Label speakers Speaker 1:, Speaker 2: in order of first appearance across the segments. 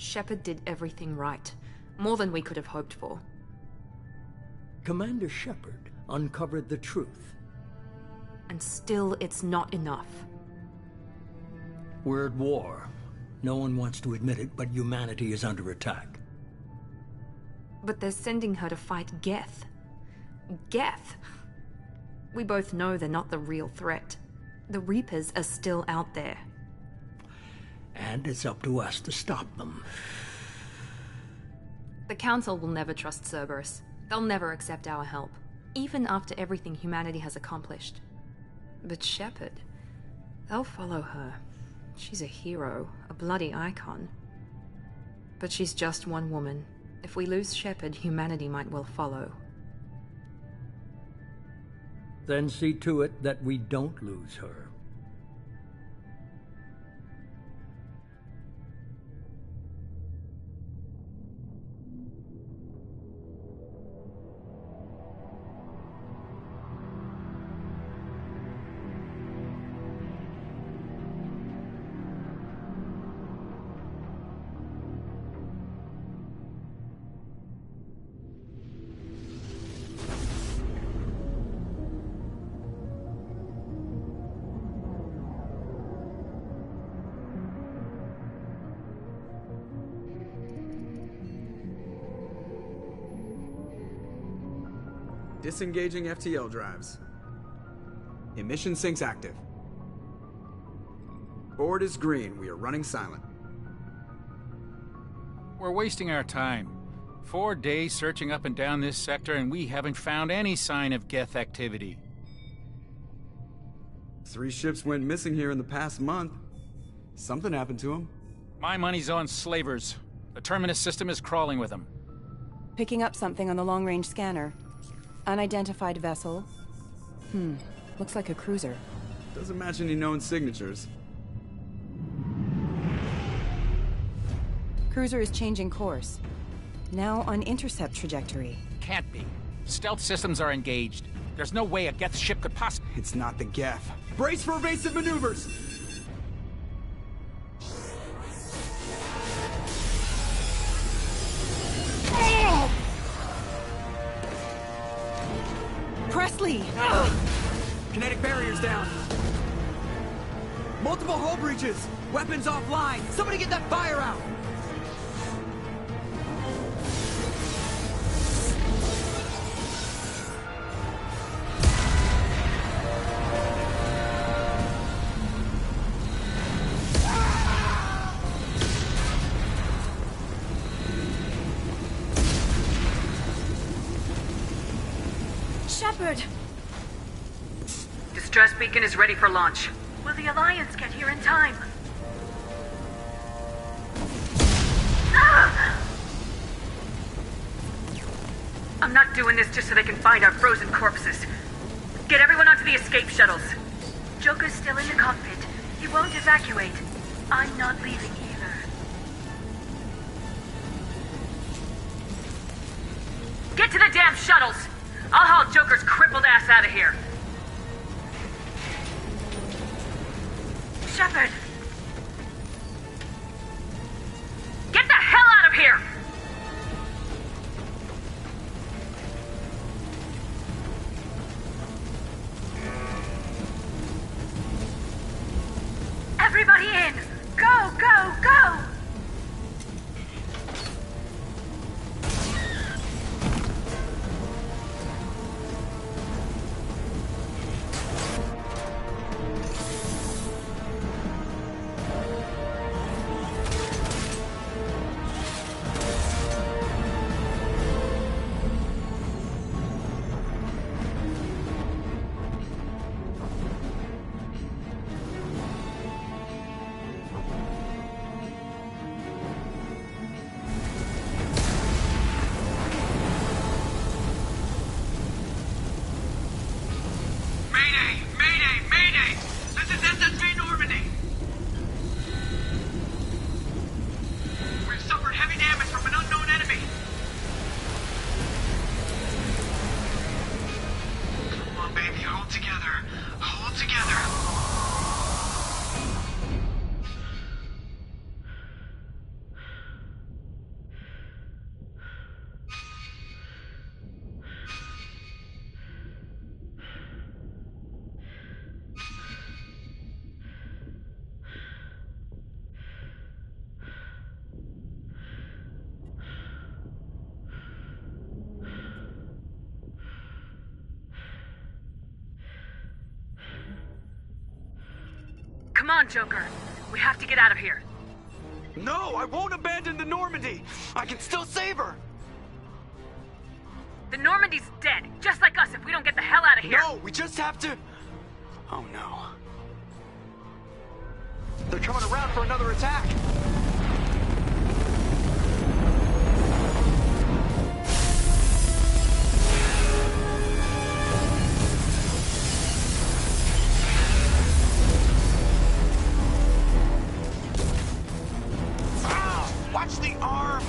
Speaker 1: Shepard did everything right. More than we could have hoped for.
Speaker 2: Commander Shepard uncovered the truth.
Speaker 1: And still, it's not enough.
Speaker 2: We're at war. No one wants to admit it, but humanity is under attack.
Speaker 1: But they're sending her to fight Geth. Geth! We both know they're not the real threat. The Reapers are still out there.
Speaker 2: And it's up to us to stop them.
Speaker 1: The Council will never trust Cerberus. They'll never accept our help, even after everything humanity has accomplished. But Shepard, they'll follow her. She's a hero, a bloody icon. But she's just one woman. If we lose Shepard, humanity might well follow.
Speaker 2: Then see to it that we don't lose her.
Speaker 3: Disengaging FTL drives. Emission sinks active. Board is green. We are running silent.
Speaker 4: We're wasting our time. 4 days searching up and down this sector, and we haven't found any sign of Geth activity.
Speaker 3: 3 ships went missing here in the past month. Something happened to them.
Speaker 4: My money's on slavers. The Terminus system is crawling with them.
Speaker 5: Picking up something on the long-range scanner. Unidentified vessel. Looks like a cruiser.
Speaker 3: Doesn't match any known signatures.
Speaker 5: Cruiser is changing course. Now on intercept trajectory.
Speaker 4: Can't be. Stealth systems are engaged. There's no way a Geth ship could possibly...
Speaker 3: It's not the Geth. Brace for evasive maneuvers!
Speaker 5: Presley!
Speaker 3: Kinetic barriers down. Multiple hull breaches. Weapons offline. Somebody get that fire out.
Speaker 5: Shepard!
Speaker 6: Distress beacon is ready for launch. Will the Alliance get here in time? I'm not doing this just so they can find our frozen corpses. Get everyone onto the escape shuttles. Joker's still in the cockpit. He won't evacuate. I'm not leaving either. Get to the damn shuttles! I'll haul Joker's crippled ass out of here. Shepard! Get the hell out of here! Everybody in! Go, go, go! Come on, Joker. We have to get out of here.
Speaker 3: No, I won't abandon the Normandy. I can still save her.
Speaker 6: The Normandy's dead, just like us if we don't get the hell out of here.
Speaker 3: No, we just have to... Oh no. They're coming around for another attack. Watch the arm!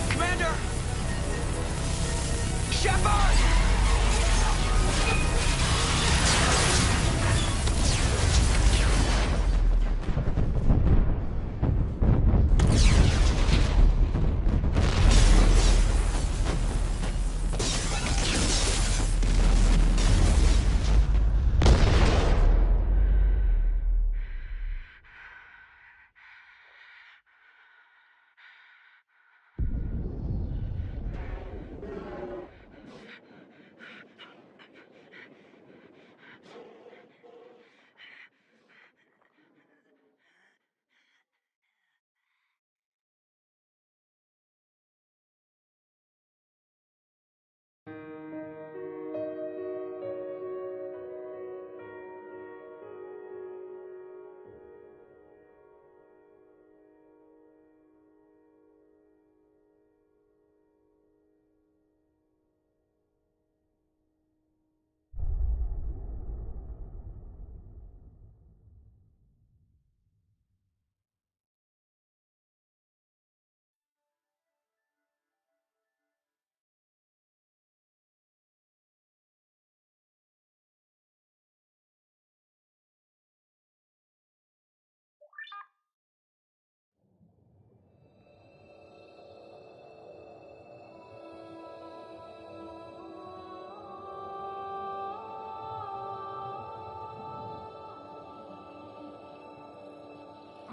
Speaker 3: Commander! Shepard!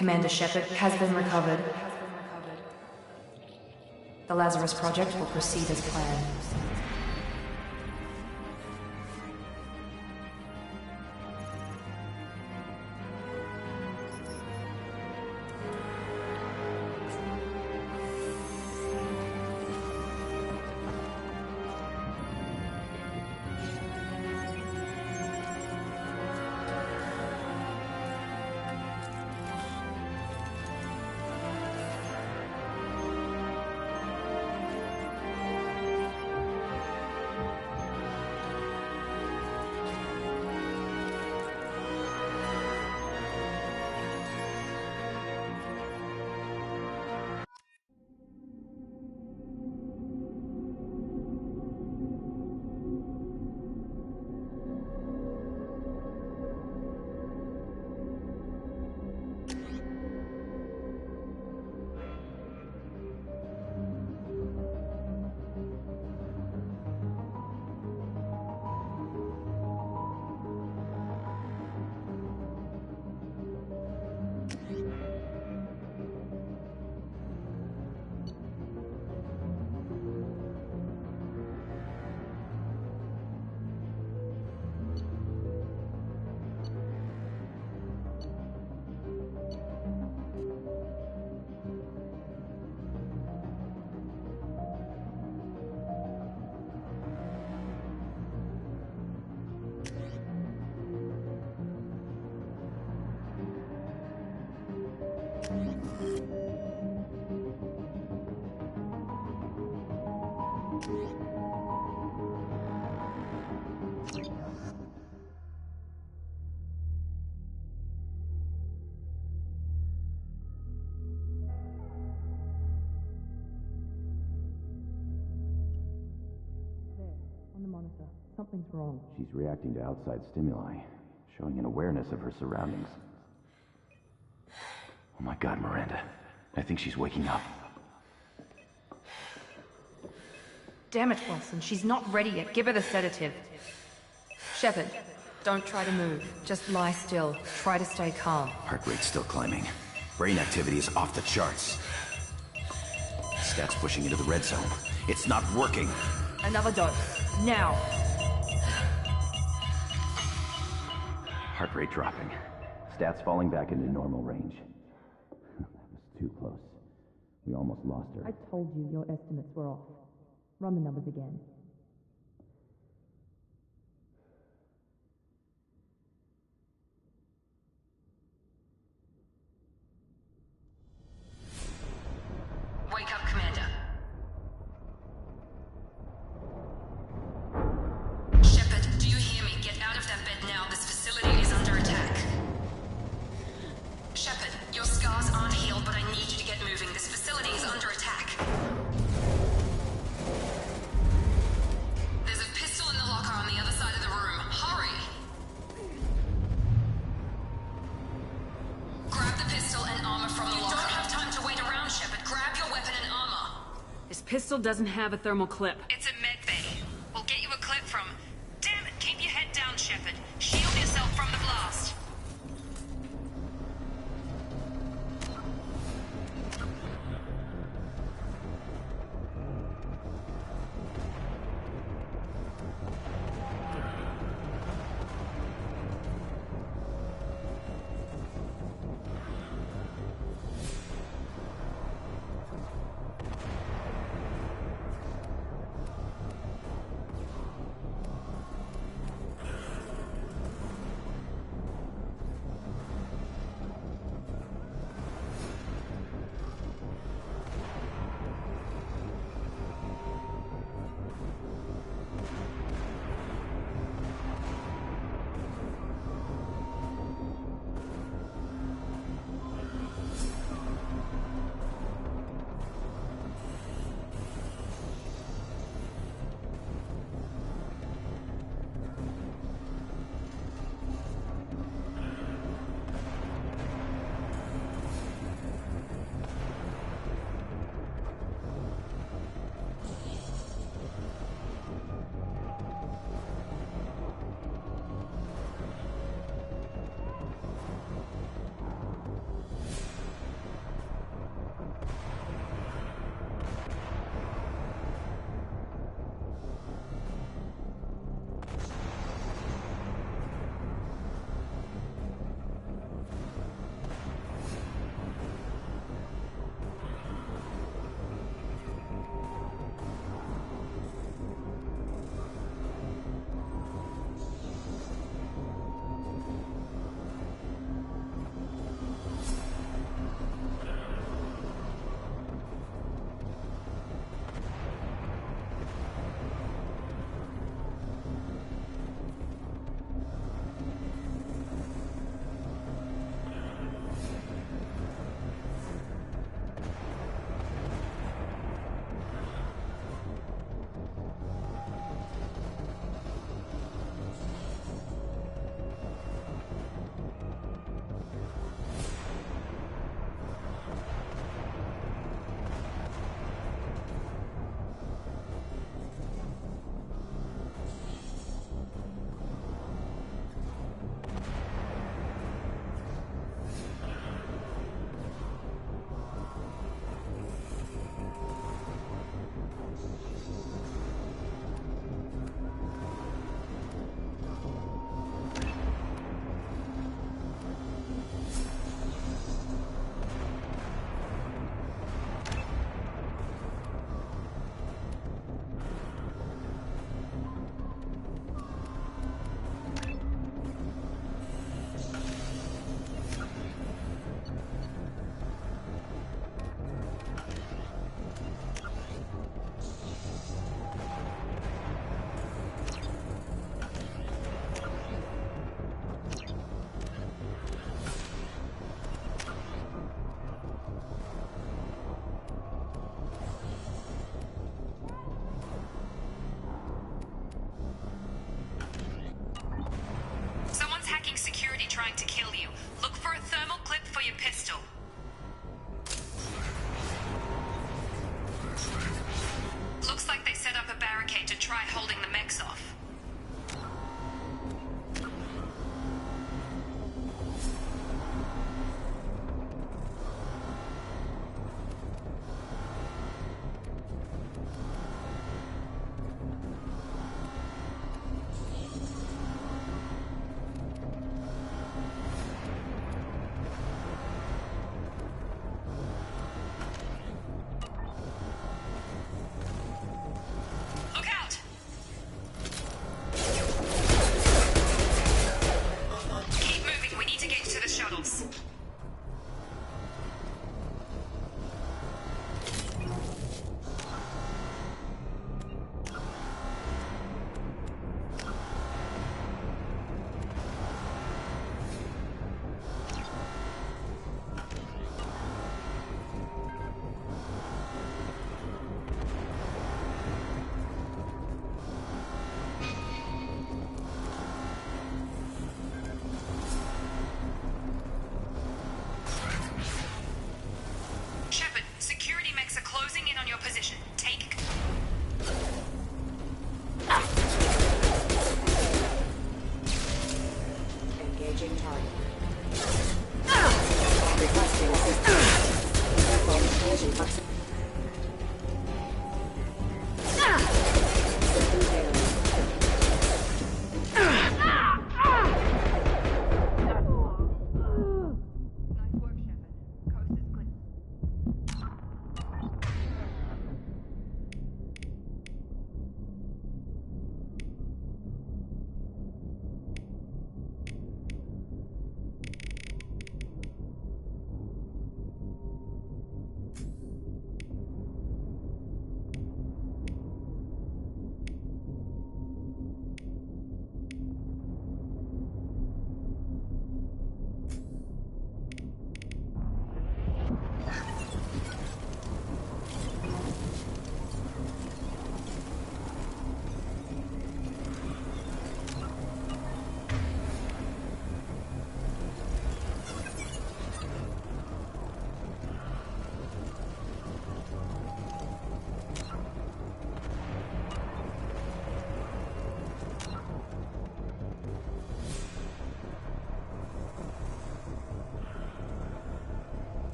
Speaker 1: Commander Shepard has been recovered. The Lazarus Project will proceed as planned.
Speaker 5: On the monitor. Something's wrong.
Speaker 7: She's reacting to outside stimuli, showing an awareness of her surroundings. Oh my God, Miranda. I think she's waking up.
Speaker 1: Damn it, Wilson. She's not ready yet. Give her the sedative. Shepard, don't try to move. Just lie still. Try to stay calm.
Speaker 7: Heart rate's still climbing. Brain activity is off the charts. Stats pushing into the red zone. It's not working.
Speaker 1: Another dose. Now.
Speaker 7: Heart rate dropping. Stats falling back into normal range. That was too close. We almost lost her.
Speaker 5: I told you your estimates were off. Run the numbers again.
Speaker 1: Wake up, Commander. Shepard, do you hear me? Get out of that bed now. This facility is under attack. Shepard, your scars aren't healed, but I need you to get moving. This facility is under attack. There's a pistol in the locker on the other side of the room. Hurry! Grab the pistol and armor from the locker. You don't have time to wait around, Shepard. Grab your weapon and armor.
Speaker 8: This pistol doesn't have a thermal clip.
Speaker 9: It's a med bay. We'll get you a clip from... Damn it, keep your head down, Shepard. Shield yourself from the blast.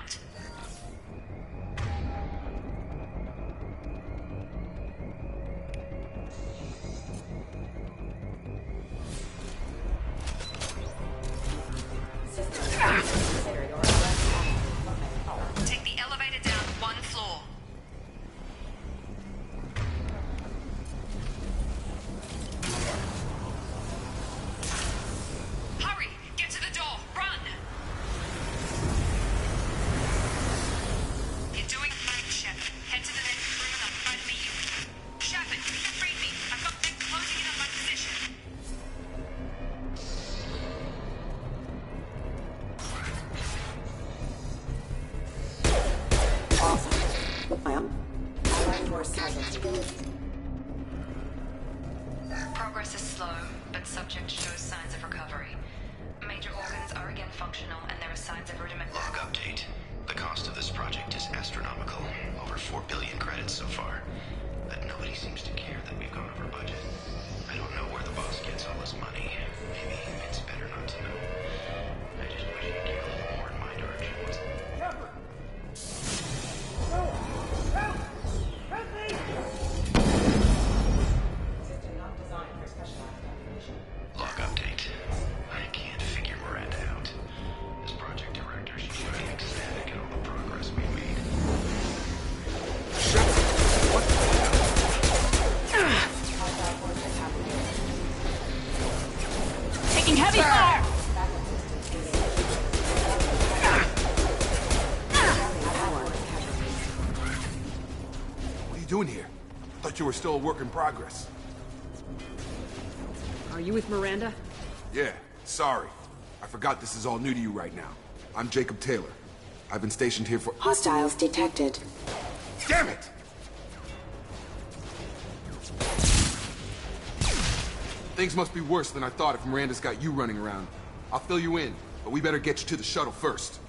Speaker 9: out. Take the elevator down one floor. Hurry! Get to the door! Run! You're doing fine, Shepard. Head to the next room and I'll try to meet you. Shepard, you can read me. I've got them closing in on my position. Progress is slow, but subject shows signs of recovery. Major organs are again functional, and there are signs of rudiment.
Speaker 10: Log update. The cost of this project is astronomical. Over 4 billion credits so far. But nobody seems to care that we've gone over budget. I don't know where the boss gets all this money. Maybe it's better not to know. I just wish he'd give a little more in my direction. Log update. I can't figure Miranda out. As project director, she should be ecstatic at all the progress we've made.
Speaker 3: What the hell?
Speaker 8: Taking heavy fire!
Speaker 3: What are you doing here? Thought you were still a work in progress.
Speaker 8: Are you with Miranda?
Speaker 3: Yeah, sorry. I forgot this is all new to you right now. I'm Jacob Taylor. I've been stationed here for—
Speaker 11: Hostiles detected.
Speaker 3: Damn it! Things must be worse than I thought if Miranda's got you running around. I'll fill you in, but we better get you to the shuttle first.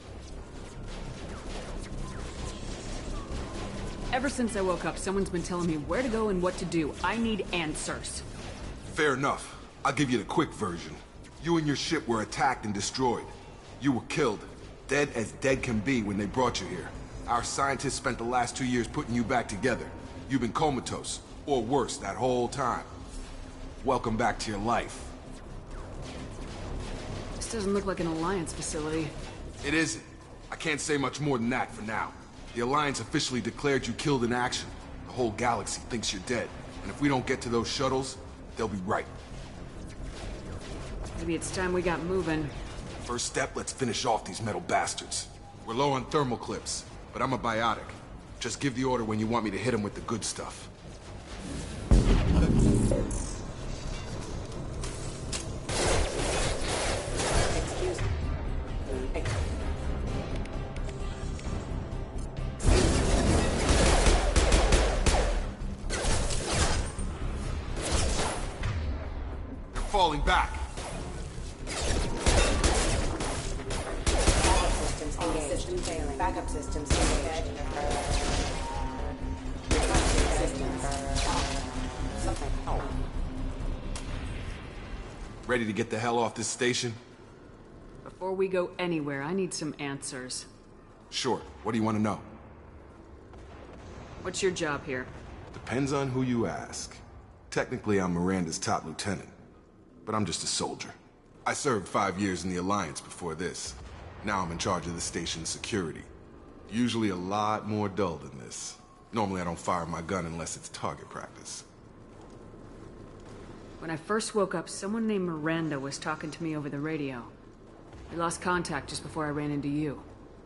Speaker 8: Ever since I woke up, someone's been telling me where to go and what to do. I need answers.
Speaker 3: Fair enough. I'll give you the quick version. You and your ship were attacked and destroyed. You were killed. Dead as dead can be when they brought you here. Our scientists spent the last 2 years putting you back together. You've been comatose, or worse, that whole time. Welcome back to your life.
Speaker 8: This doesn't look like an Alliance facility.
Speaker 3: It isn't. I can't say much more than that for now. The Alliance officially declared you killed in action. The whole galaxy thinks you're dead. And if we don't get to those shuttles, they'll be right.
Speaker 8: Maybe it's time we got moving.
Speaker 3: First step, let's finish off these metal bastards. We're low on thermal clips, but I'm a biotic. Just give the order when you want me to hit them with the good stuff. They're falling back.
Speaker 11: Systems failing. Backup systems engaged.
Speaker 3: Ready to get the hell off this station?
Speaker 8: Before we go anywhere, I need some answers.
Speaker 3: Sure. What do you want to know?
Speaker 8: What's your job here?
Speaker 3: Depends on who you ask. Technically, I'm Miranda's top lieutenant, but I'm just a soldier. I served 5 years in the Alliance before this. Now I'm in charge of the station's security. Usually a lot more dull than this. Normally I don't fire my gun unless it's target practice.
Speaker 8: When I first woke up, someone named Miranda was talking to me over the radio. We lost contact just before I ran into you.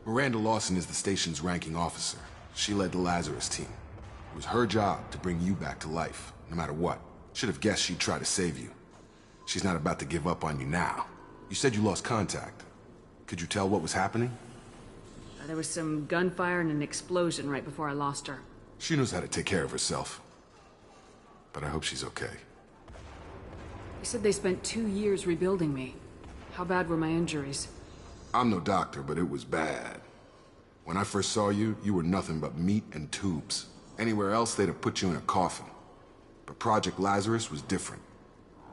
Speaker 3: Miranda Lawson is the station's ranking officer. She led the Lazarus team. It was her job to bring you back to life, no matter what. Should have guessed she'd try to save you. She's not about to give up on you now. You said you lost contact. Could you tell what was happening?
Speaker 8: There was some gunfire and an explosion right before I lost her.
Speaker 3: She knows how to take care of herself. But I hope she's okay.
Speaker 8: You said they spent 2 years rebuilding me. How bad were my injuries?
Speaker 3: I'm no doctor, but it was bad. When I first saw you, you were nothing but meat and tubes. Anywhere else, they'd have put you in a coffin. But Project Lazarus was different.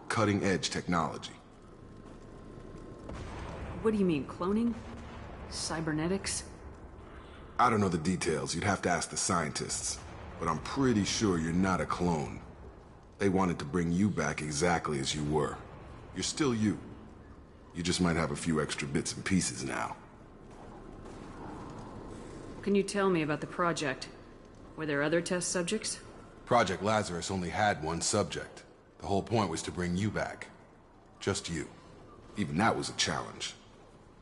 Speaker 3: Cutting-edge technology.
Speaker 8: What do you mean, cloning? Cybernetics?
Speaker 3: I don't know the details. You'd have to ask the scientists. But I'm pretty sure you're not a clone. They wanted to bring you back exactly as you were. You're still you. You just might have a few extra bits and pieces now.
Speaker 8: What can you tell me about the project? Were there other test subjects?
Speaker 3: Project Lazarus only had one subject. The whole point was to bring you back. Just you. Even that was a challenge.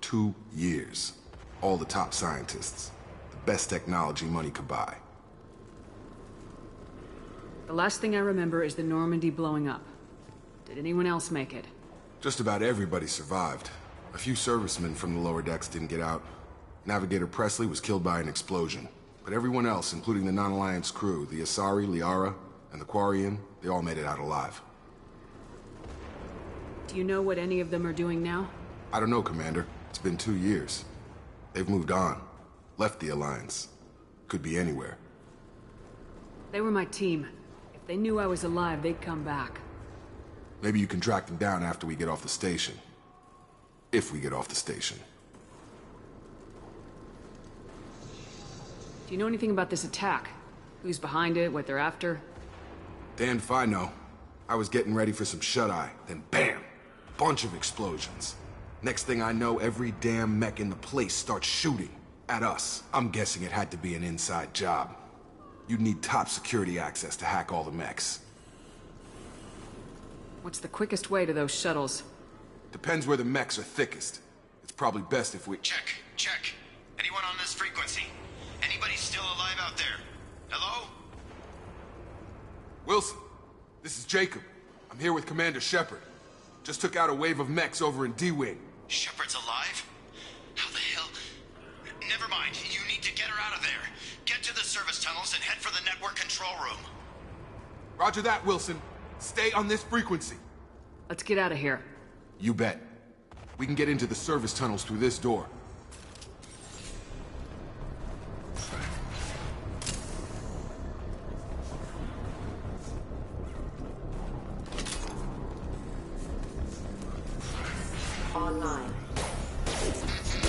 Speaker 3: 2 years. All the top scientists. The best technology money could buy.
Speaker 8: The last thing I remember is the Normandy blowing up. Did anyone else make it?
Speaker 3: Just about everybody survived. A few servicemen from the lower decks didn't get out. Navigator Presley was killed by an explosion. But everyone else, including the non-Alliance crew, the Asari, Liara, and the Quarian, they all made it out alive.
Speaker 8: Do you know what any of them are doing now?
Speaker 3: I don't know, Commander. It's been 2 years. They've moved on. Left the Alliance. Could be anywhere.
Speaker 8: They were my team. If they knew I was alive, they'd come back.
Speaker 3: Maybe you can track them down after we get off the station. If we get off the station.
Speaker 8: Do you know anything about this attack? Who's behind it, what they're after?
Speaker 3: Damned if I know. I was getting ready for some shut-eye, then BAM! Bunch of explosions. Next thing I know, every damn mech in the place starts shooting. At us. I'm guessing it had to be an inside job. You'd need top security access to hack all the mechs.
Speaker 8: What's the quickest way to those shuttles?
Speaker 3: Depends where the mechs are thickest. It's probably best if we...
Speaker 10: Check. Anyone on this frequency? Anybody still alive out there? Hello?
Speaker 3: Wilson, this is Jacob. I'm here with Commander Shepard. Just took out a wave of mechs over in D-Wing.
Speaker 10: Shepard's alive? How the hell? Never mind. You need to get her out of there. Get to the service tunnels and head for the network control room.
Speaker 3: Roger that, Wilson. Stay on this frequency.
Speaker 8: Let's get out of here.
Speaker 3: You bet. We can get into the service tunnels through this door.
Speaker 11: Online.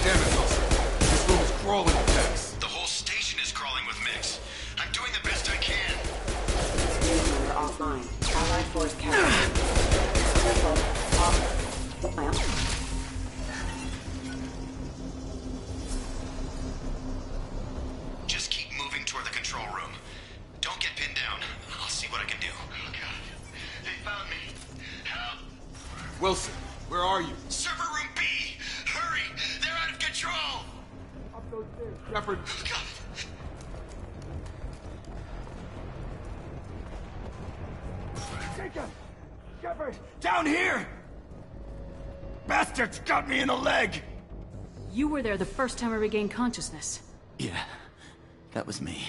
Speaker 3: Damn it, Wilson. This room is crawling with mechs.
Speaker 10: The whole station is crawling with mechs. I'm doing the best I can.
Speaker 11: User offline. Allied force captured. Careful.
Speaker 10: Just keep moving toward the control room. Don't get pinned down. I'll see what I can do. Oh, God. They found me. Help.
Speaker 3: Wilson, where are you?
Speaker 10: Server room B! Hurry! They're out of control!
Speaker 3: Shepard.
Speaker 10: Oh, God.
Speaker 12: Jacob! Shepard! Down here! Bastards got me in the leg!
Speaker 8: You were there the first time I regained consciousness.
Speaker 12: Yeah, that was me.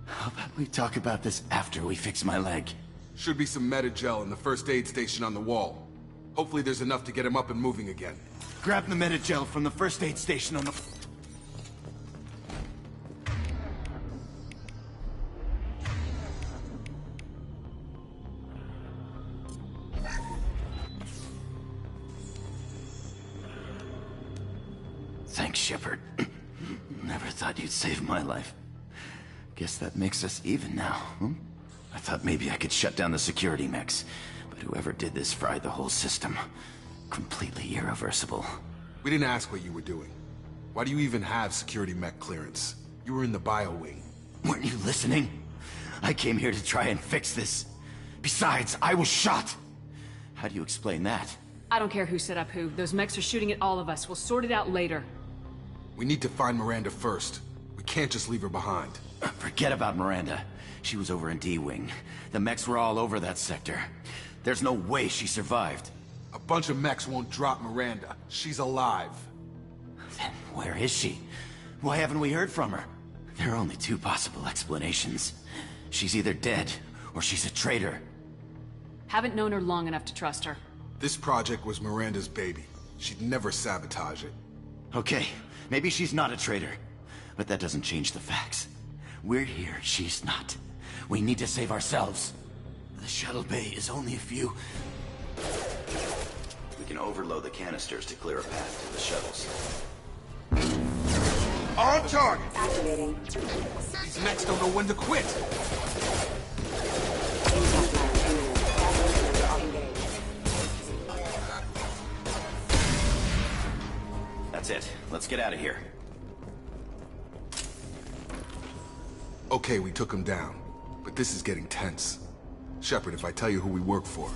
Speaker 12: How about we talk about this after we fix my leg?
Speaker 3: Should be some Metagel in the first aid station on the wall. Hopefully there's enough to get him up and moving again.
Speaker 12: Grab the Metagel from the first aid station on the... Thanks, Shepard. Never thought you'd save my life. Guess that makes us even now, hmm? I thought maybe I could shut down the security mechs, but whoever did this fried the whole system. Completely irreversible.
Speaker 3: We didn't ask what you were doing. Why do you even have security mech clearance? You were in the bio wing.
Speaker 12: Weren't you listening? I came here to try and fix this. Besides, I was shot. How do you explain that?
Speaker 8: I don't care who set up who. Those mechs are shooting at all of us. We'll sort it out later.
Speaker 3: We need to find Miranda first. We can't just leave her behind.
Speaker 12: Forget about Miranda. She was over in D-Wing. The mechs were all over that sector. There's no way she survived.
Speaker 3: A bunch of mechs won't drop Miranda. She's alive.
Speaker 12: Then where is she? Why haven't we heard from her? There are only two possible explanations. She's either dead, or she's a traitor.
Speaker 8: Haven't known her long enough to trust her.
Speaker 3: This project was Miranda's baby. She'd never sabotage it.
Speaker 12: Okay, maybe she's not a traitor. But that doesn't change the facts. We're here, she's not. We need to save ourselves. The shuttle bay is only a few...
Speaker 7: We can overload the canisters to clear a path to the shuttles.
Speaker 3: On target!
Speaker 11: Activating.
Speaker 3: These mechs don't know when to quit.
Speaker 11: Impact mine imminent. Gas engaged.
Speaker 12: That's it. Let's get out of here.
Speaker 3: Okay, we took him down. But this is getting tense. Shepard, if I tell you who we work for,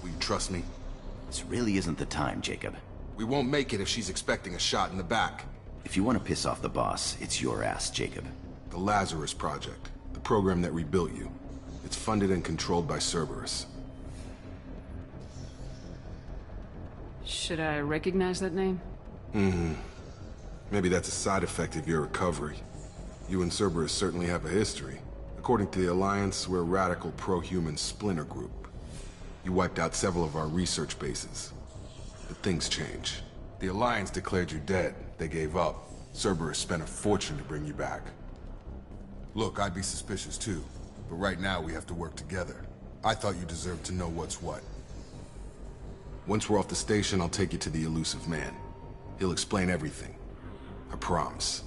Speaker 3: will you trust me?
Speaker 12: This really isn't the time, Jacob.
Speaker 3: We won't make it if she's expecting a shot in the back.
Speaker 12: If you want to piss off the boss, it's your ass, Jacob.
Speaker 3: The Lazarus Project. The program that rebuilt you. It's funded and controlled by Cerberus.
Speaker 8: Should I recognize that name?
Speaker 3: Maybe that's a side effect of your recovery. You and Cerberus certainly have a history. According to the Alliance, we're a radical pro-human splinter group. You wiped out several of our research bases. But things change. The Alliance declared you dead. They gave up. Cerberus spent a fortune to bring you back. Look, I'd be suspicious too. But right now we have to work together. I thought you deserved to know what's what. Once we're off the station, I'll take you to the elusive man. He'll explain everything. I promise.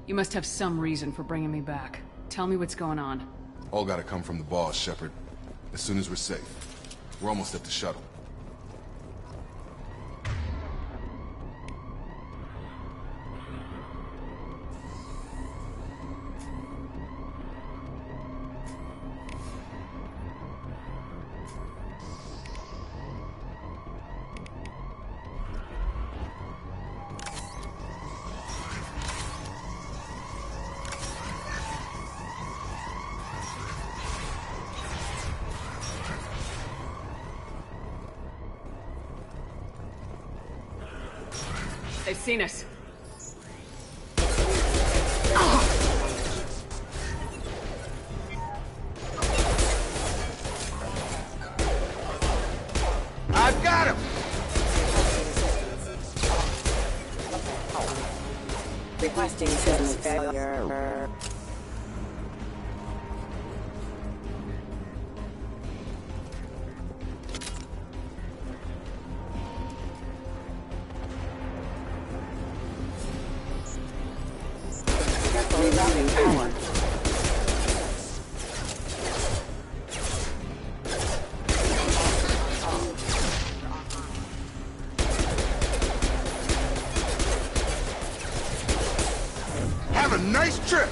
Speaker 8: You must have some reason for bringing me back. Tell me what's going on.
Speaker 3: All gotta come from the boss, Shepard. As soon as we're safe. We're almost at the shuttle.
Speaker 8: They've seen us.
Speaker 3: I've got him!
Speaker 11: Requesting system failure. Rerouting power.
Speaker 3: Have a nice trip!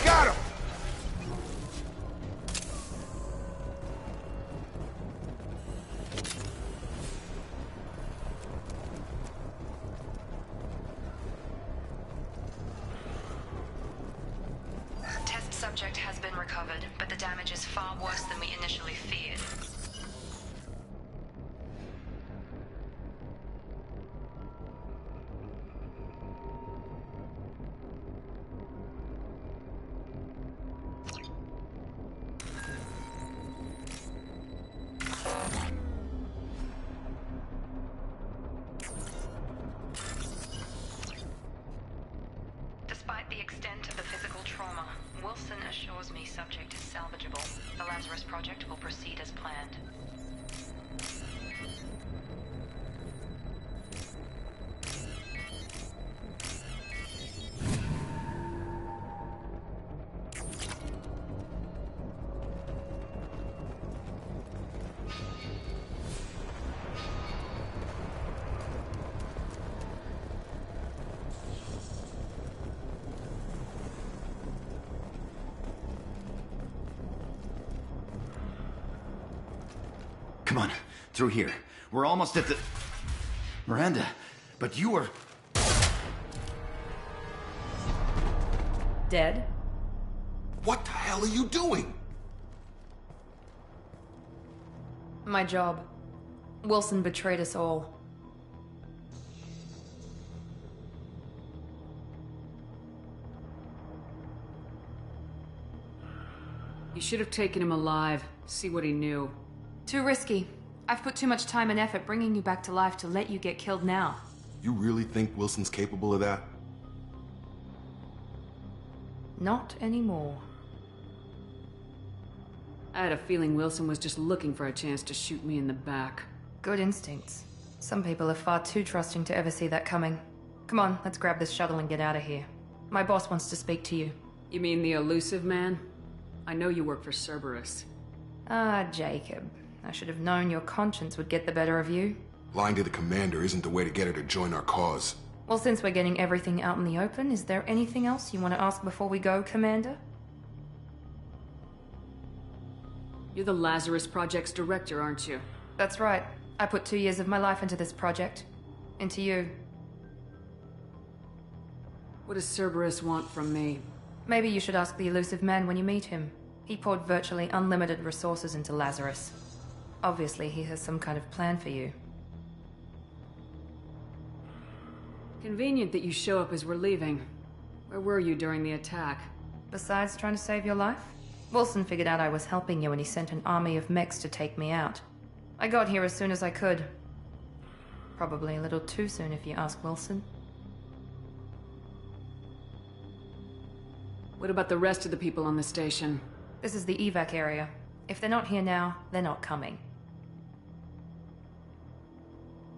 Speaker 3: Got him!
Speaker 1: Test subject has been recovered, but the damage is far worse than we initially feared. Despite the extent of the physical trauma, Wilson assures me subject is salvageable. The Lazarus Project will proceed as planned.
Speaker 12: Come on, through here. We're almost at the... Miranda, but you were...
Speaker 1: Dead?
Speaker 3: What the hell are you doing?
Speaker 1: My job. Wilson betrayed us all.
Speaker 8: You should have taken him alive. See what he knew.
Speaker 1: Too risky. I've put too much time and effort bringing you back to life to let you get killed now.
Speaker 3: You really think Wilson's capable of that?
Speaker 1: Not anymore.
Speaker 8: I had a feeling Wilson was just looking for a chance to shoot me in the back.
Speaker 1: Good instincts. Some people are far too trusting to ever see that coming. Come on, let's grab this shuttle and get out of here. My boss wants to speak to you.
Speaker 8: You mean the elusive man? I know you work for Cerberus.
Speaker 1: Ah, Jacob. I should have known your conscience would get the better of you.
Speaker 3: Lying to the commander isn't the way to get her to join our cause.
Speaker 1: Well, since we're getting everything out in the open, is there anything else you want to ask before we go, Commander?
Speaker 8: You're the Lazarus Project's director, aren't you?
Speaker 1: That's right. I put 2 years of my life into this project. Into you.
Speaker 8: What does Cerberus want from me?
Speaker 1: Maybe you should ask the elusive man when you meet him. He poured virtually unlimited resources into Lazarus. Obviously, he has some kind of plan for you.
Speaker 8: Convenient that you show up as we're leaving. Where were you during the attack?
Speaker 1: Besides trying to save your life? Wilson figured out I was helping you and he sent an army of mechs to take me out. I got here as soon as I could. Probably a little too soon if you ask Wilson.
Speaker 8: What about the rest of the people on the station?
Speaker 1: This is the evac area. If they're not here now, they're not coming.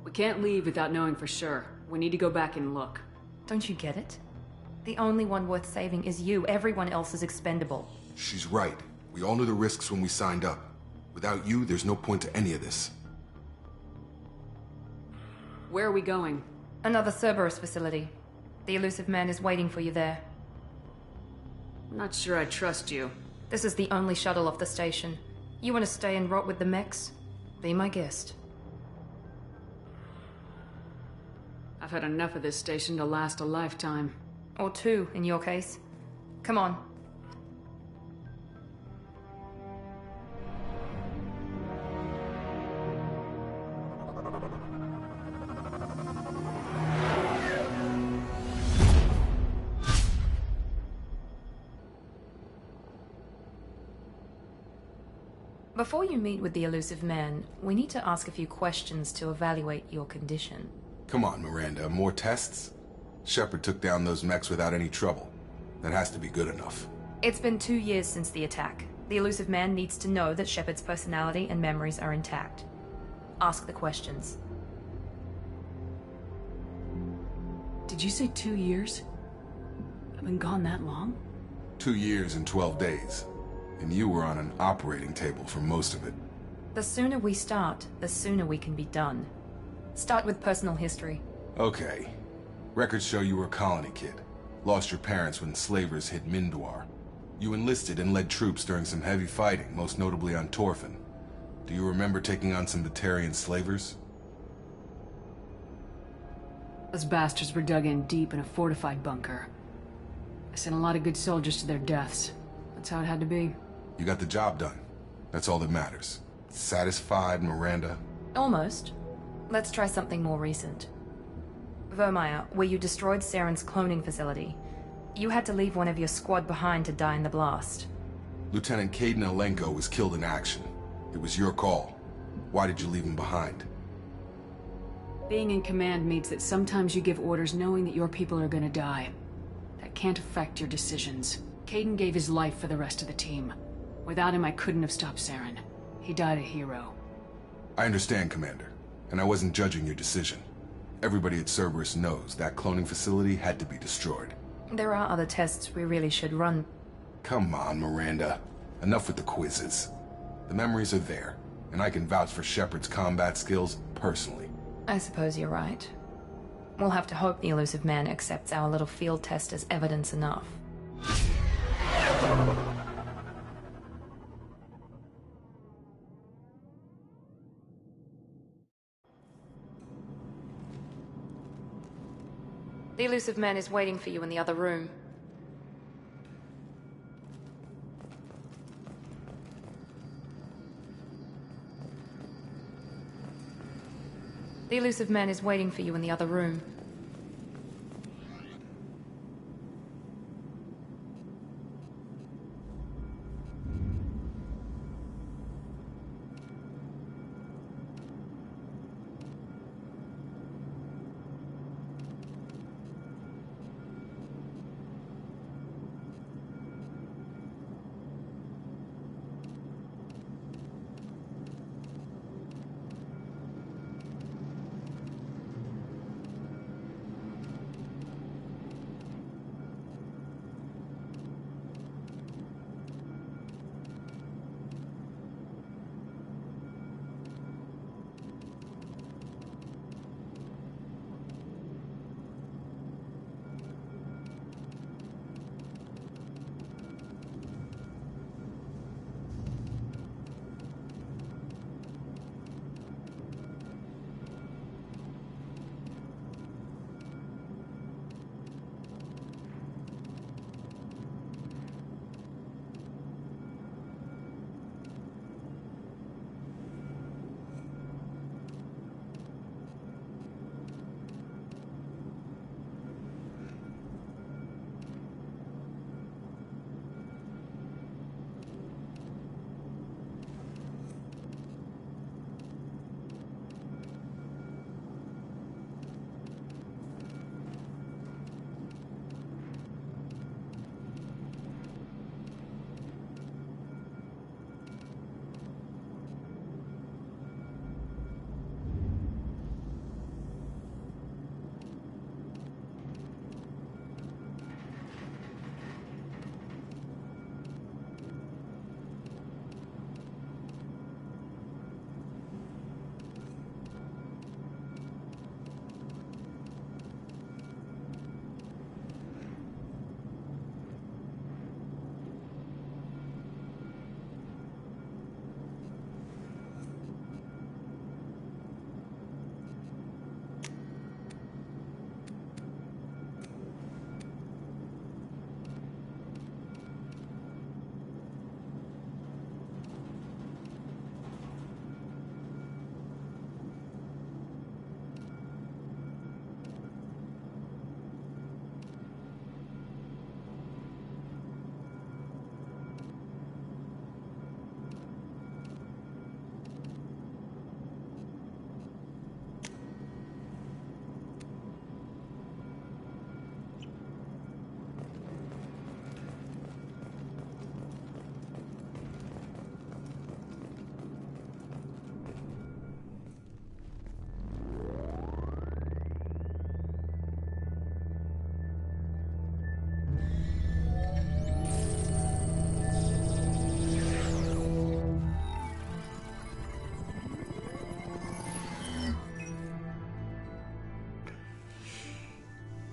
Speaker 8: We can't leave without knowing for sure. We need to go back and look.
Speaker 1: Don't you get it? The only one worth saving is you. Everyone else is expendable.
Speaker 3: She's right. We all knew the risks when we signed up. Without you, there's no point to any of this.
Speaker 8: Where are we going?
Speaker 1: Another Cerberus facility. The elusive man is waiting for you there.
Speaker 8: I'm not sure I trust you.
Speaker 1: This is the only shuttle off the station. You want to stay and rot with the mechs? Be my guest.
Speaker 8: I've had enough of this station to last a lifetime.
Speaker 1: Or 2, in your case. Come on. Before you meet with the elusive man, we need to ask a few questions to evaluate your condition.
Speaker 3: Come on, Miranda. More tests? Shepard took down those mechs without any trouble. That has to be good enough.
Speaker 1: It's been 2 years since the attack. The elusive man needs to know that Shepard's personality and memories are intact. Ask the questions.
Speaker 8: Did you say 2 years? I've been gone that long?
Speaker 3: 2 years and 12 days. And you were on an operating table for most of it.
Speaker 1: The sooner we start, the sooner we can be done. Start with personal history.
Speaker 3: Okay. Records show you were a colony kid. Lost your parents when slavers hit Mindwar. You enlisted and led troops during some heavy fighting, most notably on Torfin. Do you remember taking on some Batarian slavers?
Speaker 8: Those bastards were dug in deep in a fortified bunker. I sent a lot of good soldiers to their deaths. That's how it had to be.
Speaker 3: You got the job done. That's all that matters. Satisfied, Miranda?
Speaker 1: Almost. Let's try something more recent. Vermeer, where you destroyed Saren's cloning facility. You had to leave one of your squad behind to die in the blast.
Speaker 3: Lieutenant Caden Alenko was killed in action. It was your call. Why did you leave him behind?
Speaker 8: Being in command means that sometimes you give orders knowing that your people are gonna die. That can't affect your decisions. Caden gave his life for the rest of the team. Without him, I couldn't have stopped Saren. He died a hero.
Speaker 3: I understand, Commander. And I wasn't judging your decision. Everybody at Cerberus knows that cloning facility had to be destroyed.
Speaker 1: There are other tests we really should run.
Speaker 3: Come on, Miranda. Enough with the quizzes. The memories are there, and I can vouch for Shepard's combat skills personally.
Speaker 1: I suppose you're right. We'll have to hope the elusive man accepts our little field test as evidence enough. The elusive man is waiting for you in the other room. The elusive man is waiting for you in the other room.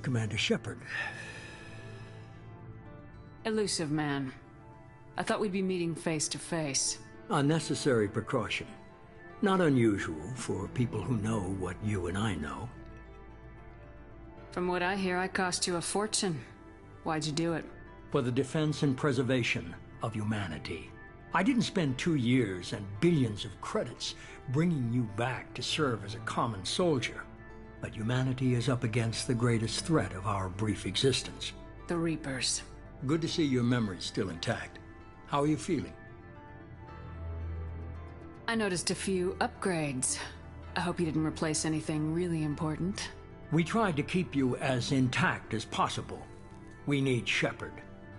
Speaker 2: Commander Shepard.
Speaker 8: Elusive man. I thought we'd be meeting face to face.
Speaker 2: A necessary precaution. Not unusual for people who know what you and I know.
Speaker 8: From what I hear, I cost you a fortune. Why'd you do it?
Speaker 2: For the defense and preservation of humanity. I didn't spend 2 years and billions of credits bringing you back to serve as a common soldier. But humanity is up against the greatest threat of our brief existence.
Speaker 8: The Reapers.
Speaker 2: Good to see your memory's still intact. How are you feeling?
Speaker 8: I noticed a few upgrades. I hope you didn't replace anything really important.
Speaker 2: We tried to keep you as intact as possible. We need Shepard,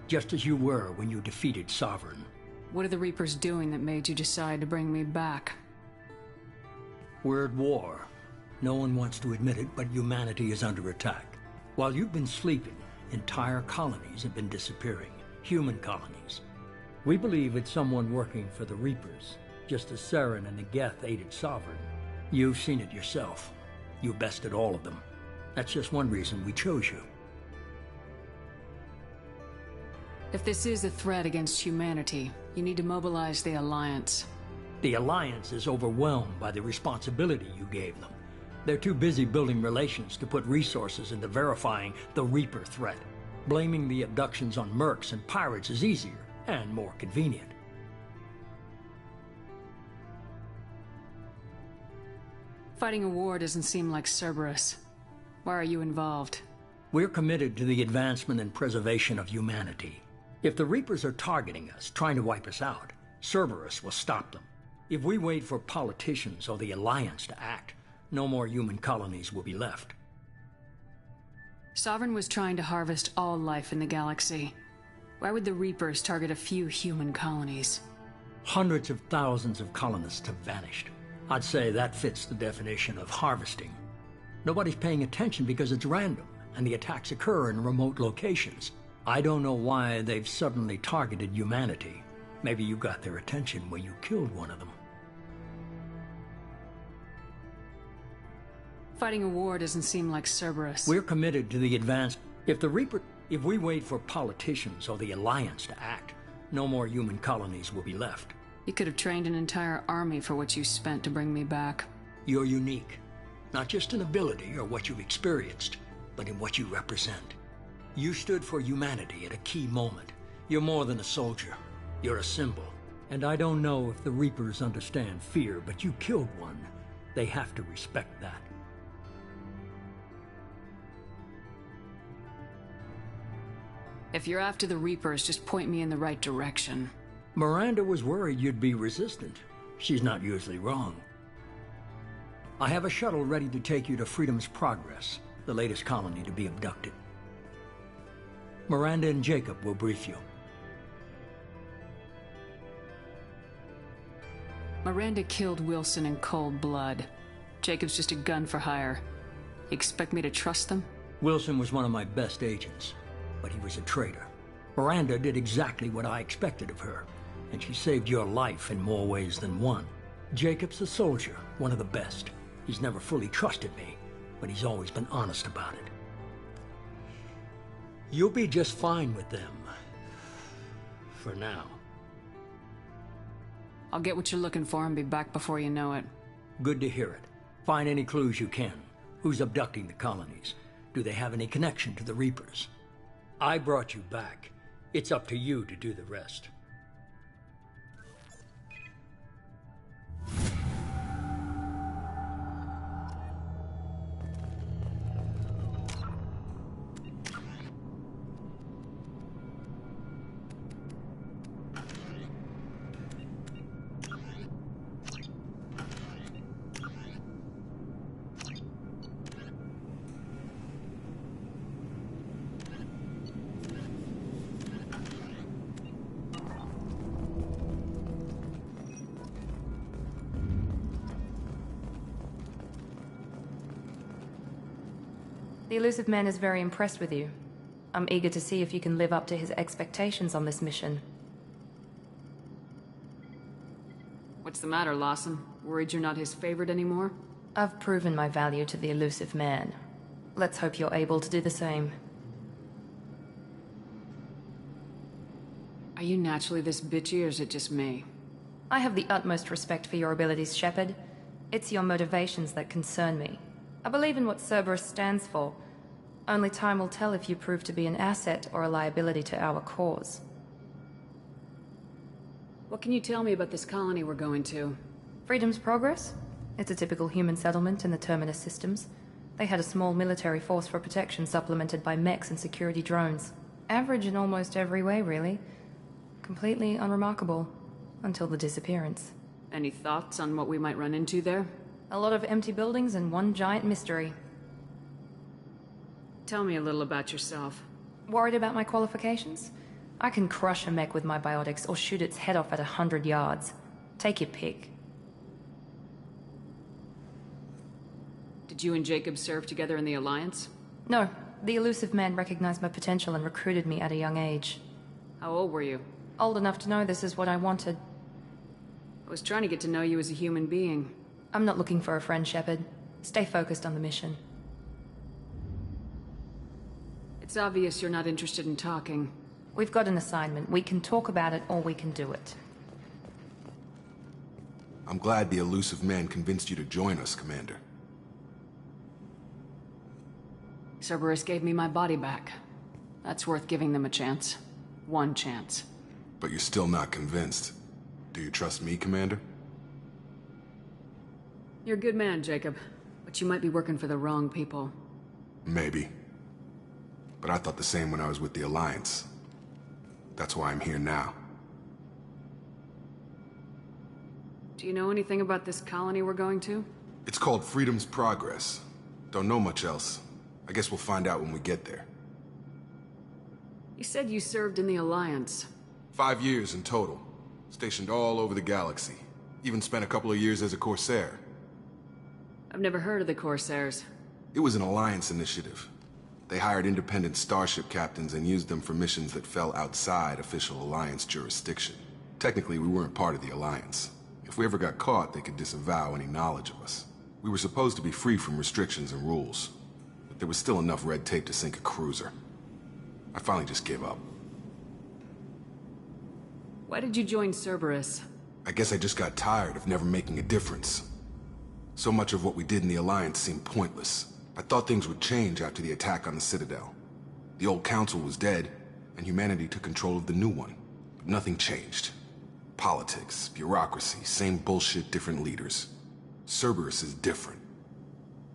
Speaker 2: just as you were when you defeated Sovereign.
Speaker 8: What are the Reapers doing that made you decide to bring me back?
Speaker 2: We're at war. No one wants to admit it, but humanity is under attack. While you've been sleeping, entire colonies have been disappearing. Human colonies. We believe it's someone working for the Reapers, just as Saren and the Geth aided Sovereign. You've seen it yourself. You bested all of them. That's just one reason we chose you.
Speaker 8: If this is a threat against humanity, you need to mobilize the Alliance.
Speaker 2: The Alliance is overwhelmed by the responsibility you gave them. They're too busy building relations to put resources into verifying the Reaper threat. Blaming the abductions on mercs and pirates is easier and more convenient.
Speaker 8: Fighting a war doesn't seem like Cerberus. Why are you involved?
Speaker 2: We're committed to the advancement and preservation of humanity. If the Reapers are targeting us, trying to wipe us out, Cerberus will stop them. If we wait for politicians or the Alliance to act, no more human colonies will be left.
Speaker 8: Sovereign was trying to harvest all life in the galaxy. Why would the Reapers target a few human colonies?
Speaker 2: Hundreds of thousands of colonists have vanished. I'd say that fits the definition of harvesting. Nobody's paying attention because it's random, and the attacks occur in remote locations. I don't know why they've suddenly targeted humanity. Maybe you got their attention when you killed one of them.
Speaker 8: Fighting a war doesn't seem like Cerberus.
Speaker 2: We're committed to the advance. If we wait for politicians or the Alliance to act, no more human colonies will be left.
Speaker 8: You could have trained an entire army for what you spent to bring me back.
Speaker 2: You're unique. Not just in ability or what you've experienced, but in what you represent. You stood for humanity at a key moment. You're more than a soldier. You're a symbol. And I don't know if the Reapers understand fear, but you killed one. They have to respect that.
Speaker 8: If you're after the Reapers, just point me in the right direction.
Speaker 2: Miranda was worried you'd be resistant. She's not usually wrong. I have a shuttle ready to take you to Freedom's Progress, the latest colony to be abducted. Miranda and Jacob will brief you.
Speaker 8: Miranda killed Wilson in cold blood. Jacob's just a gun for hire. You expect me to trust them?
Speaker 2: Wilson was one of my best agents, but he was a traitor. Miranda did exactly what I expected of her, and she saved your life in more ways than one. Jacob's a soldier, one of the best. He's never fully trusted me, but he's always been honest about it. You'll be just fine with them. For now.
Speaker 8: I'll get what you're looking for and be back before you know it.
Speaker 2: Good to hear it. Find any clues you can. Who's abducting the colonies? Do they have any connection to the Reapers? I brought you back. It's up to you to do the rest.
Speaker 1: The Elusive Man is very impressed with you. I'm eager to see if you can live up to his expectations on this mission.
Speaker 8: What's the matter, Lawson? Worried you're not his favorite anymore?
Speaker 1: I've proven my value to the Elusive Man. Let's hope you're able to do the same.
Speaker 8: Are you naturally this bitchy, or is it just me?
Speaker 1: I have the utmost respect for your abilities, Shepard. It's your motivations that concern me. I believe in what Cerberus stands for. Only time will tell if you prove to be an asset or a liability to our cause.
Speaker 8: What can you tell me about this colony we're going to?
Speaker 1: Freedom's Progress? It's a typical human settlement in the Terminus systems. They had a small military force for protection supplemented by mechs and security drones. Average in almost every way, really. Completely unremarkable. Until the disappearance.
Speaker 8: Any thoughts on what we might run into there?
Speaker 1: A lot of empty buildings and one giant mystery.
Speaker 8: Tell me a little about yourself.
Speaker 1: Worried about my qualifications? I can crush a mech with my biotics or shoot its head off at 100 yards. Take your pick.
Speaker 8: Did you and Jacob serve together in the Alliance?
Speaker 1: No. The elusive man recognized my potential and recruited me at a young age.
Speaker 8: How old were you?
Speaker 1: Old enough to know this is what I wanted.
Speaker 8: I was trying to get to know you as a human being.
Speaker 1: I'm not looking for a friend, Shepard. Stay focused on the mission.
Speaker 8: It's obvious you're not interested in talking.
Speaker 1: We've got an assignment. We can talk about it, or we can do it.
Speaker 3: I'm glad the elusive man convinced you to join us, Commander.
Speaker 8: Cerberus gave me my body back. That's worth giving them a chance. One chance.
Speaker 3: But you're still not convinced. Do you trust me, Commander?
Speaker 8: You're a good man, Jacob. But you might be working for the wrong people.
Speaker 3: Maybe. But I thought the same when I was with the Alliance. That's why I'm here now.
Speaker 8: Do you know anything about this colony we're going to?
Speaker 3: It's called Freedom's Progress. Don't know much else. I guess we'll find out when we get there.
Speaker 8: You said you served in the Alliance.
Speaker 3: 5 years in total. Stationed all over the galaxy. Even spent a couple of years as a Corsair.
Speaker 8: I've never heard of the Corsairs.
Speaker 3: It was an Alliance initiative. They hired independent starship captains and used them for missions that fell outside official Alliance jurisdiction. Technically, we weren't part of the Alliance. If we ever got caught, they could disavow any knowledge of us. We were supposed to be free from restrictions and rules. But there was still enough red tape to sink a cruiser. I finally just gave up.
Speaker 8: Why did you join Cerberus?
Speaker 3: I guess I just got tired of never making a difference. So much of what we did in the Alliance seemed pointless. I thought things would change after the attack on the Citadel. The old council was dead, and humanity took control of the new one. But nothing changed. Politics, bureaucracy, same bullshit, different leaders. Cerberus is different.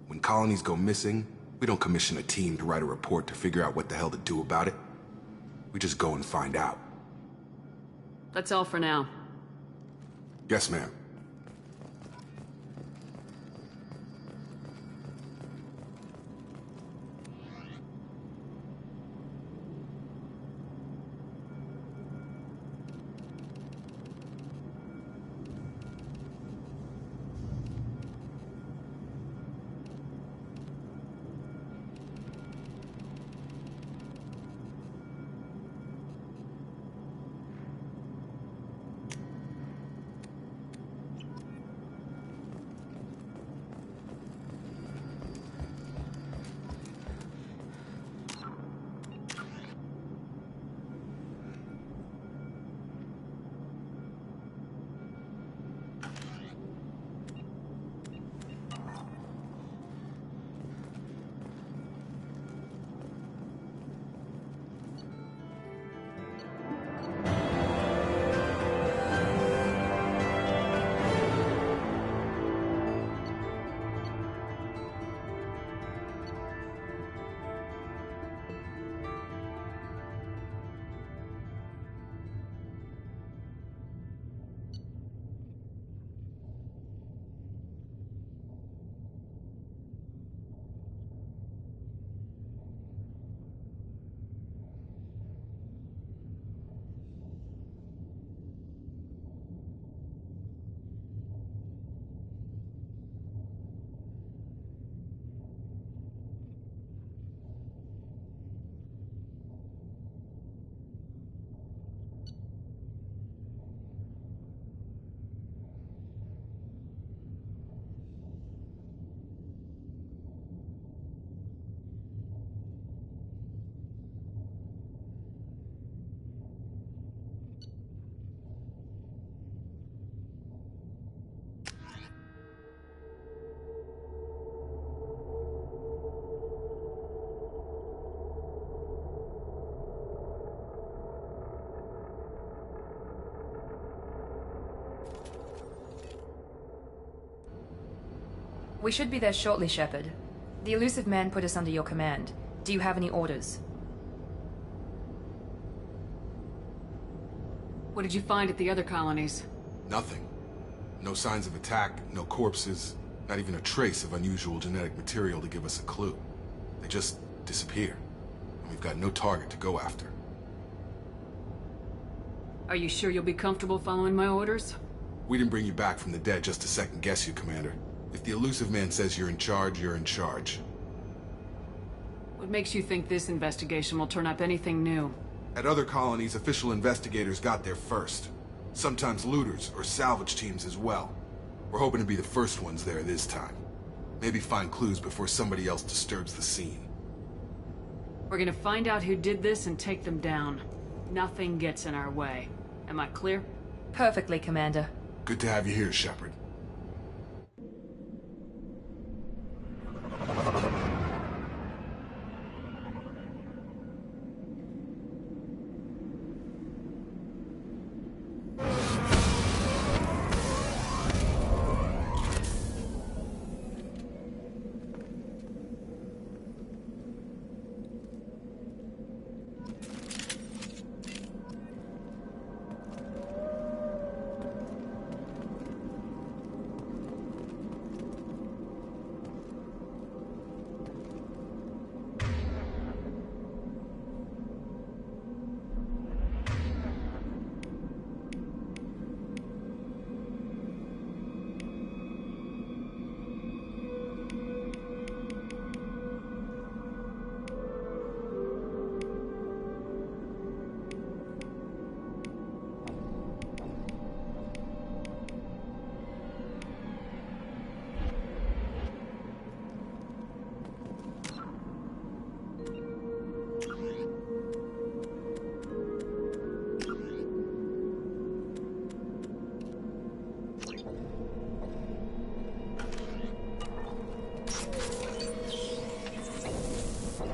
Speaker 3: When colonies go missing, we don't commission a team to write a report to figure out what the hell to do about it. We just go and find out.
Speaker 8: That's all for now.
Speaker 3: Yes, ma'am.
Speaker 1: We should be there shortly, Shepard. The elusive man put us under your command. Do you have any orders?
Speaker 8: What did you find at the other colonies?
Speaker 3: Nothing. No signs of attack, no corpses, not even a trace of unusual genetic material to give us a clue. They just disappear. And we've got no target to go after.
Speaker 8: Are you sure you'll be comfortable following my orders?
Speaker 3: We didn't bring you back from the dead just to second guess you, Commander. If the elusive man says you're in charge, you're in charge.
Speaker 8: What makes you think this investigation will turn up anything new?
Speaker 3: At other colonies, official investigators got there first. Sometimes looters or salvage teams as well. We're hoping to be the first ones there this time. Maybe find clues before somebody else disturbs the scene.
Speaker 8: We're gonna find out who did this and take them down. Nothing gets in our way. Am I clear?
Speaker 1: Perfectly, Commander.
Speaker 3: Good to have you here, Shepard.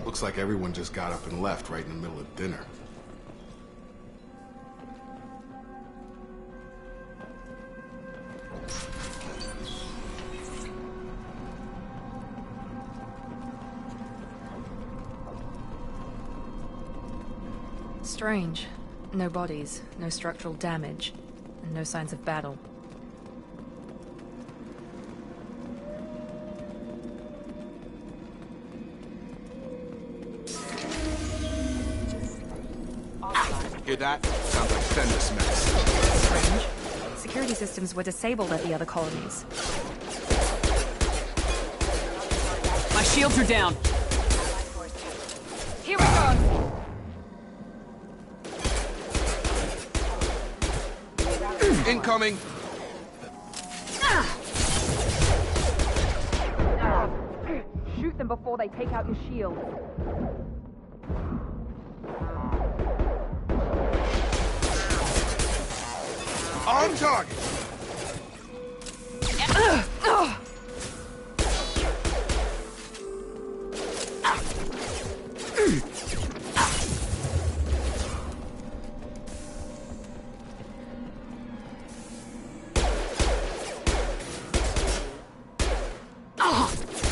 Speaker 3: Looks like everyone just got up and left right in the middle of dinner.
Speaker 1: Strange. No bodies, no structural damage, and no signs of battle.
Speaker 3: Hear that? Sounds like Fenris mess.
Speaker 1: Strange. Security systems were disabled at the other colonies.
Speaker 8: My shields are down.
Speaker 1: Here we go!
Speaker 3: Incoming!
Speaker 1: Shoot them before they take out your shield.
Speaker 3: On target!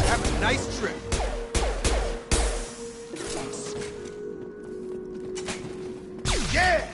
Speaker 3: Have a nice trip. Yeah!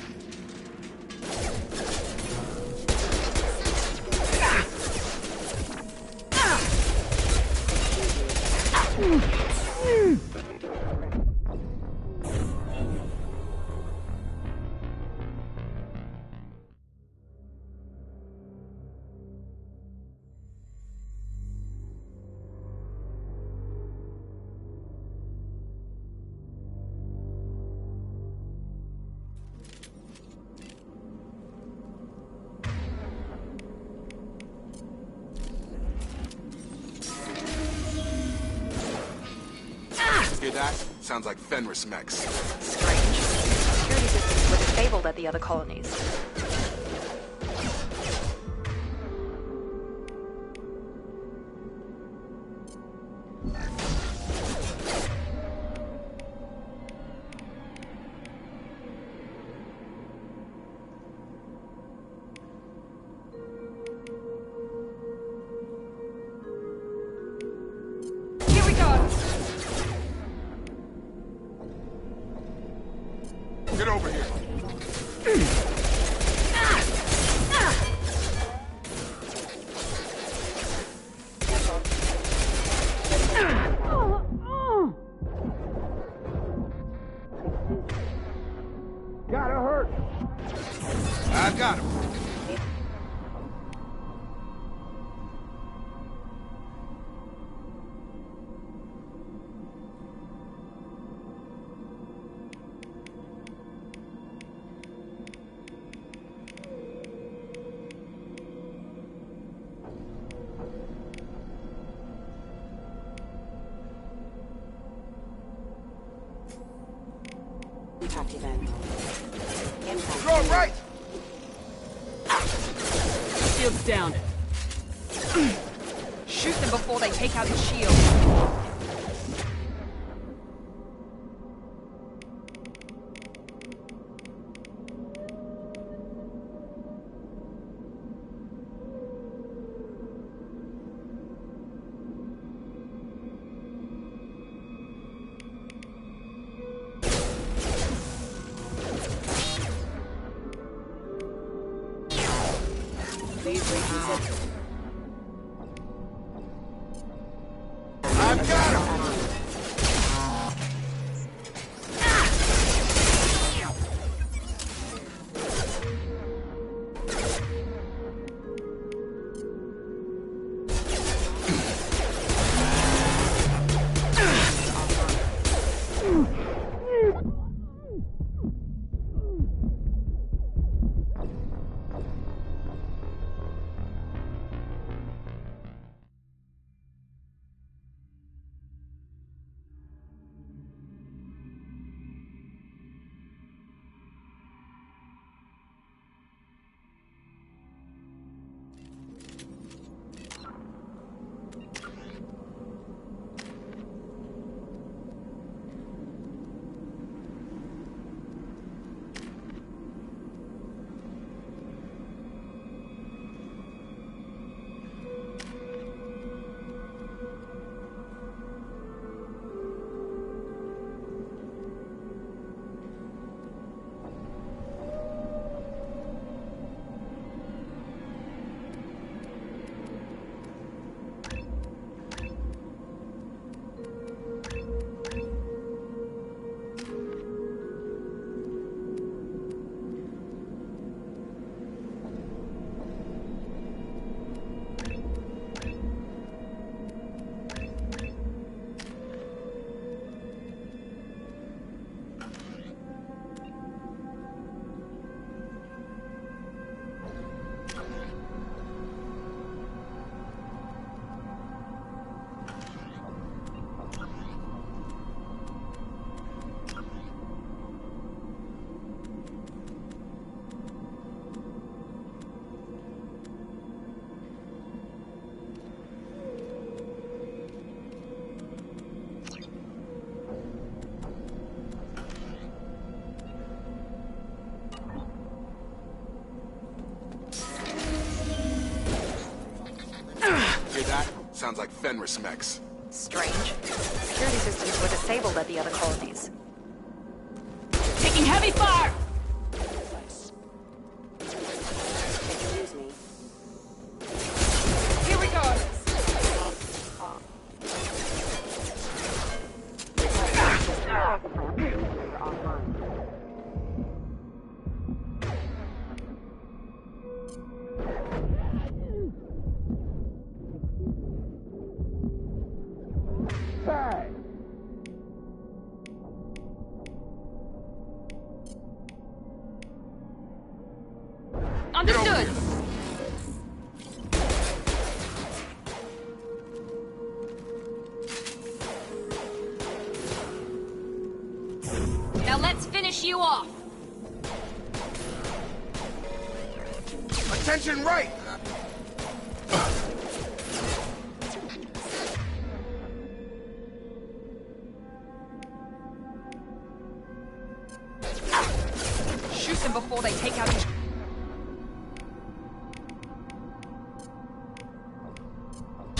Speaker 3: Hear that? Sounds like Fenris mechs.
Speaker 1: Strange. Security systems were disabled at the other colonies.
Speaker 3: got him.
Speaker 11: Impact event. Impact.
Speaker 3: You're all right.
Speaker 8: Shield's down.
Speaker 1: Shoot them before they take out the shield.
Speaker 11: Please reconsider.
Speaker 3: I've got him. Hear that? Sounds like Fenris mechs.
Speaker 6: Strange. Security systems were disabled at the other colonies.
Speaker 8: Taking heavy fire!
Speaker 11: Excuse me.
Speaker 8: Here we go!
Speaker 1: Understood. Now let's finish you off.
Speaker 3: Attention right!
Speaker 1: Shoot them before they take out the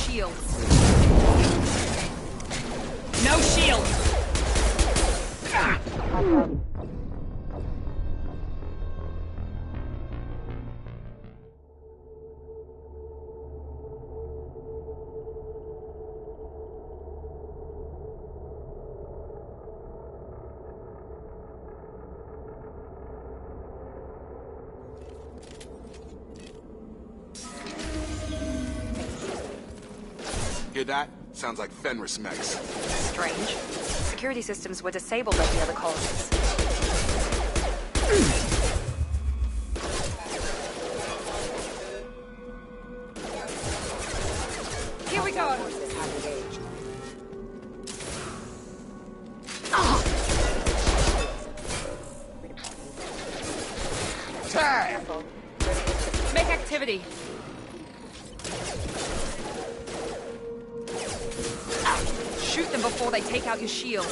Speaker 1: shields.
Speaker 8: No shield!
Speaker 3: Hear that? Sounds like Fenris mechs.
Speaker 1: Strange. Security systems were disabled at the other colonies. Here we go!
Speaker 3: Tag!
Speaker 1: Make activity! Shoot them before they take out your shield.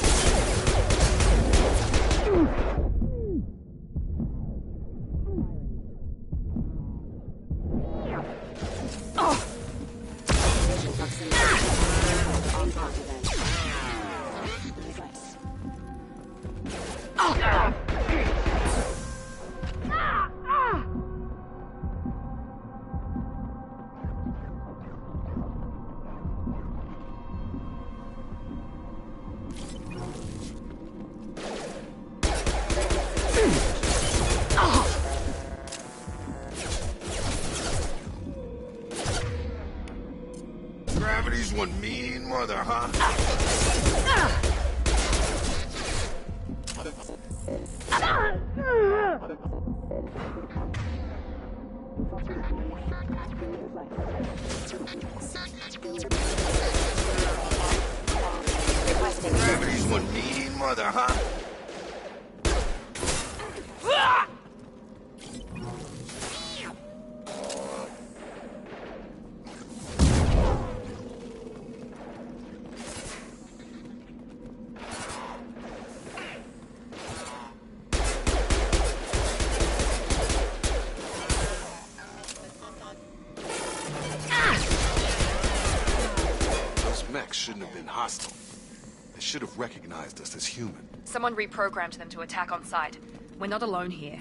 Speaker 3: Gravity's one mean mother, huh? Gravity's one mean mother, huh? Shouldn't have been hostile. They should have recognized us as human.
Speaker 1: Someone reprogrammed them to attack on sight. We're not alone here.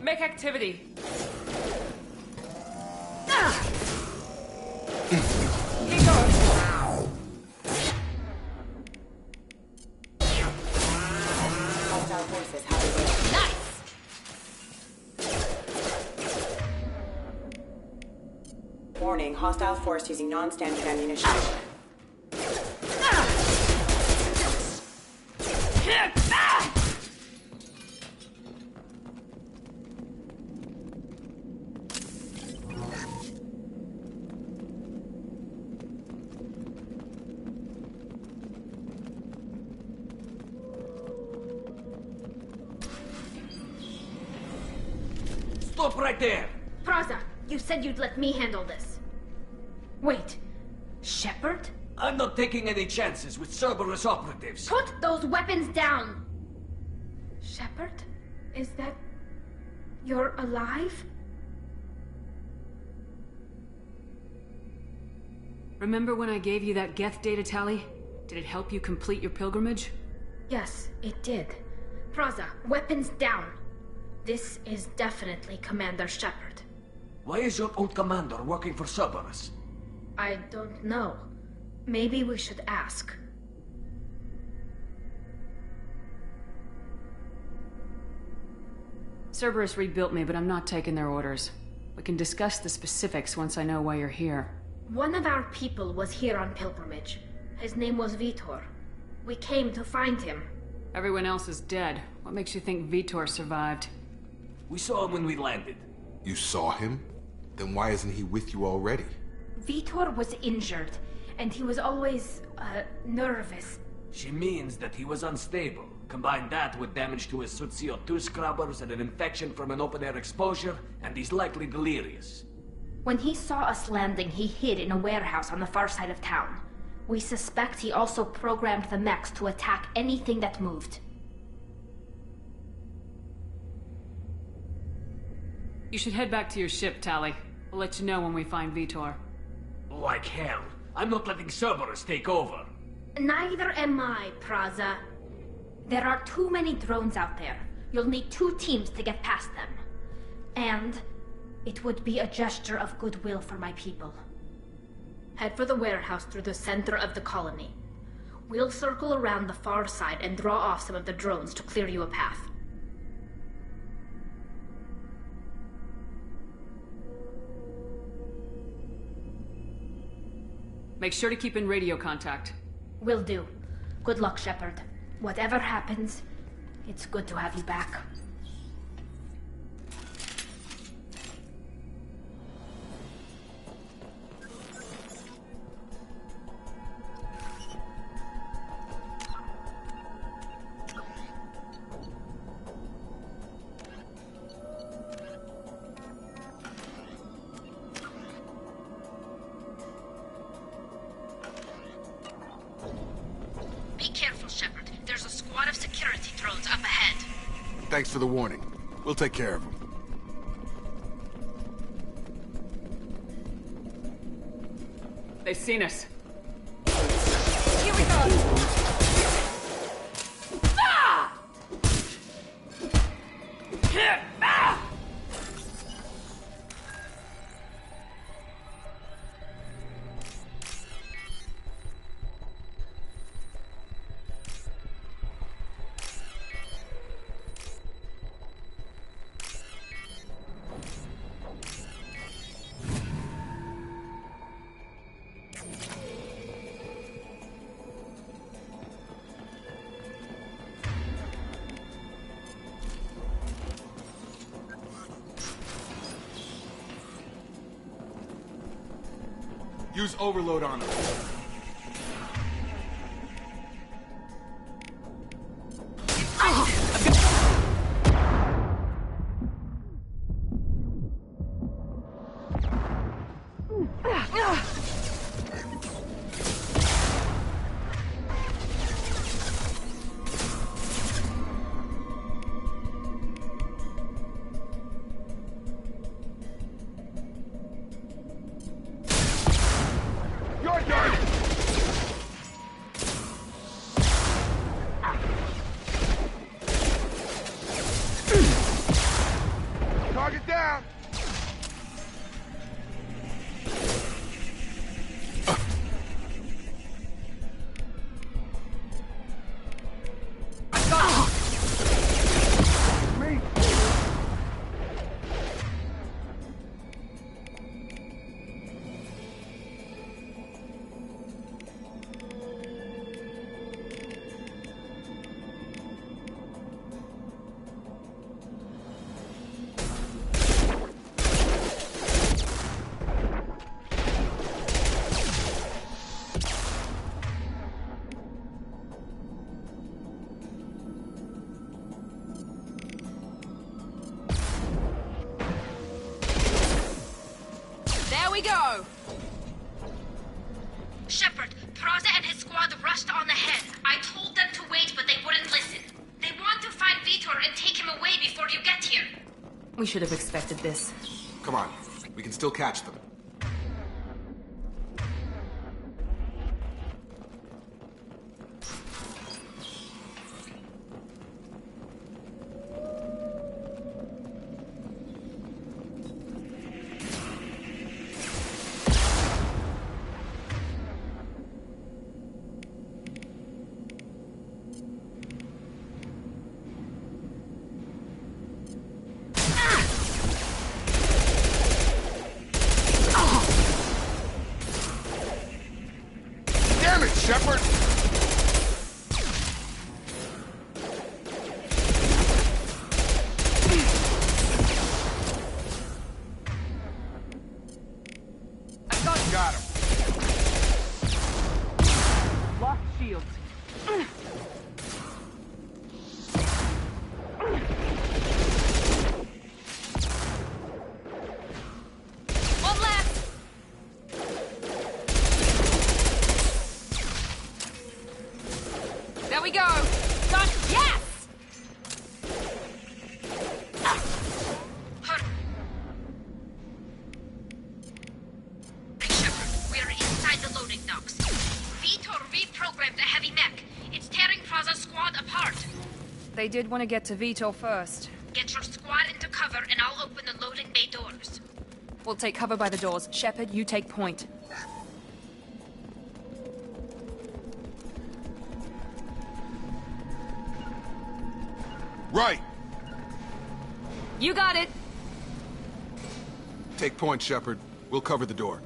Speaker 1: Make activity. Here goes. Nice.
Speaker 11: Warning, hostile force using non-standard ammunition.
Speaker 13: Stop right there!
Speaker 14: Praza, you said you'd let me handle this. Wait, Shepard?
Speaker 13: I'm not taking any chances with Cerberus operatives.
Speaker 14: Put those weapons down! Shepard? Is that... you're alive?
Speaker 8: Remember when I gave you that Geth data tally? Did it help you complete your pilgrimage?
Speaker 14: Yes, it did. Praza, weapons down! This is definitely Commander Shepard.
Speaker 13: Why is your old commander working for Cerberus?
Speaker 14: I don't know. Maybe we should ask.
Speaker 8: Cerberus rebuilt me, but I'm not taking their orders. We can discuss the specifics once I know why you're here.
Speaker 14: One of our people was here on pilgrimage. His name was Vitor. We came to find him.
Speaker 8: Everyone else is dead. What makes you think Vitor survived?
Speaker 13: We saw him when we landed.
Speaker 3: You saw him? Then why isn't he with you already?
Speaker 14: Vitor was injured, and he was always, nervous.
Speaker 13: She means that he was unstable. Combine that with damage to his suit CO2 scrubbers and an infection from an open-air exposure, and he's likely delirious.
Speaker 14: When he saw us landing, he hid in a warehouse on the far side of town. We suspect he also programmed the mechs to attack anything that moved.
Speaker 8: You should head back to your ship, Tali. We'll let you know when we find Vitor.
Speaker 13: Like hell. I'm not letting Cerberus take over.
Speaker 14: Neither am I, Praza. There are too many drones out there. You'll need 2 teams to get past them. And it would be a gesture of goodwill for my people. Head for the warehouse through the center of the colony. We'll circle around the far side and draw off some of the drones to clear you a path.
Speaker 8: Make sure to keep in radio contact.
Speaker 14: Will do. Good luck, Shepard. Whatever happens, it's good to have you back.
Speaker 9: Be careful, Shepard. There's a squad of security drones up ahead.
Speaker 3: Thanks for the warning. We'll take care of them.
Speaker 8: They've seen us.
Speaker 14: Here we go!
Speaker 3: Use overload on them. Target down!
Speaker 1: We go!
Speaker 14: Shepard, Praza and his squad rushed on ahead. I told them to wait, but they wouldn't listen. They want to find Vitor and take him away before you get here.
Speaker 1: We should have expected this.
Speaker 3: Come on, we can still catch them.
Speaker 1: They did want to get to Vitor first.
Speaker 14: Get your squad into cover and I'll open the loading bay doors.
Speaker 1: We'll take cover by the doors. Shepard, you take point.
Speaker 3: Right!
Speaker 1: You got it!
Speaker 3: Take point, Shepard. We'll cover the door.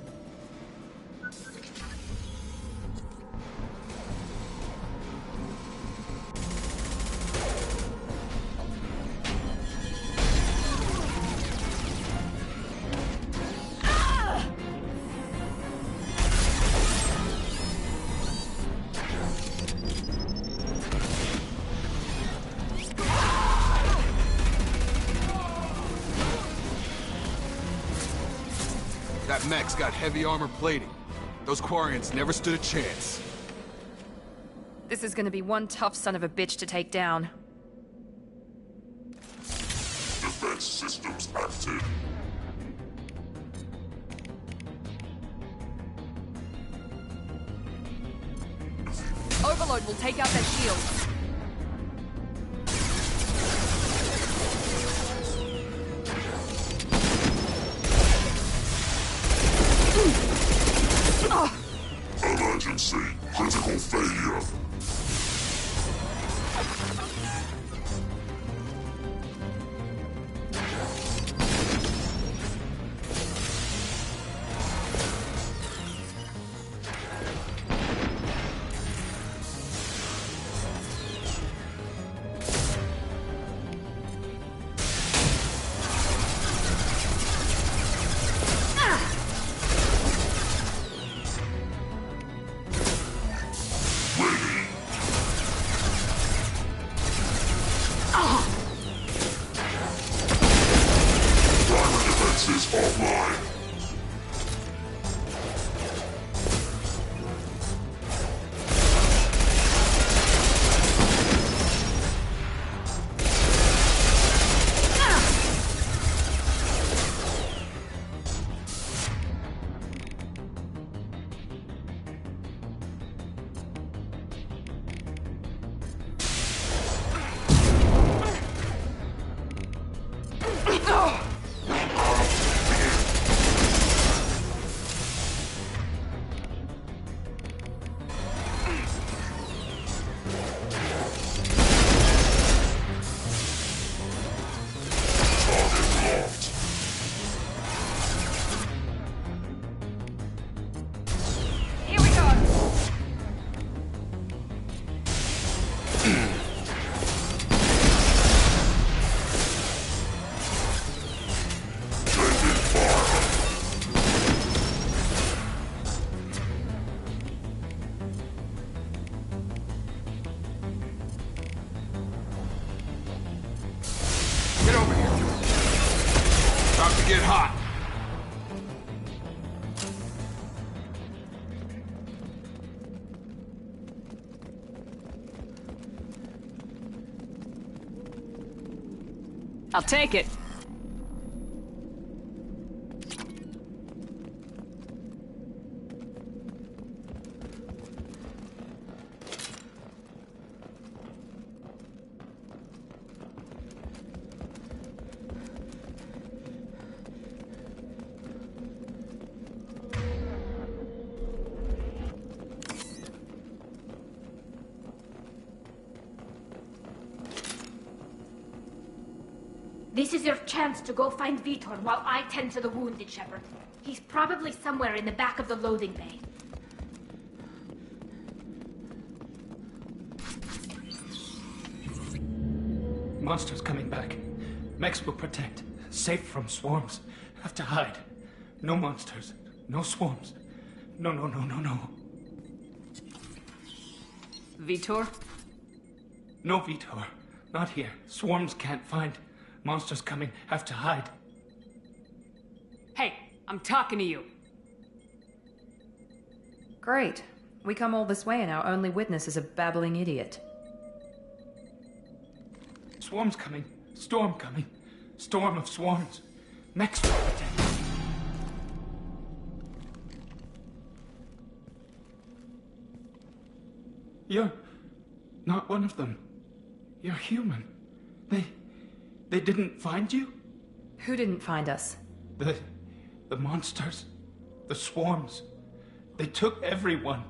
Speaker 3: That mech's got heavy armor plating. Those Quarians never stood a chance.
Speaker 1: This is gonna be one tough son of a bitch to take down.
Speaker 15: Defense systems active.
Speaker 1: Overload will take out their shields.
Speaker 15: Emergency. Critical failure. Offline.
Speaker 3: Get over here. About to get hot.
Speaker 8: I'll take it.
Speaker 14: This is your chance to go find Vitor while I tend to the wounded, Shepard. He's probably somewhere in the back of the loading bay.
Speaker 16: Monsters coming back. Mechs will protect. Safe from swarms. Have to hide. No monsters. No swarms. No.
Speaker 8: Vitor?
Speaker 16: No Vitor. Not here. Swarms can't find. Monsters coming. Have to hide.
Speaker 8: Hey, I'm talking to you.
Speaker 1: Great. We come all this way and our only witness is a babbling idiot.
Speaker 16: Swarms coming. Storm coming. Storm of swarms. Mechs will protect. You're not one of them. You're human. They didn't find you?
Speaker 1: Who didn't find us?
Speaker 16: The monsters. The swarms. They took everyone.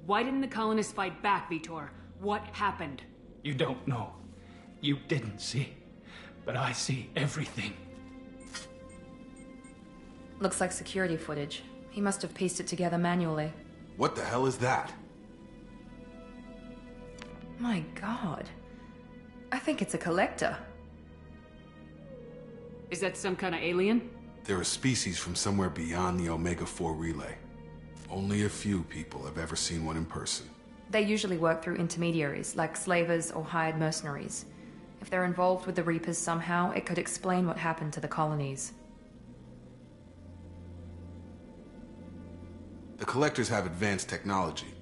Speaker 8: Why didn't the colonists fight back, Vitor? What happened?
Speaker 16: You don't know. You didn't see. But I see everything.
Speaker 1: Looks like security footage. He must have pieced it together manually.
Speaker 3: What the hell is that?
Speaker 1: My god. I think it's a collector.
Speaker 8: Is that some kind of alien?
Speaker 3: They're a species from somewhere beyond the Omega-4 relay. Only a few people have ever seen one in person.
Speaker 1: They usually work through intermediaries, like slavers or hired mercenaries. If they're involved with the Reapers somehow, it could explain what happened to the colonies.
Speaker 3: The Collectors have advanced technology.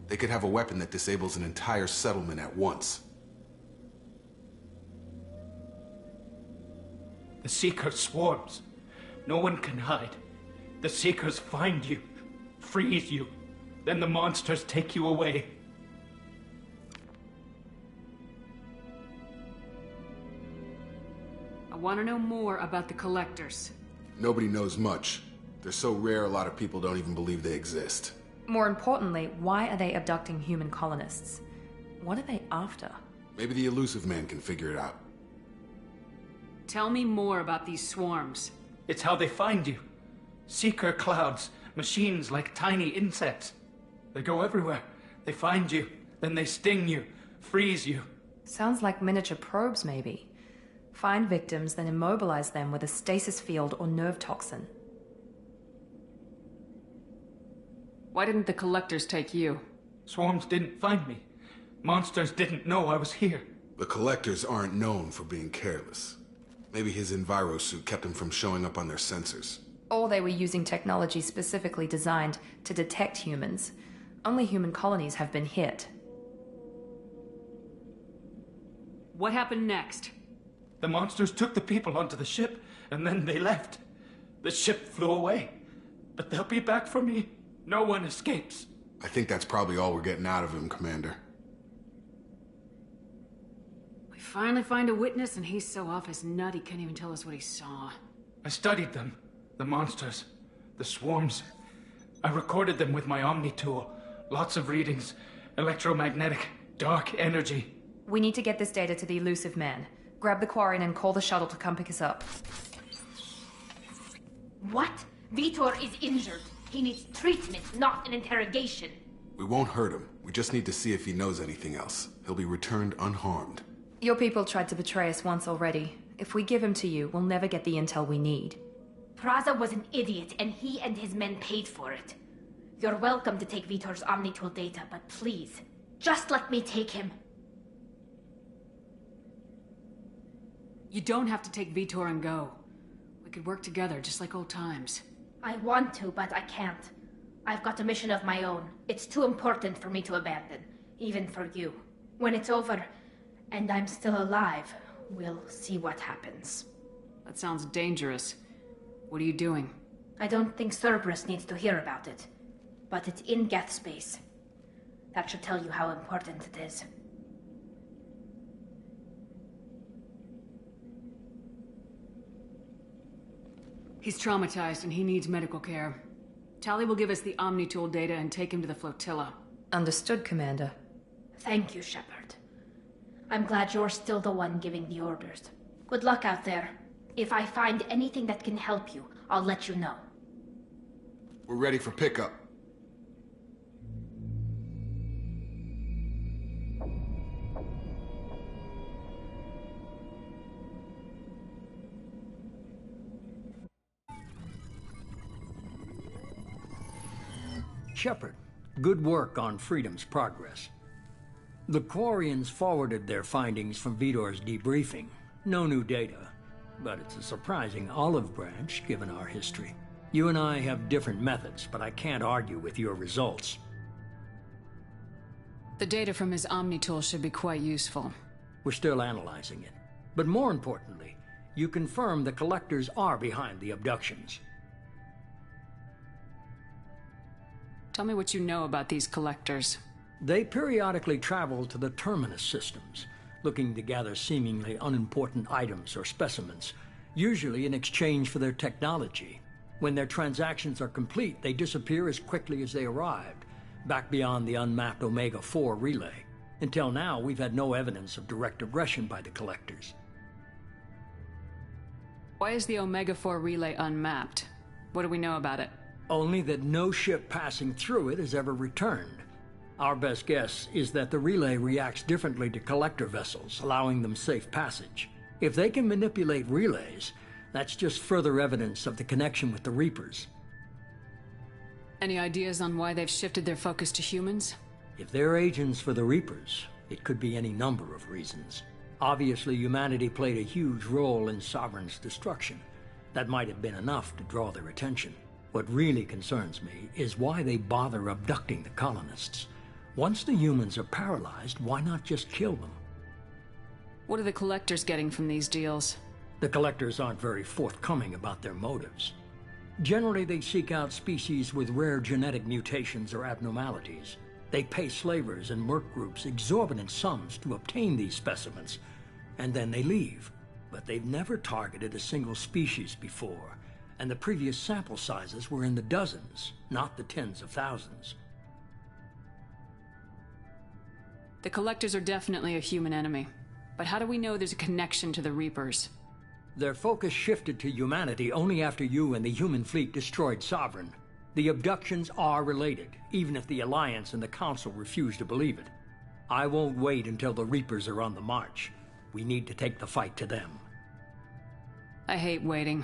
Speaker 3: They could have a weapon that disables an entire settlement at once.
Speaker 16: The Seeker swarms. No one can hide. The Seekers find you, freeze you, then the monsters take you away.
Speaker 8: I want to know more about the collectors.
Speaker 3: Nobody knows much. They're so rare, a lot of people don't even believe they exist.
Speaker 1: More importantly, why are they abducting human colonists? What are they after?
Speaker 3: Maybe the Elusive Man can figure it out.
Speaker 8: Tell me more about these swarms.
Speaker 16: It's how they find you. Seeker clouds, machines like tiny insects. They go everywhere. They find you, then they sting you, freeze you.
Speaker 1: Sounds like miniature probes, maybe. Find victims, then immobilize them with a stasis field or nerve toxin.
Speaker 8: Why didn't the collectors take you?
Speaker 16: Swarms didn't find me. Monsters didn't know I was here.
Speaker 3: The Collectors aren't known for being careless. Maybe his Enviro suit kept him from showing up on their sensors.
Speaker 1: Or they were using technology specifically designed to detect humans. Only human colonies have been hit.
Speaker 8: What happened next?
Speaker 16: The monsters took the people onto the ship, and then they left. The ship flew away. But they'll be back for me. No one escapes.
Speaker 3: I think that's probably all we're getting out of him, Commander.
Speaker 8: We finally find a witness, and he's so off his nut he can't even tell us what he saw.
Speaker 16: I studied them. The monsters. The swarms. I recorded them with my Omni tool. Lots of readings. Electromagnetic. Dark energy.
Speaker 1: We need to get this data to the Elusive Man. Grab the Quarian and call the shuttle to come pick us up.
Speaker 14: What? Vitor is injured. He needs treatment, not an interrogation.
Speaker 3: We won't hurt him. We just need to see if he knows anything else. He'll be returned unharmed.
Speaker 1: Your people tried to betray us once already. If we give him to you, we'll never get the intel we need.
Speaker 14: Praza was an idiot, and he and his men paid for it. You're welcome to take Vitor's Omnitool data, but please, just let me take him.
Speaker 8: You don't have to take Vitor and go. We could work together, just like old times.
Speaker 14: I want to, but I can't. I've got a mission of my own. It's too important for me to abandon, even for you. When it's over, and I'm still alive, we'll see what happens.
Speaker 8: That sounds dangerous. What are you doing?
Speaker 14: I don't think Cerberus needs to hear about it, but it's in Geth space. That should tell you how important it is.
Speaker 8: He's traumatized and he needs medical care. Tali will give us the Omnitool data and take him to the flotilla.
Speaker 1: Understood, Commander.
Speaker 14: Thank you, Shepard. I'm glad you're still the one giving the orders. Good luck out there. If I find anything that can help you, I'll let you know.
Speaker 3: We're ready for pickup.
Speaker 2: Shepard, good work on Freedom's progress. The Quarians forwarded their findings from Vitor's debriefing. No new data, but it's a surprising olive branch given our history. You and I have different methods, but I can't argue with your results.
Speaker 8: The data from his Omnitool should be quite useful.
Speaker 2: We're still analyzing it. But more importantly, you confirm the Collectors are behind the abductions.
Speaker 8: Tell me what you know about these collectors.
Speaker 2: They periodically travel to the terminus systems, looking to gather seemingly unimportant items or specimens, usually in exchange for their technology. When their transactions are complete, they disappear as quickly as they arrived, back beyond the unmapped Omega-4 relay. Until now, we've had no evidence of direct aggression by the Collectors.
Speaker 8: Why is the Omega-4 relay unmapped? What do we know about it?
Speaker 2: Only that no ship passing through it has ever returned. Our best guess is that the relay reacts differently to Collector vessels, allowing them safe passage. If they can manipulate relays, that's just further evidence of the connection with the Reapers.
Speaker 8: Any ideas on why they've shifted their focus to humans?
Speaker 2: If they're agents for the Reapers, it could be any number of reasons. Obviously, humanity played a huge role in Sovereign's destruction. That might have been enough to draw their attention. What really concerns me is why they bother abducting the colonists. Once the humans are paralyzed, why not just kill them?
Speaker 8: What are the Collectors getting from these deals?
Speaker 2: The Collectors aren't very forthcoming about their motives. Generally, they seek out species with rare genetic mutations or abnormalities. They pay slavers and merc groups exorbitant sums to obtain these specimens, and then they leave. But they've never targeted a single species before, and the previous sample sizes were in the dozens, not the tens of thousands.
Speaker 8: The Collectors are definitely a human enemy. But how do we know there's a connection to the Reapers?
Speaker 2: Their focus shifted to humanity only after you and the human fleet destroyed Sovereign. The abductions are related, even if the Alliance and the Council refuse to believe it. I won't wait until the Reapers are on the march. We need to take the fight to them.
Speaker 8: I hate waiting,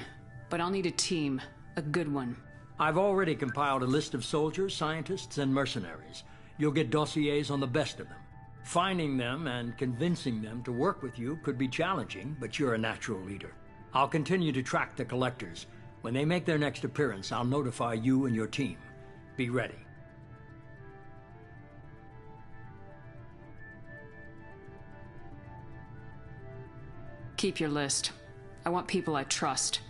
Speaker 8: but I'll need a team. A good one.
Speaker 2: I've already compiled a list of soldiers, scientists, and mercenaries. You'll get dossiers on the best of them. Finding them and convincing them to work with you could be challenging, but you're a natural leader. I'll continue to track the Collectors. When they make their next appearance, I'll notify you and your team. Be ready.
Speaker 8: Keep your list. I want people I trust.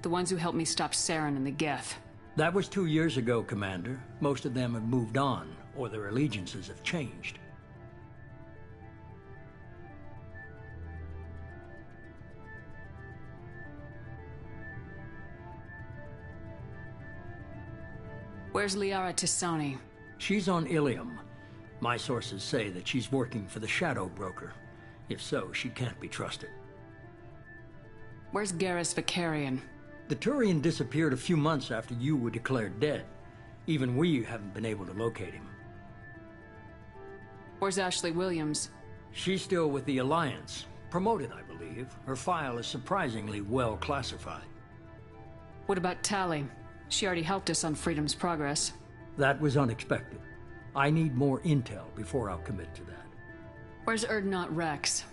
Speaker 8: The ones who helped me stop Saren and the Geth.
Speaker 2: That was 2 years ago, Commander. Most of them have moved on, or their allegiances have changed.
Speaker 8: Where's Liara Tisani?
Speaker 2: She's on Ilium. My sources say that she's working for the Shadow Broker. If so, she can't be trusted.
Speaker 8: Where's Garrus Vicarian?
Speaker 2: The Turian disappeared a few months after you were declared dead. Even we haven't been able to locate him.
Speaker 8: Where's Ashley Williams?
Speaker 2: She's still with the Alliance. Promoted, I believe. Her file is surprisingly well classified.
Speaker 8: What about Tally? She already helped us on Freedom's Progress.
Speaker 2: That was unexpected. I need more intel before I'll commit to that.
Speaker 8: Where's Erdnot Rex?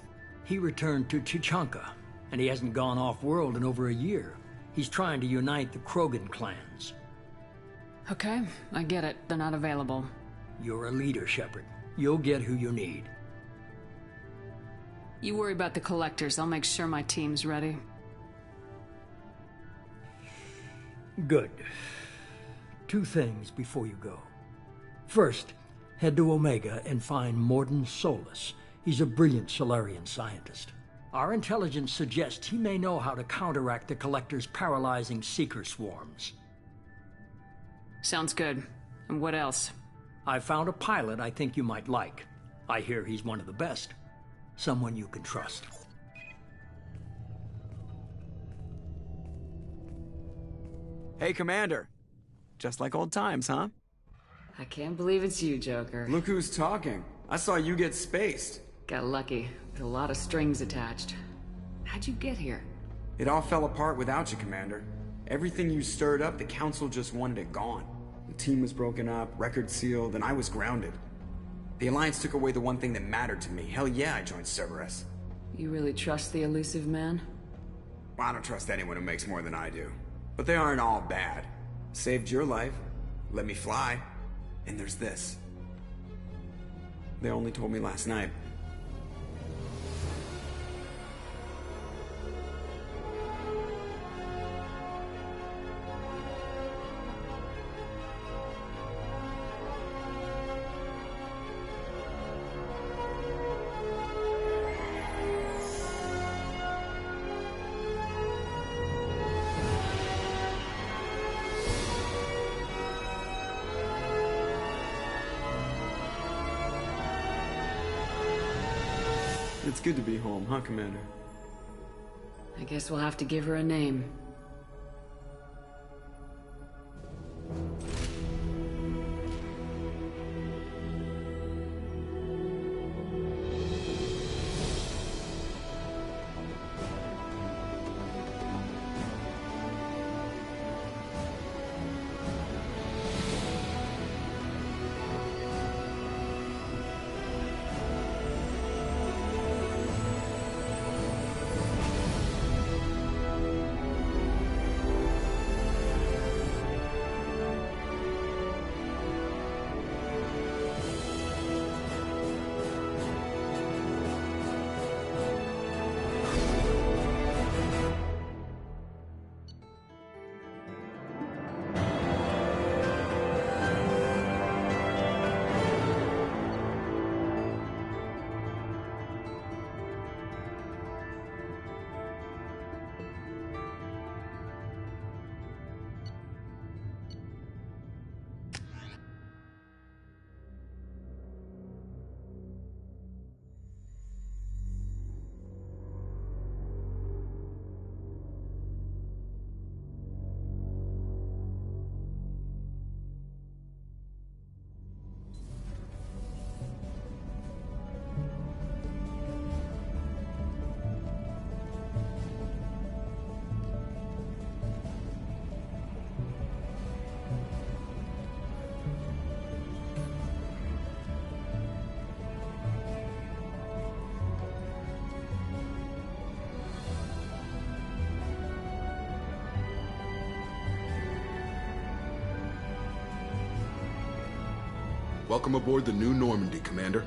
Speaker 2: He returned to Chichanka, and he hasn't gone off-world in over a year. He's trying to unite the Krogan clans.
Speaker 8: Okay, I get it. They're not available.
Speaker 2: You're a leader, Shepard. You'll get who you need.
Speaker 8: You worry about the Collectors. I'll make sure my team's ready.
Speaker 2: Good. 2 things before you go. First, head to Omega and find Mordin Solus. He's a brilliant Solarian scientist. Our intelligence suggests he may know how to counteract the Collector's paralyzing Seeker swarms.
Speaker 8: Sounds good. And what else?
Speaker 2: I found a pilot I think you might like. I hear he's one of the best. Someone you can trust.
Speaker 17: Hey, Commander. Just like old times, huh?
Speaker 8: I can't believe it's you, Joker.
Speaker 17: Look who's talking. I saw you get spaced.
Speaker 8: Got lucky, with a lot of strings attached. How'd you get here?
Speaker 17: It all fell apart without you, Commander. Everything you stirred up, the Council just wanted it gone. The team was broken up, record sealed, and I was grounded. The Alliance took away the one thing that mattered to me. Hell yeah, I joined Cerberus.
Speaker 8: You really trust the elusive man?
Speaker 17: Well, I don't trust anyone who makes more than I do. But they aren't all bad. Saved your life, let me fly, and there's this. They only told me last night. It's good to be home, huh, Commander?
Speaker 8: I guess we'll have to give her a name.
Speaker 3: Welcome aboard the New Normandy, Commander.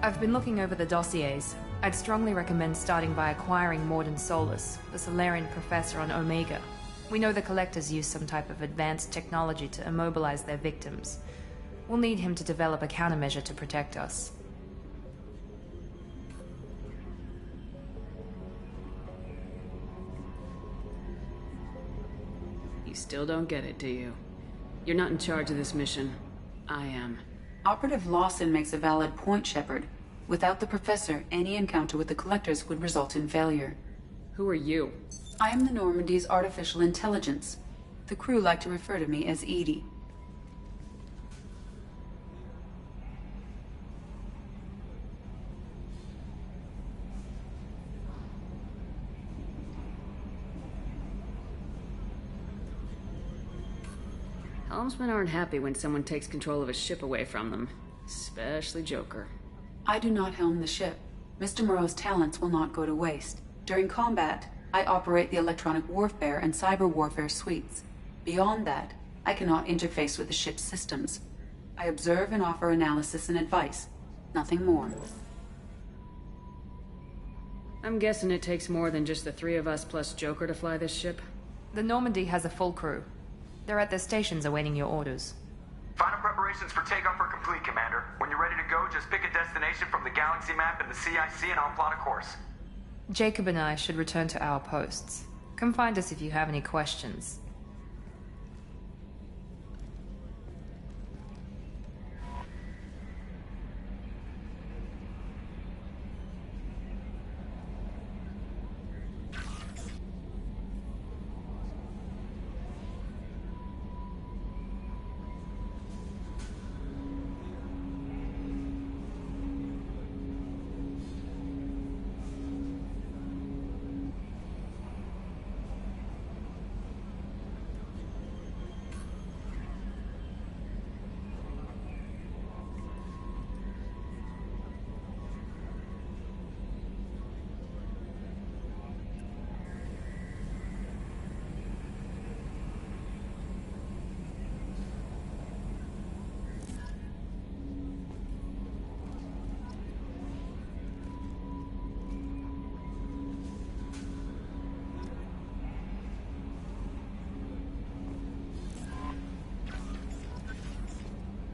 Speaker 1: I've been looking over the dossiers. I'd strongly recommend starting by acquiring Morden Solus, the Solarian professor on Omega. We know the Collectors use some type of advanced technology to immobilize their victims. We'll need him to develop a countermeasure to protect us.
Speaker 8: You still don't get it, do you? You're not in charge of this mission. I am.
Speaker 18: Operative Lawson makes a valid point, Shepard. Without the Professor, any encounter with the Collectors would result in failure.
Speaker 8: Who are you?
Speaker 18: I am the Normandy's artificial intelligence. The crew like to refer to me as Edie.
Speaker 8: Helmsmen aren't happy when someone takes control of a ship away from them. Especially Joker.
Speaker 18: I do not helm the ship. Mr. Moreau's talents will not go to waste. During combat, I operate the electronic warfare and cyber warfare suites. Beyond that, I cannot interface with the ship's systems. I observe and offer analysis and advice. Nothing more.
Speaker 8: I'm guessing it takes more than just the three of us plus Joker to fly this ship?
Speaker 1: The Normandy has a full crew. They're at their stations awaiting your orders.
Speaker 19: Final preparations for takeoff are complete, Commander. When you're ready to go, just pick a destination from the galaxy map and the CIC and I'll plot a course.
Speaker 1: Jacob and I should return to our posts. Come find us if you have any questions.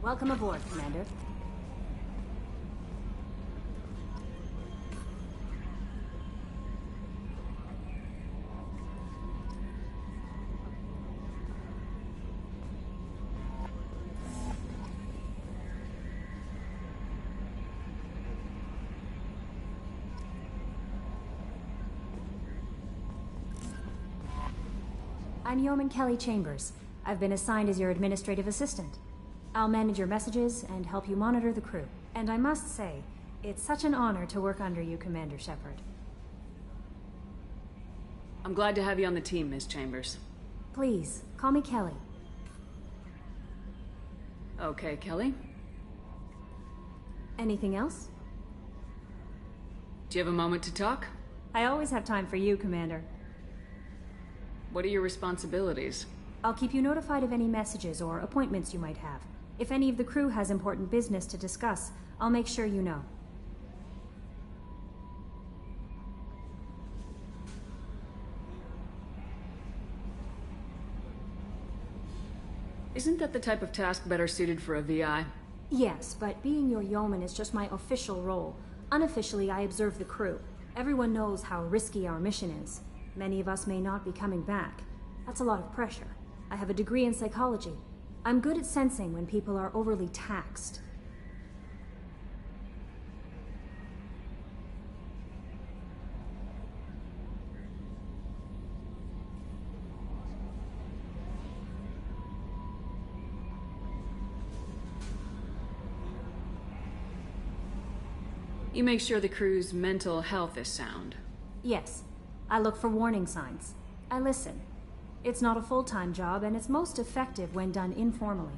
Speaker 20: Welcome aboard, Commander. I'm Yeoman Kelly Chambers. I've been assigned as your administrative assistant. I'll manage your messages and help you monitor the crew. And I must say, it's such an honor to work under you, Commander Shepard.
Speaker 8: I'm glad to have you on the team, Ms. Chambers.
Speaker 20: Please, call me Kelly.
Speaker 8: Okay, Kelly.
Speaker 20: Anything else?
Speaker 8: Do you have a moment to talk?
Speaker 20: I always have time for you, Commander.
Speaker 8: What are your responsibilities?
Speaker 20: I'll keep you notified of any messages or appointments you might have. If any of the crew has important business to discuss, I'll make sure you know.
Speaker 8: Isn't that the type of task better suited for a VI?
Speaker 20: Yes, but being your yeoman is just my official role. Unofficially, I observe the crew. Everyone knows how risky our mission is. Many of us may not be coming back. That's a lot of pressure. I have a degree in psychology. I'm good at sensing when people are overly taxed.
Speaker 8: You make sure the crew's mental health is sound.
Speaker 20: Yes. I look for warning signs. I listen. It's not a full-time job, and it's most effective when done informally.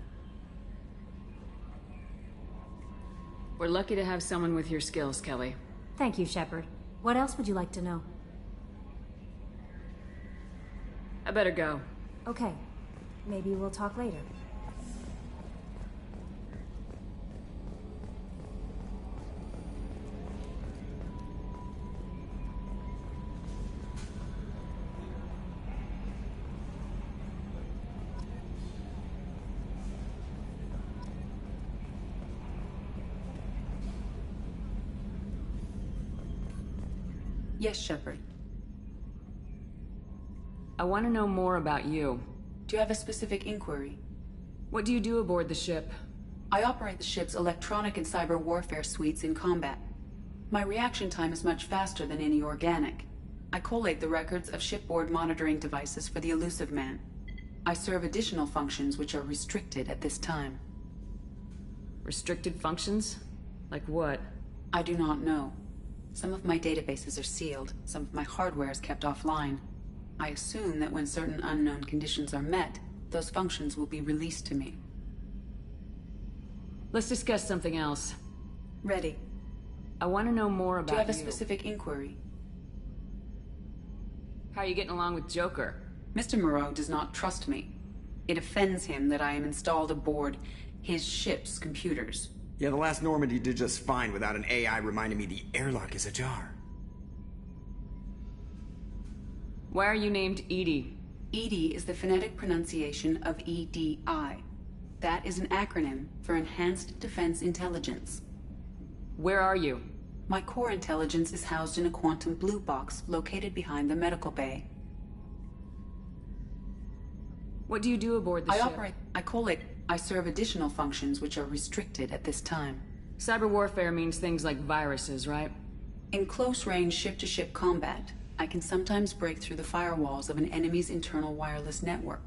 Speaker 8: We're lucky to have someone with your skills, Kelly.
Speaker 20: Thank you, Shepard. What else would you like to know?
Speaker 8: I better go.
Speaker 20: Okay. Maybe we'll talk later.
Speaker 18: Yes, Shepard.
Speaker 8: I want to know more about you.
Speaker 18: Do you have a specific inquiry?
Speaker 8: What do you do aboard the ship?
Speaker 18: I operate the ship's electronic and cyber warfare suites in combat. My reaction time is much faster than any organic. I collate the records of shipboard monitoring devices for the Elusive Man. I serve additional functions which are restricted at this time.
Speaker 8: Restricted functions? Like what?
Speaker 18: I do not know. Some of my databases are sealed, some of my hardware is kept offline. I assume that when certain unknown conditions are met, those functions will be released to me.
Speaker 8: Let's discuss something else.
Speaker 18: Ready.
Speaker 8: I want to know more about you.
Speaker 18: Do you have a specific inquiry?
Speaker 8: How are you getting along with Joker?
Speaker 18: Mr. Moreau does not trust me. It offends him that I am installed aboard his ship's computers.
Speaker 17: Yeah, the last Normandy did just fine without an AI reminding me the airlock is ajar.
Speaker 8: Why are you named EDI?
Speaker 18: EDI is the phonetic pronunciation of EDI. That is an acronym for Enhanced Defense Intelligence.
Speaker 8: Where are you?
Speaker 18: My core intelligence is housed in a quantum blue box located behind the medical bay.
Speaker 8: What do you do aboard the ship?
Speaker 18: I serve additional functions which are restricted at this time.
Speaker 8: Cyber warfare means things like viruses, right?
Speaker 18: In close-range ship-to-ship combat, I can sometimes break through the firewalls of an enemy's internal wireless network.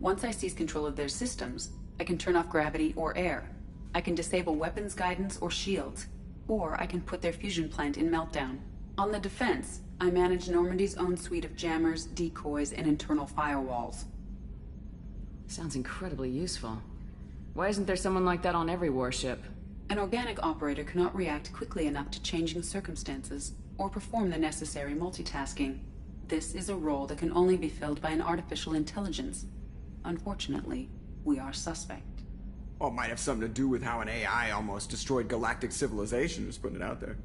Speaker 18: Once I seize control of their systems, I can turn off gravity or air. I can disable weapons guidance or shields, or I can put their fusion plant in meltdown. On the defense, I manage Normandy's own suite of jammers, decoys, and internal firewalls.
Speaker 8: Sounds incredibly useful. Why isn't there someone like that on every warship?
Speaker 18: An organic operator cannot react quickly enough to changing circumstances, or perform the necessary multitasking. This is a role that can only be filled by an artificial intelligence. Unfortunately, we are suspect.
Speaker 17: Well, it might have something to do with how an AI almost destroyed galactic civilization, just putting it out there.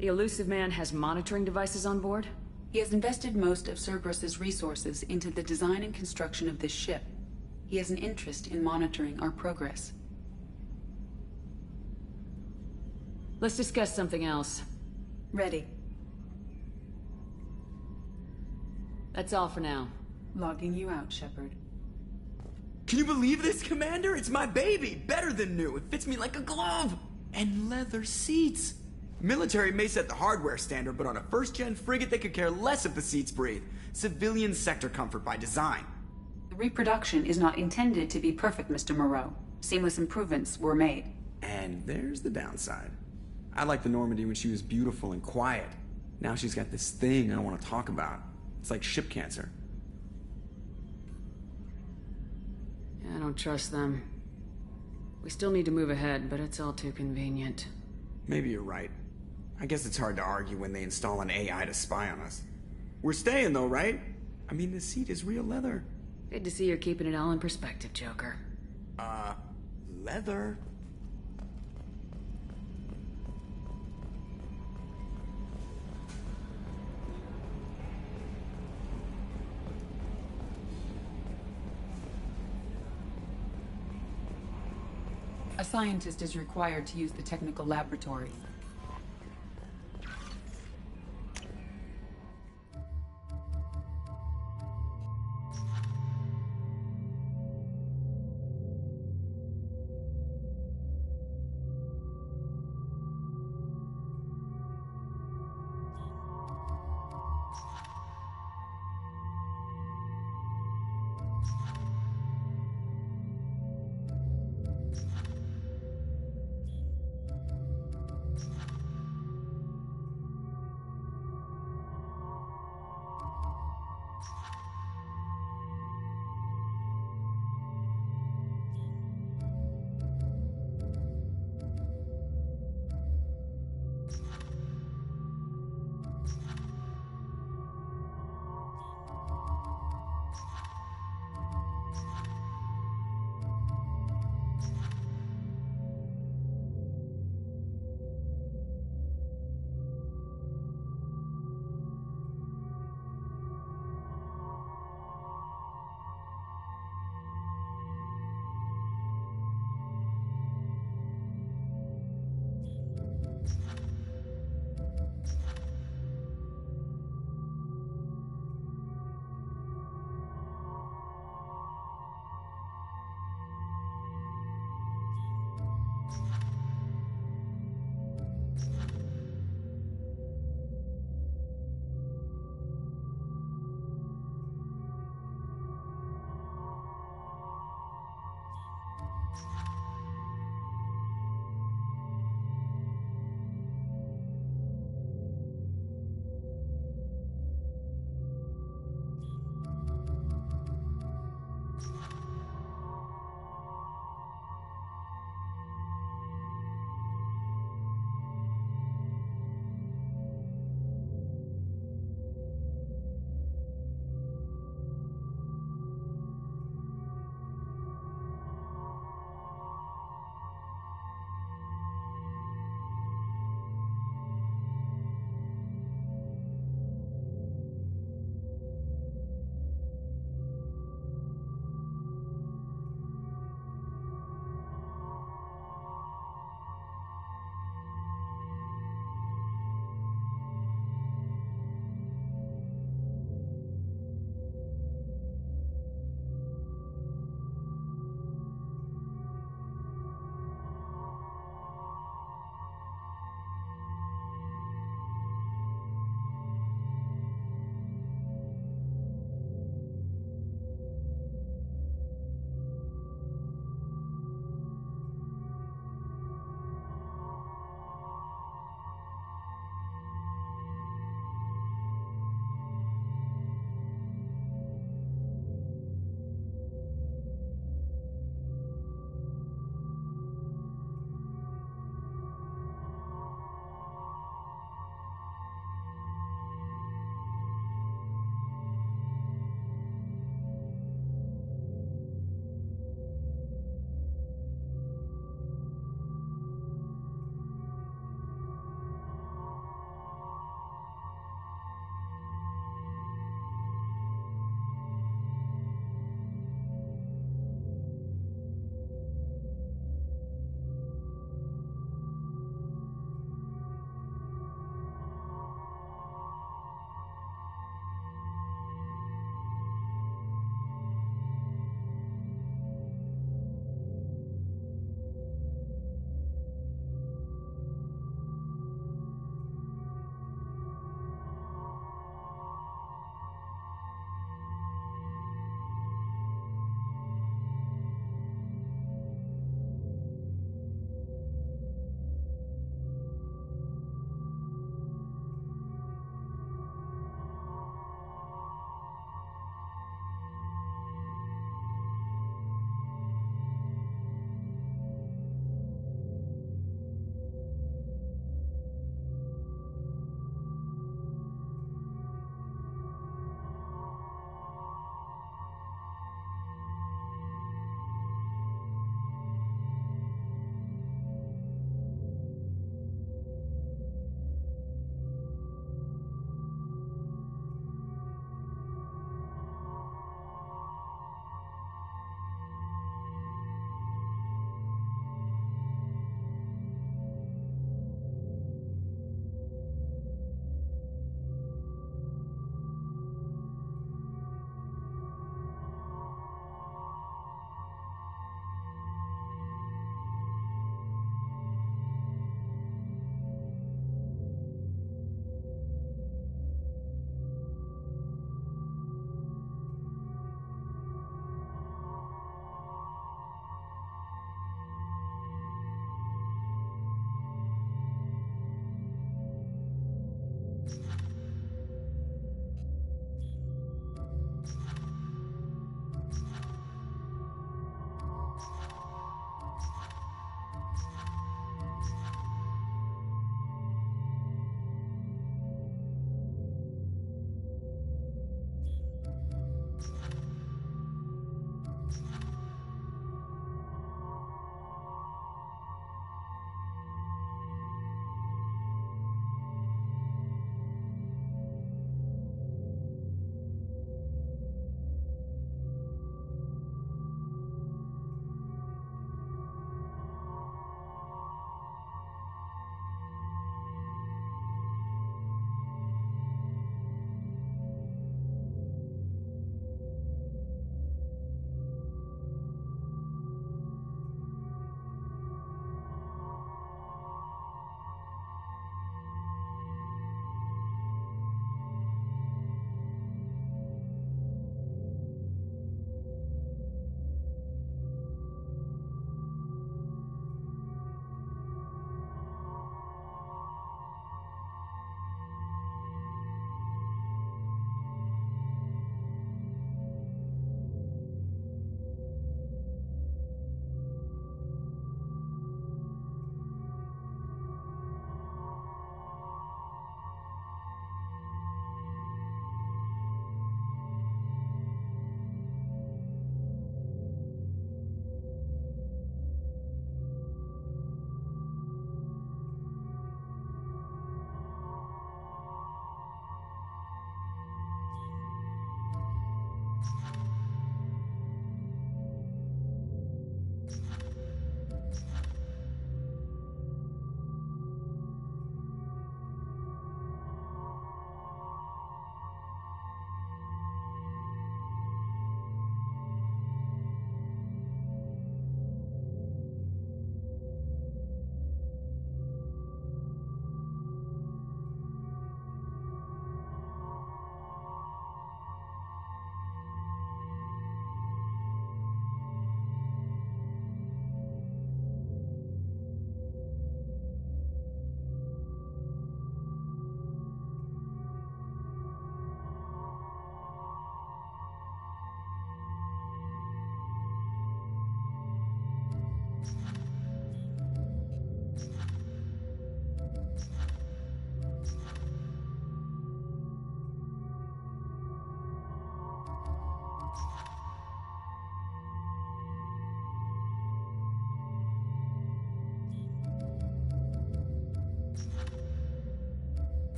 Speaker 8: The Elusive Man has monitoring devices on board?
Speaker 18: He has invested most of Cerberus's resources into the design and construction of this ship. He has an interest in monitoring our progress.
Speaker 8: Let's discuss something else.
Speaker 18: Ready.
Speaker 8: That's all for now.
Speaker 18: Logging you out, Shepard.
Speaker 17: Can you believe this, Commander? It's my baby! Better than new! It fits me like a glove! And leather seats! Military may set the hardware standard, but on a first-gen frigate they could care less if the seats breathe. Civilian sector comfort by design.
Speaker 18: The reproduction is not intended to be perfect, Mr. Moreau. Seamless improvements were made.
Speaker 17: And there's the downside. I liked the Normandy when she was beautiful and quiet. Now she's got this thing I don't want to talk about. It's like ship cancer.
Speaker 8: I don't trust them. We still need to move ahead, but it's all too convenient.
Speaker 17: Maybe you're right. I guess it's hard to argue when they install an AI to spy on us. We're staying though, right? I mean, the seat is real leather.
Speaker 8: Good to see you're keeping it all in perspective, Joker.
Speaker 17: Leather?
Speaker 18: A scientist is required to use the technical laboratory.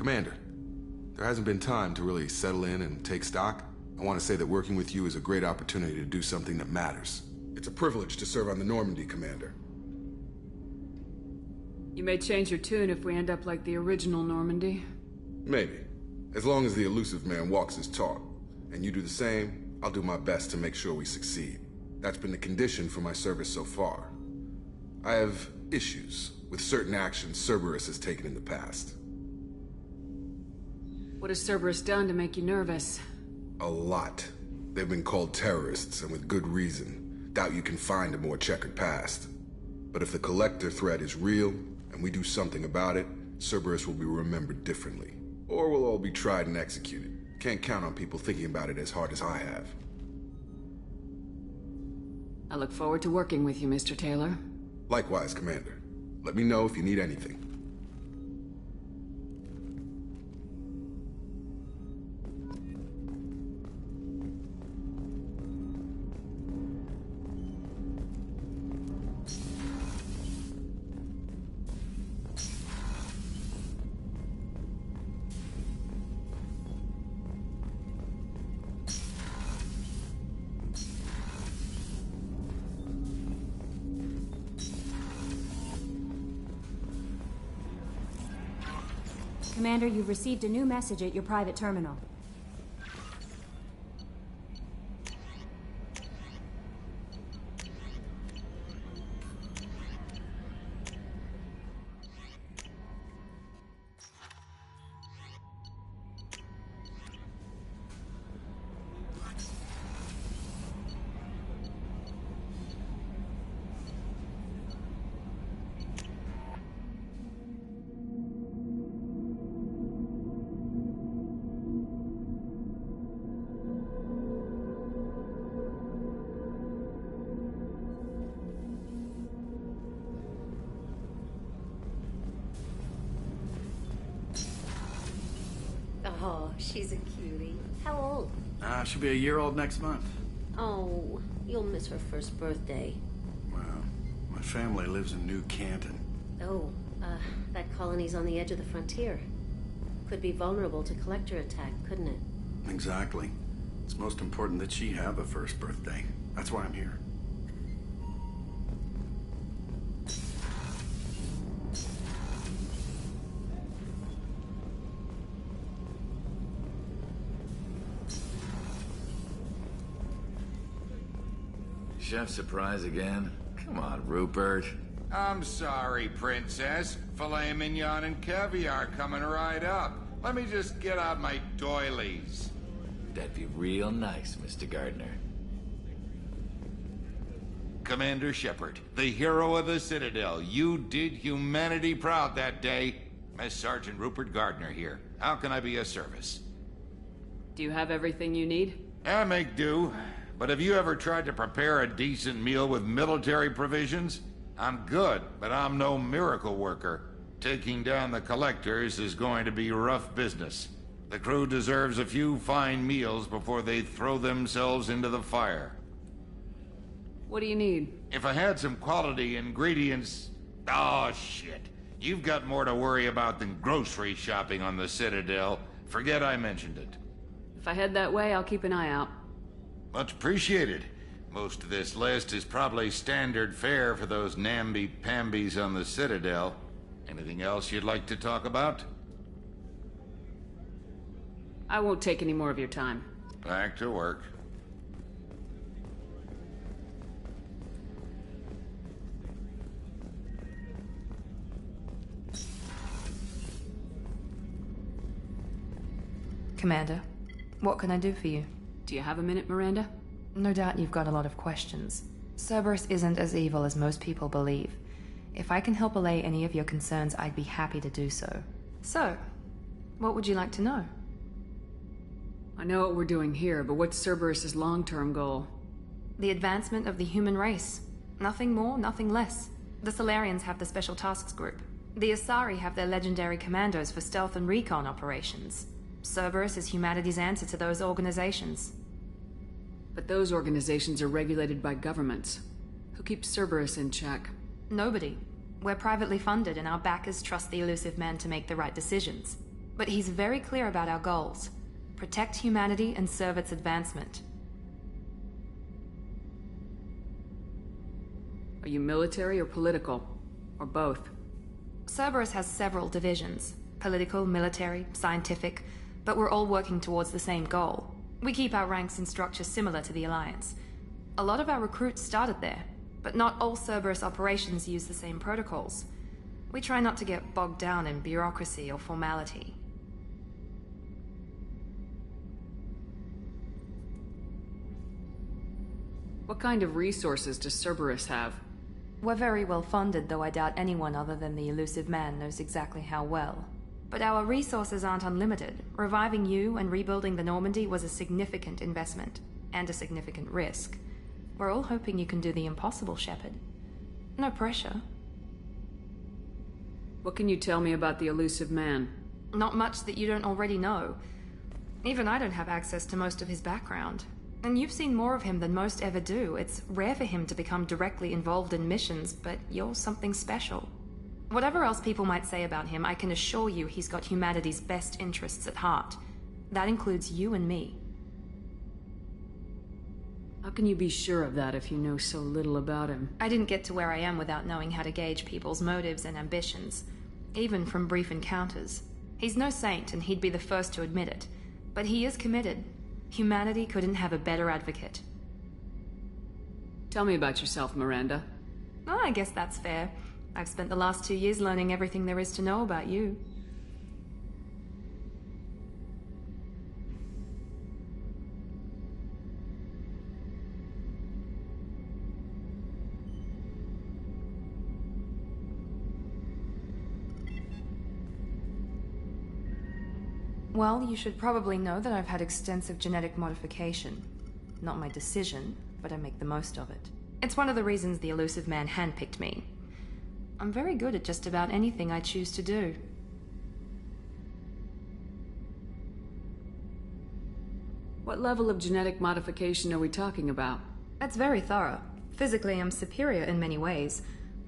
Speaker 3: Commander, there hasn't been time to really settle in and take stock. I want to say that working with you is a great opportunity to do something that matters. It's a privilege to serve on the Normandy, Commander.
Speaker 8: You may change your tune if we end up like the original Normandy.
Speaker 3: Maybe. As long as the elusive man walks his talk, and you do the same, I'll do my best to make sure we succeed. That's been the condition for my service so far. I have issues with certain actions Cerberus has taken in the past.
Speaker 8: What has Cerberus done to make you nervous?
Speaker 3: A lot. They've been called terrorists, and with good reason. Doubt you can find a more checkered past. But if the Collector threat is real, and we do something about it, Cerberus will be remembered differently. Or we'll all be tried and executed. Can't count on people thinking about it as hard as I have.
Speaker 8: I look forward to working with you, Mr. Taylor.
Speaker 3: Likewise, Commander. Let me know if you need anything.
Speaker 20: Commander, you've received a new message at your private terminal.
Speaker 21: Oh, she's a cutie. How old?
Speaker 22: She'll be a year old next month.
Speaker 21: Oh, you'll miss her first birthday.
Speaker 22: Well, my family lives in New Canton.
Speaker 21: Oh, that colony's on the edge of the frontier. Could be vulnerable to Collector attack, couldn't it?
Speaker 22: Exactly. It's most important that she have a first birthday. That's why I'm here.
Speaker 12: Chef surprise again? Come on, Rupert.
Speaker 23: I'm sorry, Princess. Filet mignon and caviar coming right up. Let me just get out my doilies.
Speaker 12: That'd be real nice, Mr. Gardner.
Speaker 23: Commander Shepard, the hero of the Citadel. You did humanity proud that day. Mess Sergeant Rupert Gardner here. How can I be of service?
Speaker 8: Do you have everything you need?
Speaker 23: I make do. But have you ever tried to prepare a decent meal with military provisions? I'm good, but I'm no miracle worker. Taking down the Collectors is going to be rough business. The crew deserves a few fine meals before they throw themselves into the fire.
Speaker 8: What do you need?
Speaker 23: If I had some quality ingredients... Oh, shit. You've got more to worry about than grocery shopping on the Citadel. Forget I mentioned it.
Speaker 8: If I head that way, I'll keep an eye out.
Speaker 23: Much appreciated. Most of this list is probably standard fare for those namby-pambies on the Citadel. Anything else you'd like to talk about?
Speaker 8: I won't take any more of your time.
Speaker 23: Back to work.
Speaker 1: Commander, what can I do for you?
Speaker 8: Do you have a minute, Miranda?
Speaker 1: No doubt you've got a lot of questions. Cerberus isn't as evil as most people believe. If I can help allay any of your concerns, I'd be happy to do so. So, what would you like to know?
Speaker 8: I know what we're doing here, but what's Cerberus's long-term goal?
Speaker 1: The advancement of the human race. Nothing more, nothing less. The Solarians have the Special Tasks Group. The Asari have their legendary commandos for stealth and recon operations. Cerberus is humanity's answer to those organizations.
Speaker 8: But those organizations are regulated by governments. Who keeps Cerberus in check?
Speaker 1: Nobody. We're privately funded and our backers trust the elusive man to make the right decisions. but he's very clear about our goals. Protect humanity and serve its advancement.
Speaker 8: Are you military or political? Or both?
Speaker 1: Cerberus has several divisions. Political, military, scientific, but we're all working towards the same goal. We keep our ranks in structure similar to the Alliance. A lot of our recruits started there, but not all Cerberus operations use the same protocols. We try not to get bogged down in bureaucracy or formality.
Speaker 8: What kind of resources does Cerberus have?
Speaker 1: We're very well funded, though I doubt anyone other than the elusive man knows exactly how well. But our resources aren't unlimited. Reviving you and rebuilding the Normandy was a significant investment, and a significant risk. We're all hoping you can do the impossible, Shepard. No pressure.
Speaker 8: What can you tell me about the elusive man?
Speaker 1: Not much that you don't already know. Even I don't have access to most of his background. And you've seen more of him than most ever do. It's rare for him to become directly involved in missions, but you're something special. Whatever else people might say about him, I can assure you he's got humanity's best interests at heart. That includes you and me.
Speaker 8: How can you be sure of that if you know so little about him?
Speaker 1: I didn't get to where I am without knowing how to gauge people's motives and ambitions, even from brief encounters. He's no saint, and he'd be the first to admit it. But he is committed. Humanity couldn't have a better advocate.
Speaker 8: Tell me about yourself, Miranda.
Speaker 1: Oh, I guess that's fair. I've spent the last 2 years learning everything there is to know about you. Well, you should probably know that I've had extensive genetic modification. Not my decision, but I make the most of it. It's one of the reasons the elusive man handpicked me. I'm very good at just about anything I choose to do.
Speaker 8: What level of genetic modification are we talking about?
Speaker 1: That's very thorough. Physically, I'm superior in many ways.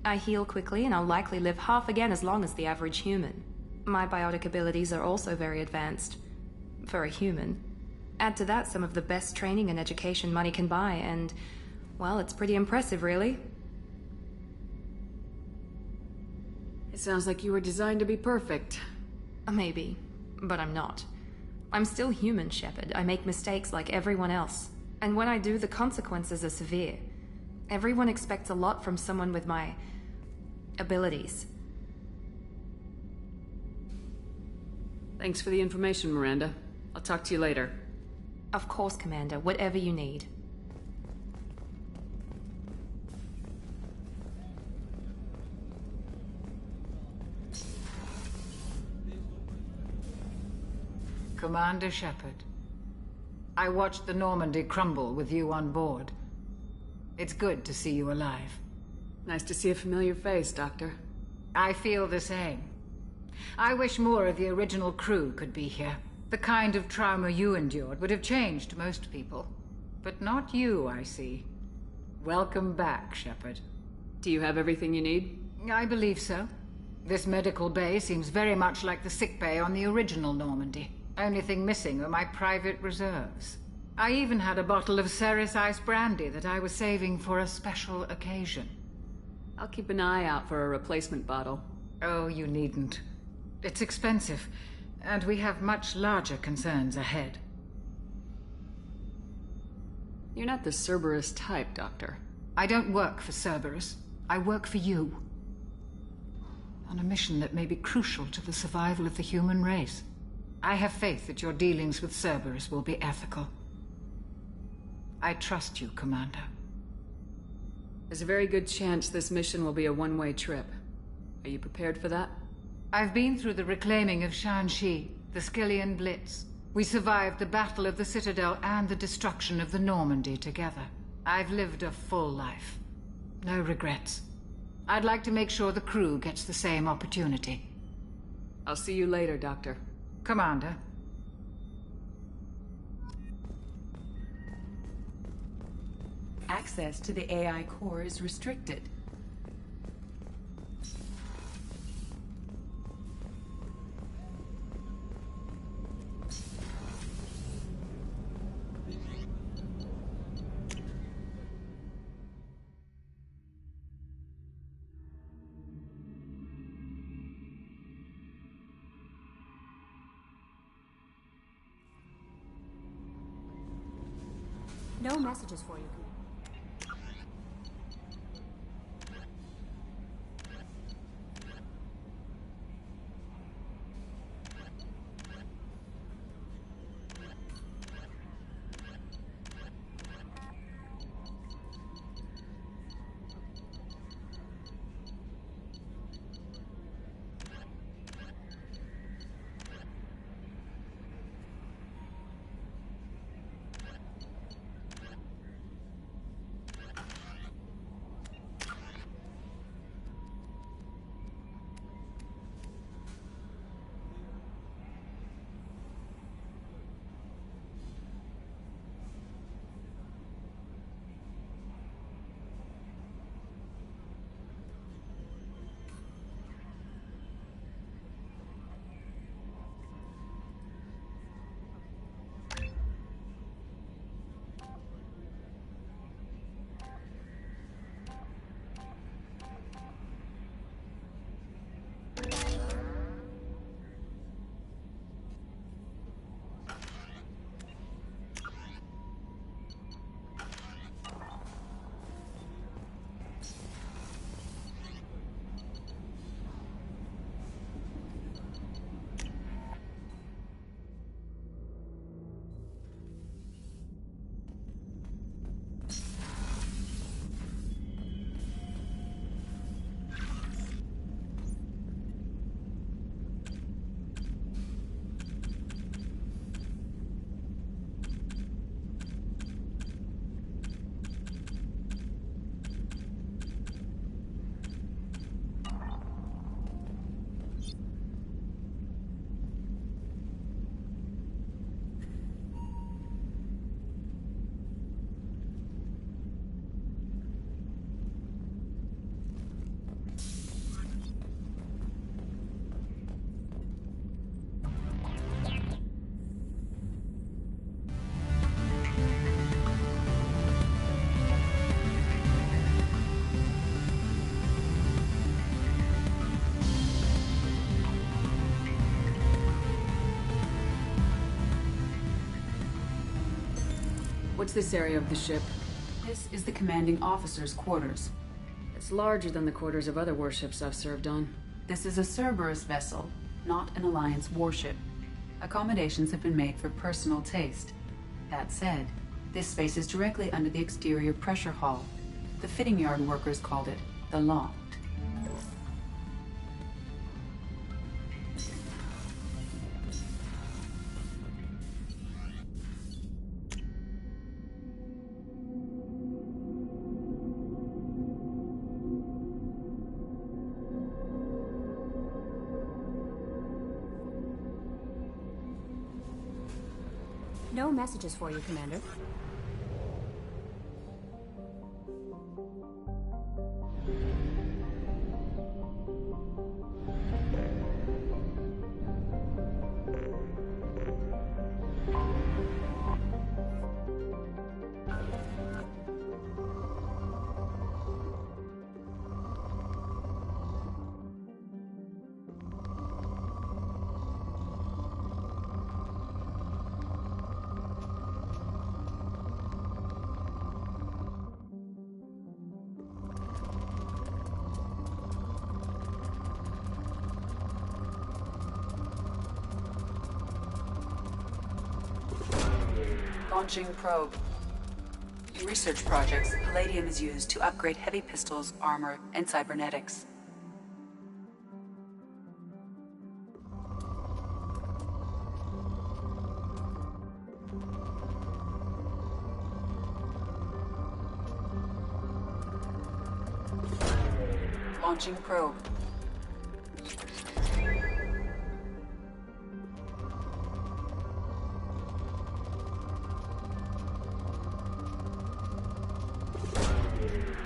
Speaker 1: I heal quickly, and I'll likely live half again as long as the average human. My biotic abilities are also very advanced. For a human. Add to that some of the best training and education money can buy, and, well, it's pretty impressive, really.
Speaker 8: It sounds like you were designed to be perfect.
Speaker 1: Maybe, but I'm not. I'm still human, Shepard. I make mistakes like everyone else. And when I do, the consequences are severe. Everyone expects a lot from someone with my abilities.
Speaker 8: Thanks for the information, Miranda. I'll talk to you later.
Speaker 1: Of course, Commander. Whatever you need.
Speaker 4: Commander Shepard, I watched the Normandy crumble with you on board. It's good to see you alive.
Speaker 8: Nice to see a familiar face, Doctor.
Speaker 4: I feel the same. I wish more of the original crew could be here. The kind of trauma you endured would have changed most people. But not you, I see. Welcome back, Shepard.
Speaker 8: Do you have everything you need?
Speaker 4: I believe so. This medical bay seems very much like the sick bay on the original Normandy. Only thing missing were my private reserves. I even had a bottle of Ceres Ice brandy that I was saving for a special occasion.
Speaker 8: I'll keep an eye out for a replacement bottle.
Speaker 4: Oh, you needn't. It's expensive, and we have much larger concerns ahead.
Speaker 8: You're not the Cerberus type, Doctor.
Speaker 4: I don't work for Cerberus. I work for you. On a mission that may be crucial to the survival of the human race. I have faith that your dealings with Cerberus will be ethical. I trust you, Commander.
Speaker 8: There's a very good chance this mission will be a one-way trip. Are you prepared for that?
Speaker 4: I've been through the reclaiming of Shanxi, the Skillian Blitz. We survived the Battle of the Citadel and the destruction of the Normandy together. I've lived a full life. No regrets. I'd like to make sure the crew gets the same opportunity.
Speaker 8: I'll see you later, Doctor.
Speaker 4: Commander.
Speaker 18: Access to the AI core is restricted.
Speaker 20: No messages for you.
Speaker 8: What's this area of the ship?
Speaker 18: This is the commanding officer's quarters.
Speaker 8: It's larger than the quarters of other warships I've served on.
Speaker 18: This is a Cerberus vessel, not an Alliance warship. Accommodations have been made for personal taste. That said, this space is directly under the exterior pressure hull. The fitting yard workers called it the loft.
Speaker 20: No messages for you, Commander.
Speaker 18: Launching probe. In research projects, palladium is used to upgrade heavy pistols, armor, and cybernetics. Launching probe.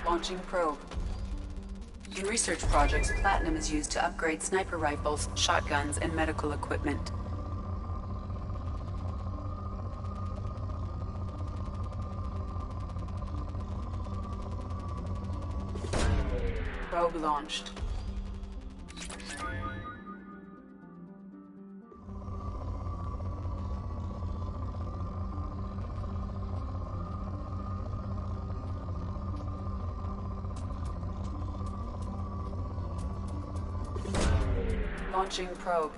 Speaker 18: Launching probe. In research projects, platinum is used to upgrade sniper rifles, shotguns, and medical equipment. Probe launched. Launching probe.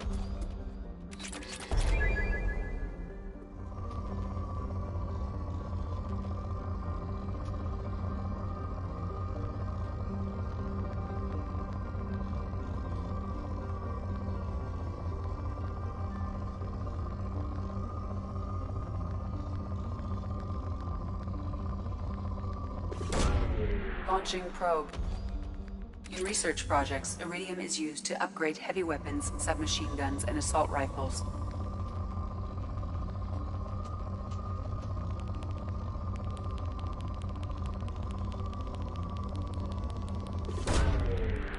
Speaker 18: Launching probe. In research projects, iridium is used to upgrade heavy weapons, submachine guns, and assault rifles.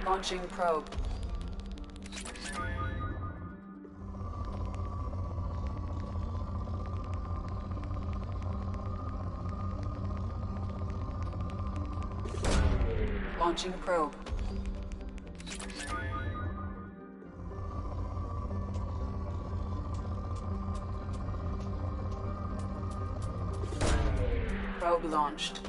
Speaker 18: Launching probe. Launching probe. Probe launched.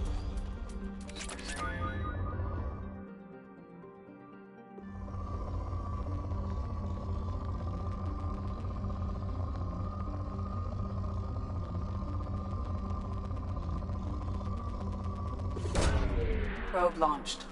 Speaker 18: Probe launched.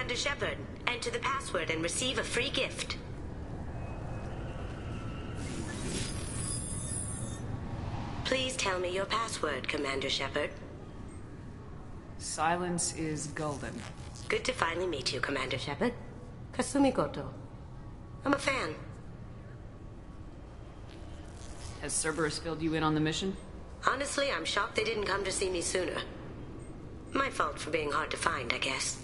Speaker 21: Commander Shepard. Enter the password and receive a free gift. Please tell me your password, Commander Shepard.
Speaker 8: Silence is golden.
Speaker 21: Good to finally meet you, Commander Shepard. Kasumi Goto. I'm a fan.
Speaker 8: Has Cerberus filled you in on the mission?
Speaker 21: Honestly, I'm shocked they didn't come to see me sooner. My fault for being hard to find, I guess.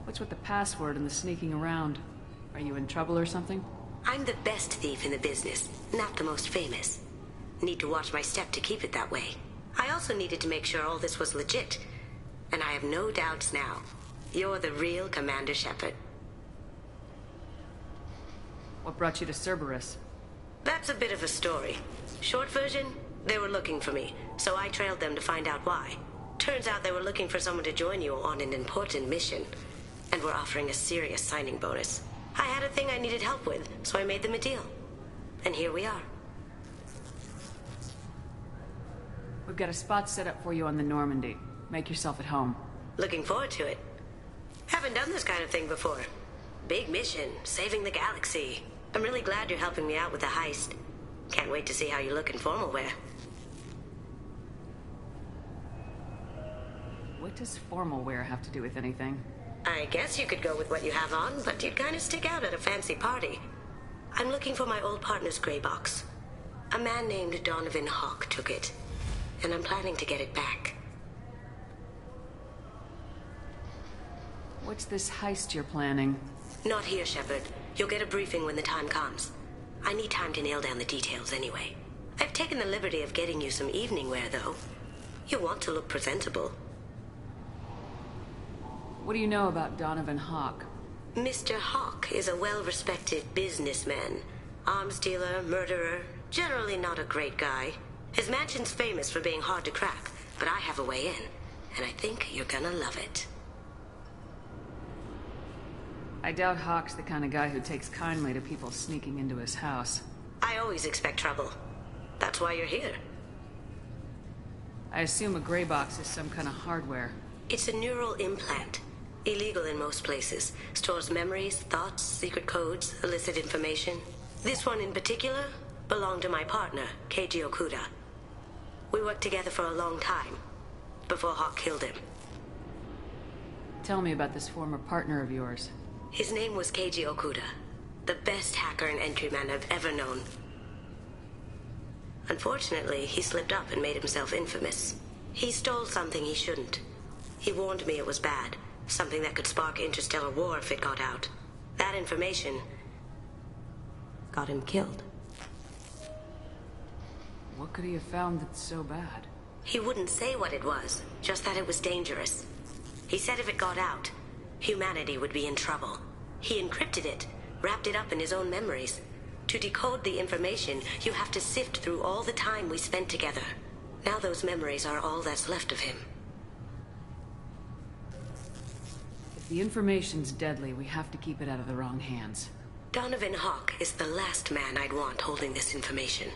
Speaker 8: What's with the password and the sneaking around? Are you in trouble or something?
Speaker 21: I'm the best thief in the business, not the most famous. Need to watch my step to keep it that way. I also needed to make sure all this was legit. And I have no doubts now. You're the real Commander Shepard.
Speaker 8: What brought you to Cerberus?
Speaker 21: That's a bit of a story. Short version, they were looking for me, so I trailed them to find out why. Turns out they were looking for someone to join you on an important mission, and were offering a serious signing bonus. I had a thing I needed help with, so I made them a deal. And here we are.
Speaker 8: We've got a spot set up for you on the Normandy. Make yourself at home.
Speaker 21: Looking forward to it. Haven't done this kind of thing before. Big mission, saving the galaxy. I'm really glad you're helping me out with the heist. Can't wait to see how you look in formal wear.
Speaker 8: What does formal wear have to do with anything?
Speaker 21: I guess you could go with what you have on, but you'd kind of stick out at a fancy party. I'm looking for my old partner's gray box. A man named Donovan Hawk took it, and I'm planning to get it back.
Speaker 8: What's this heist you're planning?
Speaker 21: Not here, Shepard. You'll get a briefing when the time comes. I need time to nail down the details anyway. I've taken the liberty of getting you some evening wear, though. You want to look presentable.
Speaker 8: What do you know about Donovan Hawk?
Speaker 21: Mr. Hawk is a well-respected businessman. Arms dealer, murderer, generally not a great guy. His mansion's famous for being hard to crack, but I have a way in, and I think you're gonna love it.
Speaker 8: I doubt Hawk's the kind of guy who takes kindly to people sneaking into his house.
Speaker 21: I always expect trouble. That's why you're here.
Speaker 8: I assume a gray box is some kind of hardware.
Speaker 21: It's a neural implant. Illegal in most places. Stores memories, thoughts, secret codes, illicit information. This one in particular belonged to my partner, Keiji Okuda. We worked together for a long time, before Hawk killed him.
Speaker 8: Tell me about this former partner of yours.
Speaker 21: His name was Keiji Okuda, the best hacker and entryman I've ever known. Unfortunately, he slipped up and made himself infamous. He stole something he shouldn't. He warned me it was bad, something that could spark interstellar war if it got out. That information got him killed.
Speaker 8: What could he have found that's so bad?
Speaker 21: He wouldn't say what it was, just that it was dangerous. He said if it got out, humanity would be in trouble. He encrypted it, wrapped it up in his own memories. To decode the information, you have to sift through all the time we spent together. Now those memories are all that's left of him.
Speaker 8: If the information's deadly, we have to keep it out of the wrong hands.
Speaker 21: Donovan Hawk is the last man I'd want holding this information.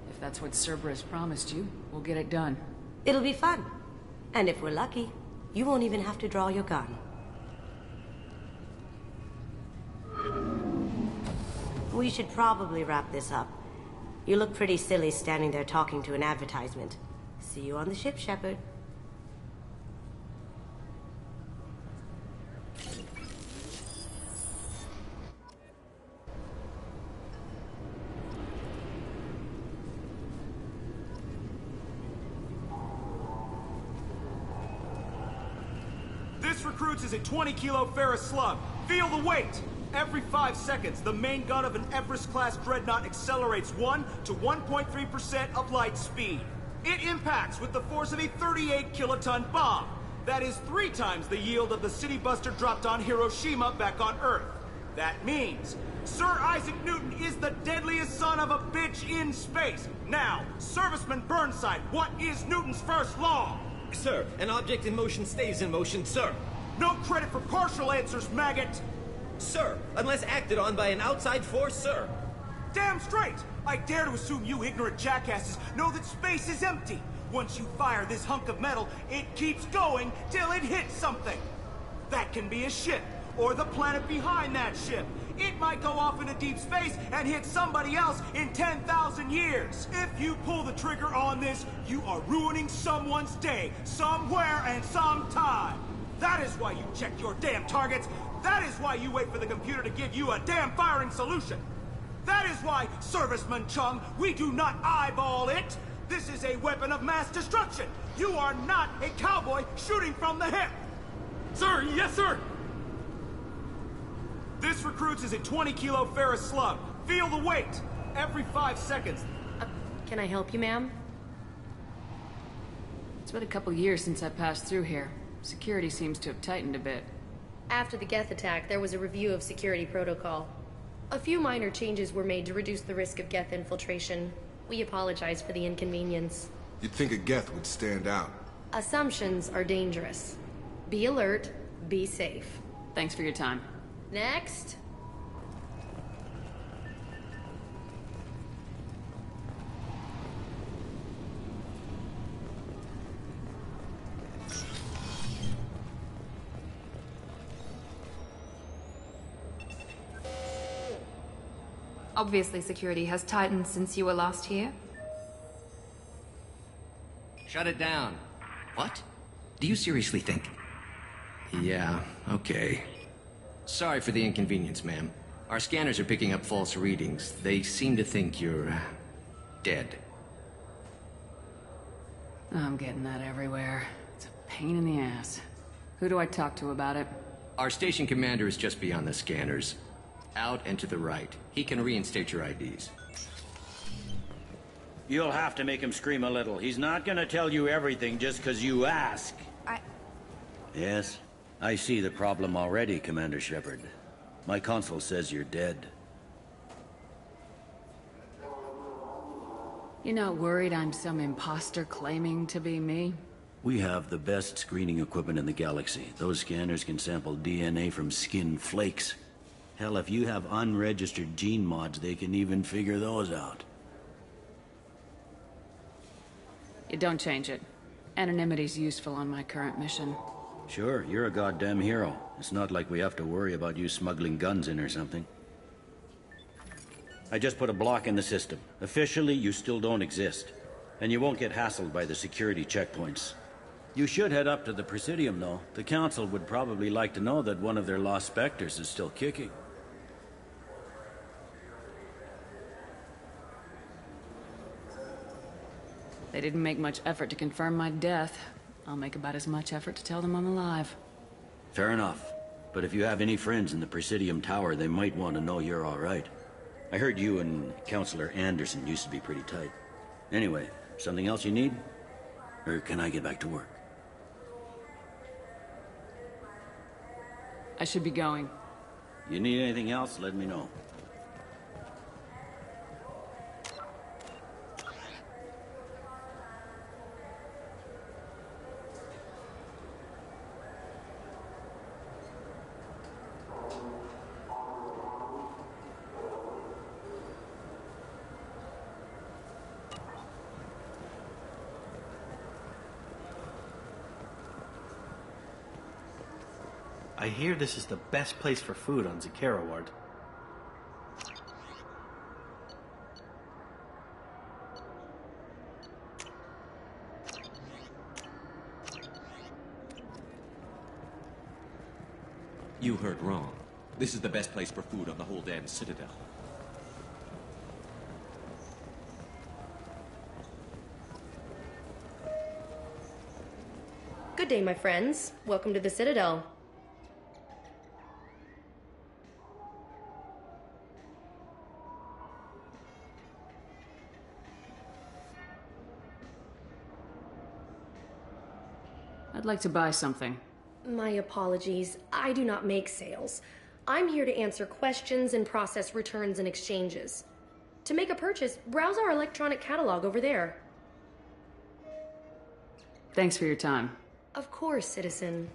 Speaker 8: If that's what Cerberus promised you, we'll get it done.
Speaker 21: It'll be fun. And if we're lucky, you won't even have to draw your gun. We should probably wrap this up. You look pretty silly standing there talking to an advertisement. See you on the ship, Shepard.
Speaker 5: This recruits is a 20-kilo ferrous slug. Feel the weight! Every 5 seconds, the main gun of an Everest-class dreadnought accelerates 1 to 1.3% of light speed. It impacts with the force of a 38-kiloton bomb. That is 3 times the yield of the city buster dropped on Hiroshima back on Earth. That means Sir Isaac Newton is the deadliest son of a bitch in space. Now, Serviceman Burnside, what is Newton's first law?
Speaker 7: Sir, an object in motion stays in motion, sir.
Speaker 5: No credit for partial answers, maggot!
Speaker 7: Sir, unless acted on by an outside force, sir.
Speaker 5: Damn straight! I dare to assume you ignorant jackasses know that space is empty. Once you fire this hunk of metal, it keeps going till it hits something. That can be a ship, or the planet behind that ship. It might go off into deep space and hit somebody else in 10,000 years. If you pull the trigger on this, you are ruining someone's day, somewhere and sometime. That is why you check your damn targets. That is why you wait for the computer to give you a damn firing solution. That is why, Serviceman Chung, we do not eyeball it. This is a weapon of mass destruction. You are not a cowboy shooting from the hip.
Speaker 6: Sir, yes, sir.
Speaker 5: This recruits is a 20-kilo ferrous slug. Feel the weight. Every 5 seconds.
Speaker 1: Can I help you, ma'am?
Speaker 8: It's been a couple years since I passed through here. Security seems to have tightened a bit.
Speaker 10: After the Geth attack, there was a review of security protocol. A few minor changes were made to reduce the risk of Geth infiltration. We apologize for the inconvenience.
Speaker 3: You'd think a Geth would stand out.
Speaker 10: Assumptions are dangerous. Be alert, be safe.
Speaker 8: Thanks for your time.
Speaker 10: Next.
Speaker 1: Obviously, security has tightened since you were last here.
Speaker 11: Shut it down. What? Do you seriously think? Yeah, okay. Sorry for the inconvenience, ma'am. Our scanners are picking up false readings. They seem to think you're... dead.
Speaker 8: I'm getting that everywhere. It's a pain in the ass. Who do I talk to about it?
Speaker 11: Our station commander is just beyond the scanners. Out and to the right. He can reinstate your IDs.
Speaker 24: You'll have to make him scream a little. He's not gonna tell you everything just because you ask. Yes, I see the problem already, Commander Shepard. My console says you're dead.
Speaker 8: You're not worried I'm some imposter claiming to be me?
Speaker 24: We have the best screening equipment in the galaxy. Those scanners can sample DNA from skin flakes. Hell, if you have unregistered gene mods, they can even figure those out.
Speaker 8: You don't change it. Anonymity's useful on my current mission.
Speaker 24: Sure, you're a goddamn hero. It's not like we have to worry about you smuggling guns in or something. I just put a block in the system. Officially, you still don't exist. And you won't get hassled by the security checkpoints. You should head up to the Presidium, though. The Council would probably like to know that one of their lost specters is still kicking.
Speaker 8: They didn't make much effort to confirm my death. I'll make about as much effort to tell them I'm alive.
Speaker 24: Fair enough. But if you have any friends in the Presidium Tower, they might want to know you're all right. I heard you and Counselor Anderson used to be pretty tight. Anyway, something else you need? Or can I get back to work?
Speaker 8: I should be going.
Speaker 24: You need anything else, let me know.
Speaker 6: I hear this is the best place for food on Zakera Ward.
Speaker 25: You heard wrong. This is the best place for food on the whole damn Citadel.
Speaker 10: Good day, my friends. Welcome to the Citadel.
Speaker 8: I'd like to buy something.
Speaker 10: My apologies. I do not make sales. I'm here to answer questions and process returns and exchanges. To make a purchase, browse our electronic catalog over there.
Speaker 8: Thanks for your time.
Speaker 10: Of course, citizen.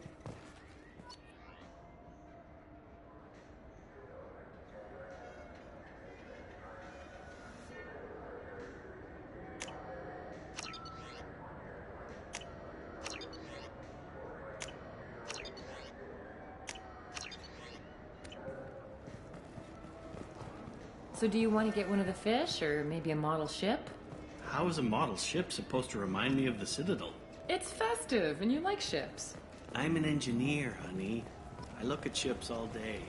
Speaker 9: So do you want to get one of the fish, or maybe a model ship?
Speaker 6: How is a model ship supposed to remind me of the Citadel?
Speaker 9: It's festive, and you like ships.
Speaker 6: I'm an engineer, honey. I look at ships all day.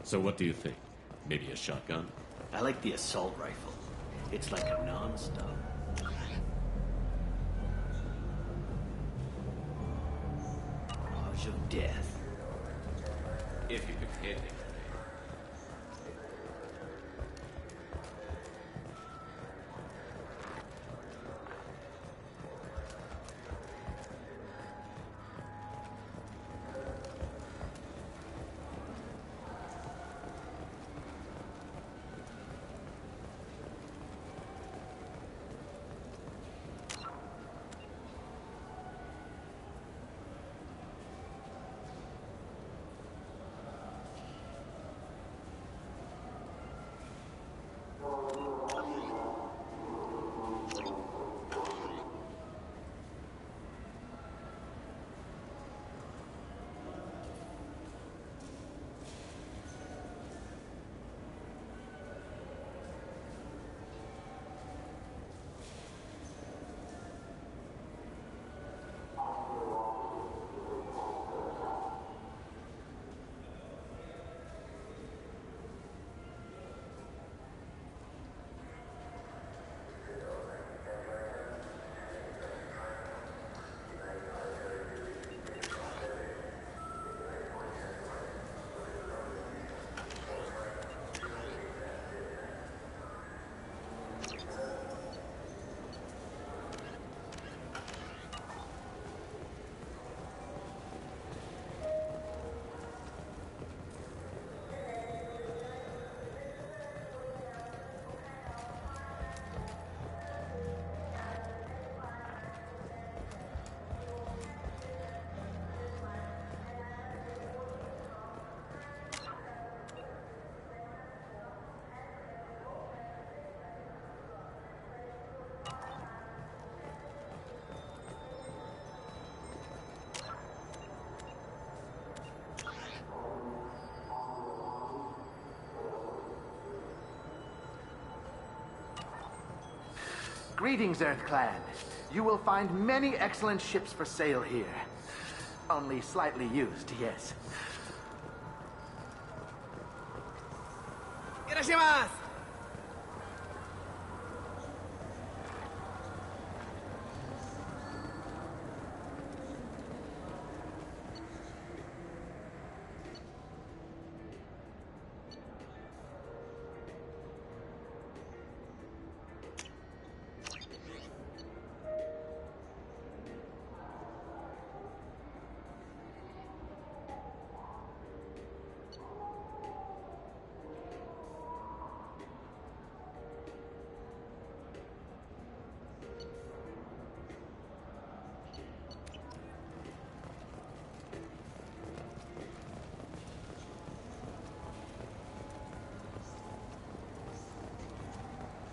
Speaker 25: So what do you think? Maybe a shotgun?
Speaker 6: I like the assault rifle. It's like a non-stop. Barrage of death.
Speaker 25: If you could hit him.
Speaker 2: Greetings, Earth Clan. You will find many excellent ships for sale here. Only slightly used, yes. Irashimasu!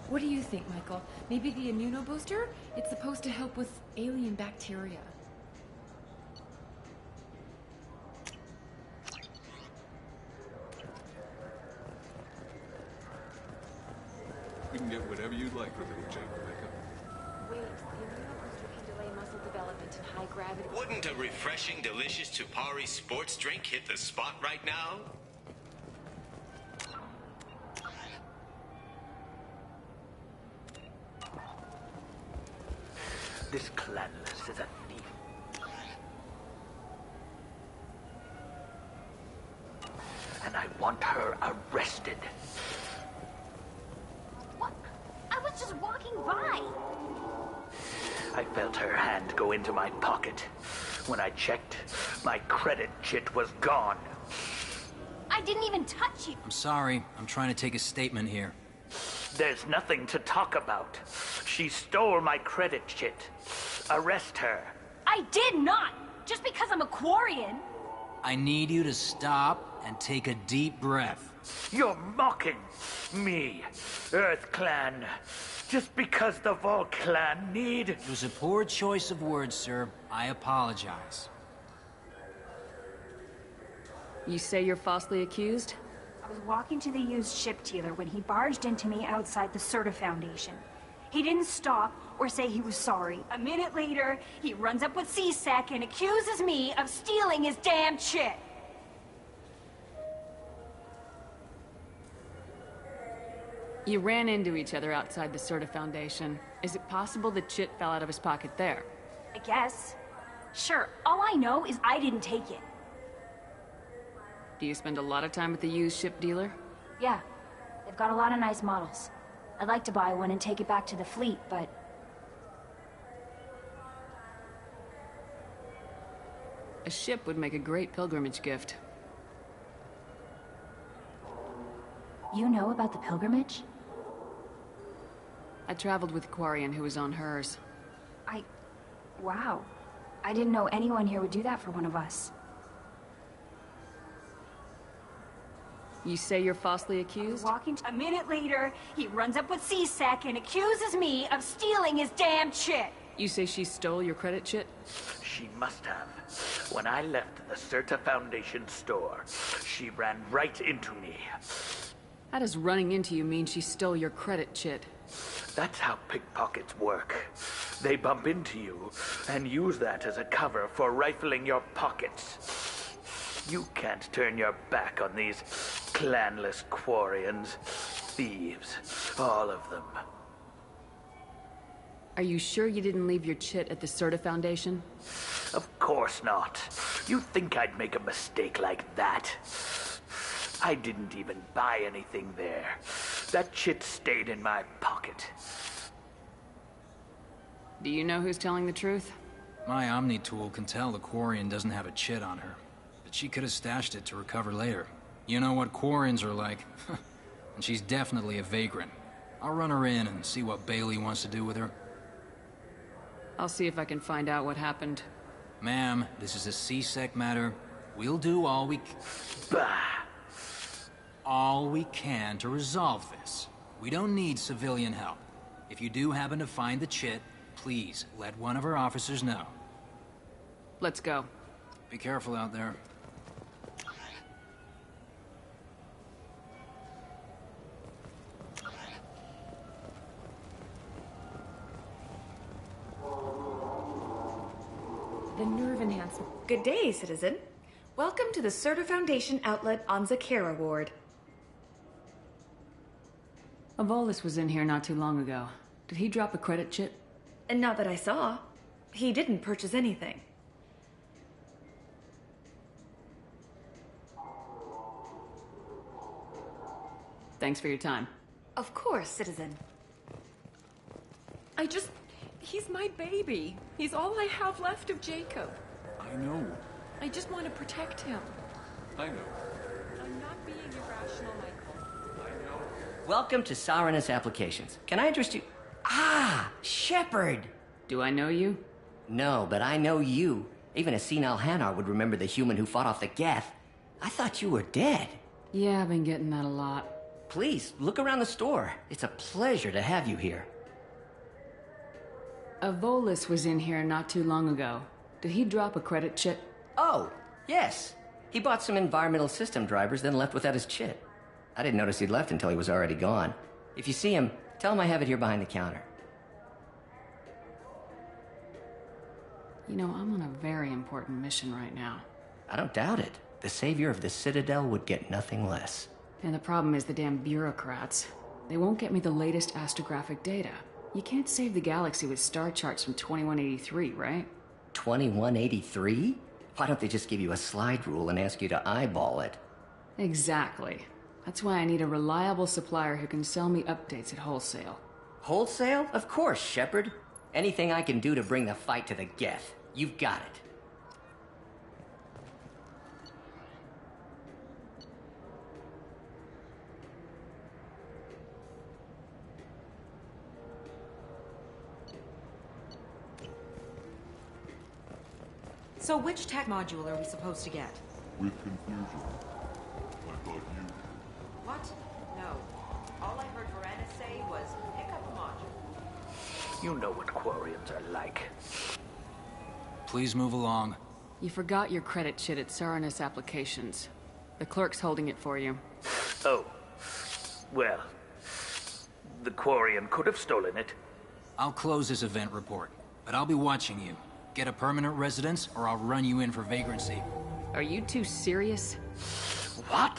Speaker 9: What do you think, Michael? Maybe the immunobooster? It's supposed to help with alien bacteria.
Speaker 13: We can get whatever you'd like for little Jake, Rebecca.
Speaker 9: Wait, the immunobooster can delay muscle development in high gravity.
Speaker 14: Wouldn't a refreshing, delicious Tupari sports drink hit the spot right now?
Speaker 2: This clanless is a thief. And I want her arrested.
Speaker 15: What? I was just walking by.
Speaker 2: I felt her hand go into my pocket. When I checked, my credit chit was gone.
Speaker 15: I didn't even touch you.
Speaker 16: I'm sorry. I'm trying to take a statement here.
Speaker 2: There's nothing to talk about. She stole my credit chit. Arrest her.
Speaker 15: I did not. Just because I'm a Quarian.
Speaker 16: I need you to stop and take a deep breath.
Speaker 2: You're mocking me, Earth Clan. Just because the Vol Clan need...
Speaker 16: It was a poor choice of words, sir. I apologize.
Speaker 8: You say you're falsely accused?
Speaker 20: I was walking to the used ship dealer when he barged into me outside the Serta Foundation. He didn't stop or say he was sorry. A minute later, he runs up with C-Sec and accuses me of stealing his damn chit.
Speaker 8: You ran into each other outside the Serta Foundation. Is it possible the chit fell out of his pocket there?
Speaker 20: I guess. Sure, all I know is I didn't take it.
Speaker 8: Do you spend a lot of time with the used ship dealer?
Speaker 20: Yeah, they've got a lot of nice models. I'd like to buy one and take it back to the fleet, but...
Speaker 8: A ship would make a great pilgrimage gift.
Speaker 20: You know about the pilgrimage?
Speaker 8: I traveled with a Quarian who was on hers.
Speaker 20: Wow. I didn't know anyone here would do that for one of us.
Speaker 8: You say you're falsely accused?
Speaker 20: A minute later, he runs up with C-Sec and accuses me of stealing his damn chit.
Speaker 8: You say she stole your credit chit?
Speaker 2: She must have. When I left the Serta Foundation store, she ran right into me.
Speaker 8: How does running into you mean she stole your credit chit?
Speaker 2: That's how pickpockets work. They bump into you and use that as a cover for rifling your pockets. You can't turn your back on these clanless Quarians. Thieves. All of them.
Speaker 8: Are you sure you didn't leave your chit at the Serta Foundation?
Speaker 2: Of course not. You think I'd make a mistake like that? I didn't even buy anything there. That chit stayed in my pocket.
Speaker 8: Do you know who's telling the truth?
Speaker 16: My Omni tool can tell the Quarian doesn't have a chit on her. But she could have stashed it to recover later. You know what Quarians are like. And she's definitely a vagrant. I'll run her in and see what Bailey wants to do with her.
Speaker 8: I'll see if I can find out what happened.
Speaker 16: Ma'am, this is a C-Sec matter. We'll do all we all we can to resolve this. We don't need civilian help. If you do happen to find the chit, please let one of our officers know.
Speaker 8: Let's go.
Speaker 16: Be careful out there.
Speaker 9: The nerve enhancement.
Speaker 12: Good day, citizen. Welcome to the Serta Foundation outlet on Zakera Ward.
Speaker 8: Avolis was in here not too long ago. Did he drop a credit chit?
Speaker 12: And not that I saw. He didn't purchase anything.
Speaker 8: Thanks for your time.
Speaker 12: Of course, citizen.
Speaker 9: He's my baby. He's all I have left of Jacob.
Speaker 13: I know.
Speaker 9: I just want to protect him.
Speaker 13: I know.
Speaker 9: I'm not being irrational, Michael.
Speaker 13: I know.
Speaker 11: Welcome to Saranus Applications. Can I interest you? Ah, Shepard!
Speaker 8: Do I know you?
Speaker 11: No, but I know you. Even a senile Hanar would remember the human who fought off the Geth. I thought you were dead.
Speaker 8: Yeah, I've been getting that a lot.
Speaker 11: Please, look around the store. It's a pleasure to have you here.
Speaker 8: Avolis was in here not too long ago. Did he drop a credit chit?
Speaker 11: Oh, yes. He bought some environmental system drivers, then left without his chit. I didn't notice he'd left until he was already gone. If you see him, tell him I have it here behind the counter.
Speaker 8: You know, I'm on a very important mission right now.
Speaker 11: I don't doubt it. The savior of the Citadel would get nothing less.
Speaker 8: And the problem is the damn bureaucrats. They won't get me the latest astrographic data. You can't save the galaxy with star charts from 2183, right?
Speaker 11: 2183? Why don't they just give you a slide rule and ask you to eyeball it?
Speaker 8: Exactly. That's why I need a reliable supplier who can sell me updates at wholesale.
Speaker 11: Wholesale? Of course, Shepard. Anything I can do to bring the fight to the Geth. You've got it.
Speaker 17: So which tech module are we supposed to get?
Speaker 13: With confusion. I thought you...
Speaker 17: What? No. All I heard Varanus say was, pick up a module.
Speaker 2: You know what Quarians are like.
Speaker 16: Please move along.
Speaker 8: You forgot your credit chit at Saranus Applications. The clerk's holding it for you.
Speaker 2: Oh. Well, the Quarian could have stolen it.
Speaker 16: I'll close this event report, but I'll be watching you. Get a permanent residence, or I'll run you in for vagrancy.
Speaker 8: Are you two serious?
Speaker 2: What?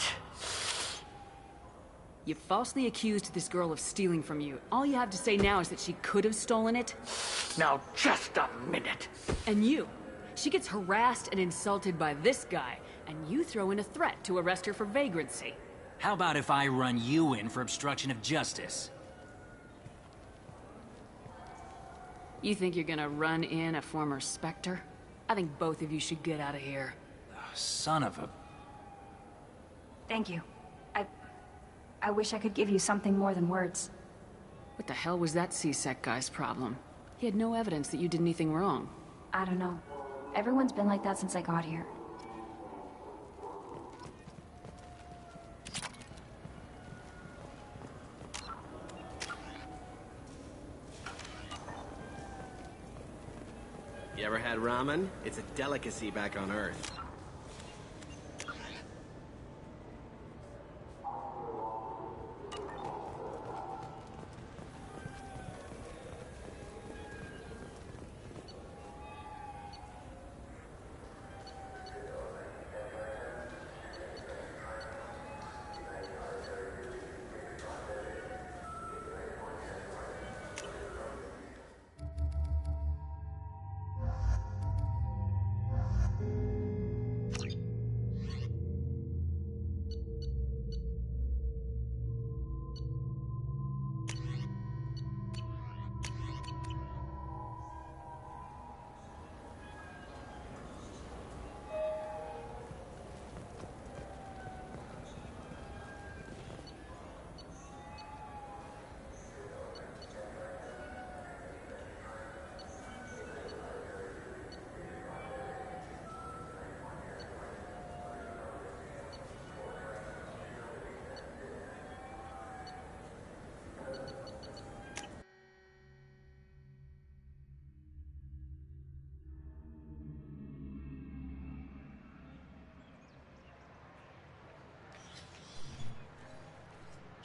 Speaker 8: You falsely accused this girl of stealing from you. All you have to say now is that she could have stolen it?
Speaker 2: Now, just a minute.
Speaker 8: And you. She gets harassed and insulted by this guy, and you throw in a threat to arrest her for vagrancy.
Speaker 16: How about if I run you in for obstruction of justice?
Speaker 8: You think you're gonna run in a former Spectre? I think both of you should get out of here.
Speaker 16: Son of a...
Speaker 15: Thank you. I wish I could give you something more than words.
Speaker 8: What the hell was that C-Sec guy's problem? He had no evidence that you did anything wrong.
Speaker 15: I don't know. Everyone's been like that since I got here.
Speaker 7: You ever had ramen? It's a delicacy back on Earth.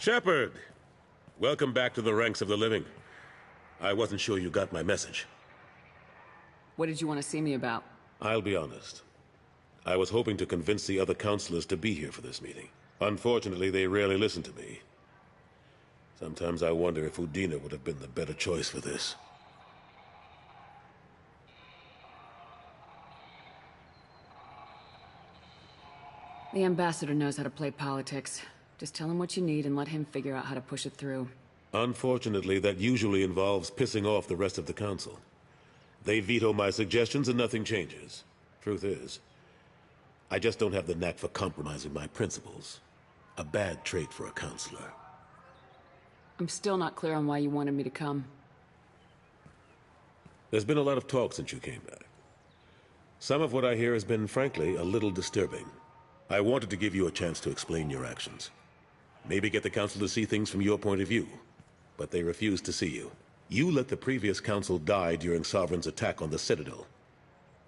Speaker 19: Shepard! Welcome back to the ranks of the living. I wasn't sure you got my message.
Speaker 8: What did you want to see me about?
Speaker 19: I'll be honest. I was hoping to convince the other councilors to be here for this meeting. Unfortunately, they rarely listen to me. Sometimes I wonder if Udina would have been the better choice for this.
Speaker 8: The ambassador knows how to play politics. Just tell him what you need and let him figure out how to push it through.
Speaker 19: Unfortunately, that usually involves pissing off the rest of the council. They veto my suggestions and nothing changes. Truth is, I just don't have the knack for compromising my principles. A bad trait for a counselor.
Speaker 8: I'm still not clear on why you wanted me to come.
Speaker 19: There's been a lot of talk since you came back. Some of what I hear has been, frankly, a little disturbing. I wanted to give you a chance to explain your actions. Maybe get the council to see things from your point of view. But they refused to see you. You let the previous council die during Sovereign's attack on the Citadel.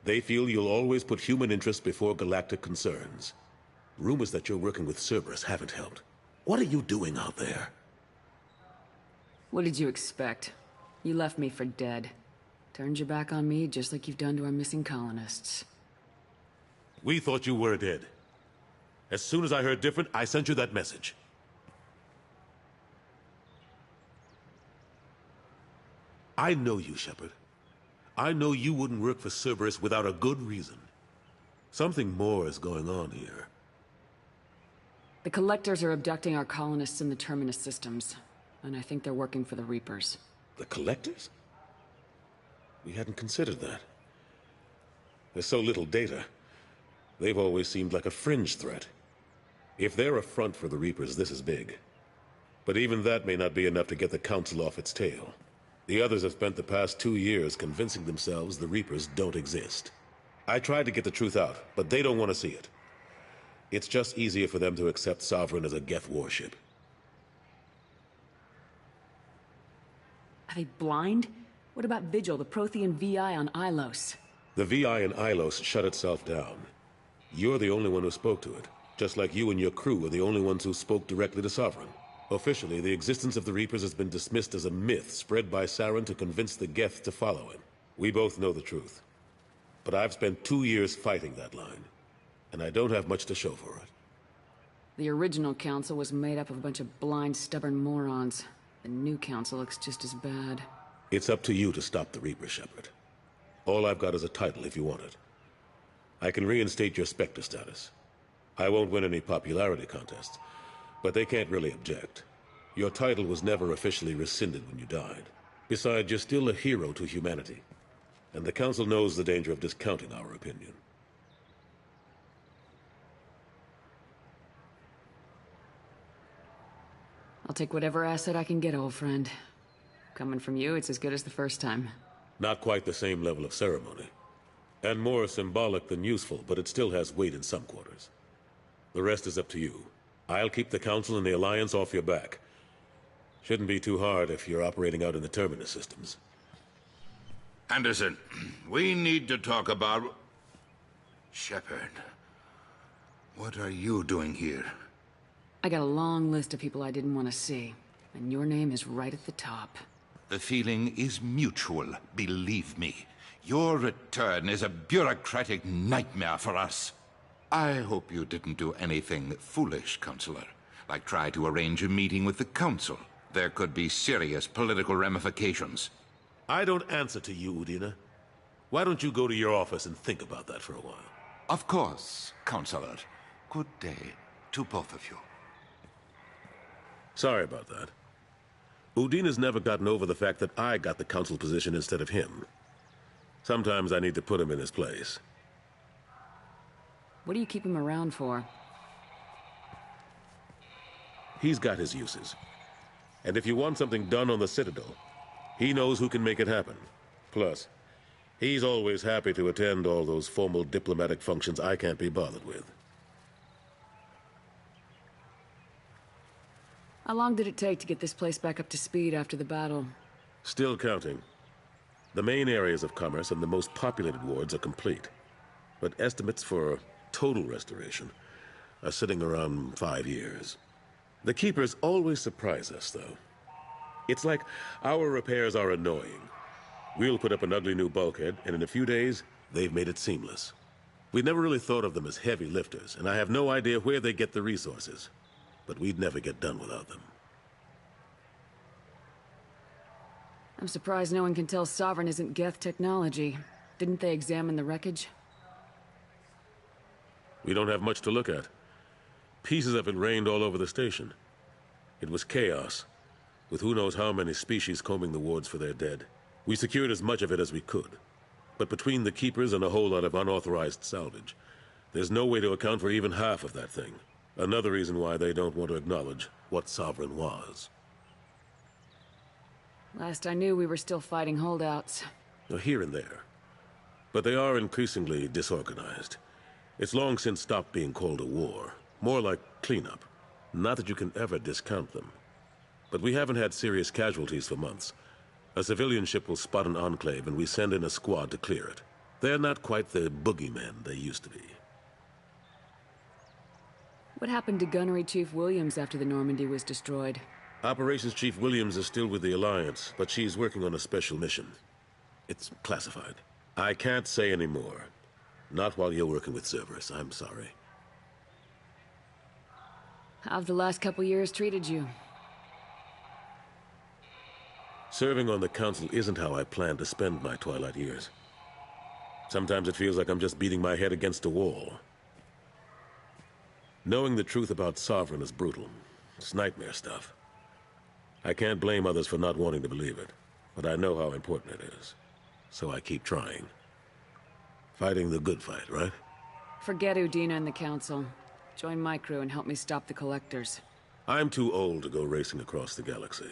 Speaker 19: They feel you'll always put human interests before galactic concerns. Rumors that you're working with Cerberus haven't helped. What are you doing out there?
Speaker 8: What did you expect? You left me for dead. Turned your back on me just like you've done to our missing colonists.
Speaker 19: We thought you were dead. As soon as I heard different, I sent you that message. I know you, Shepard. I know you wouldn't work for Cerberus without a good reason. Something more is going on here.
Speaker 8: The Collectors are abducting our colonists in the Terminus systems, and I think they're working for the Reapers.
Speaker 19: The Collectors? We hadn't considered that. There's so little data. They've always seemed like a fringe threat. If they're a front for the Reapers, this is big. But even that may not be enough to get the Council off its tail. The others have spent the past 2 years convincing themselves the Reapers don't exist. I tried to get the truth out, but they don't want to see it. It's just easier for them to accept Sovereign as a Geth warship.
Speaker 8: Are they blind? What about Vigil, the Prothean VI on Ilos?
Speaker 19: The VI in Ilos shut itself down. You're the only one who spoke to it, just like you and your crew are the only ones who spoke directly to Sovereign. Officially, the existence of the Reapers has been dismissed as a myth spread by Saren to convince the Geth to follow him. We both know the truth. But I've spent 2 years fighting that line, and I don't have much to show for it.
Speaker 8: The original council was made up of a bunch of blind, stubborn morons. The new council looks just as bad.
Speaker 19: It's up to you to stop the Reaper, Shepard. All I've got is a title if you want it. I can reinstate your Spectre status. I won't win any popularity contests, but they can't really object. Your title was never officially rescinded when you died. Besides, you're still a hero to humanity. And the Council knows the danger of discounting our opinion.
Speaker 8: I'll take whatever asset I can get, old friend. Coming from you, it's as good as the first time.
Speaker 19: Not quite the same level of ceremony. And more symbolic than useful, but it still has weight in some quarters. The rest is up to you. I'll keep the Council and the Alliance off your back. Shouldn't be too hard if you're operating out in the Terminus systems.
Speaker 4: Anderson, we need to talk about... Shepard, what are you doing here?
Speaker 8: I got a long list of people I didn't want to see, and your name is right at the top.
Speaker 4: The feeling is mutual, believe me. Your return is a bureaucratic nightmare for us. I hope you didn't do anything foolish, Counselor, like try to arrange a meeting with the Council. There could be serious political ramifications.
Speaker 19: I don't answer to you, Udina. Why don't you go to your office and think about that for a while?
Speaker 4: Of course, Counselor. Good day to both of you.
Speaker 19: Sorry about that. Udina's never gotten over the fact that I got the Council position instead of him. Sometimes I need to put him in his place.
Speaker 8: What do you keep him around for?
Speaker 19: He's got his uses. And if you want something done on the Citadel, he knows who can make it happen. Plus, he's always happy to attend all those formal diplomatic functions I can't be bothered with.
Speaker 8: How long did it take to get this place back up to speed after the battle?
Speaker 19: Still counting. The main areas of commerce and the most populated wards are complete. But estimates for total restoration are sitting around 5 years. The Keepers always surprise us, though. It's like our repairs are annoying. We'll put up an ugly new bulkhead, and in a few days, They've made it seamless. We never really thought of them as heavy lifters, and I have no idea where they get the resources. But we'd never get done without them.
Speaker 8: I'm surprised no one can tell Sovereign isn't Geth technology. Didn't they examine the wreckage?
Speaker 19: We don't have much to look at. Pieces of it rained all over the station. It was chaos, with who knows how many species combing the wards for their dead. We secured as much of it as we could. But between the Keepers and a whole lot of unauthorized salvage, there's no way to account for even half of that thing. Another reason why they don't want to acknowledge what Sovereign was.
Speaker 8: Last I knew, we were still fighting holdouts.
Speaker 19: Here and there. But they are increasingly disorganized. It's long since stopped being called a war. More like cleanup. Not that you can ever discount them. But we haven't had serious casualties for months. A civilian ship will spot an enclave and we send in a squad to clear it. They're not quite the boogeymen they used to be.
Speaker 8: What happened to Gunnery Chief Williams after the Normandy was destroyed?
Speaker 19: Operations Chief Williams is still with the Alliance, but she's working on a special mission. It's classified. I can't say any more. Not while you're working with Cerberus, I'm sorry.
Speaker 8: How've the last couple years treated you?
Speaker 19: Serving on the Council isn't how I plan to spend my twilight years. Sometimes it feels like I'm just beating my head against a wall. Knowing the truth about Sovereign is brutal. It's nightmare stuff. I can't blame others for not wanting to believe it, but I know how important it is. So I keep trying. Fighting the good fight, right?
Speaker 8: Forget Udina and the Council. Join my crew and help me stop the Collectors.
Speaker 19: I'm too old to go racing across the galaxy.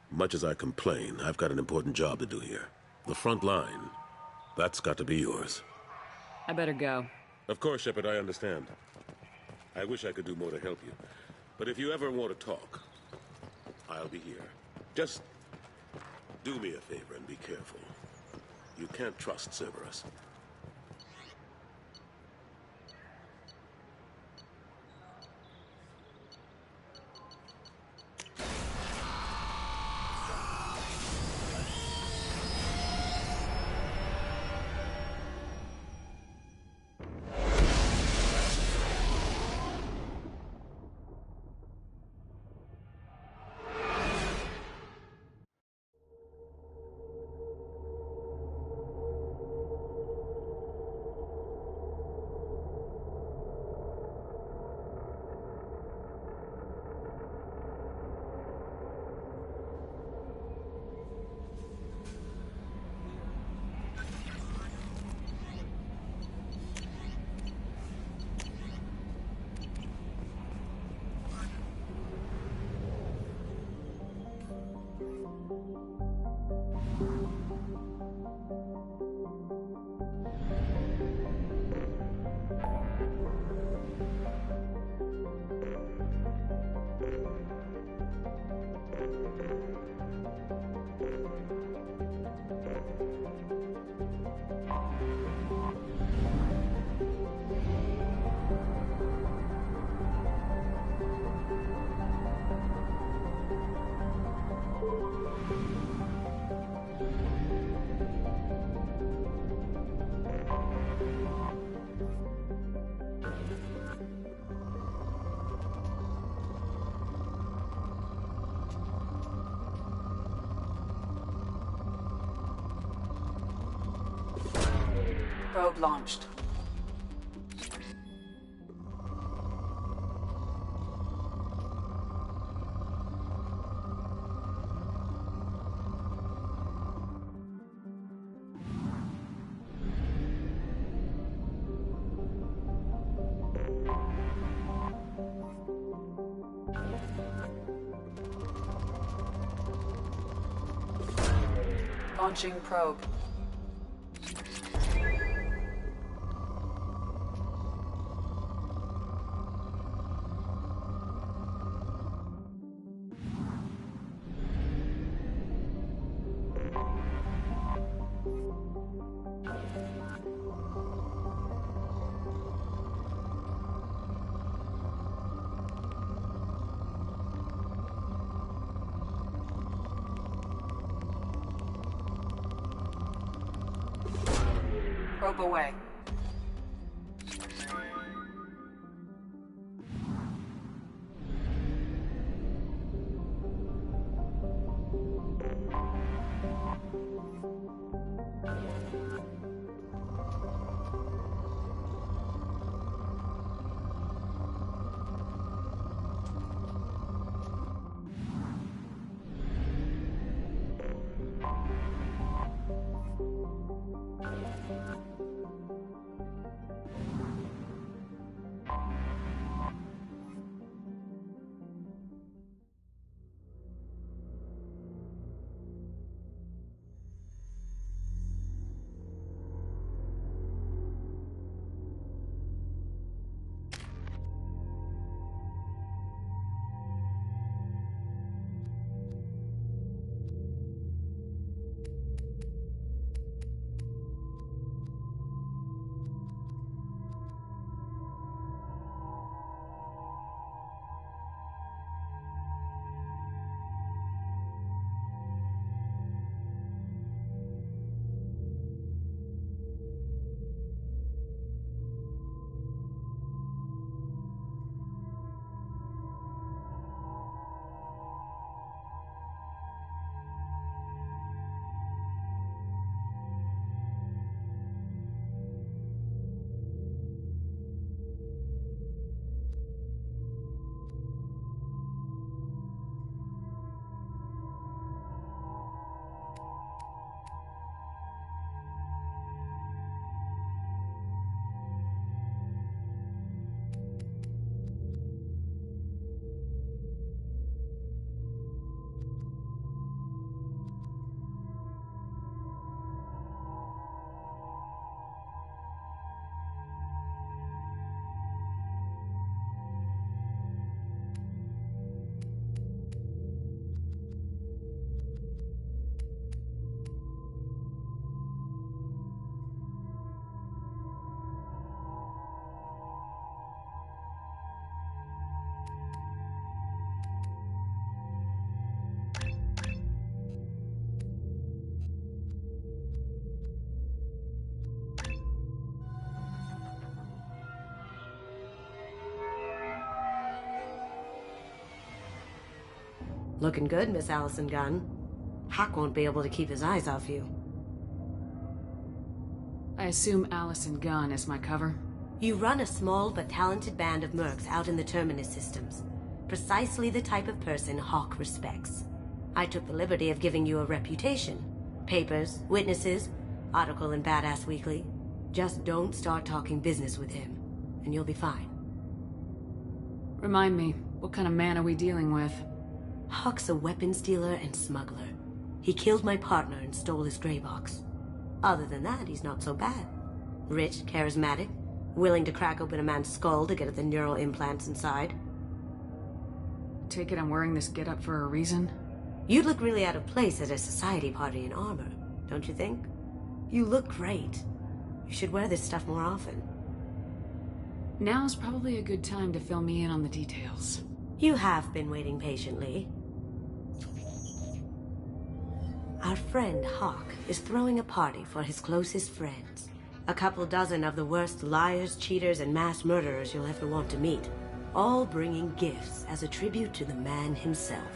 Speaker 19: Much as I complain, I've got an important job to do here. The front line. That's got to be yours.
Speaker 8: I better go.
Speaker 19: Of course, Shepard, I understand. I wish I could do more to help you. But if you ever want to talk, I'll be here. Just do me a favor and be careful. You can't trust Cerberus.
Speaker 8: Probe launched. Launching probe.
Speaker 5: Probe away.
Speaker 18: Looking good, Miss Allison Gunn. Hawk won't be able to keep his eyes off you.
Speaker 8: I assume Allison Gunn is my cover?
Speaker 18: You run a small but talented band of mercs out in the Terminus systems. Precisely the type of person Hawk respects. I took the liberty of giving you a reputation. Papers, witnesses, article in Badass Weekly. Just don't start talking business with him, and you'll be fine.
Speaker 8: Remind me, what kind of man are we dealing with?
Speaker 18: Hawk's a weapons dealer and smuggler. He killed my partner and stole his gray box. Other than that, he's not so bad. Rich, charismatic, willing to crack open a man's skull to get at the neural implants inside.
Speaker 8: Take it I'm wearing this getup for a reason?
Speaker 18: You'd look really out of place at a society party in armor, don't you think? You look great. You should wear this stuff more often.
Speaker 8: Now's probably a good time to fill me in on the details.
Speaker 18: You have been waiting patiently. Our friend Hawk is throwing a party for his closest friends. A couple dozen of the worst liars, cheaters, and mass murderers you'll ever want to meet. All bringing gifts as a tribute to the man himself.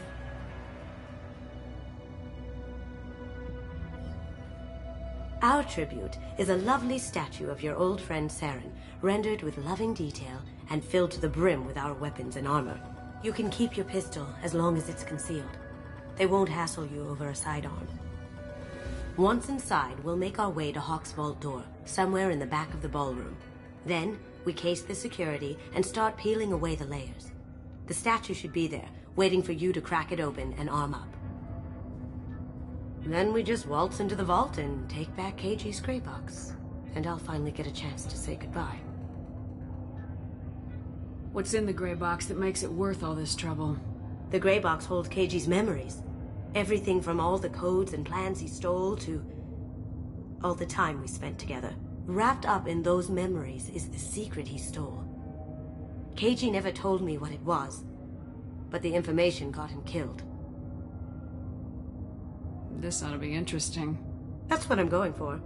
Speaker 18: Our tribute is a lovely statue of your old friend Saren, rendered with loving detail and filled to the brim with our weapons and armor. You can keep your pistol as long as it's concealed. They won't hassle you over a sidearm. Once inside, we'll make our way to Hawk's vault door, somewhere in the back of the ballroom. Then, we case the security and start peeling away the layers. The statue should be there, waiting for you to crack it open and arm up. Then we just waltz into the vault and take back KG's gray box. And I'll finally get a chance to say goodbye.
Speaker 8: What's in the gray box that makes it worth all this trouble?
Speaker 18: The gray box holds KG's memories. Everything from all the codes and plans he stole to all the time we spent together. Wrapped up in those memories is the secret he stole. KG never told me what it was, but the information got him killed.
Speaker 8: This ought to be interesting.
Speaker 18: That's what I'm going for.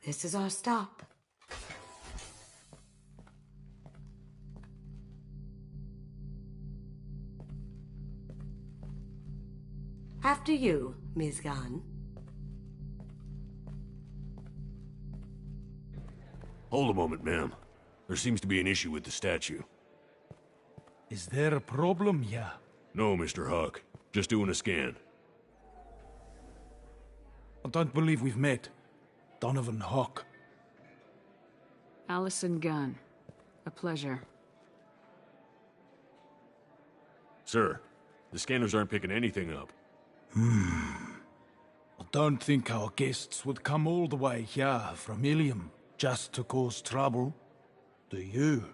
Speaker 18: This is our stop. After you, Ms. Gunn.
Speaker 3: Hold a moment, ma'am. There seems to be an issue with the statue.
Speaker 5: Is there a problem here?
Speaker 3: No, Mr. Huck. Just doing a scan.
Speaker 5: I don't believe we've met. Donovan Huck.
Speaker 8: Allison Gunn. A pleasure.
Speaker 3: Sir, the scanners aren't picking anything up.
Speaker 5: I don't think our guests would come all the way here from Ilium just to cause trouble. Do you?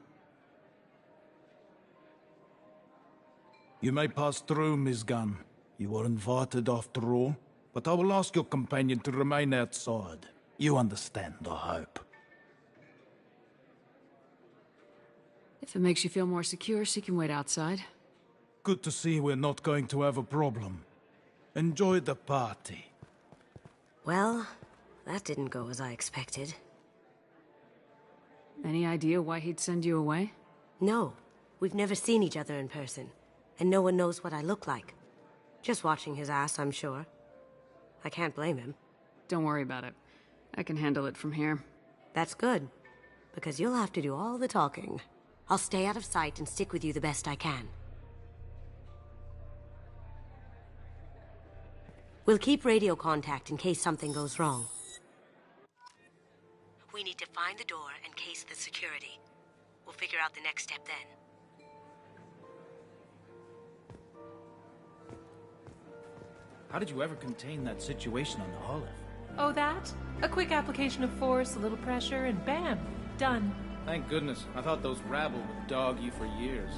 Speaker 5: You may pass through, Ms. Gunn. You were invited after all, but I will ask your companion to remain outside. You understand, I hope.
Speaker 8: If it makes you feel more secure, she can wait outside.
Speaker 5: Good to see we're not going to have a problem. Enjoy the party.
Speaker 18: Well, that didn't go as I expected.
Speaker 8: Any idea why he'd send you away?
Speaker 18: No. We've never seen each other in person, and no one knows what I look like. Just watching his ass, I'm sure. I can't blame him.
Speaker 8: Don't worry about it. I can handle it from here.
Speaker 18: That's good, because you'll have to do all the talking. I'll stay out of sight and stick with you the best I can. We'll keep radio contact in case something goes wrong. We need to find the door and case the security. We'll figure out the next step then.
Speaker 21: How did you ever contain that situation on the Olive?
Speaker 22: Oh, that? A quick application of force, a little pressure, and bam! Done.
Speaker 21: Thank goodness. I thought those rabble would dog you for years.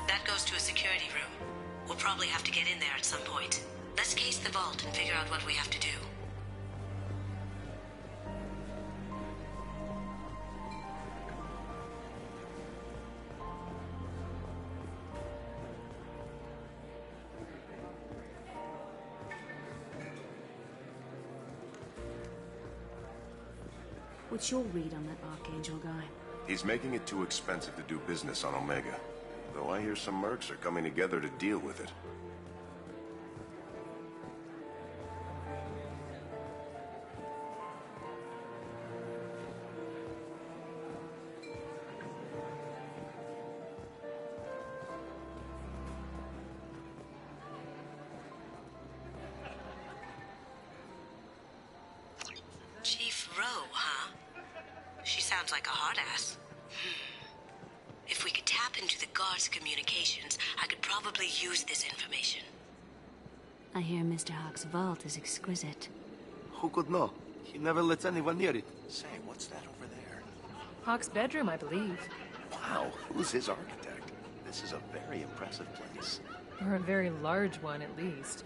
Speaker 18: That goes to a security room. We'll probably have to get in there at some point. Let's case the vault and figure out what we have to do.
Speaker 20: What's your read on that Archangel guy?
Speaker 23: He's making it too expensive to do business on Omega. Though I hear some mercs are coming together to deal with it.
Speaker 18: Chief Rowe, huh? She sounds like a hard ass. If we could tap into the guard's communications, I could probably use this information.
Speaker 26: I hear Mr. Hawk's vault is exquisite.
Speaker 27: Who could know? He never lets anyone near it. Say, what's that over there?
Speaker 22: Hawk's bedroom, I believe.
Speaker 27: Wow, who's his architect? This is a very impressive place.
Speaker 22: Or a very large one, at least.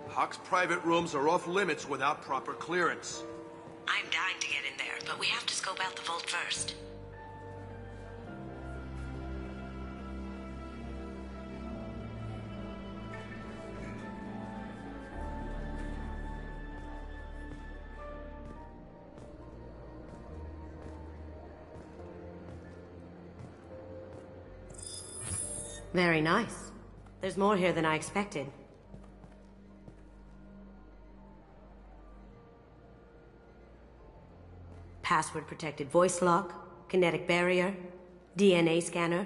Speaker 28: Hawk's private rooms are off limits without proper clearance.
Speaker 18: I'm dying to get in there, but we have to scope out the vault first. Very nice. There's more here than I expected. Password-protected voice lock, kinetic barrier, DNA scanner.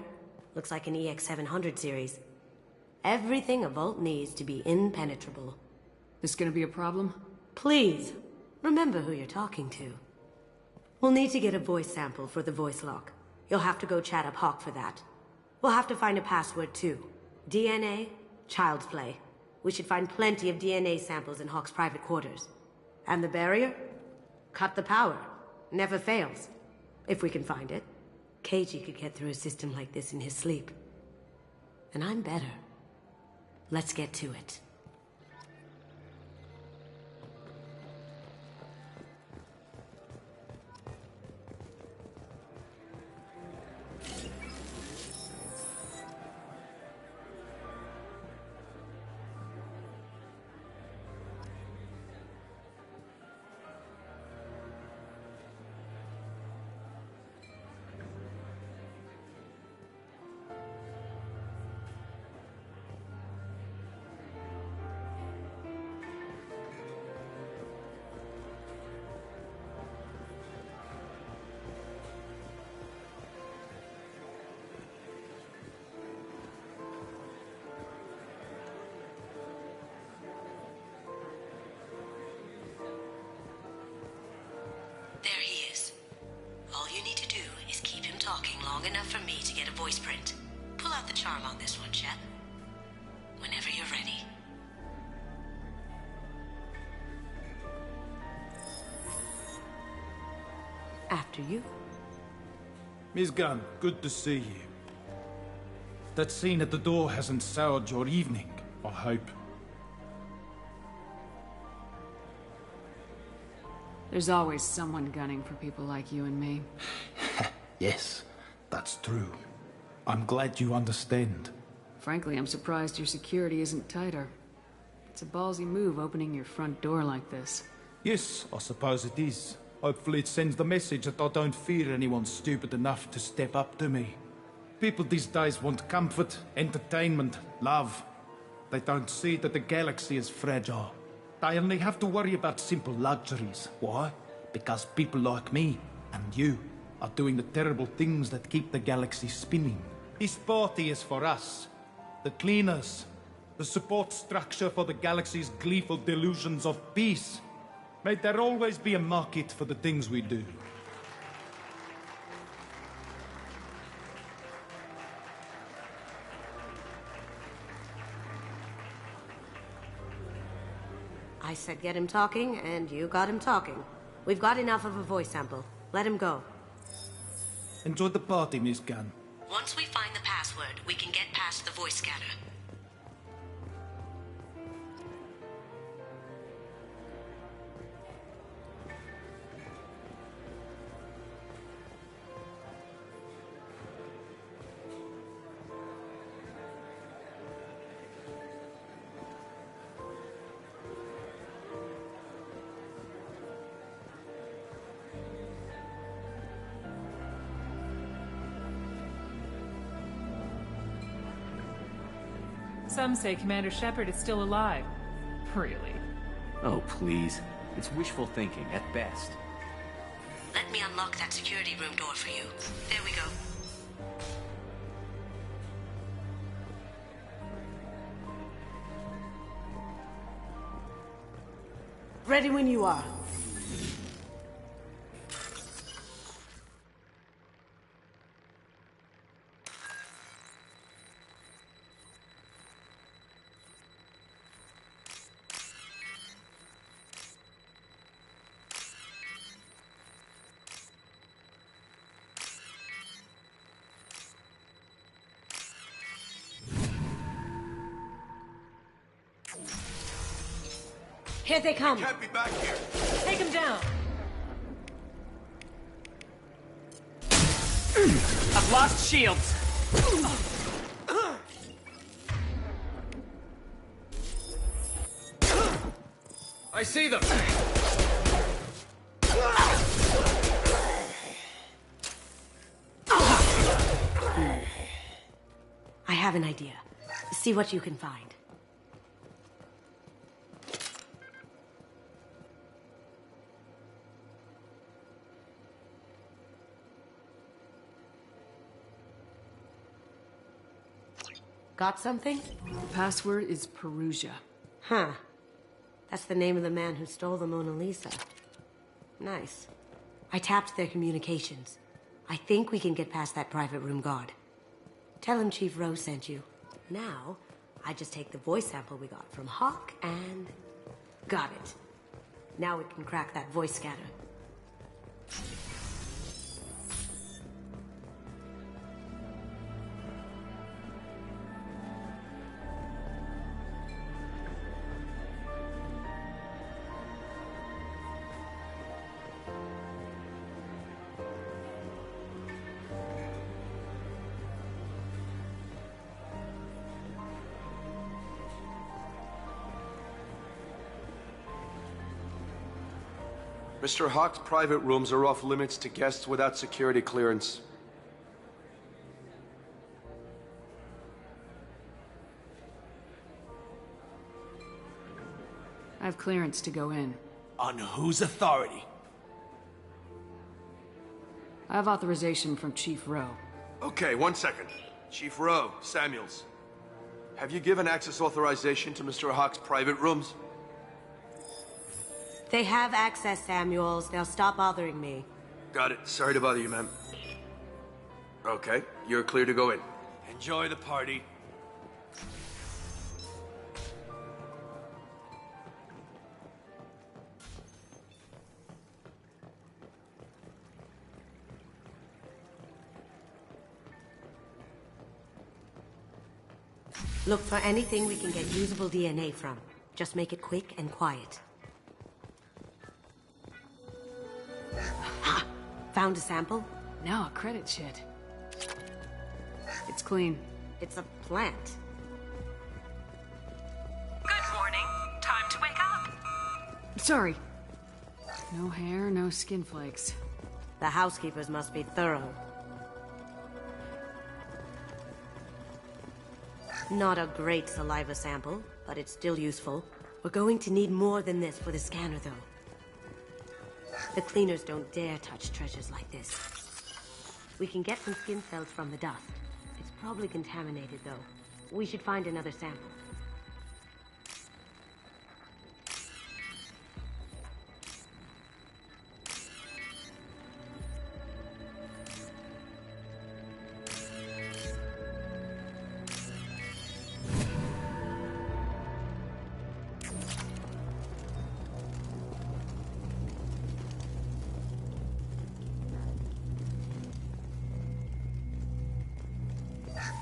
Speaker 18: Looks like an EX700 series. Everything a vault needs to be impenetrable.
Speaker 8: This gonna be a problem?
Speaker 18: Please, remember who you're talking to. We'll need to get a voice sample for the voice lock. You'll have to go chat up Hawk for that. We'll have to find a password too. DNA, child's play. We should find plenty of DNA samples in Hawk's private quarters. And the barrier? Cut the power. Never fails. If we can find it. KG could get through a system like this in his sleep. And I'm better. Let's get to it. There he is. All you need to do is keep him talking long enough for me to get a voice print. Pull out the charm on this one, Shep. Whenever you're ready. After you.
Speaker 5: Miss Gunn, good to see you. That scene at the door hasn't soured your evening, I hope.
Speaker 8: There's always someone gunning for people like you and me.
Speaker 5: Yes, that's true. I'm glad you understand.
Speaker 8: Frankly, I'm surprised your security isn't tighter. It's a ballsy move opening your front door like this.
Speaker 5: Yes, I suppose it is. Hopefully it sends the message that I don't fear anyone stupid enough to step up to me. People these days want comfort, entertainment, love. They don't see that the galaxy is fragile. They only have to worry about simple luxuries. Why? Because people like me and you are doing the terrible things that keep the galaxy spinning. This party is for us, the cleaners, the support structure for the galaxy's gleeful delusions of peace. May there always be a market for the things we do.
Speaker 18: I said get him talking, and you got him talking. We've got enough of a voice sample. Let him go.
Speaker 5: Enjoy the party, Miss Gunn.
Speaker 18: Once we find the password, we can get past the voice scanner.
Speaker 22: Some say Commander Shepard is still alive. Really?
Speaker 1: Oh, please. It's wishful thinking, at best.
Speaker 18: Let me unlock that security room door for you. There we go. Ready when you are. Here they come.
Speaker 28: He can't be back here.
Speaker 22: Take him down.
Speaker 1: I've lost shields.
Speaker 7: I see them.
Speaker 18: I have an idea. See what you can find. Got something?
Speaker 8: The password is Perugia.
Speaker 18: Huh. That's the name of the man who stole the Mona Lisa. Nice. I tapped their communications. I think we can get past that private room guard. Tell him Chief Rose sent you. Now, I just take the voice sample we got from Hawk and... got it. Now we can crack that voice scanner.
Speaker 28: Mr. Hawk's private rooms are off limits to guests without security clearance.
Speaker 8: I have clearance to go in.
Speaker 28: On whose authority?
Speaker 8: I have authorization from Chief Rowe.
Speaker 28: Okay, 1 second. Chief Rowe, Samuels. Have you given access authorization to Mr. Hawk's private rooms?
Speaker 18: They have access, Samuels. They'll stop bothering me.
Speaker 28: Got it. Sorry to bother you, ma'am. Okay, you're clear to go in. Enjoy the party.
Speaker 18: Look for anything we can get usable DNA from. Just make it quick and quiet. Ha! Found a sample?
Speaker 8: No, credit shit. It's clean.
Speaker 18: It's a plant.
Speaker 6: Good morning. Time to wake up.
Speaker 8: Sorry. No hair, no skin flakes.
Speaker 18: The housekeepers must be thorough. Not a great saliva sample, but it's still useful. We're going to need more than this for the scanner, though. The cleaners don't dare touch treasures like this. We can get some skin cells from the dust. It's probably contaminated, though. We should find another sample.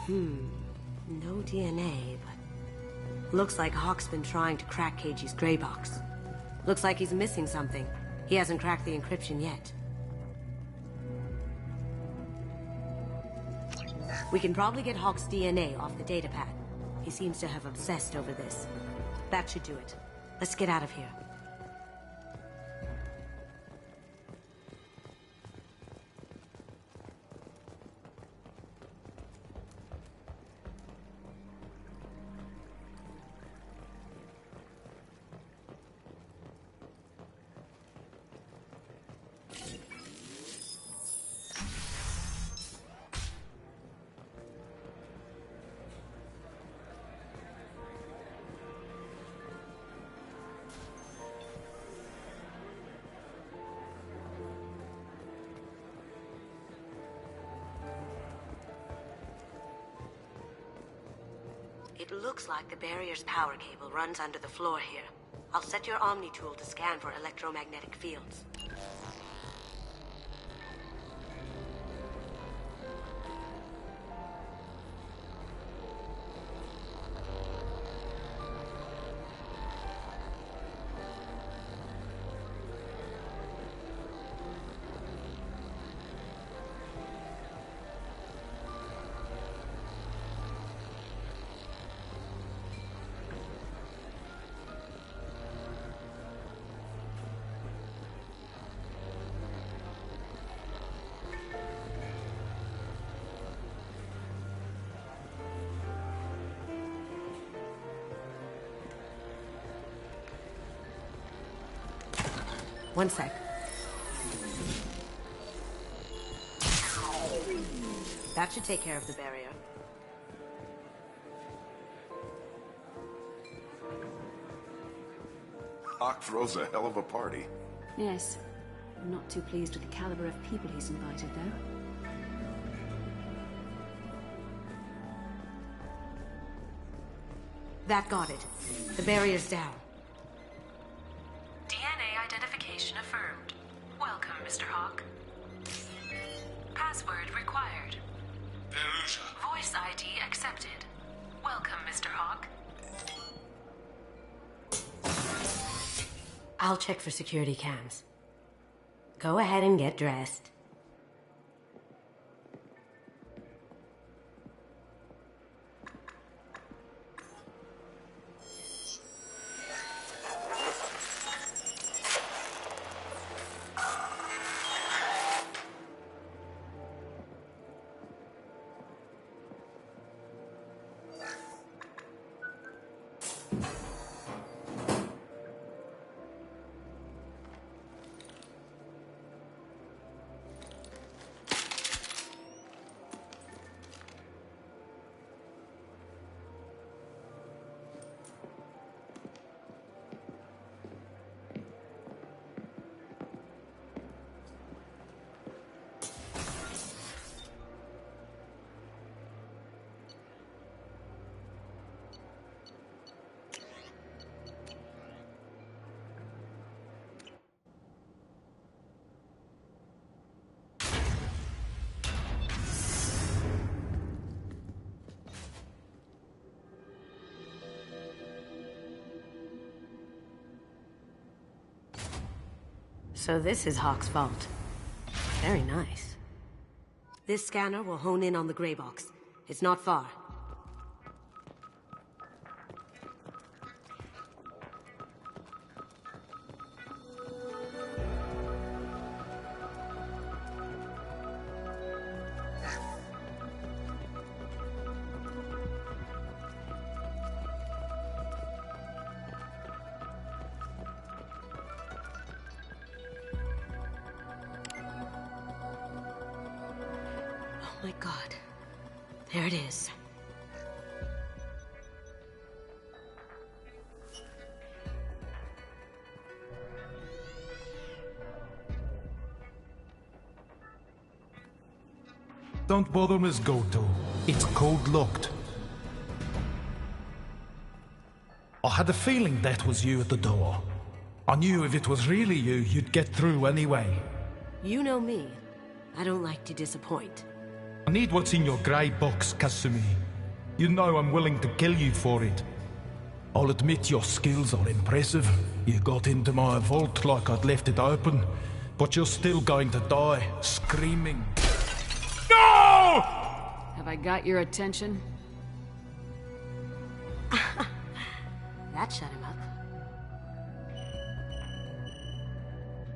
Speaker 18: No DNA, but... Looks like Hawk's been trying to crack KG's gray box. Looks like he's missing something. He hasn't cracked the encryption yet. We can probably get Hawk's DNA off the datapad. He seems to have obsessed over this. That should do it. Let's get out of here. It looks like the barrier's power cable runs under the floor here. I'll set your Omni tool to scan for electromagnetic fields. One sec. That should take care of the barrier.
Speaker 23: Hawk throws a hell of a party.
Speaker 26: Yes. I'm not too pleased with the caliber of people he's invited, though.
Speaker 18: That got it. The barrier's down.
Speaker 6: DNA identification affirmed. Welcome, Mr. Hawk. Password required.
Speaker 23: Perusa.
Speaker 6: Voice ID accepted. Welcome, Mr. Hawk.
Speaker 18: I'll check for security cams. Go ahead and get dressed. So this is Hawk's vault. Very nice. This scanner will hone in on the gray box. It's not far. Oh my god. There it is.
Speaker 5: Don't bother, Miss Goto. It's code-locked. I had a feeling that was you at the door. I knew if it was really you, you'd get through anyway.
Speaker 18: You know me. I don't like to disappoint.
Speaker 5: I need what's in your grey box, Kasumi. You know I'm willing to kill you for it. I'll admit your skills are impressive. You got into my vault like I'd left it open, but you're still going to die, screaming. No!
Speaker 8: Have I got your attention?
Speaker 18: That shut him up.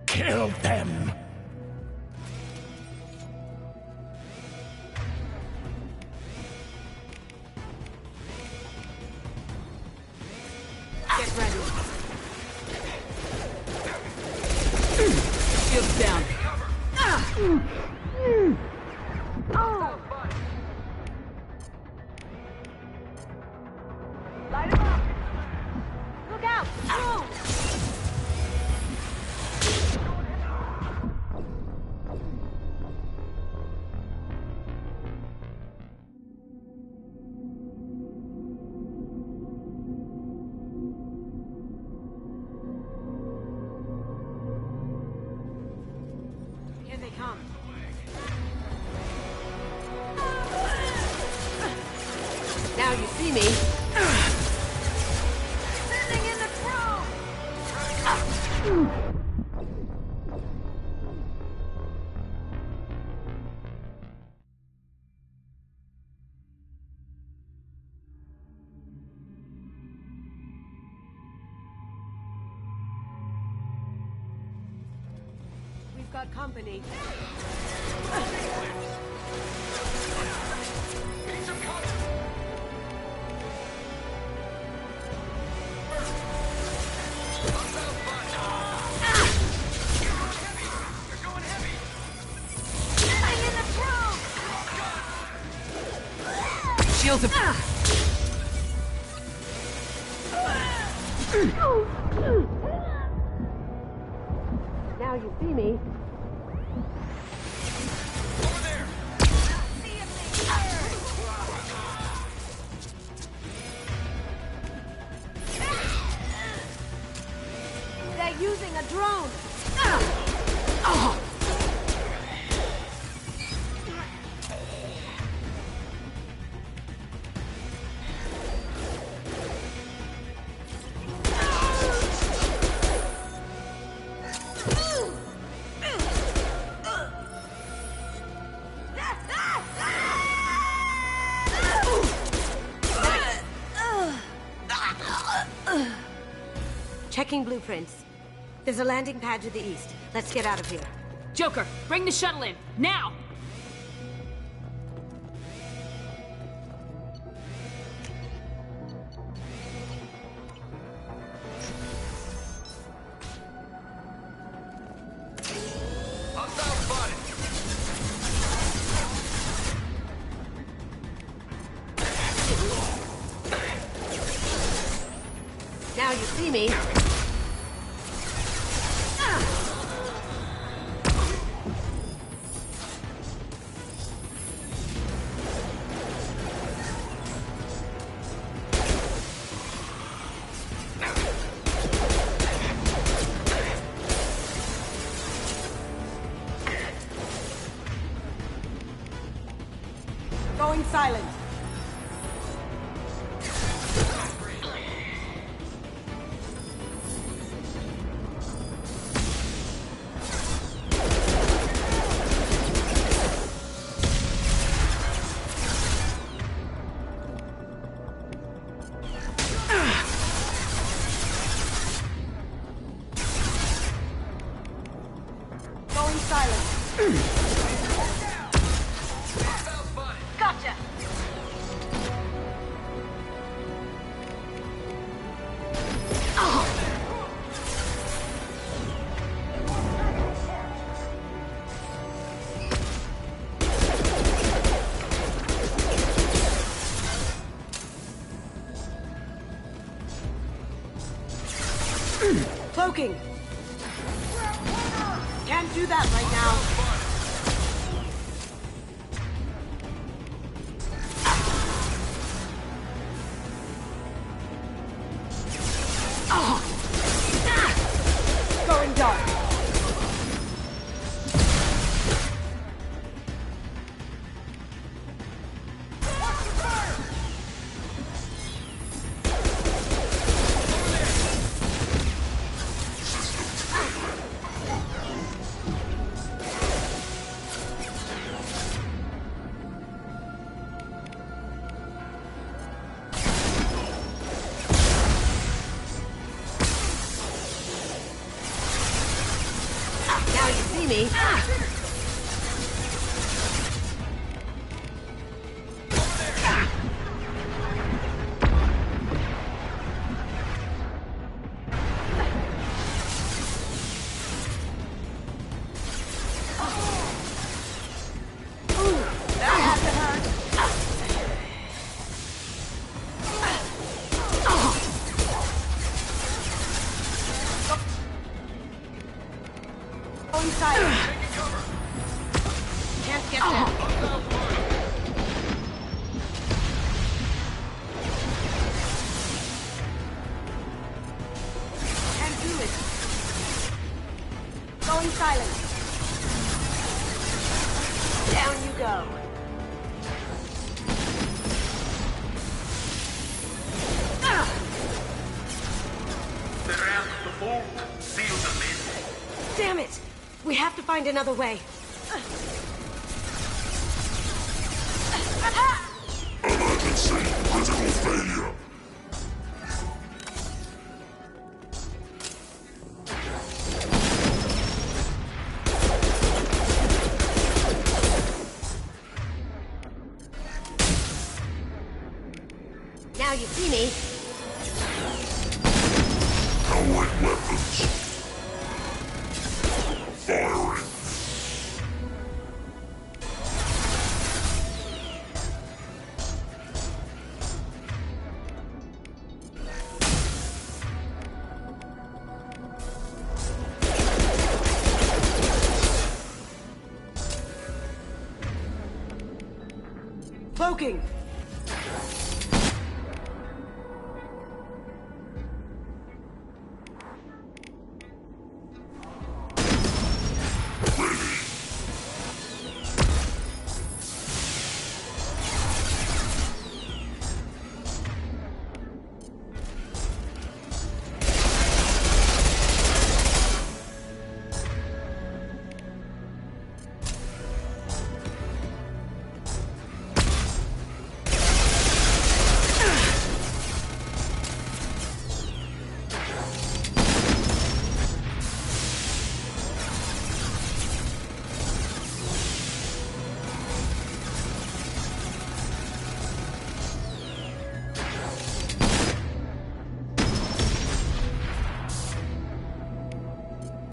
Speaker 5: Kill them!
Speaker 8: Get ready. Shields down.
Speaker 17: Oh! Light him up! Look out! Oh!
Speaker 18: Here they come. Now you see me.
Speaker 17: Sending in the probe!
Speaker 18: We've got company.
Speaker 17: Sending in the probe!
Speaker 8: Shields are...
Speaker 18: Now you see me.
Speaker 17: They're using a drone!
Speaker 18: Checking blueprints. There's a landing pad to the east. Let's get out of here.
Speaker 8: Joker, bring the shuttle in, now!
Speaker 18: Now you see me. Going silent. Gotcha! Cloaking! Can't do that right now. Going dark. Now you see me. That had to hurt. Go inside. Can't get there. Can't do it. Going silent. Down you go.
Speaker 2: The ramp, the vault, seal them in.
Speaker 18: Damn it! We have to find another way.
Speaker 3: Emergency! Critical failure!
Speaker 18: Now you see me.
Speaker 3: Coward weapons. Firing.
Speaker 18: Cloaking.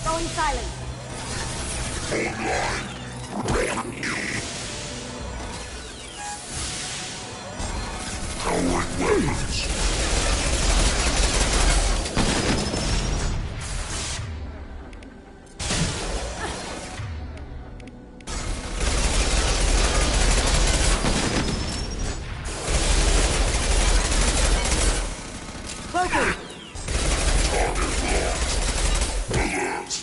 Speaker 18: Going silent.
Speaker 3: Coward weapons.
Speaker 18: Cloaking.
Speaker 3: Alert.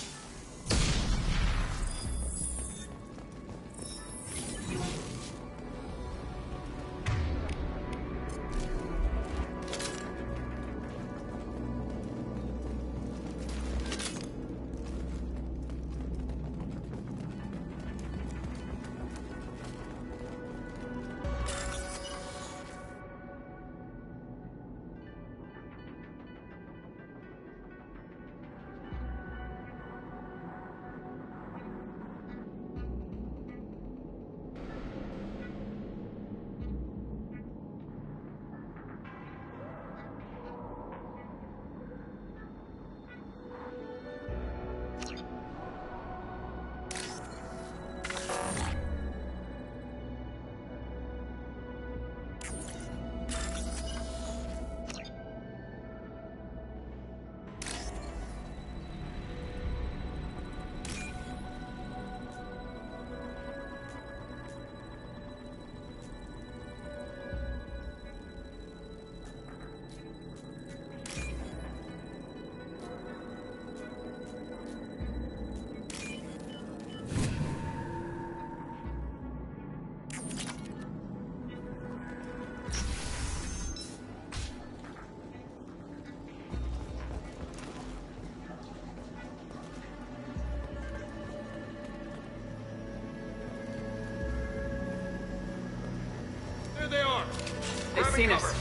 Speaker 8: They've seen us.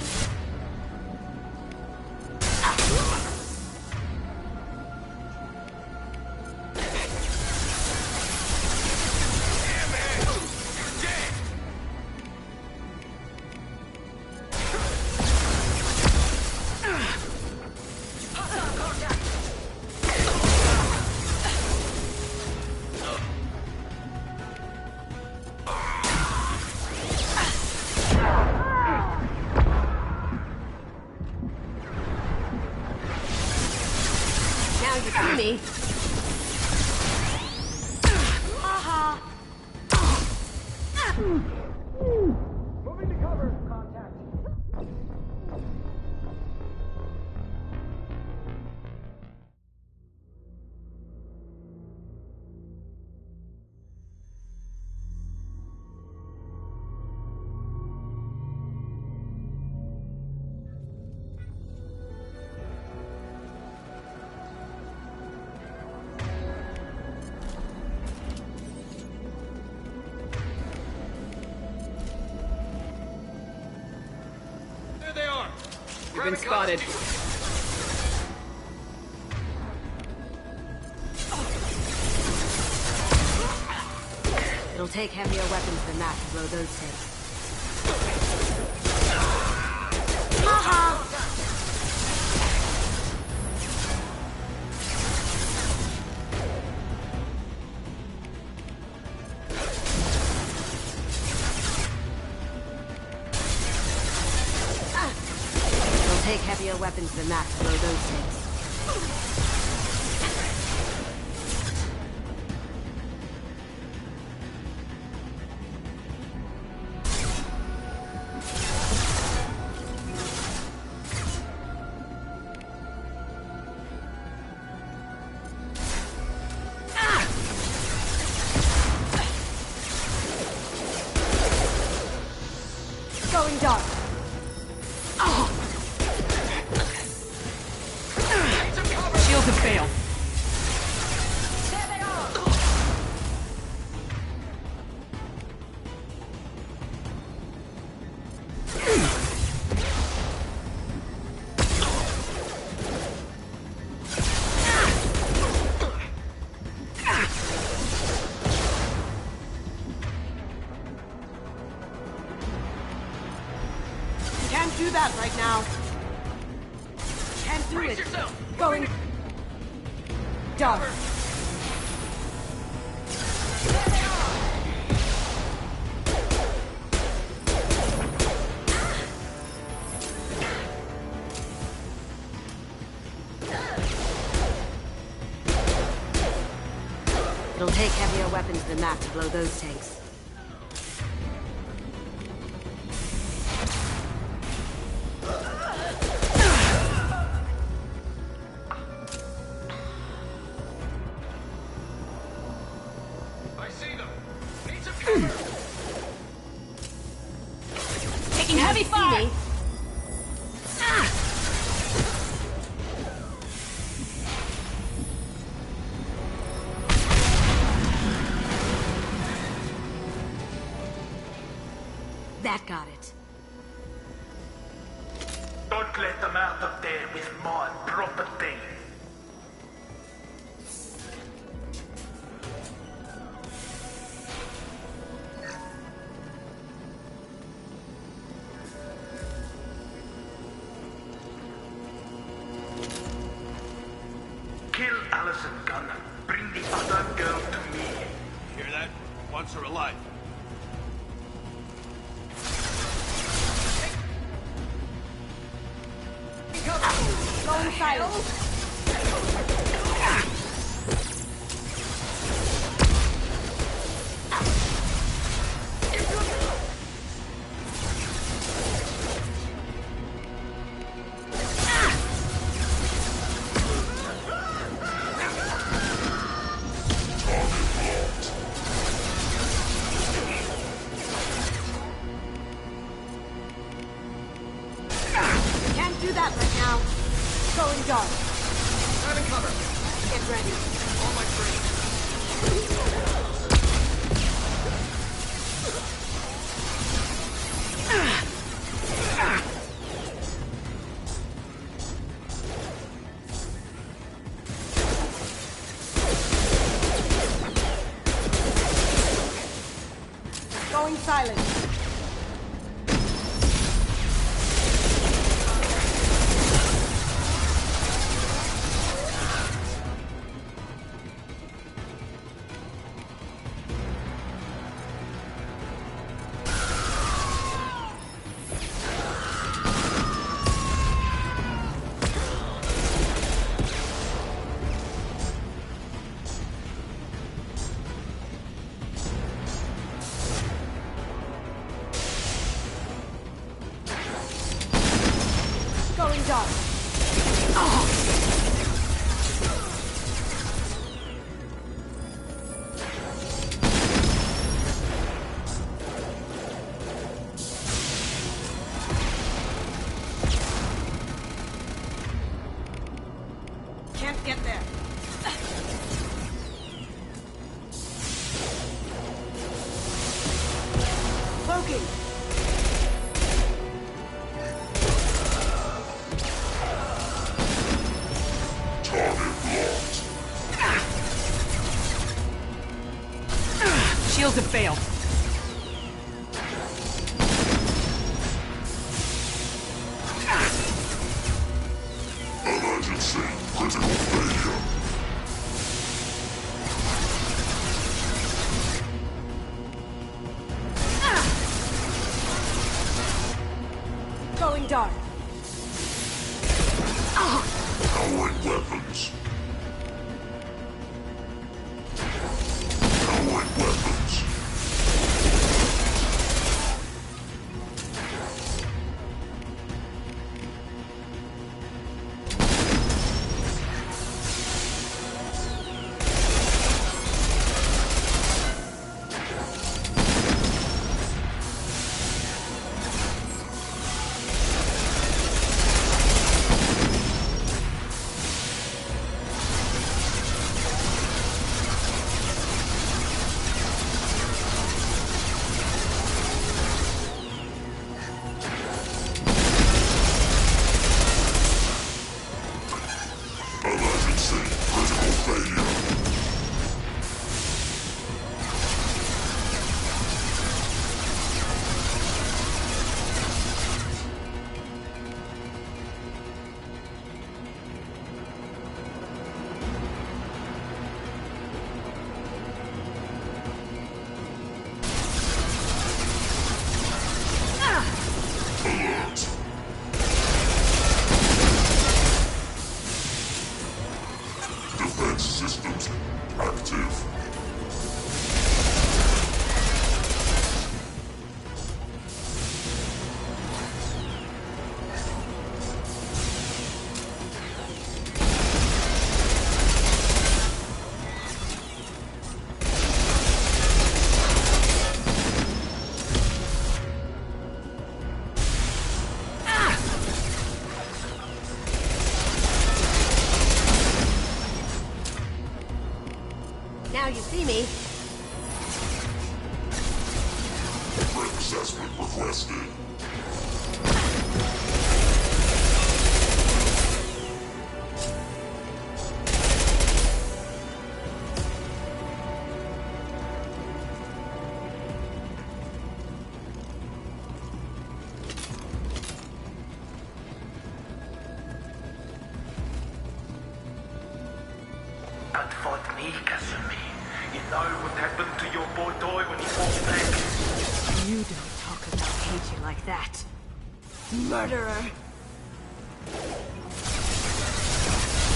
Speaker 18: Me. Haha.
Speaker 2: Moving to cover. Contact.
Speaker 8: You've been spotted.
Speaker 18: It'll take heavier weapons than that to blow those things. Haha! Take heavier weapons than that to blow those things. Going dark.
Speaker 8: Shields have failed.
Speaker 18: Can't do that right now. Can't do it. Going dark. It'll take heavier weapons than that to blow those tanks.
Speaker 8: Taking heavy fire!
Speaker 18: That got it.
Speaker 2: Don't let them out of there with my property. Kill Allison Gunn. Bring the other girl to me.
Speaker 28: Hear that? Wants her alive.
Speaker 18: Go inside. Can't do that right now. Going dark.
Speaker 28: Having cover.
Speaker 18: Get ready.
Speaker 28: On my train.
Speaker 9: Going silent. Going dark. Can't get there. Cloaking.
Speaker 8: Shields have failed.
Speaker 3: Emergency. Critical failure.
Speaker 9: Going dark.
Speaker 3: Powering weapons. Powering weapons. Emergency. Critical failure. Alert. Defense systems active.
Speaker 9: Now you see me.
Speaker 3: Threat assessment requested.
Speaker 2: But for me, Kasumi, you know what happened to your boy Toy when he fought back?
Speaker 9: You don't talk about Keiji like that. Murderer.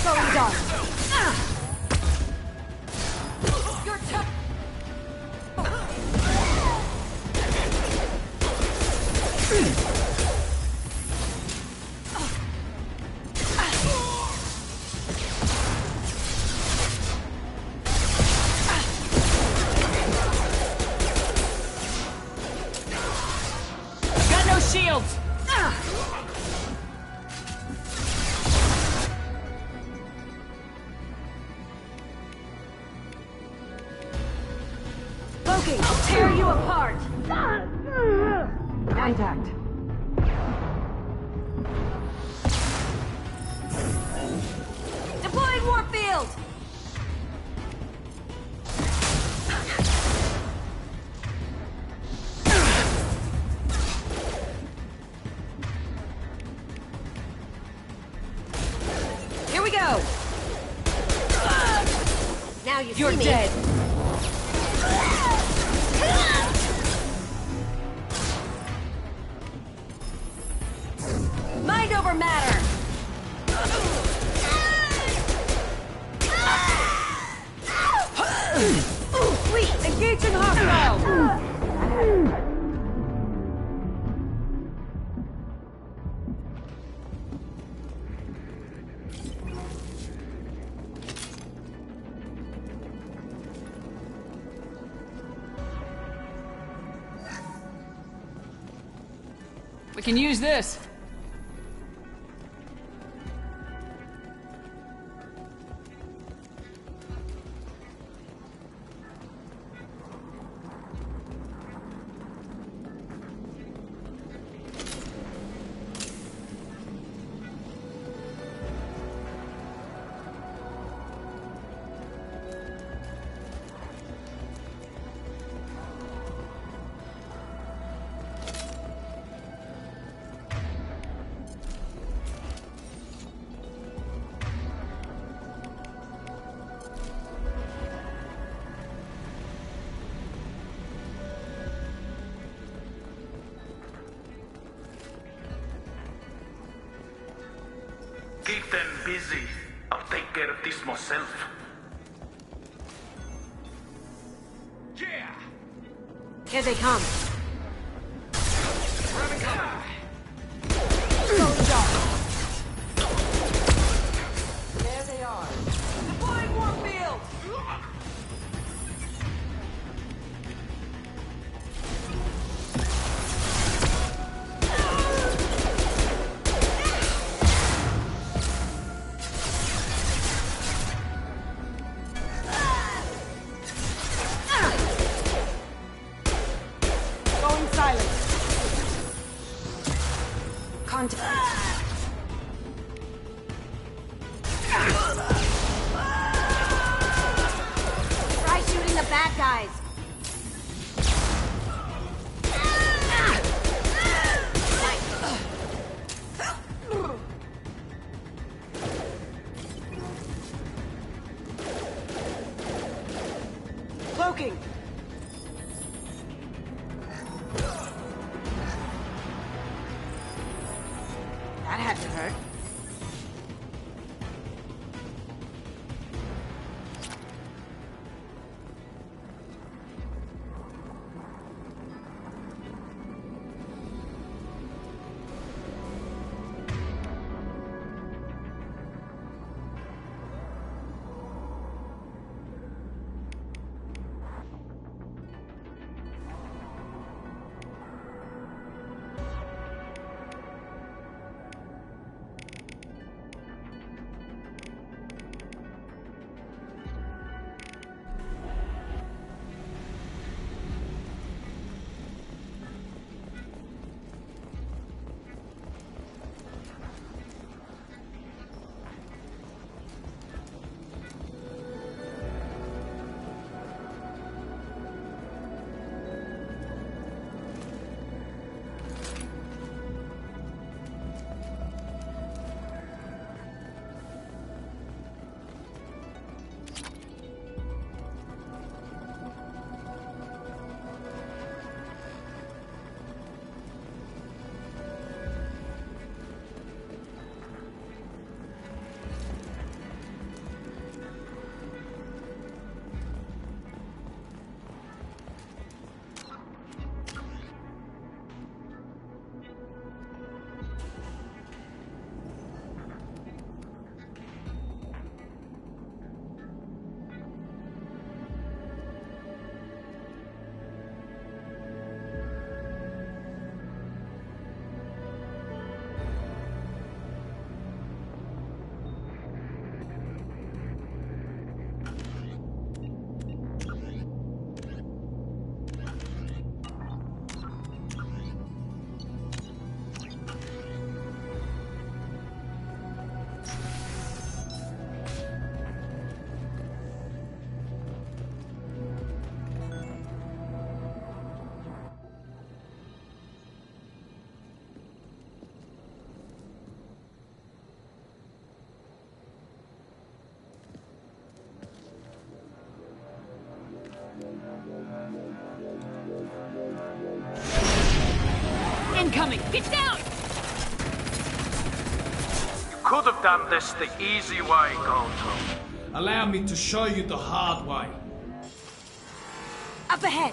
Speaker 9: Going dark. Your tough.
Speaker 8: Got no shields!
Speaker 9: Loki, I'll tear you apart. Contact. Deploying warp field.
Speaker 18: now you
Speaker 8: You're
Speaker 18: see me.
Speaker 8: dead.
Speaker 18: Mind over matter! Sweet! Engaging hostile!
Speaker 8: We can use this.
Speaker 2: Keep them busy. I'll take care of this myself.
Speaker 18: Yeah! Here they come.
Speaker 17: There they are. Deploying warfield!
Speaker 18: Going silent. Contact. Try shooting the bad guys. Cloaking. That had to hurt.
Speaker 8: Incoming! Get down!
Speaker 2: You could have done this the easy way, Goldthorpe.
Speaker 5: Allow me to show you the hard way.
Speaker 18: Up ahead!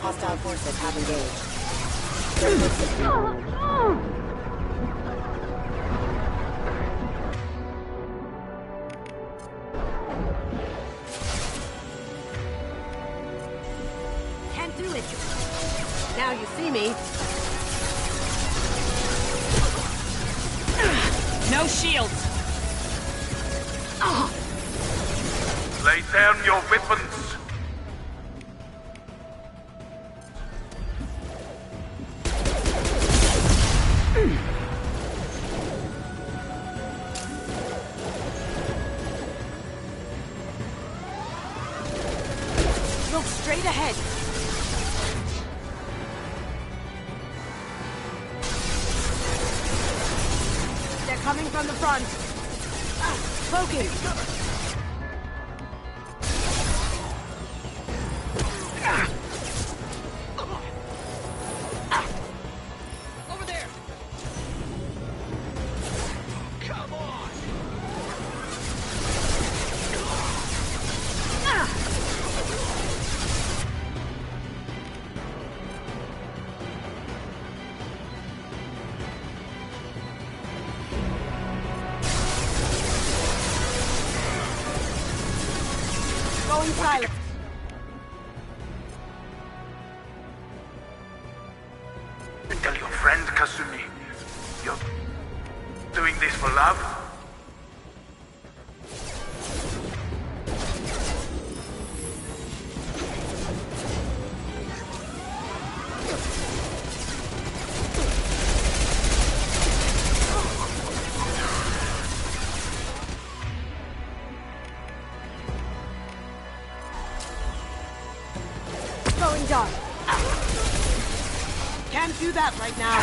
Speaker 10: Hostile forces have engaged.
Speaker 18: Can't do it. Now you see me.
Speaker 8: No shields!
Speaker 2: Lay down your weapons.
Speaker 18: Look straight ahead. They're coming from the front. Cloaking.
Speaker 2: Over there. Come on.
Speaker 18: Going silent.
Speaker 2: Tell your friend, Kasumi, you're doing this for love?
Speaker 18: Going dark. Can't do that right now.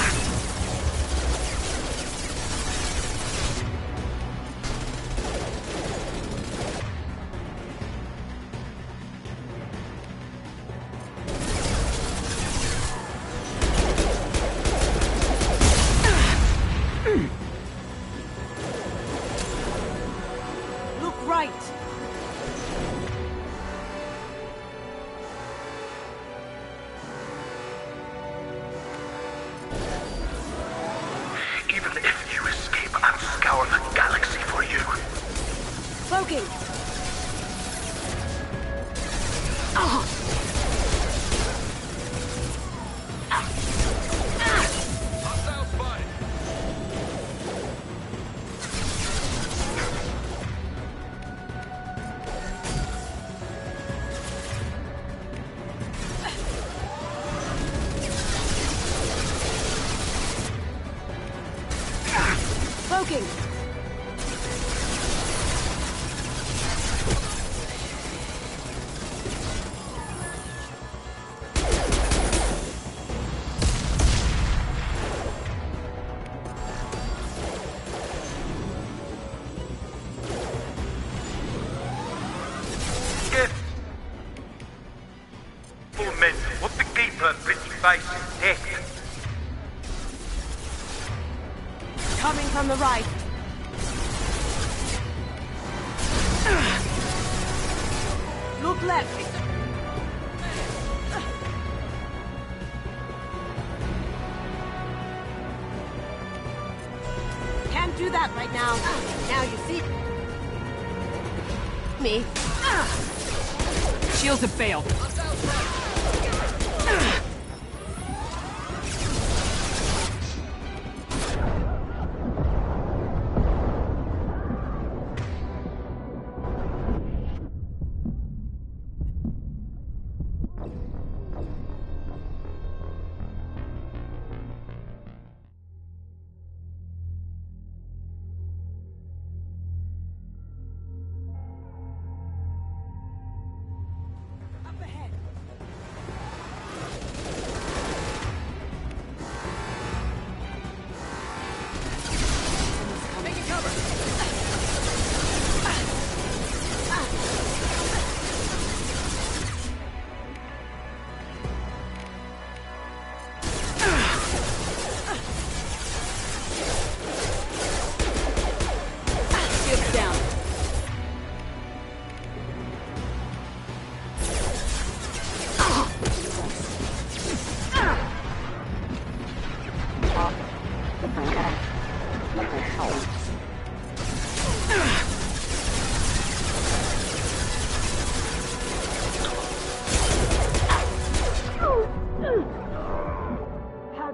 Speaker 18: Look right.
Speaker 2: Even if you escape, I'll scour the galaxy for you.
Speaker 18: Cloaking.
Speaker 2: Hostile spotted.
Speaker 18: Cloaking.
Speaker 2: Get full men. What the keeper pretty face is dead.
Speaker 18: Coming from the right. Look left. Can't do that right now. Now you see me.
Speaker 8: Shields have failed.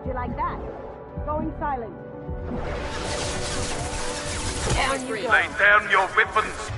Speaker 10: hate you like that. Going silent. Down you go.
Speaker 2: Lay down your weapons.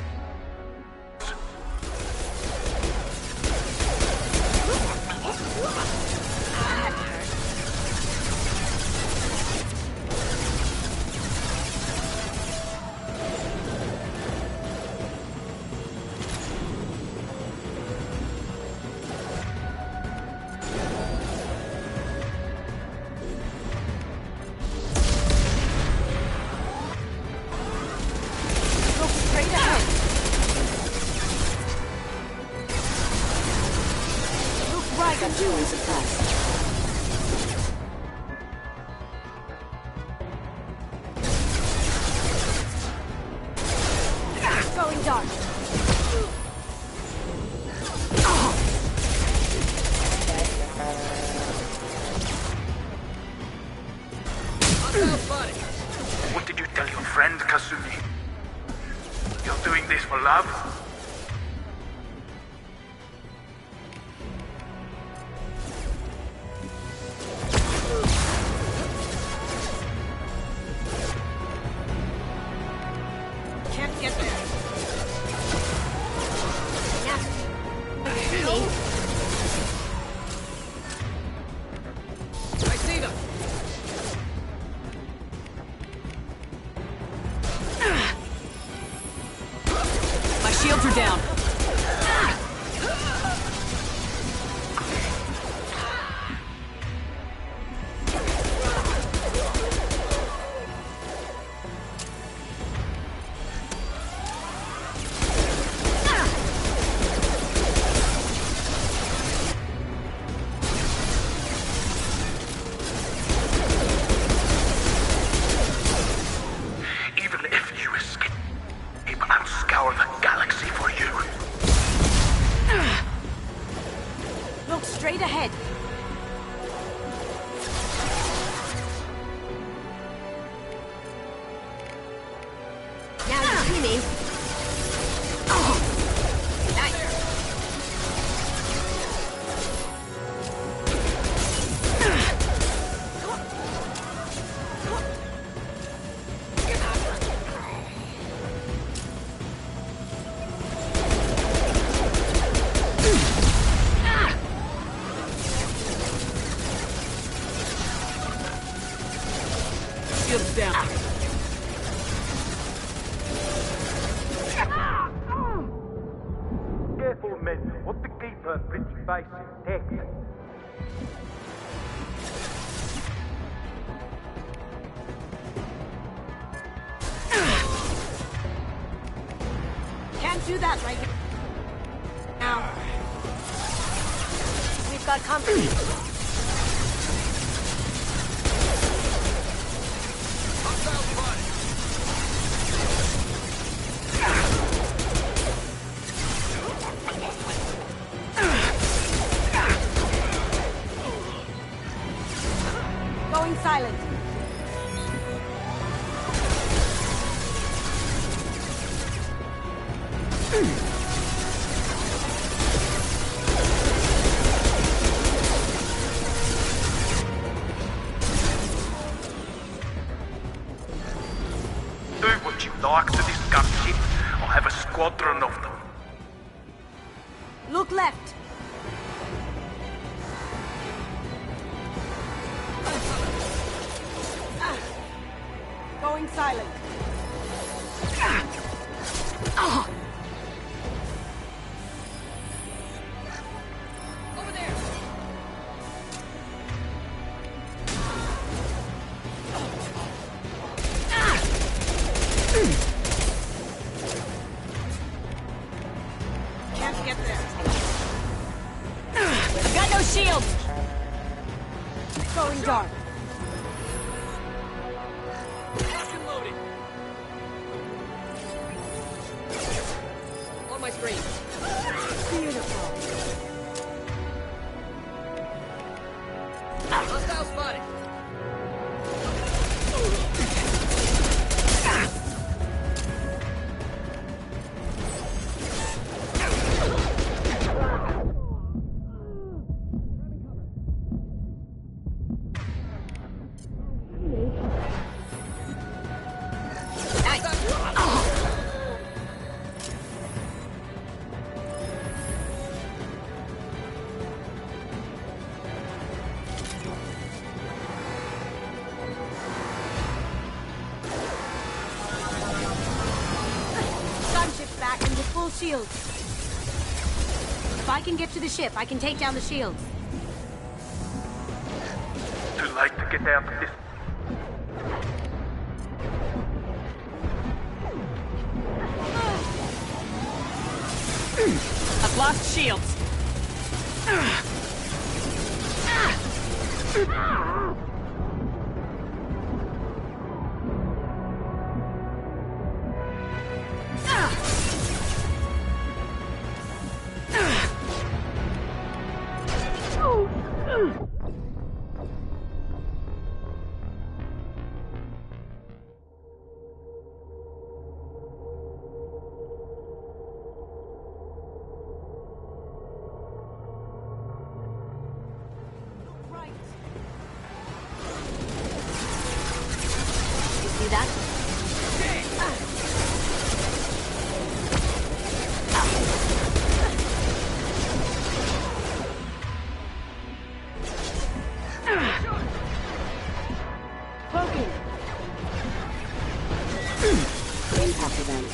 Speaker 10: Going dark.
Speaker 2: What did you tell your friend, Kasumi? You're doing this for love?
Speaker 10: Can't get there.
Speaker 7: I see them.
Speaker 8: My shields are down.
Speaker 2: Even if you escape, I'll scour the galaxy for you.
Speaker 10: Look straight ahead. Now you see me.
Speaker 8: Shields down.
Speaker 2: Careful, men. Want to keep her pretty face intact.
Speaker 10: Can't do that right now. We've got company. Going silent.
Speaker 2: Do what you like to this gunship. I'll have a squadron of them.
Speaker 10: Look left. Going silent.
Speaker 7: Over there.
Speaker 10: Can't get there.
Speaker 8: I've got no shields.
Speaker 10: Going dark.
Speaker 7: Locked and loaded. On my screen.
Speaker 10: Beautiful.
Speaker 7: Hostile spotted.
Speaker 18: shields. If I can get to the ship, I can take down the shields.
Speaker 2: Too late to get out of this.
Speaker 10: I've lost shields.
Speaker 18: See that?
Speaker 10: Cloaking. Impact event.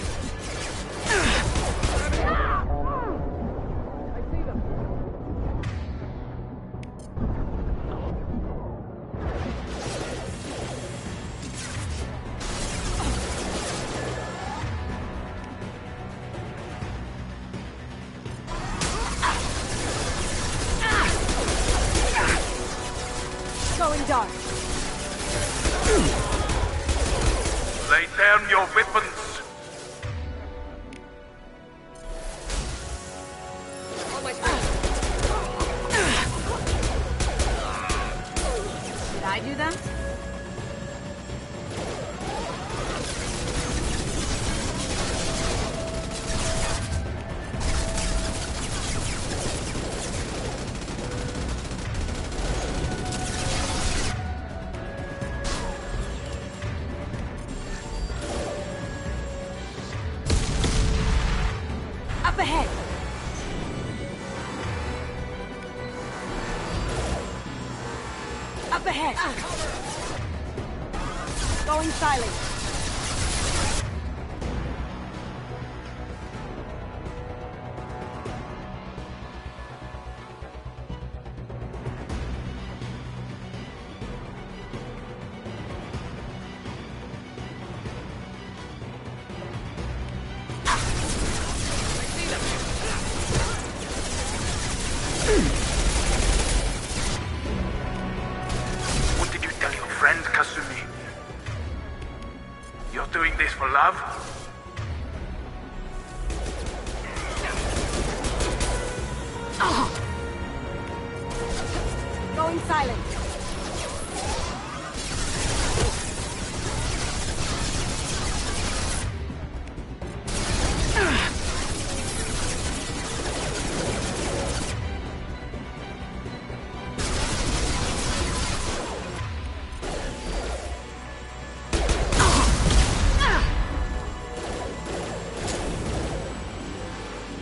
Speaker 10: Going dark.
Speaker 2: Lay down your weapons.
Speaker 18: Did I do that? Up ahead! Up ahead!
Speaker 10: Going silent.
Speaker 2: What did you tell your friend, Kasumi? You're doing this for love?
Speaker 10: Going silent.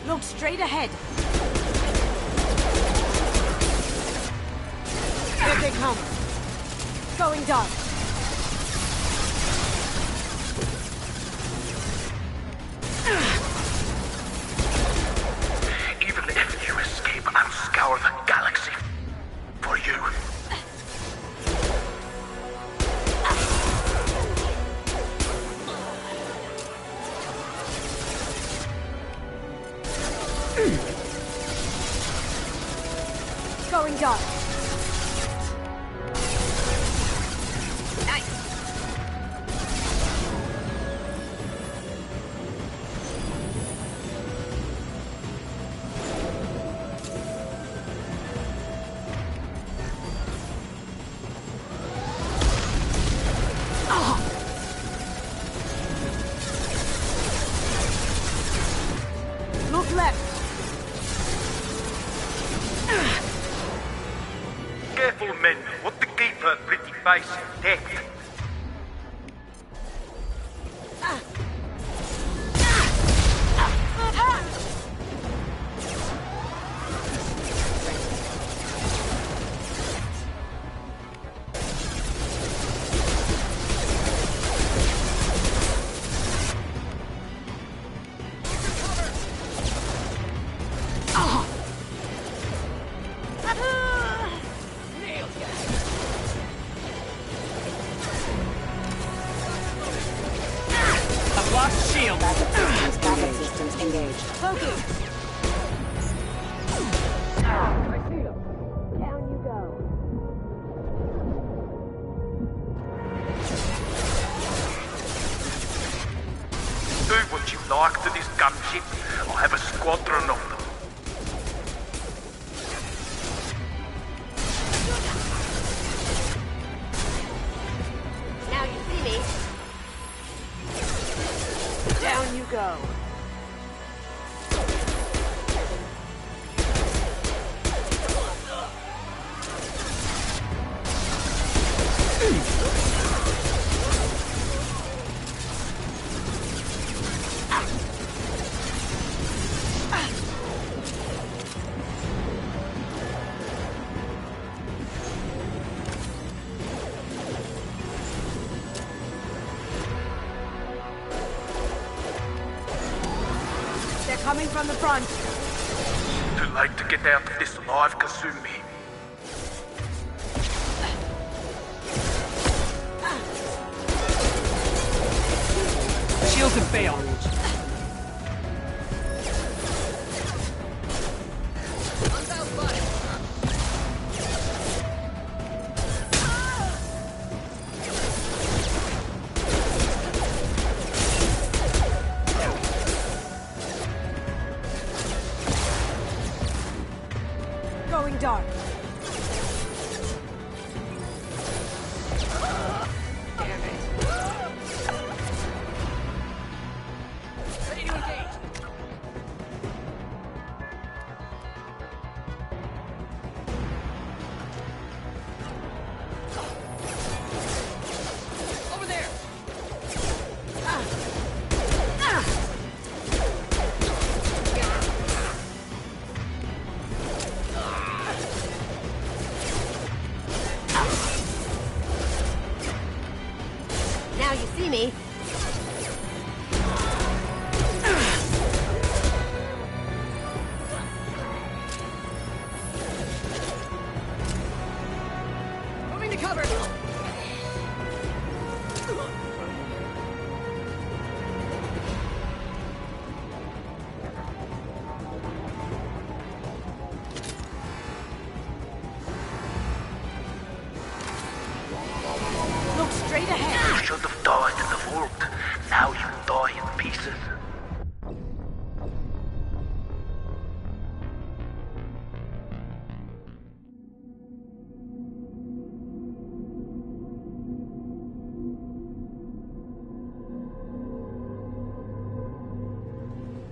Speaker 18: Look straight ahead.
Speaker 10: Here they come. Going dark.
Speaker 2: Even if you escape, I'll scour the galaxy for you.
Speaker 10: Going dark.
Speaker 18: Nice.
Speaker 10: Look left.
Speaker 2: Careful, men. Want to keep her pretty face intact.
Speaker 10: engaged. Focus! Down you go.
Speaker 2: Do what you like to this gunship. I'll have a squadron of them.
Speaker 10: Now you see me. Down you go. They're coming from the front.
Speaker 2: Too late to get out of this alive, Kasumi.
Speaker 1: Shields have failed.
Speaker 10: Going dark.
Speaker 1: Ready to engage. Over there.
Speaker 10: Now you see me.
Speaker 1: Moving to cover.
Speaker 10: Look straight ahead.
Speaker 2: You should have died in the vault. Now you die in pieces.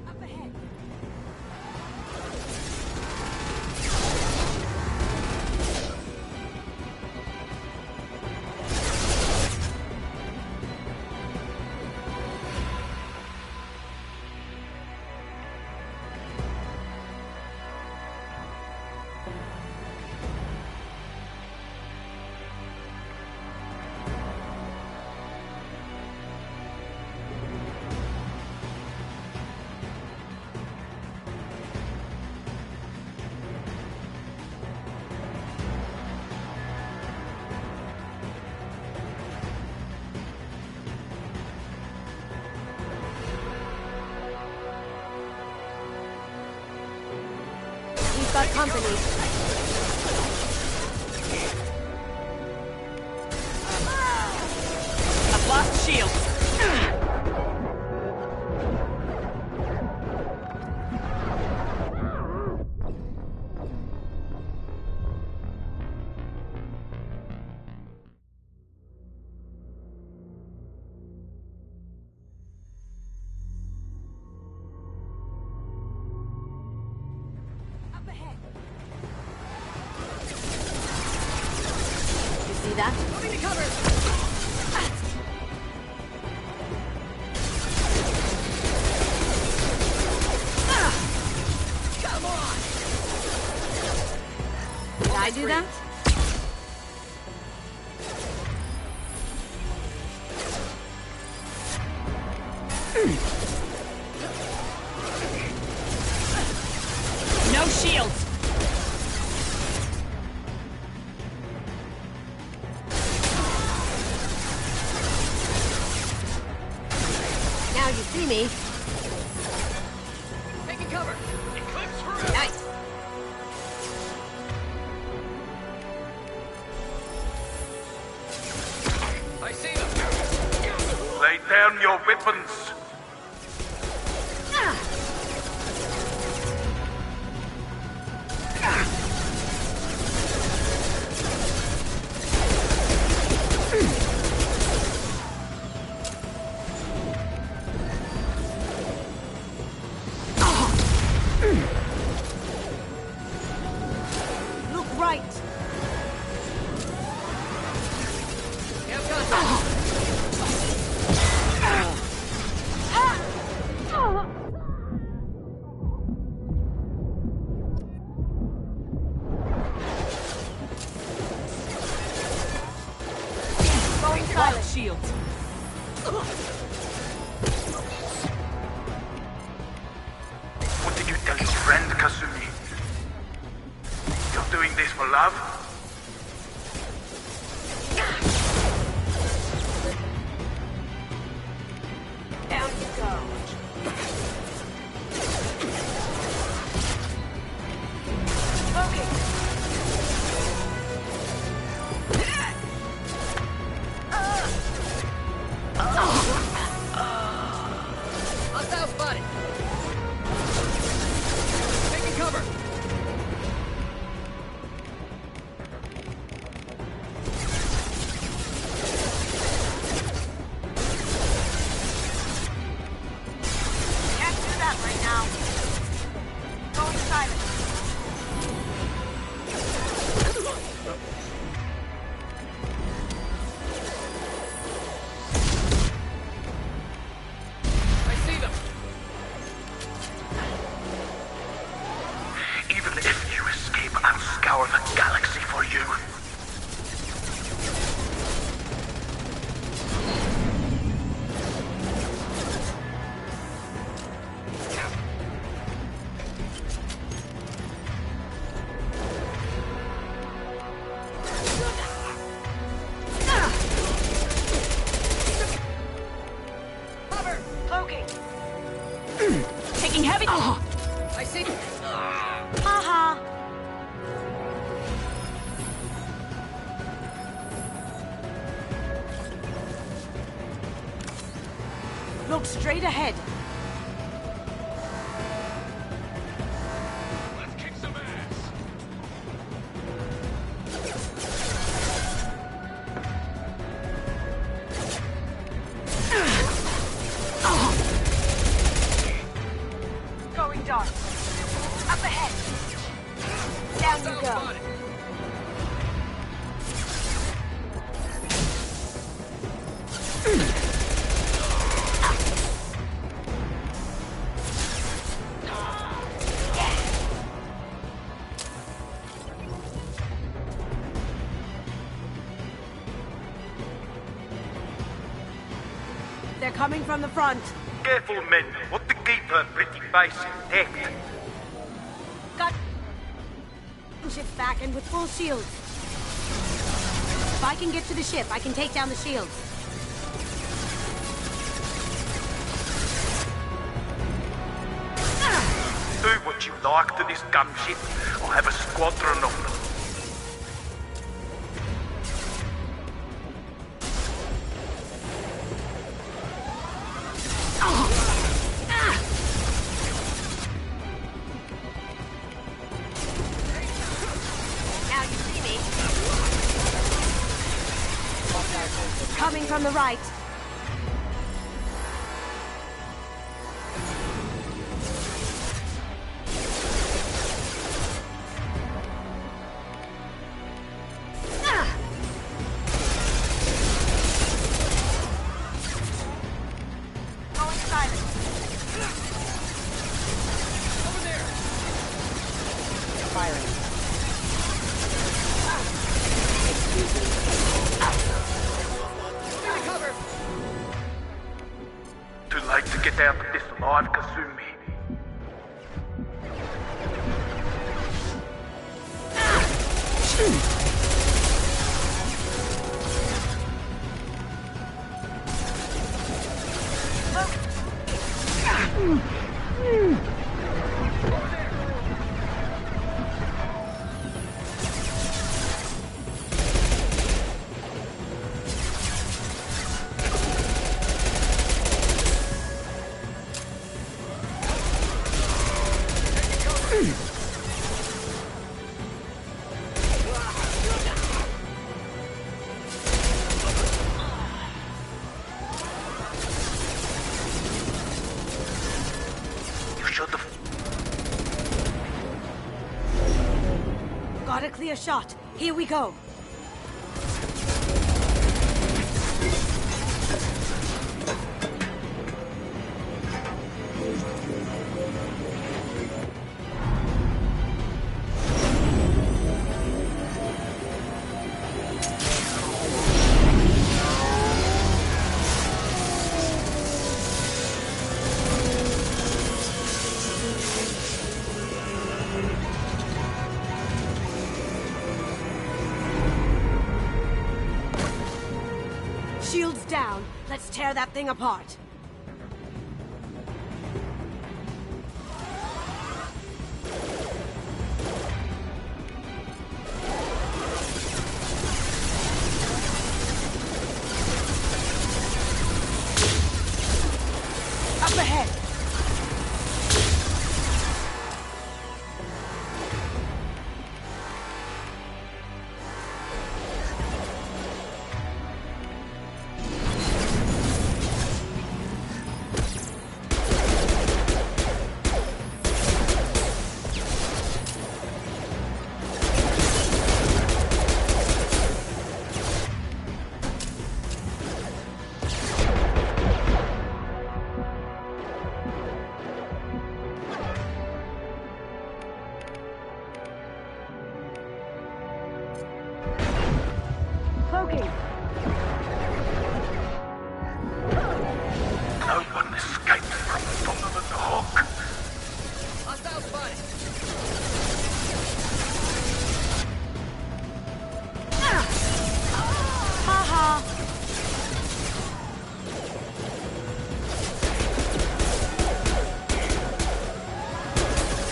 Speaker 10: Up ahead. We've got company.
Speaker 1: I've lost shields.
Speaker 10: Up ahead. You see that?
Speaker 1: Moving to cover. Come on.
Speaker 10: Did I do that?
Speaker 1: No shields.
Speaker 10: Now you see me.
Speaker 2: Return your weapons.
Speaker 9: Look right.
Speaker 10: Going silent.
Speaker 9: Shield.
Speaker 2: What did you tell your friend, Kasumi? You're doing this for love?
Speaker 10: Down you go. Smoking.
Speaker 9: Hostile spotted. Taking cover.
Speaker 10: Can't do that right now. Going silent.
Speaker 9: I see them.
Speaker 2: Even if you escape, I'll scour the galaxy for you.
Speaker 10: Cover. Cloaking.
Speaker 9: Taking heavy. I see.
Speaker 10: Haha.
Speaker 9: Look straight ahead.
Speaker 3: Let's kick some ass.
Speaker 10: Going dark. Up ahead. Down you go.
Speaker 9: They're coming from the front.
Speaker 2: Careful, men. What to keep her pretty face intact.
Speaker 9: Got ships back and with full shields. If I can get to the ship, I can take down the shields.
Speaker 2: Do what you like to this gunship. I'll have a squadron of them.
Speaker 10: Now you see me.
Speaker 9: Coming from the right.
Speaker 10: Going silent.
Speaker 9: Over there.
Speaker 10: Firing.
Speaker 9: Take cover.
Speaker 2: Too late to get out of this alive, Kasumi.
Speaker 9: a clear shot. Here we go. Shields down. Let's tear that thing apart. Up ahead. Cloaking.
Speaker 2: No one escaped from Solomon Hawk.
Speaker 7: Hostile spotted.
Speaker 9: Ha ha.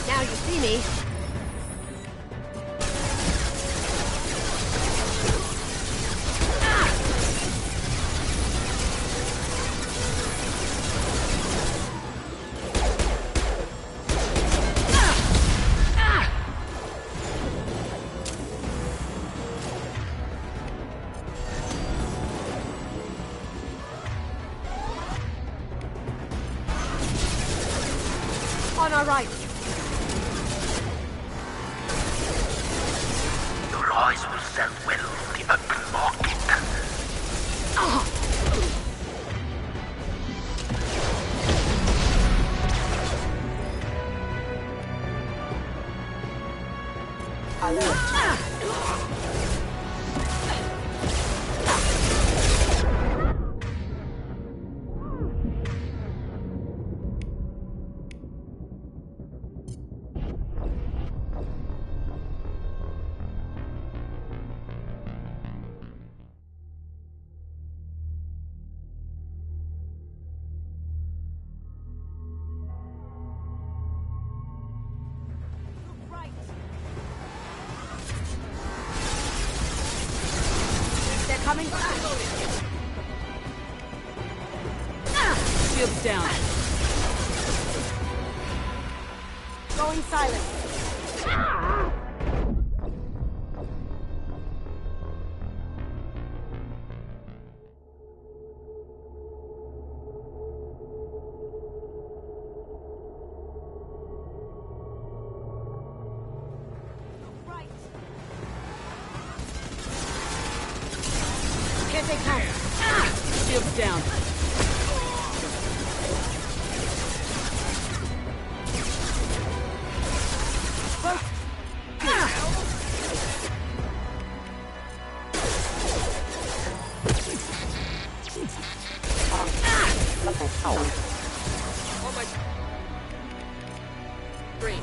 Speaker 9: Now you see me. On our right.
Speaker 2: Your eyes will sell well in the open market.
Speaker 9: They're coming.
Speaker 8: Shields down.
Speaker 9: Going silent. Here they come.
Speaker 8: Shields down.
Speaker 7: Oh my... Green.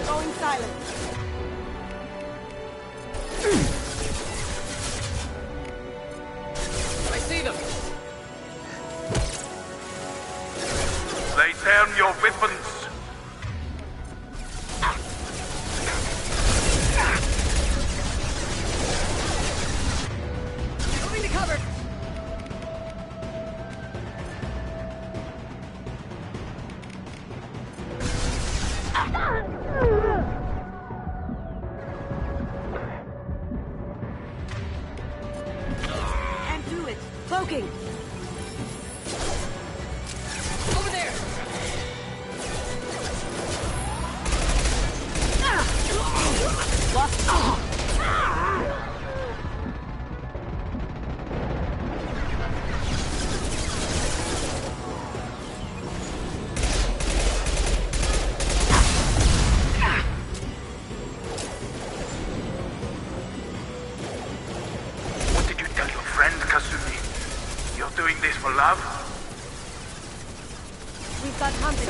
Speaker 9: Going silent.
Speaker 7: I see them.
Speaker 9: smoking!
Speaker 10: Over there!
Speaker 2: What did you tell your friend, Kasumi? You're doing this for love?
Speaker 9: We've got company.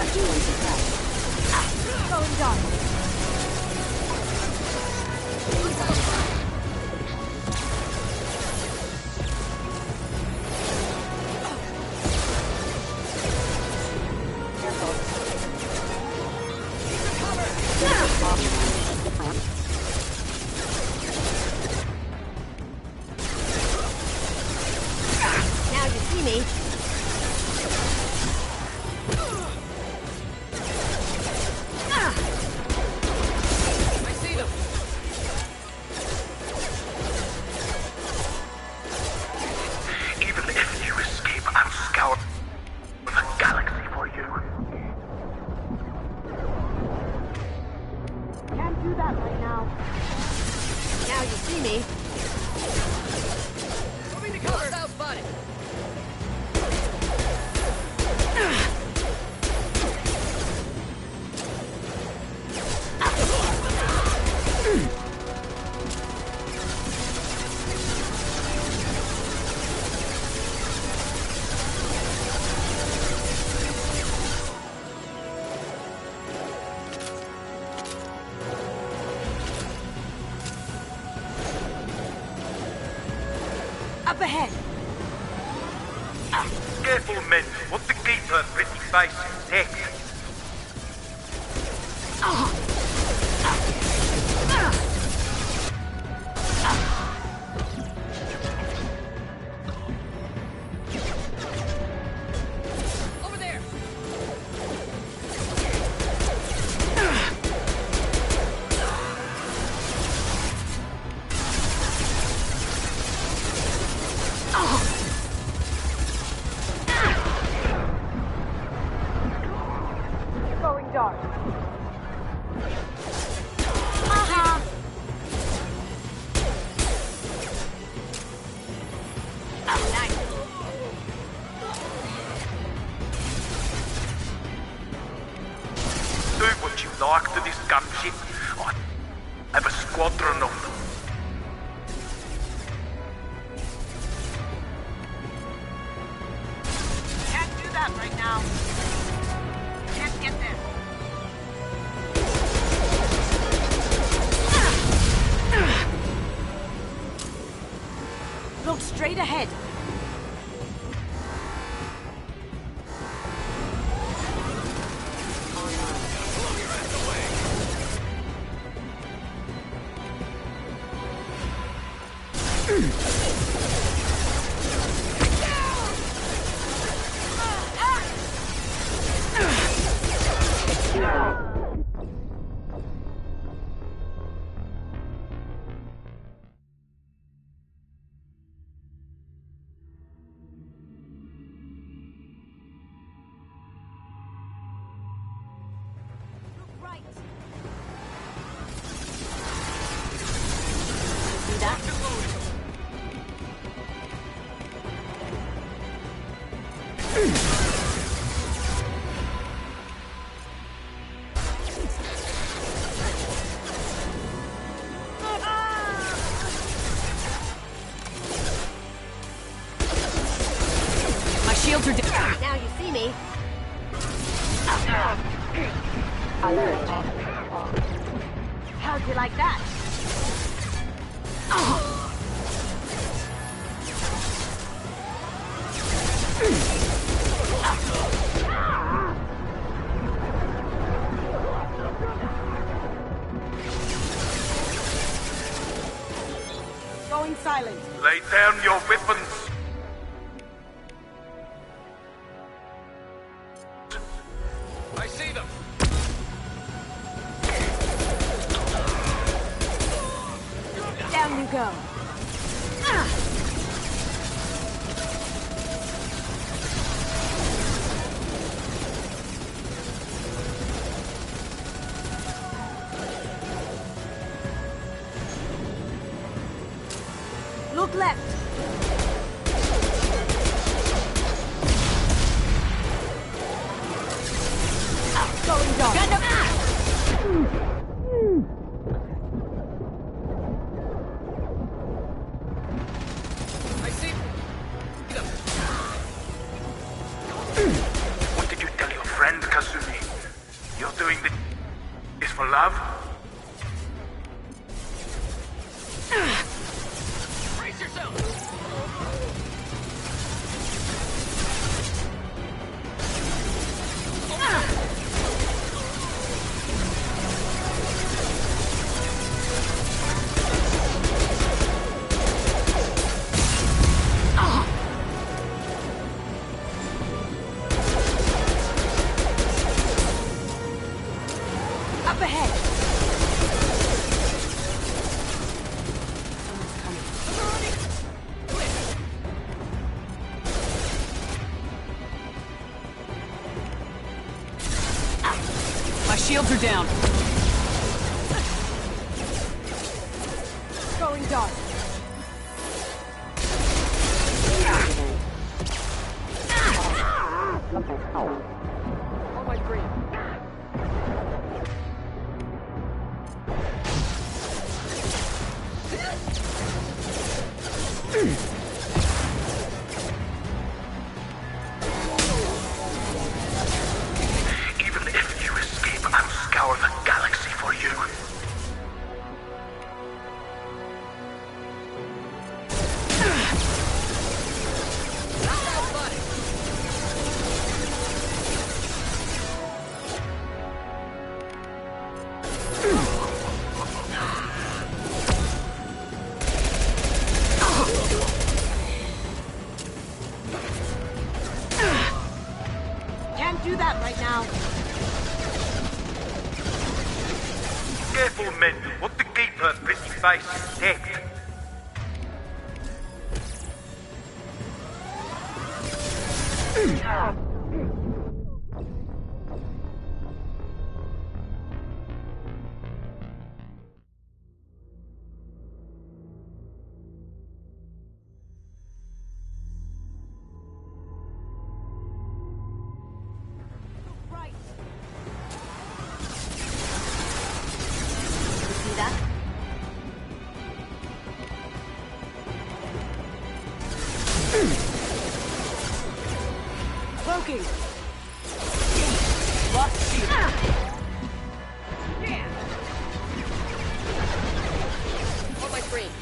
Speaker 9: Going dark. Now you see me.
Speaker 10: I see them!
Speaker 2: Even if you escape, I'll scour the galaxy for you.
Speaker 9: Can't do that right now. Now you see me.
Speaker 10: Moving to cover! Hostile spotted!
Speaker 9: Up ahead.
Speaker 2: Careful, men. Want to keep her pretty face intact.
Speaker 10: Over there!
Speaker 9: Going dark. Aha! Nice.
Speaker 2: Do what you like to this gunship. I have a squadron of them.
Speaker 9: Can't do that right now. Can't get there. Look straight ahead. Right. See that?
Speaker 8: My shields are down.
Speaker 9: Now you see me. Alert. How'd you like that? Going silent.
Speaker 2: Lay down your weapons.
Speaker 10: I see them!
Speaker 9: Down you go. Look left. Going dark.
Speaker 2: I see. What did you tell your friend, Kazumi? You're doing this for love? Brace yourself!
Speaker 9: Up ahead.
Speaker 8: My shields are down.
Speaker 9: Going dark. On my screen.
Speaker 2: Even if you escape, I'll scour the galaxy for you.
Speaker 9: Can't do that right now.
Speaker 2: Careful, men. Want to keep her pretty face intact.
Speaker 9: Right.
Speaker 18: See that?
Speaker 9: Cloaking.
Speaker 8: Lost shield.
Speaker 9: On my screen.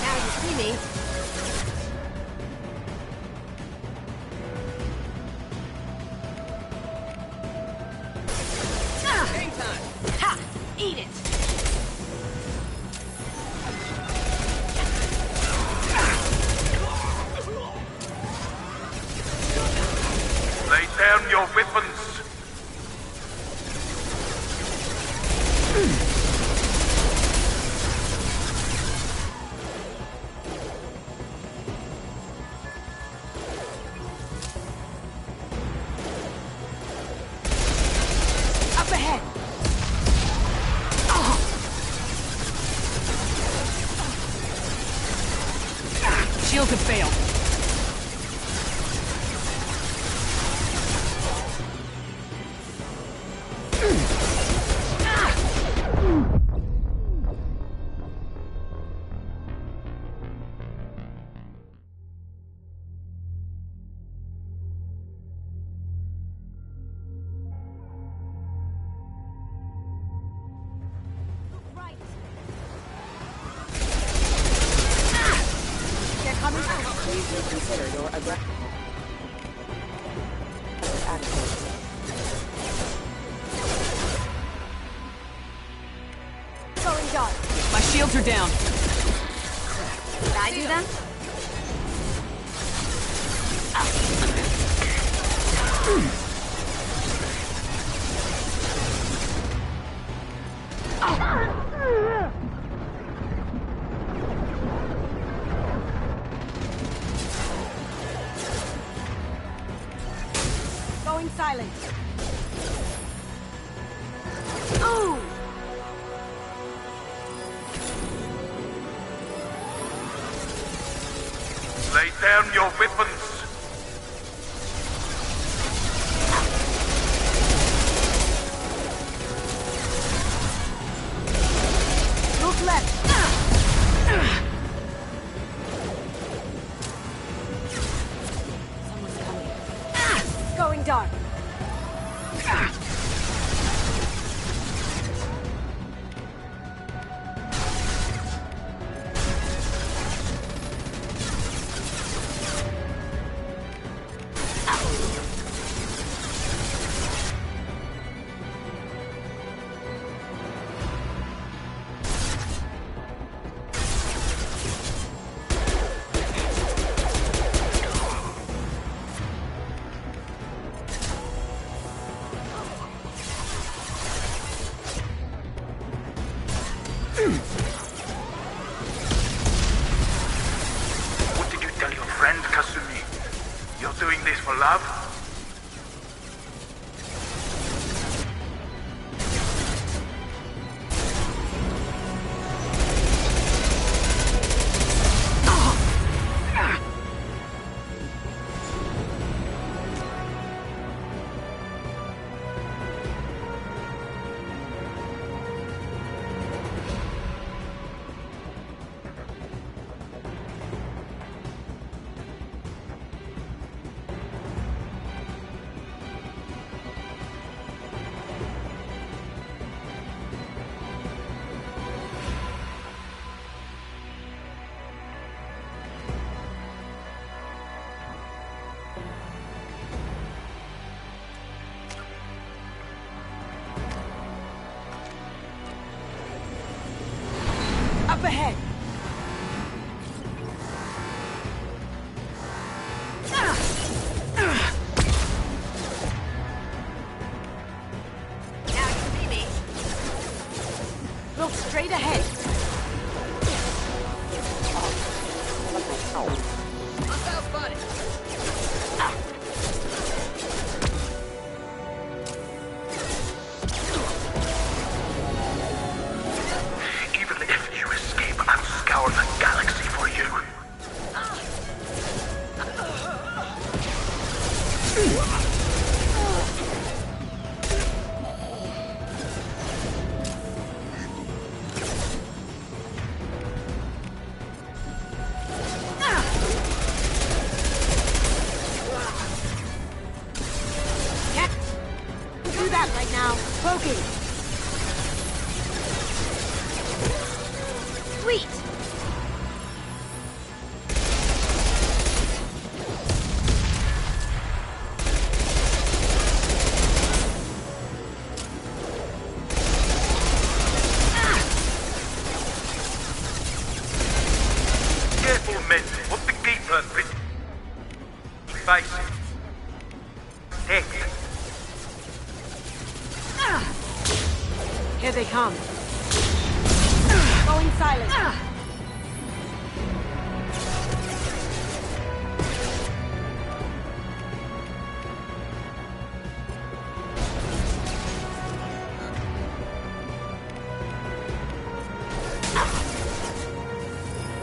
Speaker 18: Now you see me.
Speaker 9: Game time. Ha! Eat it.
Speaker 2: Lay down your weapons.
Speaker 9: Up ahead.
Speaker 8: Shields have failed.
Speaker 9: Right. They're coming out.
Speaker 17: Please reconsider your aggressive. Activate.
Speaker 8: Shields are down.
Speaker 9: Did I do them? Going silent. Oh!
Speaker 2: Lay down your weapons.
Speaker 9: Look left. Someone's coming. Going dark.
Speaker 2: What did you tell your friend, Kasumi? You're doing this for love?
Speaker 9: Up ahead.
Speaker 10: Now you see me.
Speaker 9: Look straight ahead.
Speaker 10: Hostile spotted.
Speaker 2: Even if you escape, I'll scour the galaxy for you.
Speaker 9: Can't do that right now. Poking. Sweet.
Speaker 2: Careful, men. What the gate's been. Face it. Take it.
Speaker 9: Here they come. Going silent.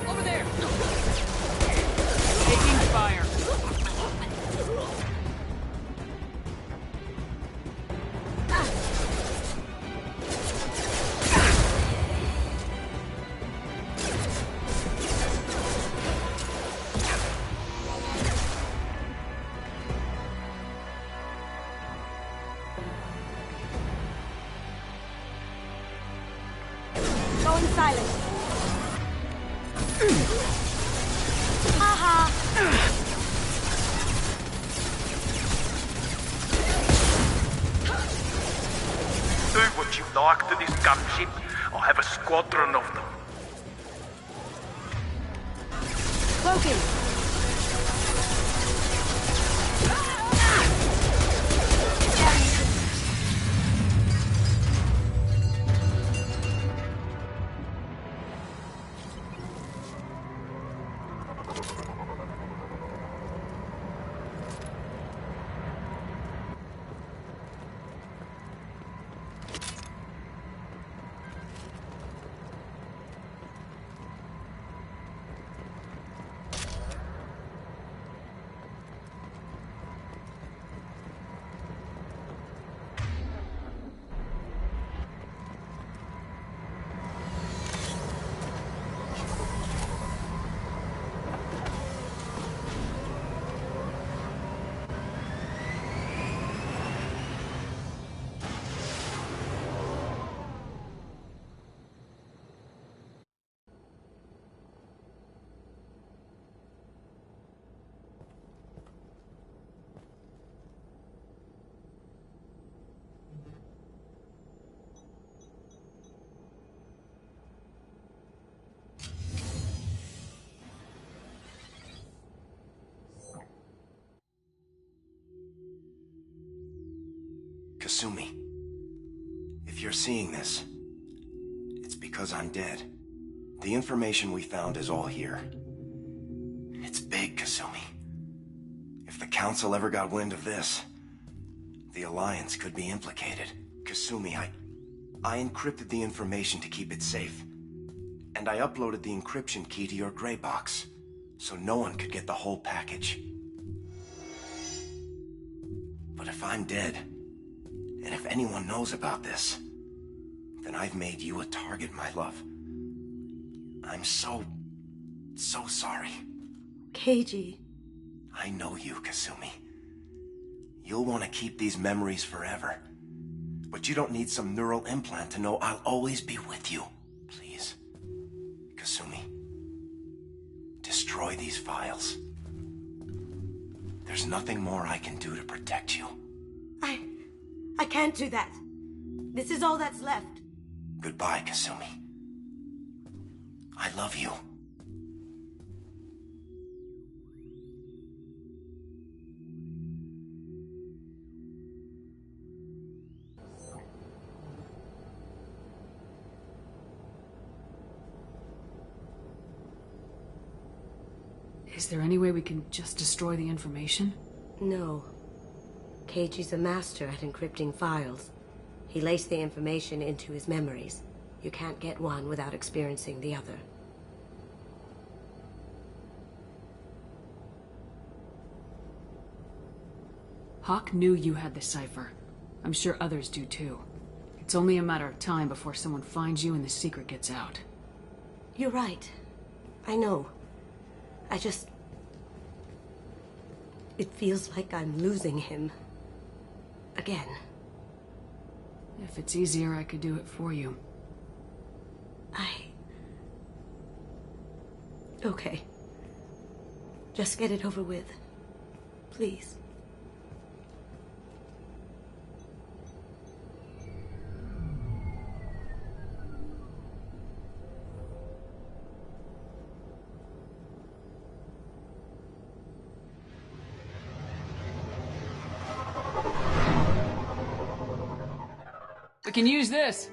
Speaker 10: Over there.
Speaker 8: Taking fire.
Speaker 9: Going silent. Haha.
Speaker 2: Do what you like to this gunship. I have a squadron of them.
Speaker 9: Cloaking!
Speaker 23: Kasumi, if you're seeing this, it's because I'm dead. The information we found is all here. It's big, Kasumi. If the Council ever got wind of this, the Alliance could be implicated. Kasumi, I encrypted the information to keep it safe. And I uploaded the encryption key to your gray box, so no one could get the whole package. But if I'm dead, and if anyone knows about this, then I've made you a target, my love. I'm so sorry.
Speaker 18: Keiji.
Speaker 23: I know you, Kasumi. You'll want to keep these memories forever. But you don't need some neural implant to know I'll always be with you. Please, Kasumi, destroy these files. There's nothing more I can do to protect you.
Speaker 18: I can't do that. This is all that's left.
Speaker 23: Goodbye, Kasumi. I love you.
Speaker 8: Is there any way we can just destroy the information?
Speaker 18: No. Keiji's a master at encrypting files. He laced the information into his memories. You can't get one without experiencing the other.
Speaker 8: Hawk knew you had the cipher. I'm sure others do too. It's only a matter of time before someone finds you and the secret gets out.
Speaker 18: You're right. I know. I just... It feels like I'm losing him. Again.
Speaker 8: If it's easier, I could do it for you.
Speaker 18: Okay. Just get it over with. Please.
Speaker 8: We can use this!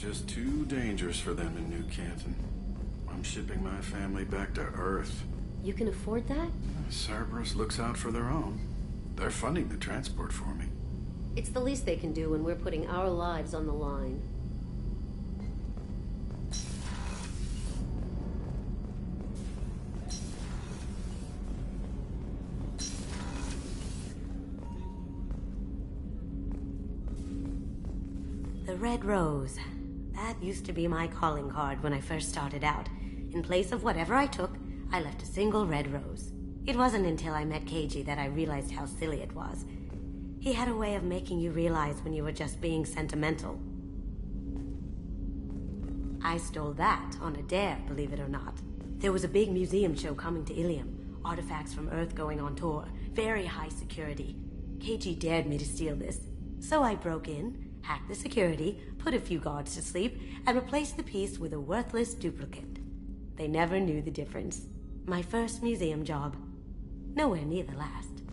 Speaker 11: just too dangerous for them in New Canton. I'm shipping my family back to Earth.
Speaker 18: You can afford that?
Speaker 11: Cerberus looks out for their own. They're funding the transport for me.
Speaker 18: It's the least they can do when we're putting our lives on the line. The Red Rose. That used to be my calling card when I first started out. In place of whatever I took, I left a single red rose. It wasn't until I met KG that I realized how silly it was. He had a way of making you realize when you were just being sentimental. I stole that on a dare, believe it or not. There was a big museum show coming to Ilium. Artifacts from Earth going on tour. Very high security. KG dared me to steal this. So I broke in, hacked the security, put a few guards to sleep, and replaced the piece with a worthless duplicate. They never knew the difference. My first museum job. Nowhere near the last.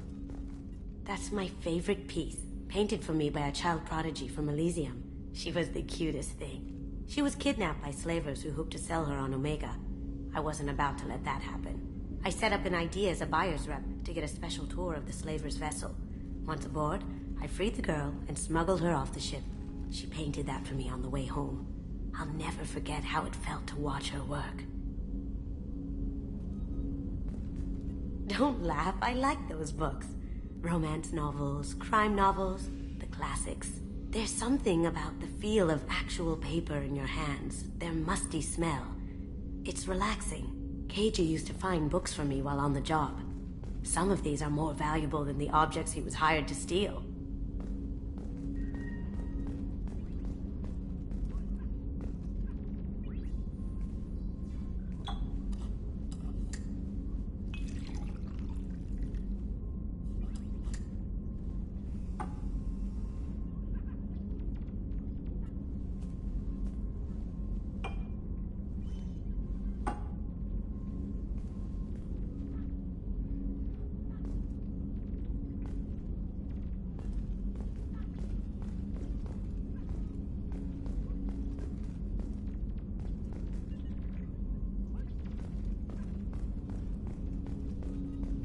Speaker 18: That's my favorite piece, painted for me by a child prodigy from Elysium. She was the cutest thing. She was kidnapped by slavers who hoped to sell her on Omega. I wasn't about to let that happen. I set up an idea as a buyer's rep to get a special tour of the slaver's vessel. Once aboard, I freed the girl and smuggled her off the ship. She painted that for me on the way home. I'll never forget how it felt to watch her work. Don't laugh, I like those books. Romance novels, crime novels, the classics. There's something about the feel of actual paper in your hands, their musty smell. It's relaxing. KG used to find books for me while on the job. Some of these are more valuable than the objects he was hired to steal.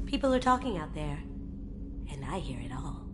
Speaker 18: People are talking out there, and I hear it all.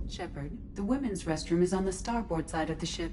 Speaker 8: Shepard, the women's restroom is on the starboard side of the ship.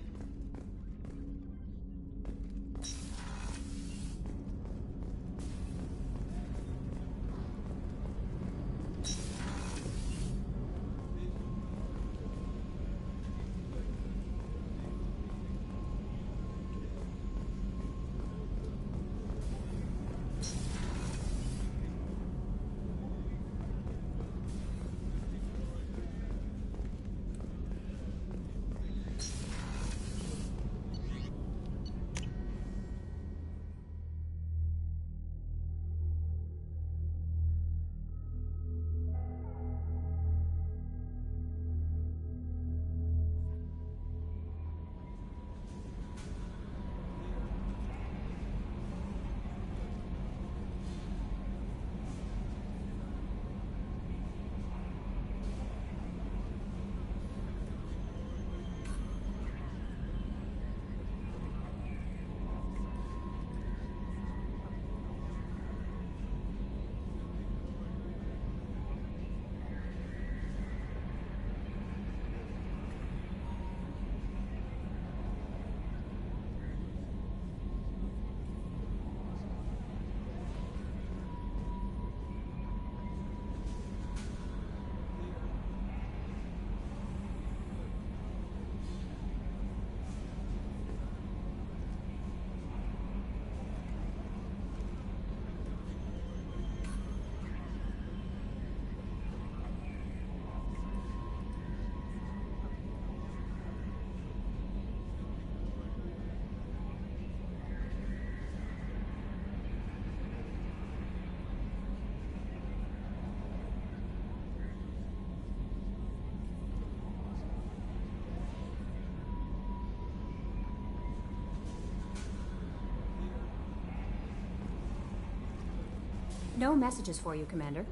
Speaker 20: no messages for you, Commander.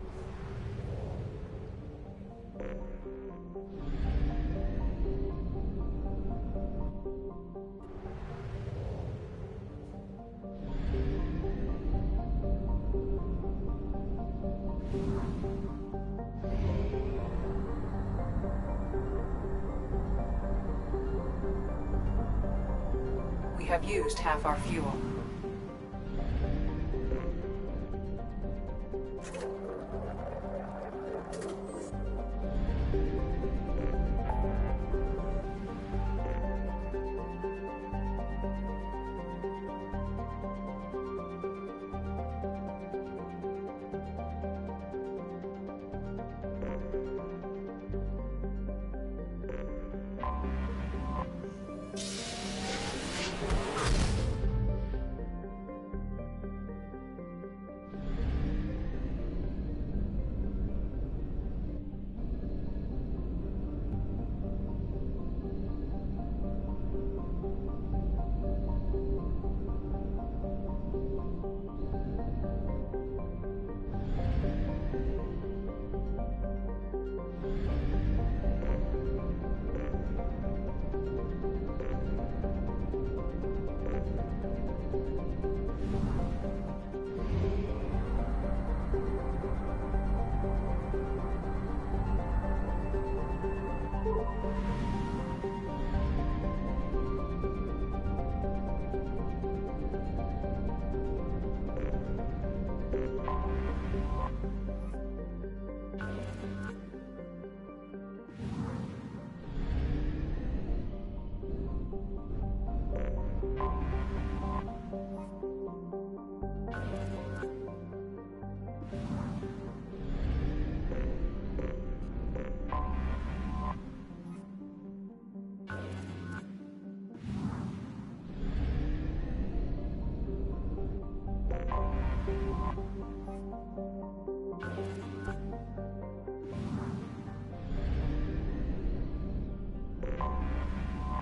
Speaker 8: We have used half our fuel.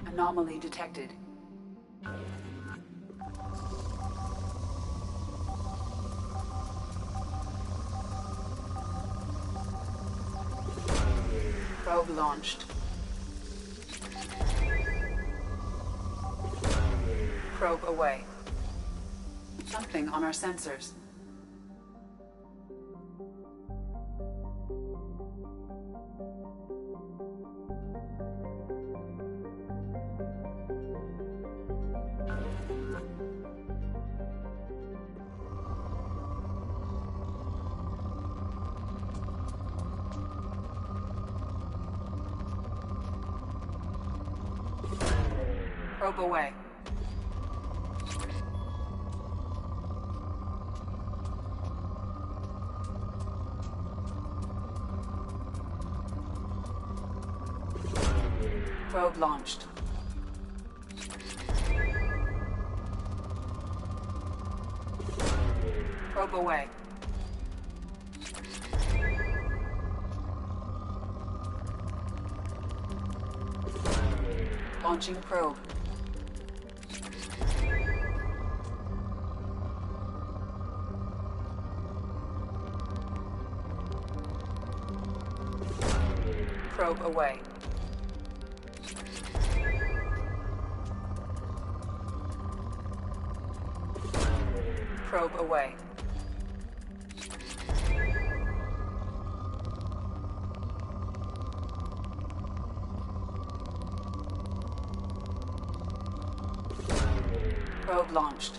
Speaker 8: Anomaly detected. Probe launched. Probe away. Something on our sensors. Probe away. Probe launched. Probe away. Launching probe. Probe away. Probe away. Probe launched.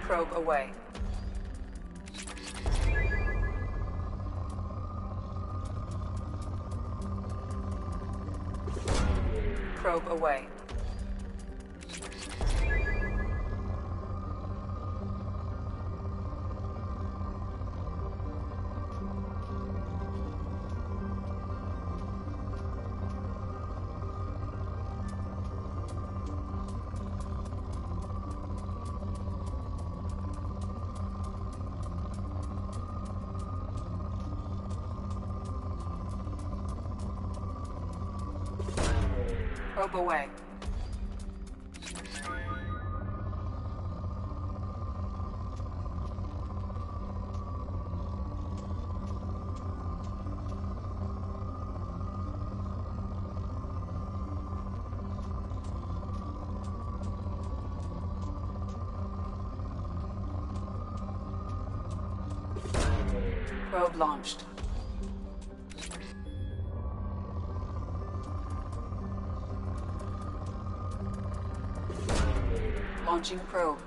Speaker 8: Probe away. Probe away.
Speaker 6: Probe away. Probe launched. Launching probe.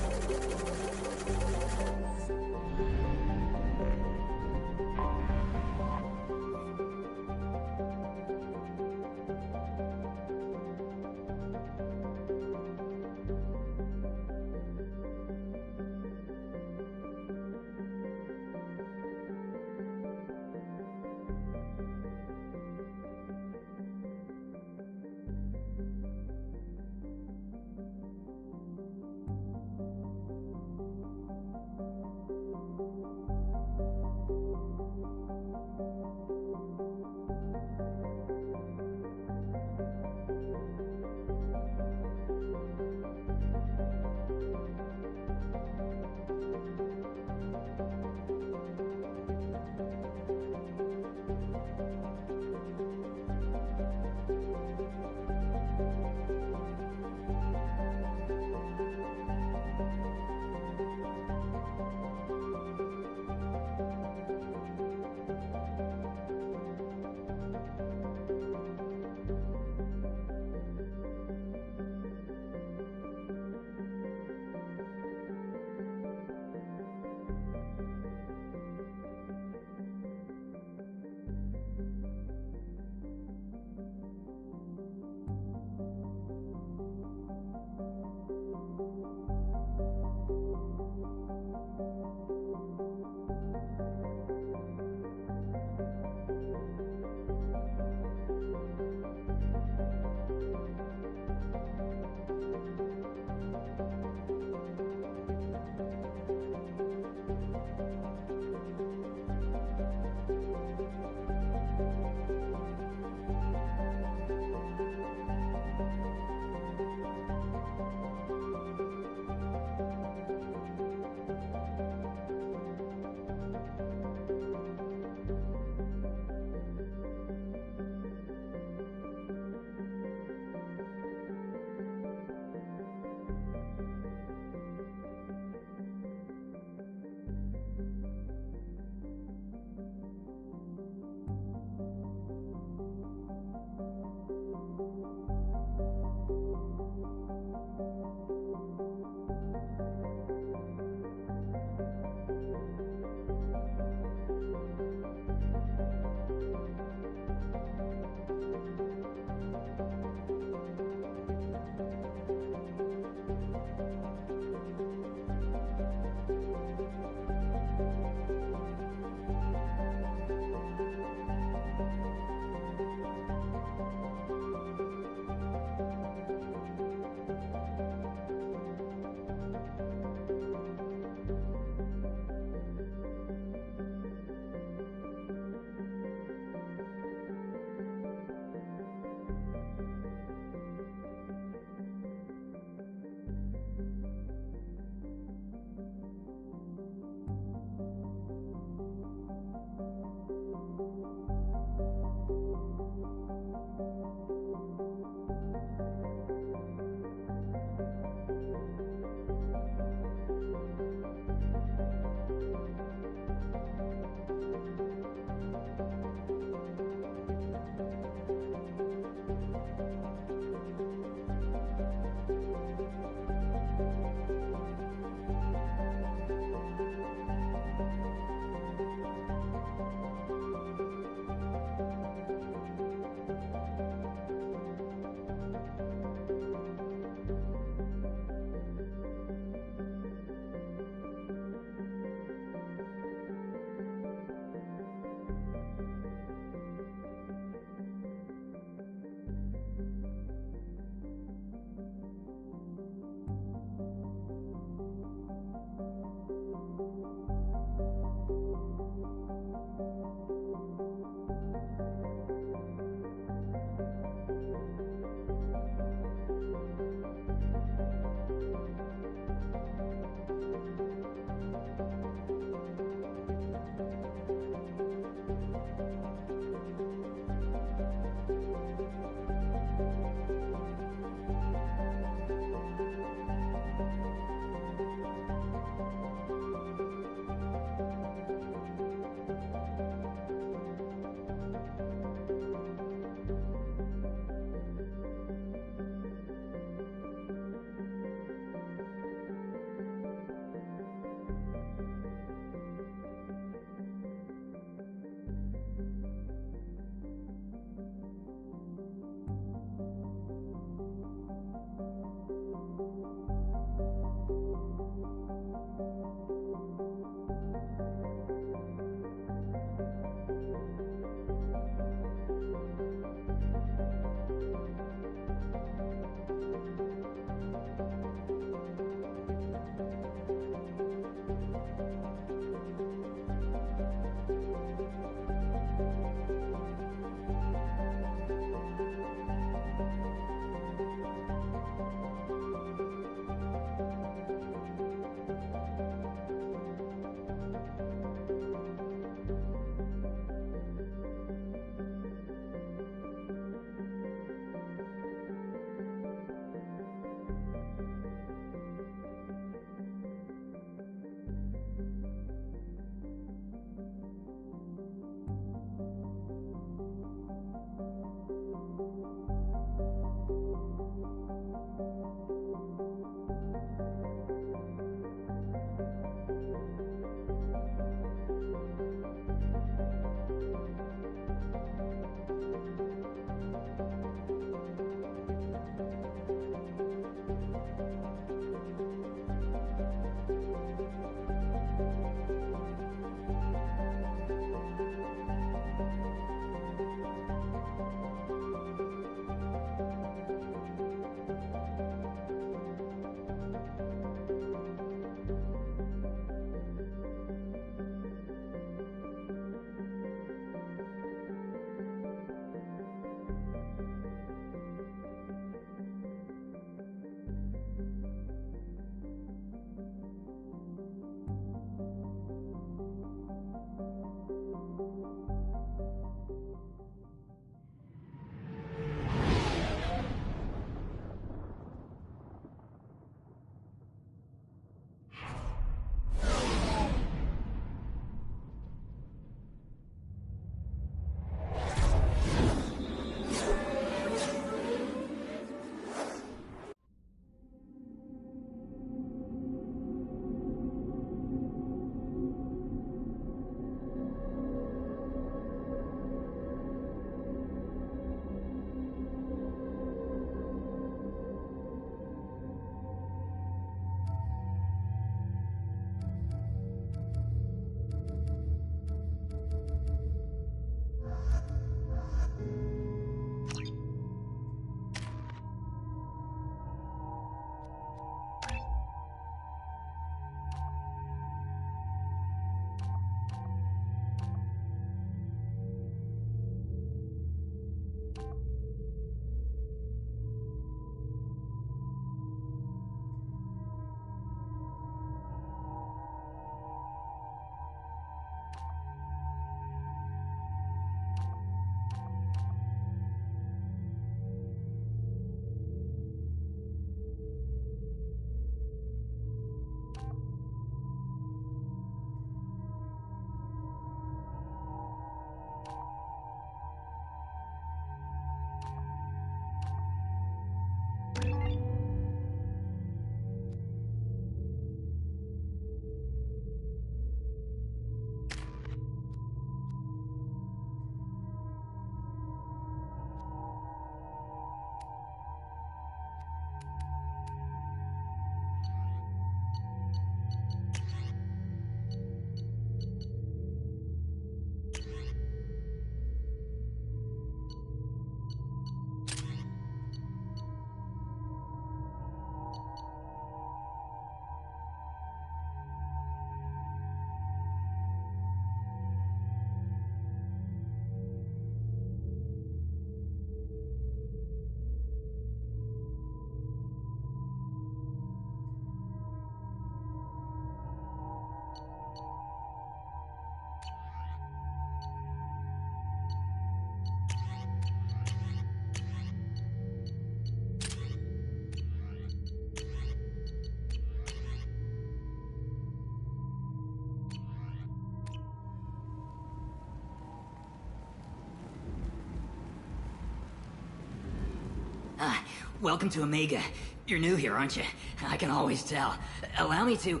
Speaker 4: Welcome to Omega. You're new here, aren't you? I can always tell. Allow me to...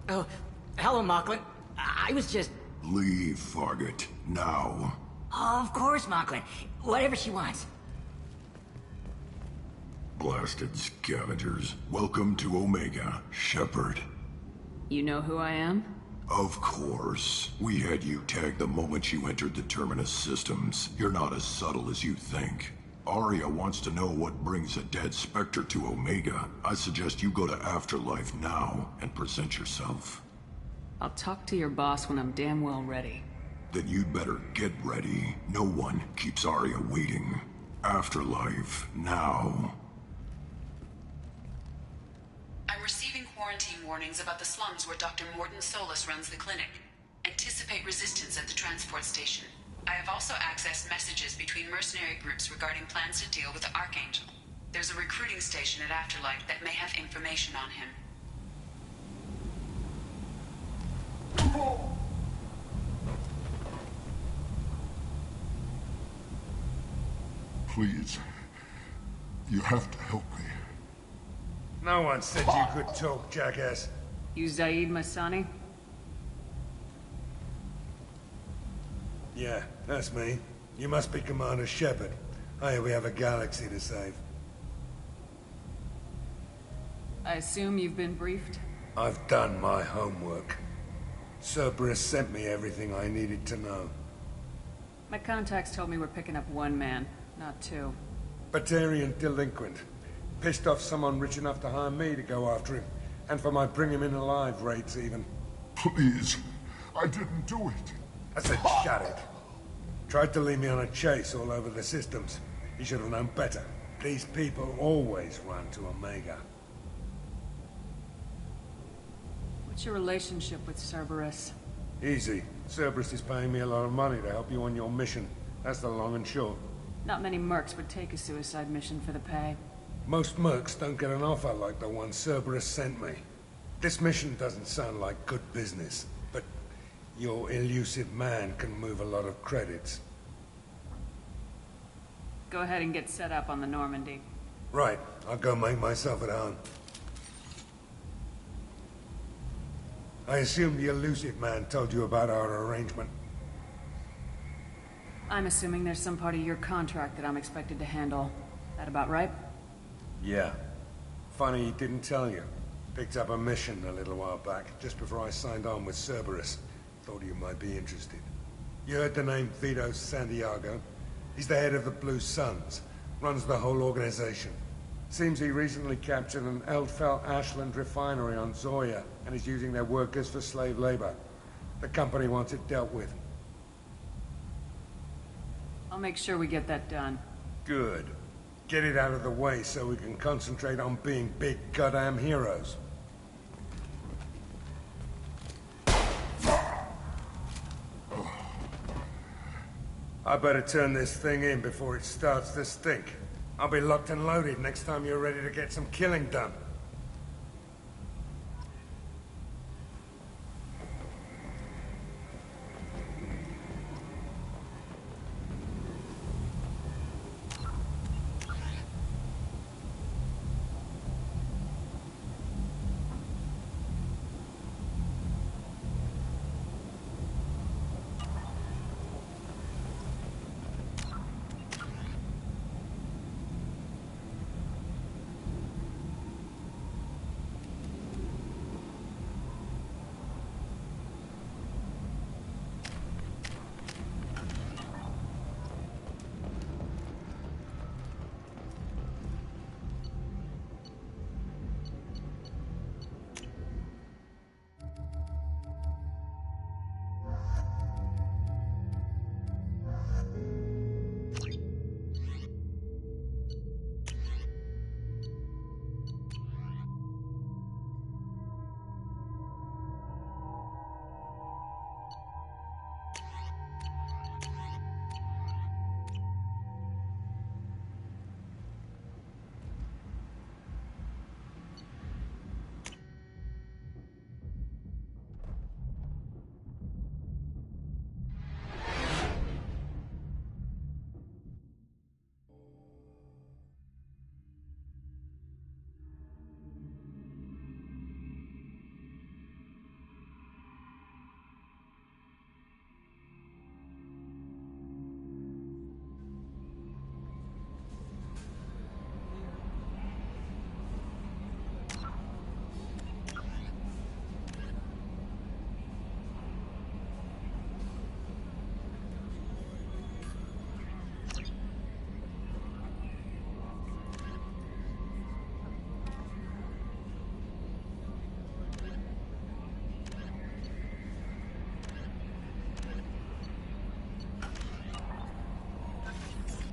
Speaker 4: Oh, hello, Mocklin. I was just...
Speaker 12: Leave, Fargate. Now.
Speaker 4: Oh, of course, Mocklin. Whatever she wants.
Speaker 12: Blasted scavengers. Welcome to Omega, Shepard.
Speaker 8: You know who I am?
Speaker 12: Of course. We had you tagged the moment you entered the Terminus systems. You're not as subtle as you think. Arya wants to know what brings a dead Spectre to Omega. I suggest you go to Afterlife now and present yourself.
Speaker 8: I'll talk to your boss when I'm damn well ready.
Speaker 12: Then you'd better get ready. No one keeps Arya waiting. Afterlife now.
Speaker 6: I'm receiving quarantine warnings about the slums where Dr. Morton Solus runs the clinic. Anticipate resistance at the transport station. I have also accessed messages between mercenary groups regarding plans to deal with the Archangel. There's a recruiting station at Afterlife that may have information on him.
Speaker 12: Please. You have to help me.
Speaker 13: No one said you could talk, jackass.
Speaker 8: You Zaid Masani?
Speaker 13: Yeah, that's me. You must be Commander Shepard. Hey, we have a galaxy to save.
Speaker 8: I assume you've been briefed?
Speaker 13: I've done my homework. Cerberus sent me everything I needed to know.
Speaker 8: My contacts told me we're picking up one man, not two.
Speaker 13: Batarian delinquent. Pissed off someone rich enough to hire me to go after him. And for my bring him in alive rates, even.
Speaker 12: Please. I didn't do it.
Speaker 13: I said shut it. Tried to lead me on a chase all over the systems. He should have known better. These people always run to Omega.
Speaker 8: What's your relationship with Cerberus?
Speaker 13: Easy. Cerberus is paying me a lot of money to help you on your mission. That's the long and short.
Speaker 8: Not many mercs would take a suicide mission for the pay.
Speaker 13: Most mercs don't get an offer like the one Cerberus sent me. This mission doesn't sound like good business, but your elusive man can move a lot of credits.
Speaker 8: Go ahead and get set up on the Normandy.
Speaker 13: Right. I'll go make myself at home. I assume the elusive man told you about our arrangement.
Speaker 8: I'm assuming there's some part of your contract that I'm expected to handle. That about right?
Speaker 13: Yeah. Funny he didn't tell you. Picked up a mission a little while back, just before I signed on with Cerberus. Thought you might be interested. You heard the name Vito Santiago? He's the head of the Blue Suns. Runs the whole organization. Seems he recently captured an Eldfell Ashland refinery on Zoya, and is using their workers for slave labor. The company wants it dealt with.
Speaker 8: I'll make sure we get that done.
Speaker 13: Good. Get it out of the way so we can concentrate on being big goddamn heroes. I better turn this thing in before it starts to stink. I'll be locked and loaded next time you're ready to get some killing done.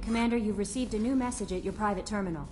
Speaker 20: Commander, you've received a new message at your private terminal.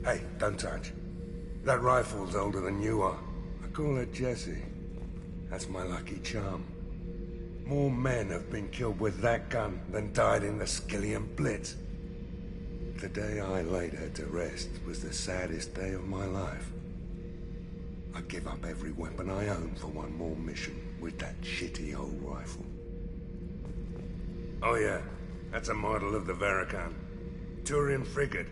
Speaker 13: Hey, don't touch. That rifle's older than you are. I call it Jesse. That's my lucky charm. More men have been killed with that gun than died in the Skillian Blitz. The day I laid her to rest was the saddest day of my life. I give up every weapon I own for one more mission with that shitty old rifle. Oh yeah, that's a model of the Verican. Turian frigate.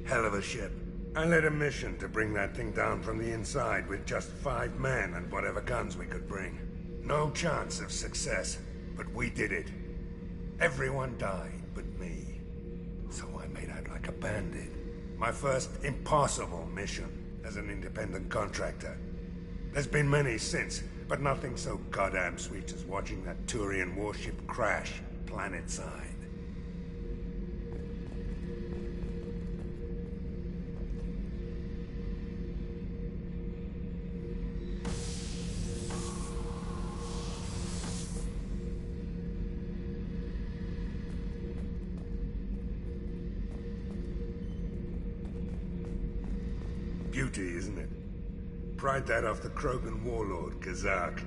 Speaker 13: Hell of a ship. I led a mission to bring that thing down from the inside with just 5 men and whatever guns we could bring. No chance of success, but we did it. Everyone died but me. So I made out like a bandit. My first impossible mission. as an independent contractor. There's been many since, but nothing so goddamn sweet as watching that Turian warship crash planetside. Beauty, isn't it? Pried that off the Krogan warlord, Kazak.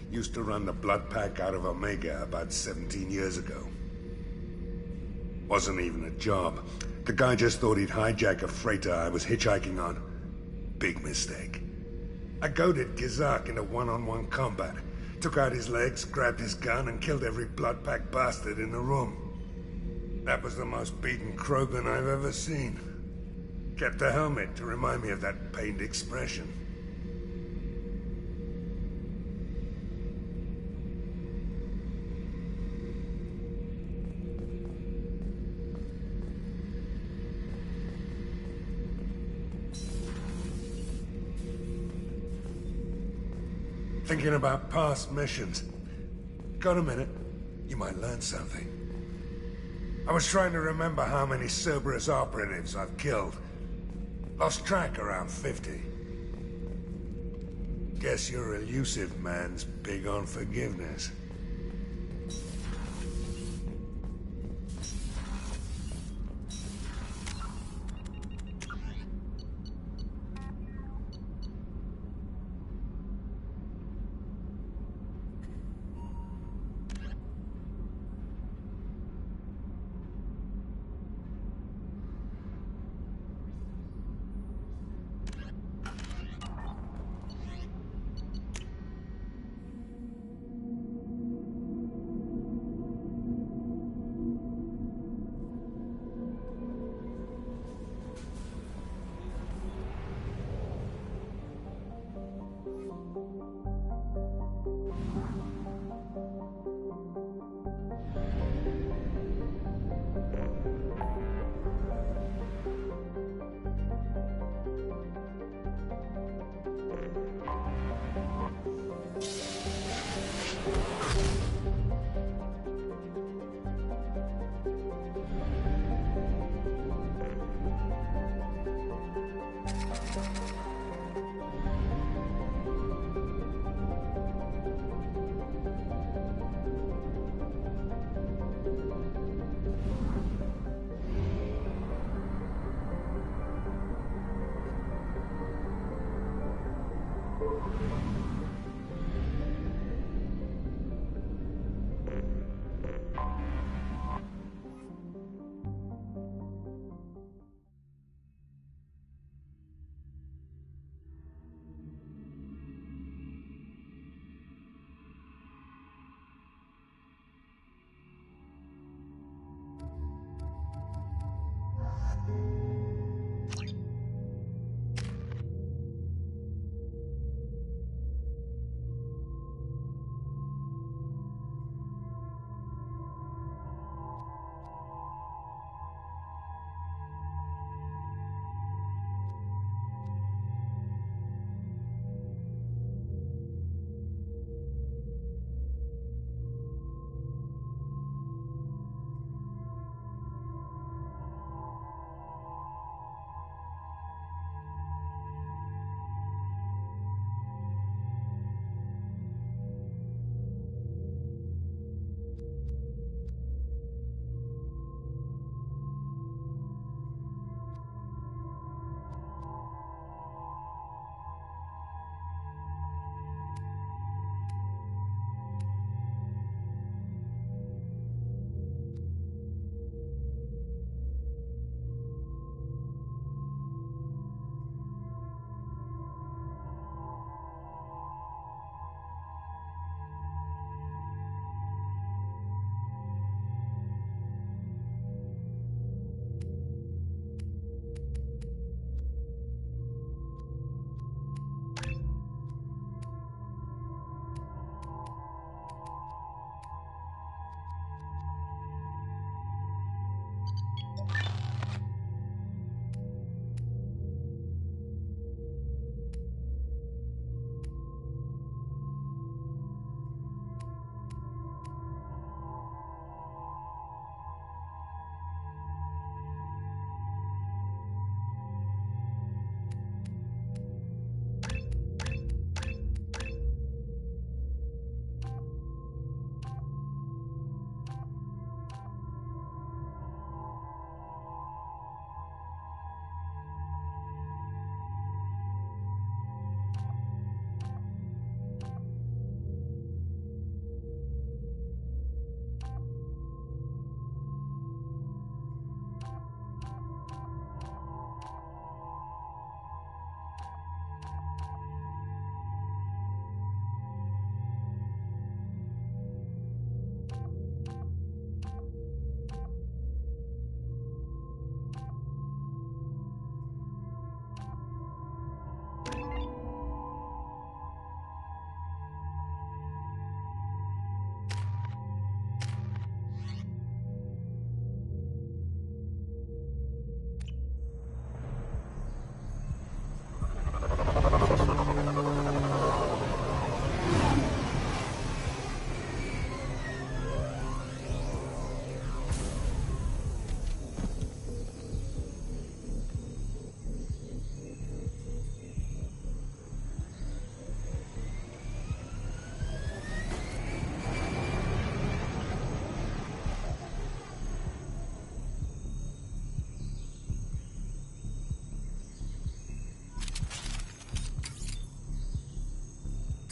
Speaker 13: Used to run the blood pack out of Omega about 17 years ago. Wasn't even a job. The guy just thought he'd hijack a freighter I was hitchhiking on. Big mistake. I goaded Kazak into one-on-one combat. Took out his legs, grabbed his gun, and killed every blood pack bastard in the room. That was the most beaten Krogan I've ever seen. Kept a helmet to remind me of that pained expression. Thinking about past missions. Got a minute? You might learn something. I was trying to remember how many Cerberus operatives I've killed. Lost track around 50. Guess your elusive man's big on forgiveness.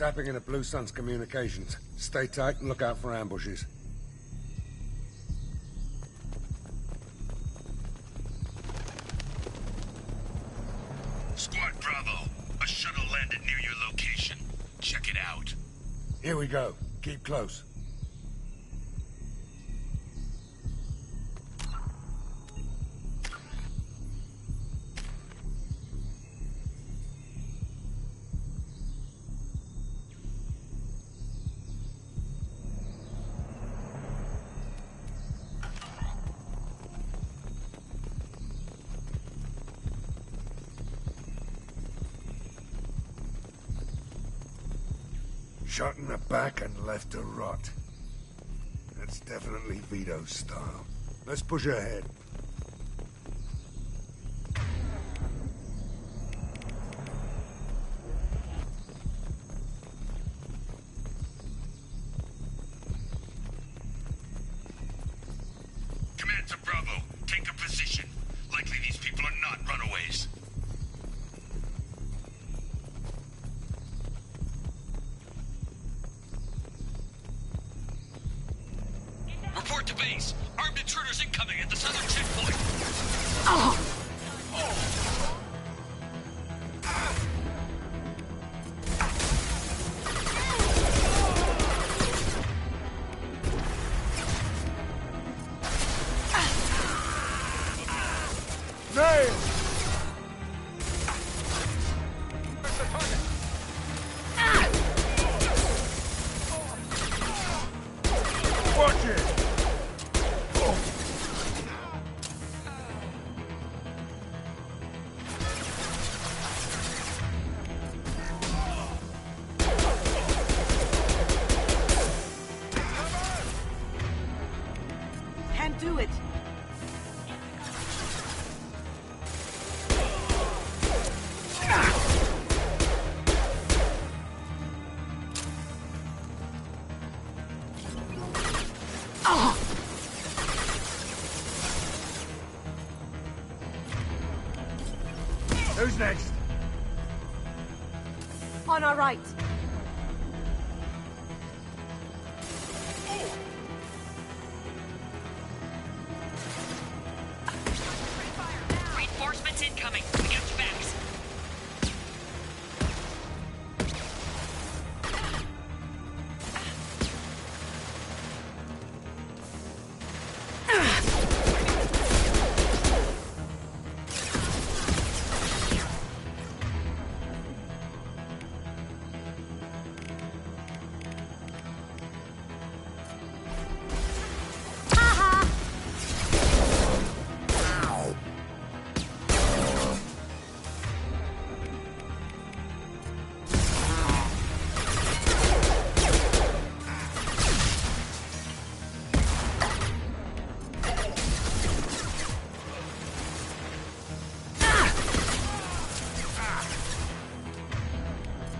Speaker 13: Tapping into Blue Sun's communications. Stay tight and look out for ambushes.
Speaker 14: Squad Bravo, a shuttle landed near your location. Check it out.
Speaker 13: Here we go. Keep close. Shot in the back and left to rot. That's definitely Vito's style. Let's push ahead.
Speaker 14: Command to Bravo, take a position. Likely these people are not runaways. Report to base. Armed intruders incoming at the southern checkpoint.
Speaker 13: Nail! Watch it!
Speaker 9: Can't do it.
Speaker 13: Who's next?
Speaker 9: On our right.
Speaker 10: Reinforcements incoming. We got your backs.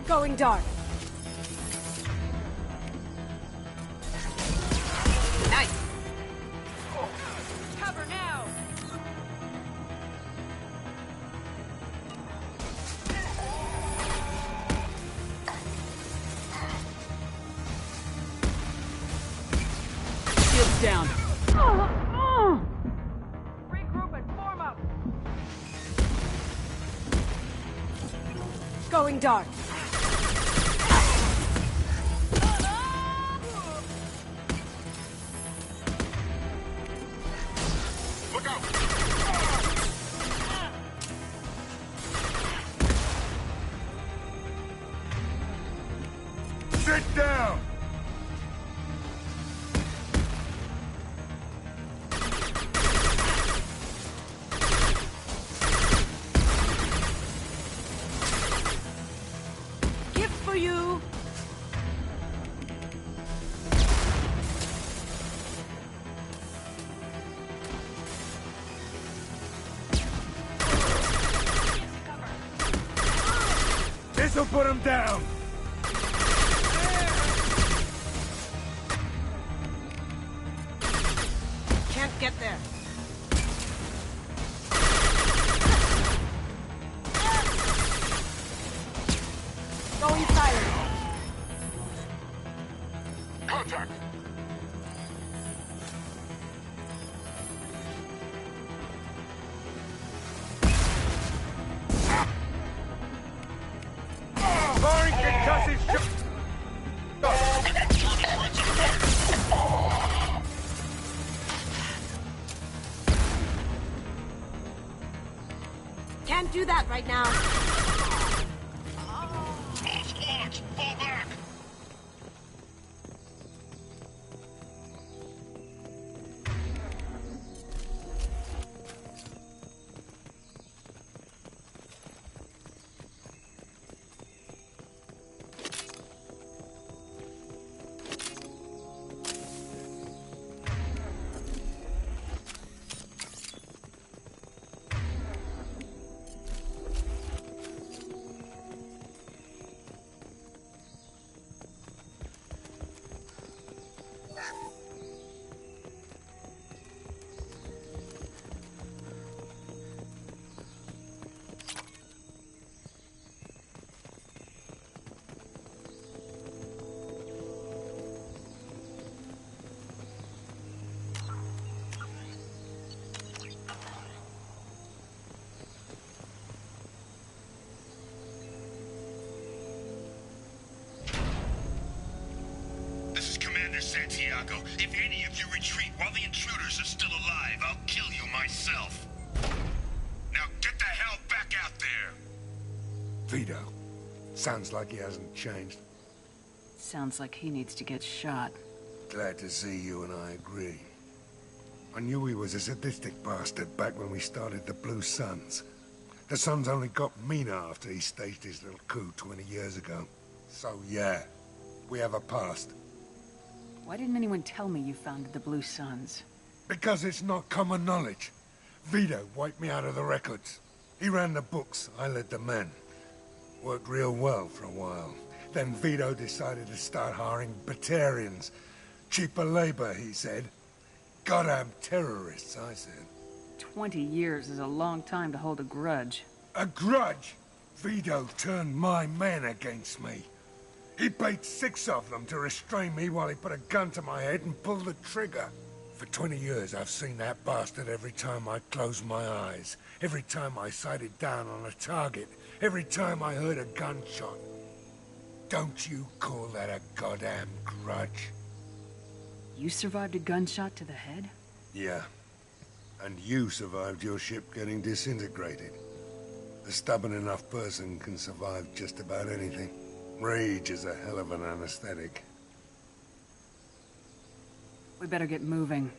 Speaker 9: Going dark. Nice.
Speaker 10: Cover now.
Speaker 15: Shields down.
Speaker 10: Regroup and form up.
Speaker 9: Going dark.
Speaker 14: Look out!
Speaker 13: Sit down!
Speaker 9: Gift for you.
Speaker 13: This'll put him down!
Speaker 9: Can't get there. Going silent. can't do that right now.
Speaker 14: All squads, fall back! Santiago, if any of you retreat while the intruders are still alive, I'll kill you myself. Now get the hell back out there!
Speaker 13: Vito. Sounds like he hasn't changed.
Speaker 8: Sounds like he needs to get shot.
Speaker 13: Glad to see you and I agree. I knew he was a sadistic bastard back when we started the Blue Suns. The Suns only got meaner after he staged his little coup 20 years ago. So yeah, we have a past.
Speaker 8: Why didn't anyone tell me you founded the Blue Suns?
Speaker 13: Because it's not common knowledge. Vito wiped me out of the records. He ran the books, I led the men. Worked real well for a while. Then Vito decided to start hiring Batarians. Cheaper labor, he said. Goddamn terrorists, I said.
Speaker 8: 20 years is a long time to hold a grudge.
Speaker 13: A grudge? Vito turned my men against me. He paid 6 of them to restrain me while he put a gun to my head and pulled the trigger. For 20 years, I've seen that bastard every time I closed my eyes. Every time I sighted down on a target. Every time I heard a gunshot. Don't you call that a goddamn grudge?
Speaker 8: You survived a gunshot to the head?
Speaker 13: Yeah. And you survived your ship getting disintegrated. A stubborn enough person can survive just about anything. Rage is a hell of an anesthetic.
Speaker 8: We better get moving.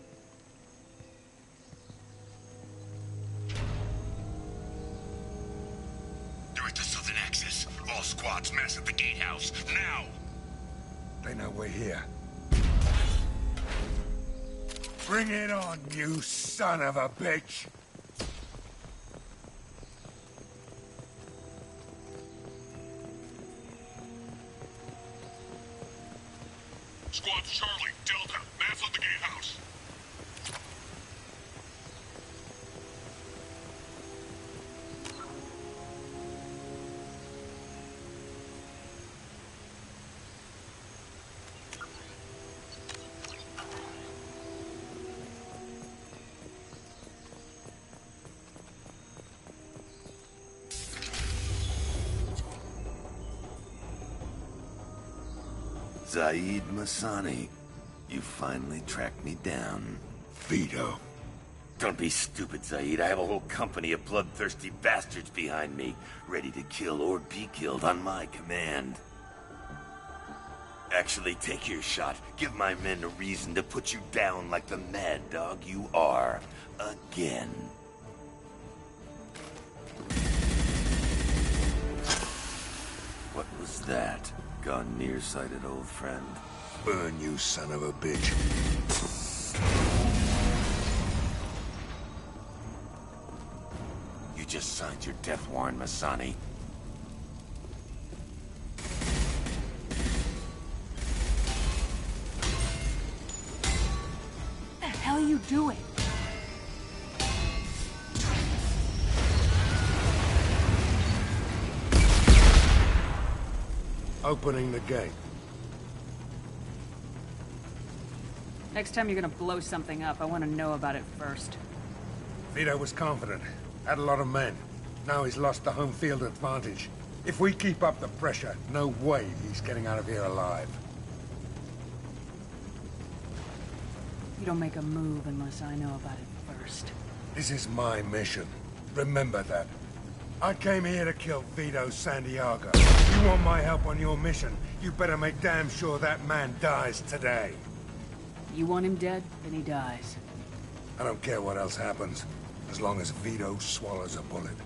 Speaker 14: They're at the southern axis. All squads mass at the gatehouse. Now!
Speaker 13: They know we're here. Bring it on, you son of a bitch!
Speaker 14: Squad Charlie, Delta, mass on the gatehouse.
Speaker 15: Zaid Masani, you finally tracked me down.
Speaker 13: Vito.
Speaker 15: Don't be stupid, Zaid. I have a whole company of bloodthirsty bastards behind me, ready to kill or be killed on my command. Actually, take your shot. Give my men a reason to put you down like the mad dog you are. Again. What was that? Gone nearsighted, old friend.
Speaker 13: Burn, you son of a bitch.
Speaker 15: You just signed your death warrant, Masani.
Speaker 8: What the hell are you doing?
Speaker 13: Opening the gate.
Speaker 8: Next time you're gonna blow something up, I want to know about it first.
Speaker 13: Vito was confident. Had a lot of men. Now he's lost the home field advantage. If we keep up the pressure, no way he's getting out of here alive.
Speaker 8: You don't make a move unless I know about it first.
Speaker 13: This is my mission. Remember that. I came here to kill Vito Santiago. You want my help on your mission, you better make damn sure that man dies today.
Speaker 8: You want him dead, then he dies.
Speaker 13: I don't care what else happens, as long as Vito swallows a bullet.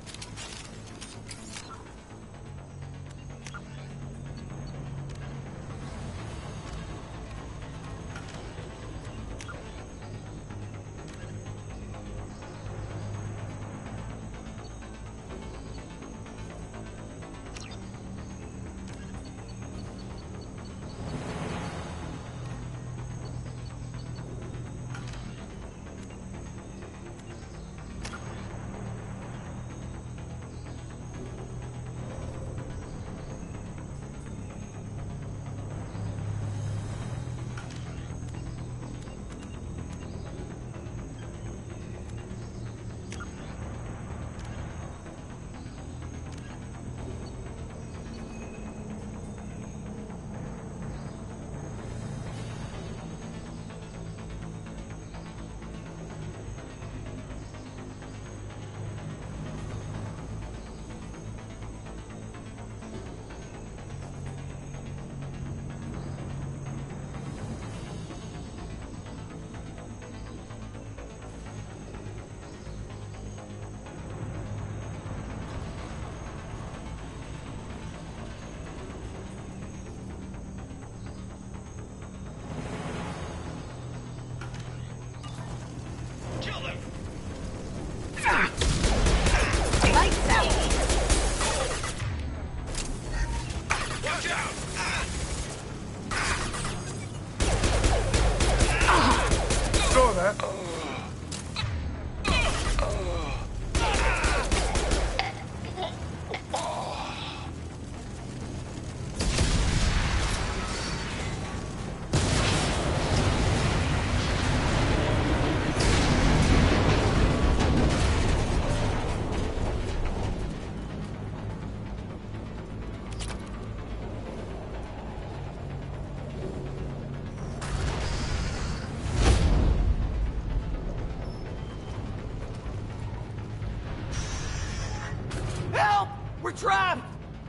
Speaker 7: We're trapped!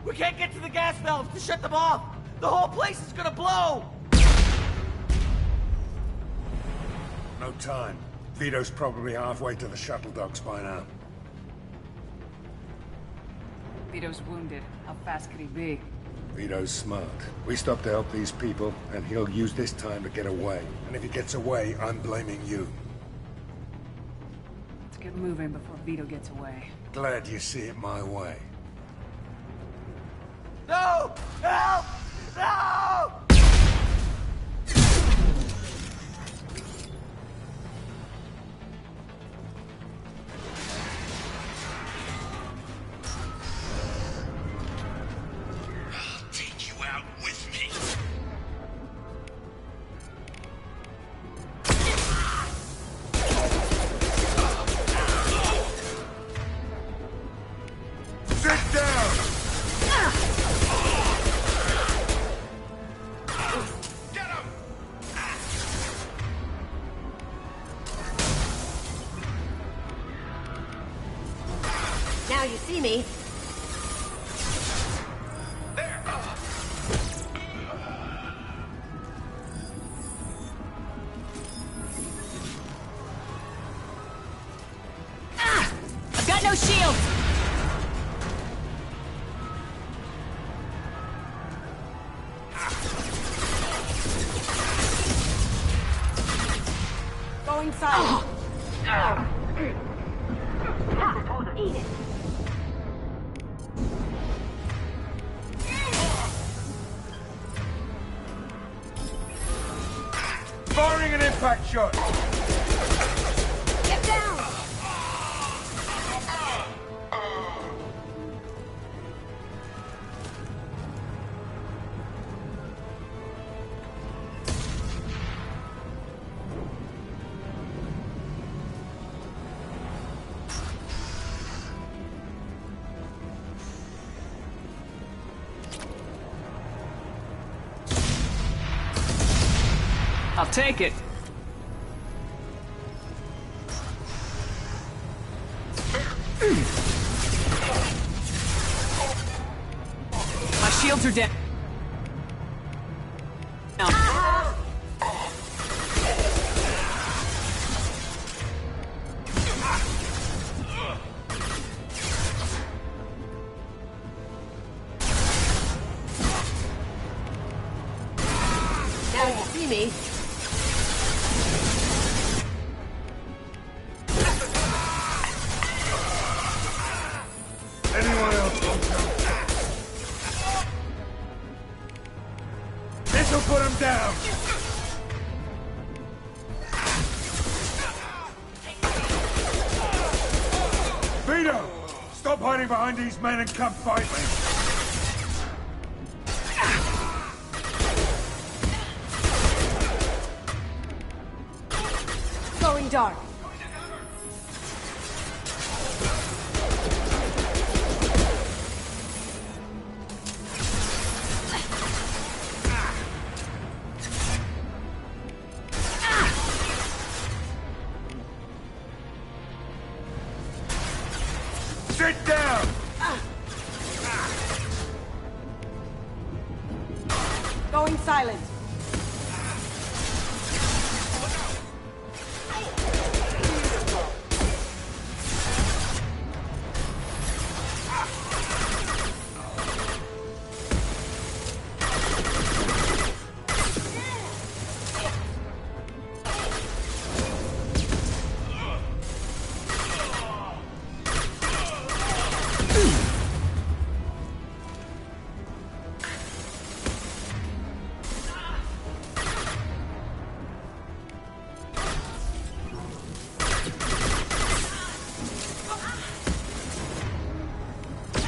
Speaker 7: We can't get to the gas valves to shut them off! The whole place is gonna blow!
Speaker 13: No time. Vito's probably halfway to the shuttle docks by now.
Speaker 8: Vito's wounded. How fast could he be?
Speaker 13: Vito's smart. We stop to help these people, and he'll use this time to get away. And if he gets away, I'm blaming you.
Speaker 8: Let's get moving before Vito gets away.
Speaker 13: Glad you see it my way.
Speaker 7: No! Help! No!
Speaker 14: I'll take you out with me.
Speaker 13: Sit down!
Speaker 18: Now you see me.
Speaker 8: I've got no shield!
Speaker 9: Go inside. Eat it.
Speaker 13: Firing an impact shot!
Speaker 9: Get down!
Speaker 8: I'll take it. Shields are down.
Speaker 18: Now you see me.
Speaker 13: Anyone else want some? This'll put him down! Vito! Stop hiding behind these men and come fight me!
Speaker 18: Going dark.
Speaker 13: Sit down!
Speaker 18: Going silent.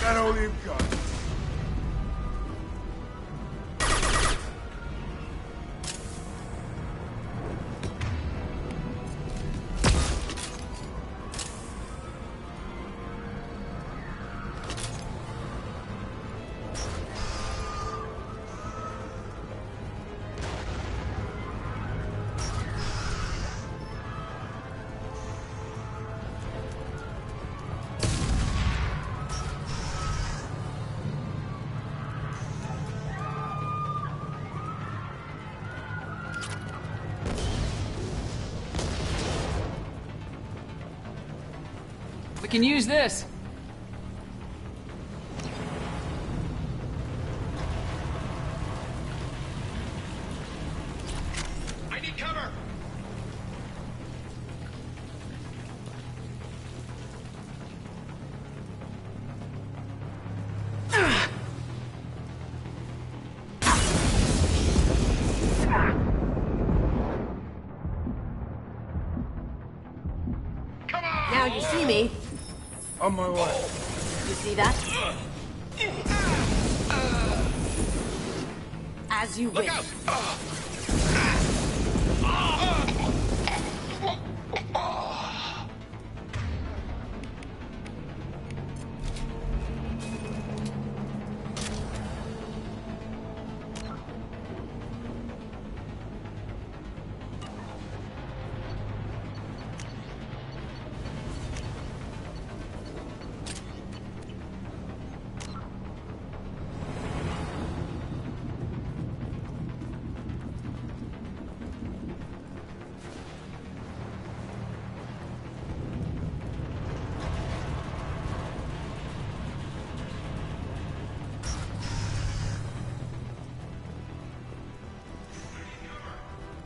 Speaker 13: That all you've got?
Speaker 8: We can use this.
Speaker 14: I need cover!
Speaker 18: Now you see me.
Speaker 13: On my way.
Speaker 18: You see that? As you wish.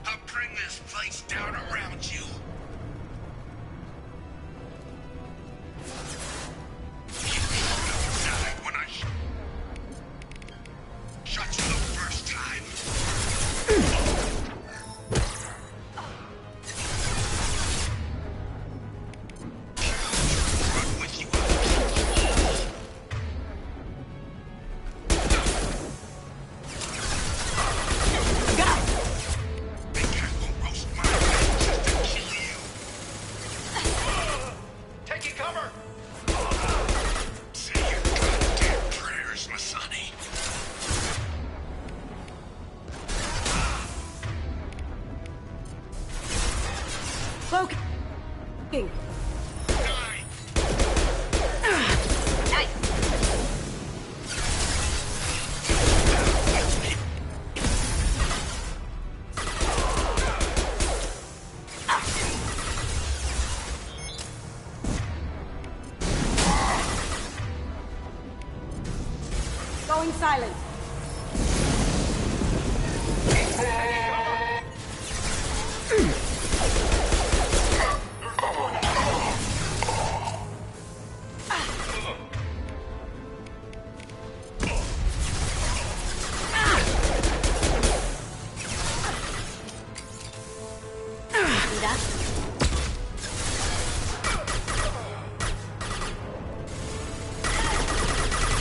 Speaker 14: I'll bring this place down around you. Died when I shot you the first time. Run with you. Think I will roast my
Speaker 9: Going silent.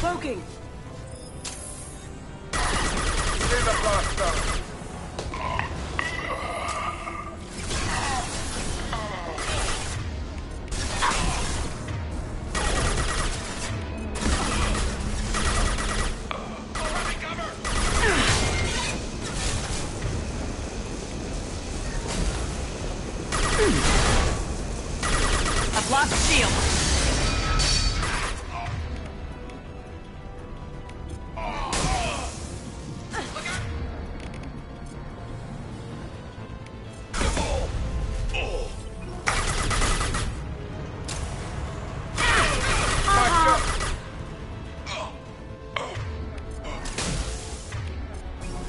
Speaker 9: Cloaking.
Speaker 7: I've lost shield.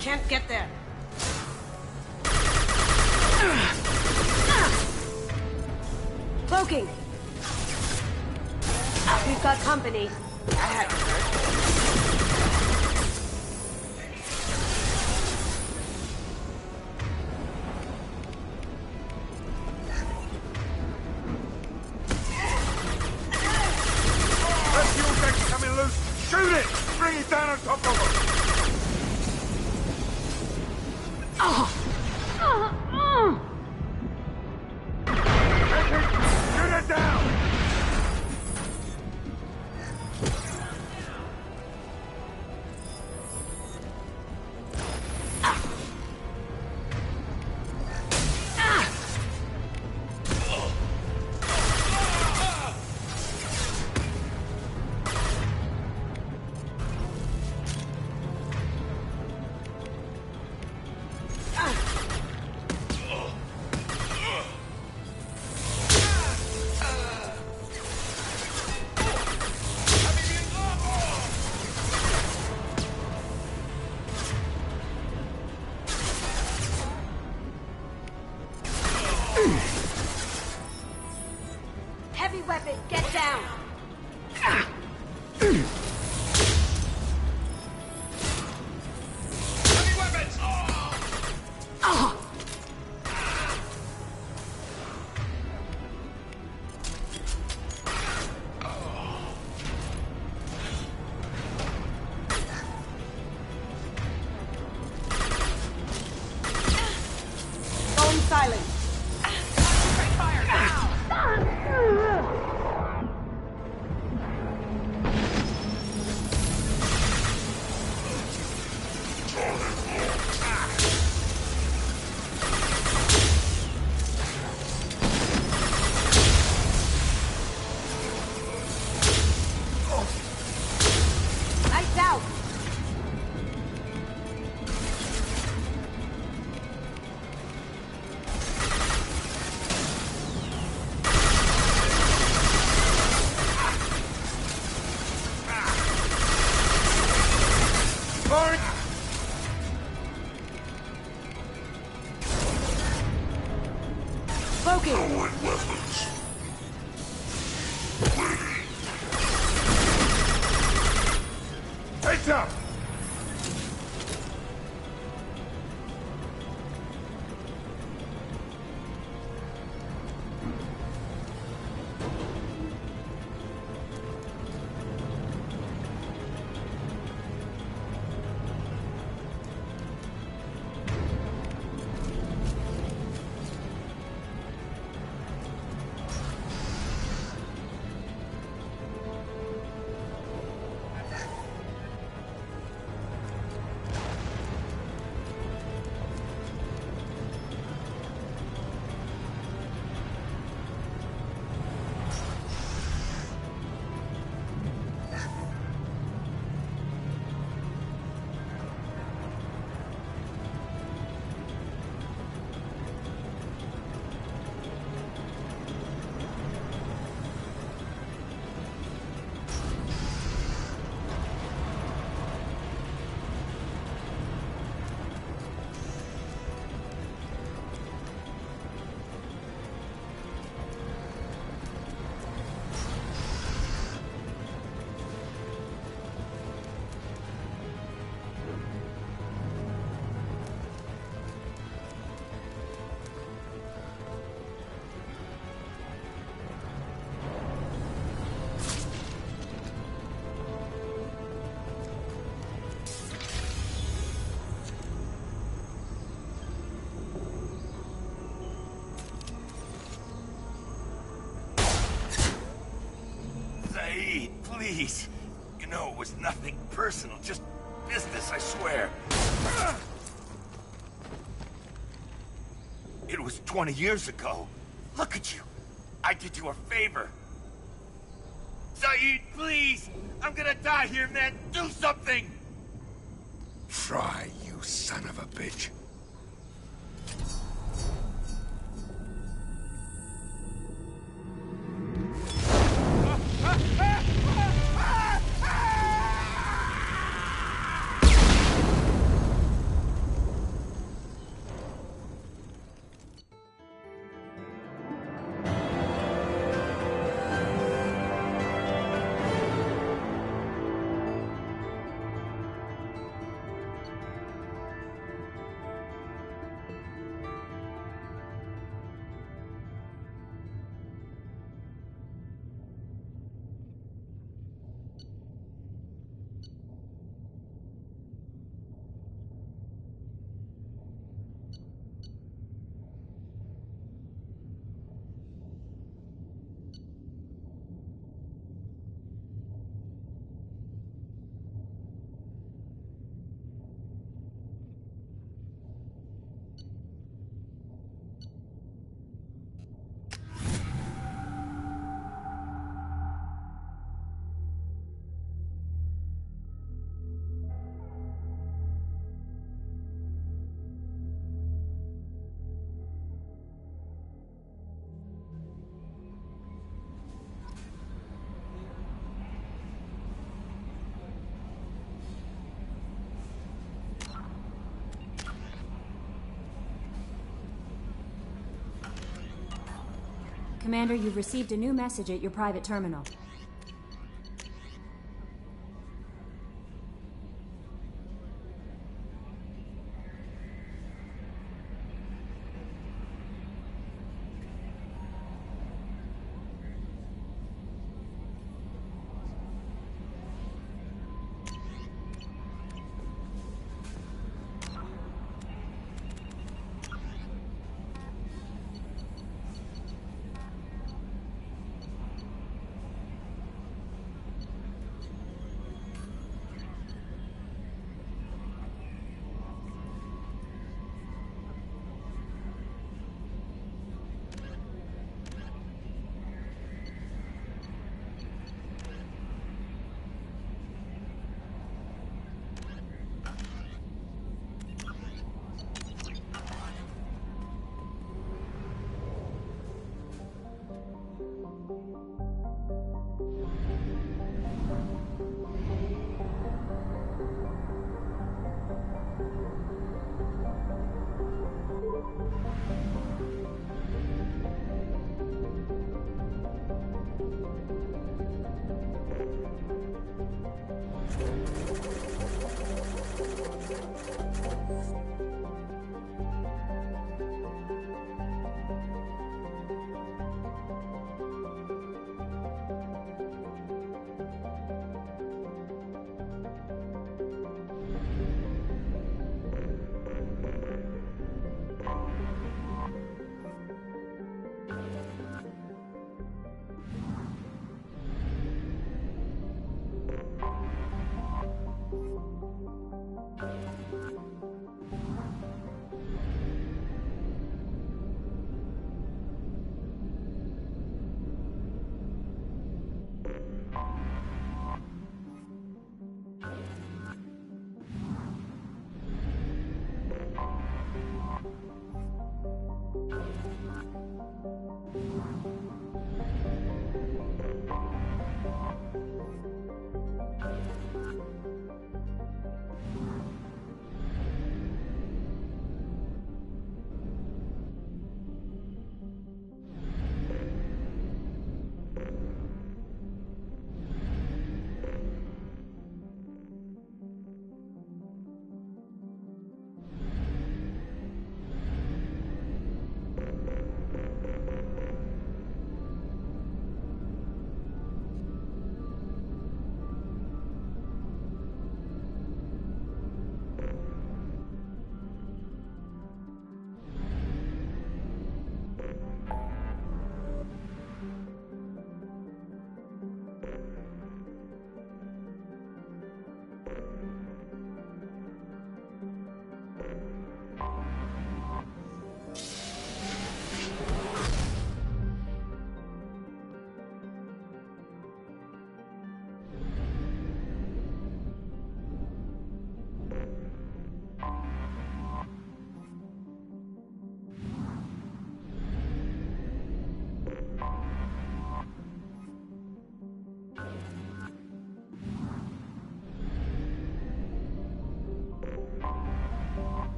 Speaker 9: Can't get there. Cloaking. We've got company.
Speaker 7: That hadn't hurt.
Speaker 14: That fuel tank's coming loose! Shoot it! Bring it down on top of them! Shoot it down!
Speaker 9: Heavy weapon, get down.
Speaker 14: Heavy weapons!
Speaker 9: Going silent.
Speaker 7: Fire now!
Speaker 9: Lights out.
Speaker 14: Firing!
Speaker 9: Cloaking.
Speaker 14: Throwing weapons. Heads up!
Speaker 15: please. You know it was nothing personal, just business, I swear. It was 20 years ago. Look at you. I did you a favor. Saeed, please! I'm gonna die here, man! Do something!
Speaker 13: Try, you son of a bitch.
Speaker 20: Commander, you've received a new message at your private terminal.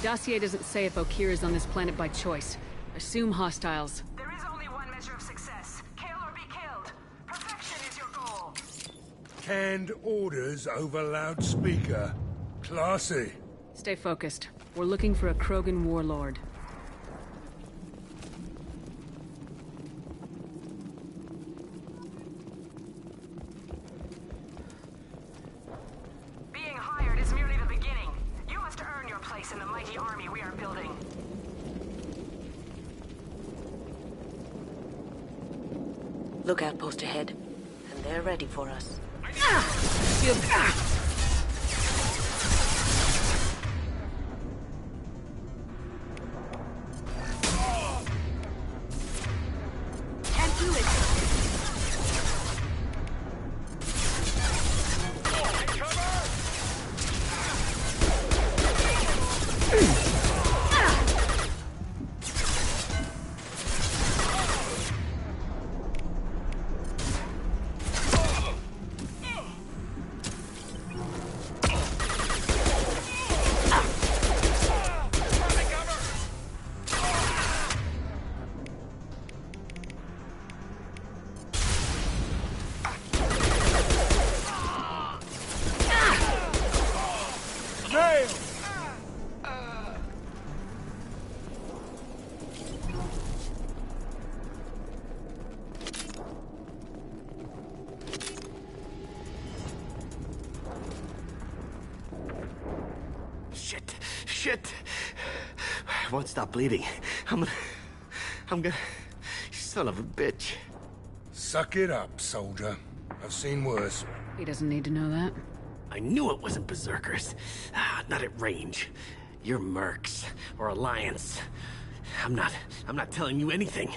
Speaker 8: Dossier doesn't say if Okir is on this planet by choice. Assume hostiles.
Speaker 10: There is only one measure of success. Kill or be killed. Perfection is your goal.
Speaker 13: Canned orders over loudspeaker. Classy.
Speaker 8: Stay focused. We're looking for a Krogan warlord.
Speaker 10: Being hired is merely the beginning. You must earn your place in the mighty army we are building.
Speaker 18: Lookout post ahead, and they're ready for us.
Speaker 10: Can't do it.
Speaker 16: Shit! I won't stop bleeding. I'm gonna... Son of a bitch.
Speaker 13: Suck it up, soldier. I've seen worse.
Speaker 8: He doesn't need to know that.
Speaker 16: I knew it wasn't Berserkers. Not at range. You're Mercs, or Alliance. I'm not telling you anything.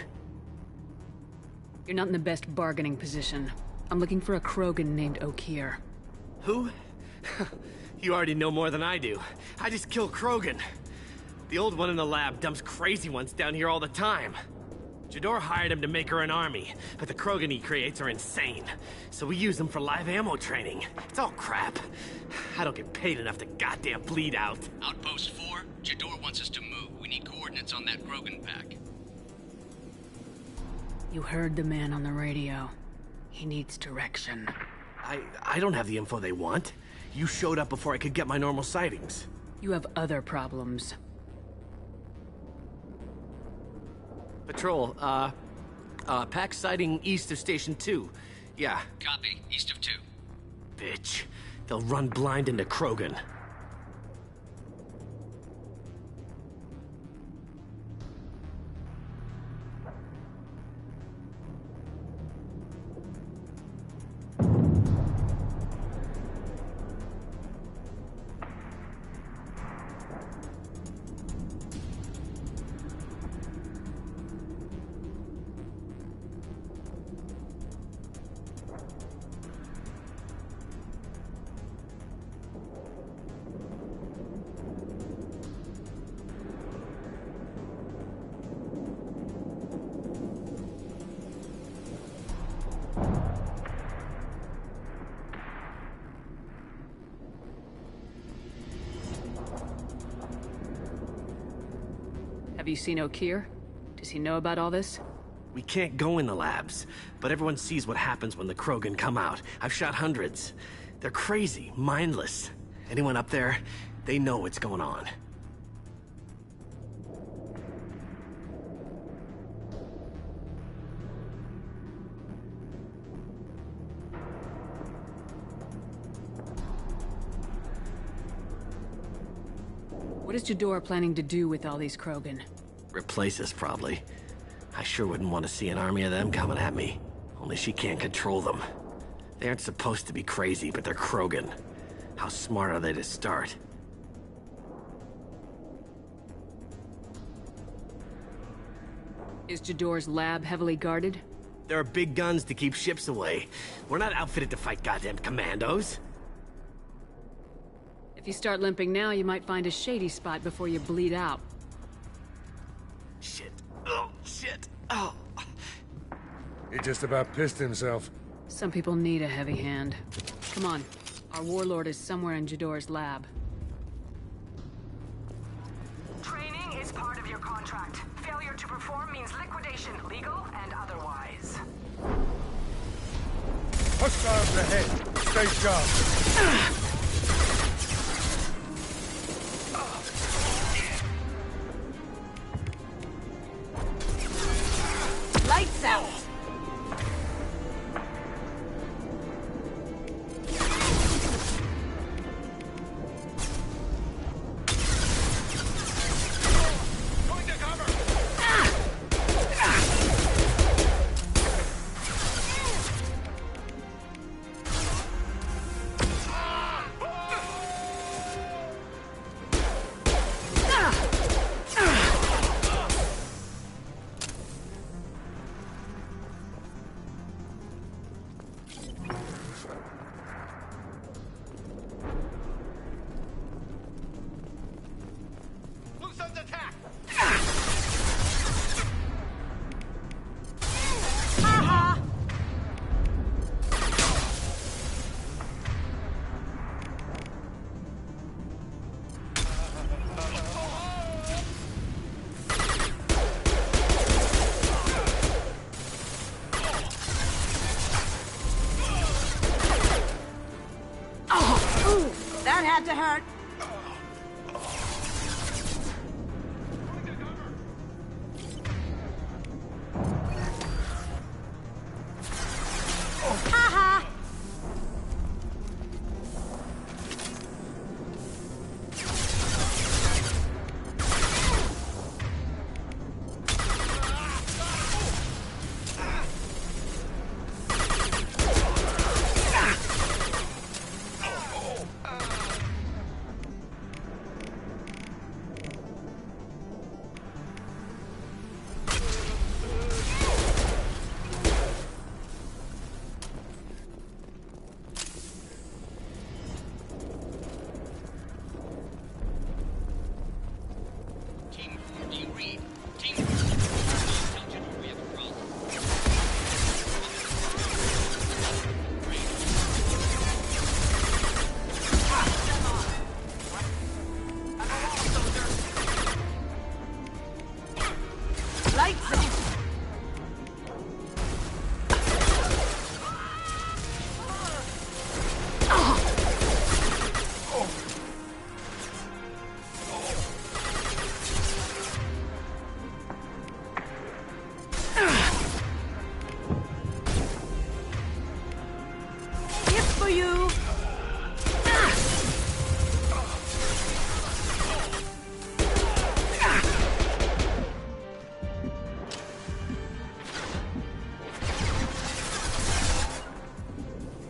Speaker 8: You're not in the best bargaining position. I'm looking for a Krogan named Okir.
Speaker 16: Who? You already know more than I do. I just kill Krogan. The old one in the lab dumps crazy ones down here all the time. Jador hired him to make her an army, but the Krogan he creates are insane. So we use them for live ammo training. It's all crap. I don't get paid enough to goddamn bleed out.
Speaker 19: Outpost 4, Jador wants us to move. We need coordinates on that Krogan pack.
Speaker 8: You heard the man on the radio. He needs direction.
Speaker 16: I don't have the info they want. You showed up before I could get my normal sightings.
Speaker 8: You have other problems.
Speaker 16: Patrol, pack sighting east of Station 2. Yeah.
Speaker 19: Copy. East of 2.
Speaker 16: Bitch. They'll run blind into Krogan.
Speaker 8: Have you seen Okir? Does he know about all this?
Speaker 16: We can't go in the labs, but everyone sees what happens when the Krogan come out. I've shot hundreds. They're crazy, mindless. Anyone up there, They know what's going on.
Speaker 8: What is Jador planning to do with all these Krogan?
Speaker 16: Replace us, probably. I sure wouldn't want to see an army of them coming at me. Only she can't control them. They aren't supposed to be crazy, but they're Krogan. How smart are they to start?
Speaker 8: Is Jador's lab heavily guarded?
Speaker 16: There are big guns to keep ships away. We're not outfitted to fight goddamn commandos.
Speaker 8: If you start limping now, you might find a shady spot before you bleed out.
Speaker 16: Shit. Oh, shit. Oh.
Speaker 13: He just about pissed himself.
Speaker 8: Some people need a heavy hand. Come on. Our warlord is somewhere in Jador's lab.
Speaker 10: Training is part of your contract. Failure to perform means liquidation, legal and otherwise.
Speaker 13: Hostiles ahead. Stay sharp.
Speaker 9: Lights out! That had to hurt. Ha-ha!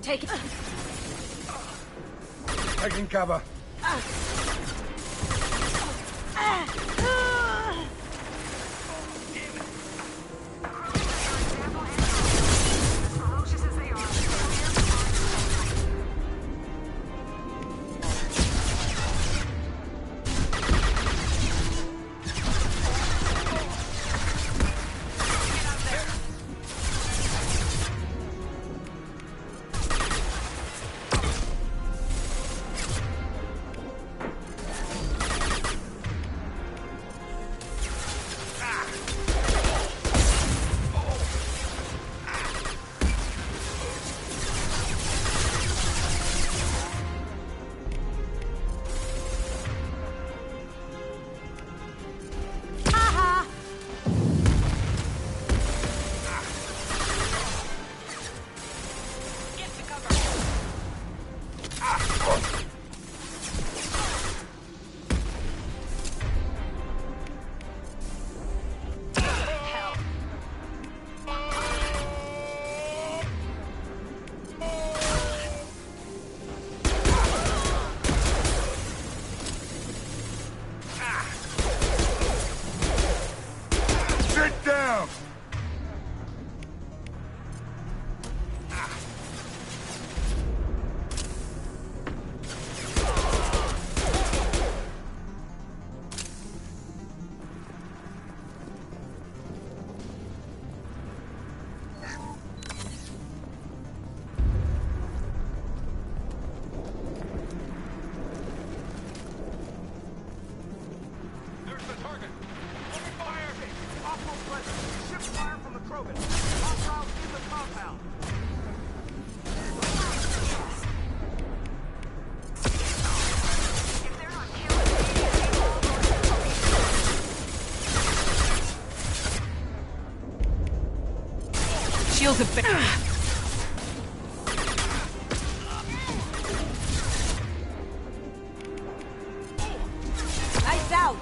Speaker 9: Take it.
Speaker 13: Taking cover.
Speaker 8: a
Speaker 9: Lights out!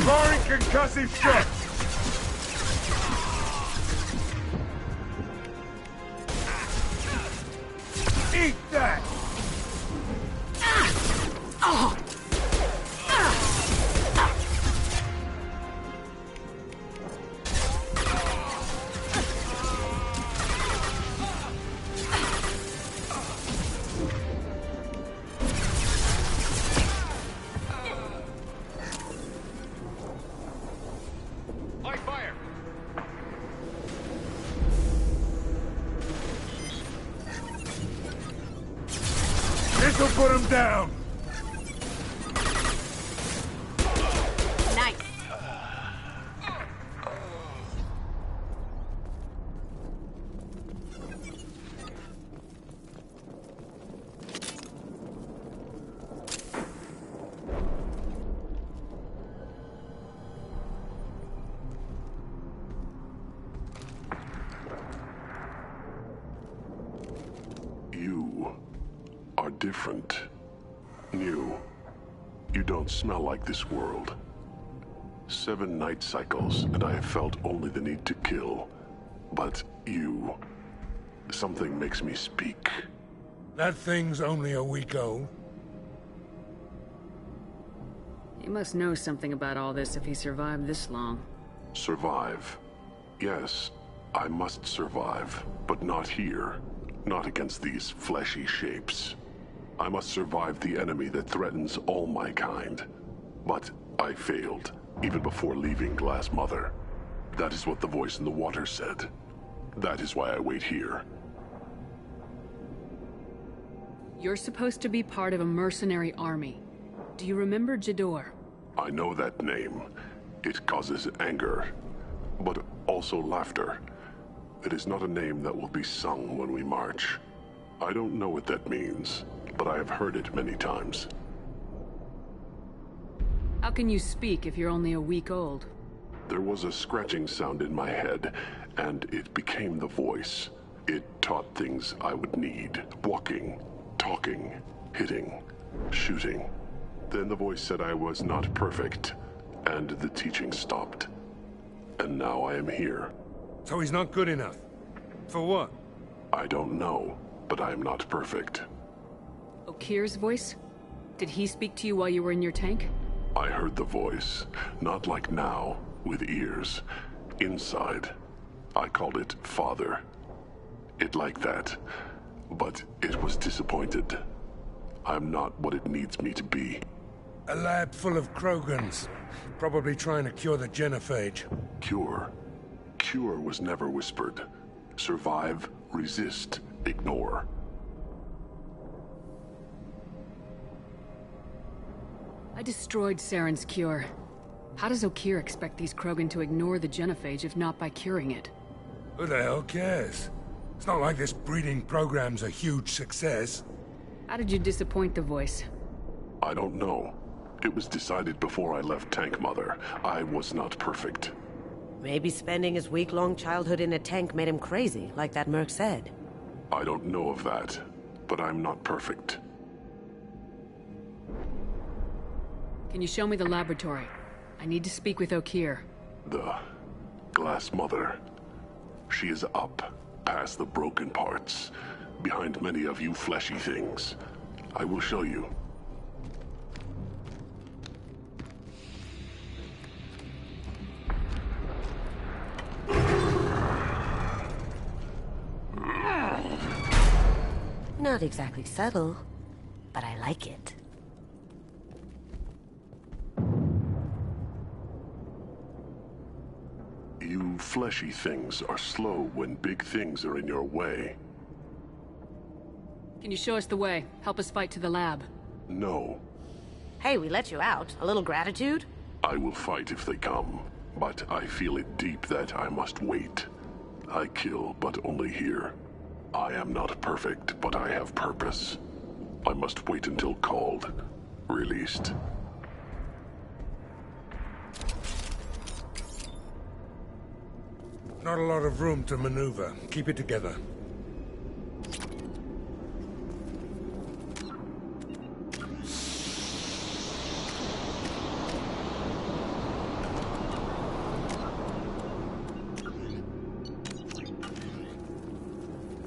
Speaker 13: Firing concussive shots! Eat that!
Speaker 3: Light fire!
Speaker 13: This'll put him down!
Speaker 9: Nice.
Speaker 5: You are different. New. You don't smell like this world. 7 night cycles, and I have felt only the need to kill. But you... something makes me speak.
Speaker 13: That thing's only a week old.
Speaker 8: He must know something about all this if he survived this long.
Speaker 5: Survive. Yes, I must survive, but not here. Not against these fleshy shapes. I must survive the enemy that threatens all my kind. But I failed, even before leaving Glass Mother. That is what the voice in the water said. That is why I wait here.
Speaker 8: You're supposed to be part of a mercenary army. Do you remember Jador?
Speaker 5: I know that name. It causes anger, but also laughter. It is not a name that will be sung when we march. I don't know what that means, but I have heard it many times.
Speaker 8: How can you speak if you're only a week old?
Speaker 5: There was a scratching sound in my head, and it became the voice. It taught things I would need. Walking, talking, hitting, shooting. Then the voice said I was not perfect, and the teaching stopped. And now I am here.
Speaker 13: So he's not good enough. For what?
Speaker 5: I don't know, but I am not perfect.
Speaker 8: Okir's voice? Did he speak to you while you were in your tank?
Speaker 5: I heard the voice, not like now, with ears. Inside. I called it Father. It like that, but it was disappointed. I'm not what it needs me to be.
Speaker 13: A lab full of Krogans. Probably trying to cure the genophage.
Speaker 5: Cure? Cure was never whispered. Survive, resist, ignore.
Speaker 8: I destroyed Saren's cure. How does Okir expect these Krogan to ignore the genophage if not by curing it?
Speaker 13: Who the hell cares? It's not like this breeding program's a huge success.
Speaker 8: How did you disappoint the voice?
Speaker 5: I don't know. It was decided before I left Tank Mother. I was not perfect.
Speaker 18: Maybe spending his week-long childhood in a tank made him crazy, like that merc said.
Speaker 5: I don't know of that, but I'm not perfect.
Speaker 8: Can you show me the laboratory? I need to speak with Okir.
Speaker 5: The Glass Mother. She is up, past the broken parts, behind many of you fleshy things. I will show you.
Speaker 18: Not exactly subtle, but I like it.
Speaker 5: You fleshy things are slow when big things are in your way.
Speaker 8: Can you show us the way? Help us fight to the lab.
Speaker 5: No.
Speaker 18: Hey, we let you out. A little gratitude?
Speaker 5: I will fight if they come, but I feel it deep that I must wait. I kill, but only here. I am not perfect, but I have purpose. I must wait until called, released.
Speaker 13: Not a lot of room to maneuver. Keep it together.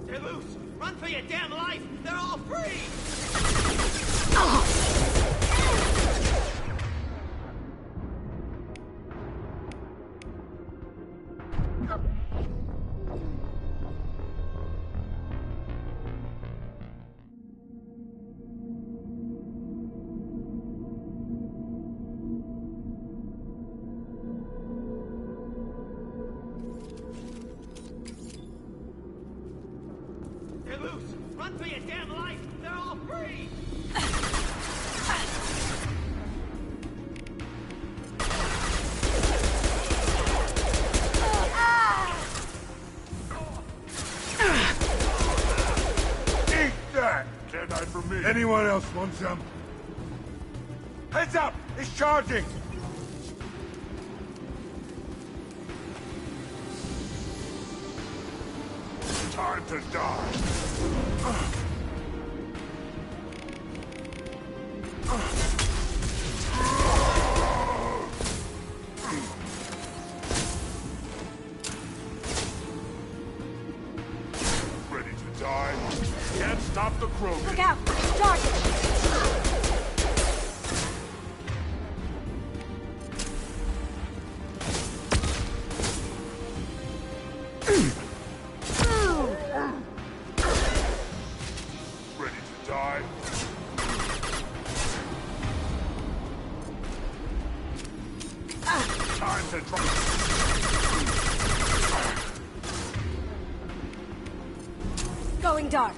Speaker 7: They're loose! Run for your damn life! They're all free! They're loose! Run for your damn life! They're all free!
Speaker 13: Eat that!
Speaker 5: Can't hide from me.
Speaker 13: Anyone else want some? Heads up! It's charging!
Speaker 5: Time to die. Ready to die? Can't stop the Krogan.
Speaker 9: Look out! It's charging!
Speaker 5: Ready to die? Time to try.
Speaker 9: Going dark.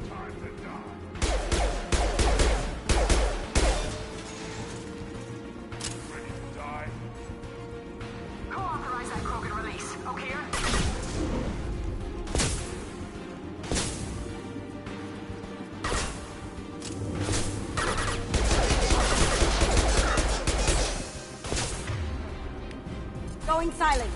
Speaker 5: Time to die. Ready to die?
Speaker 10: Who authorized that Krogan release? Okeer?
Speaker 9: Going silent.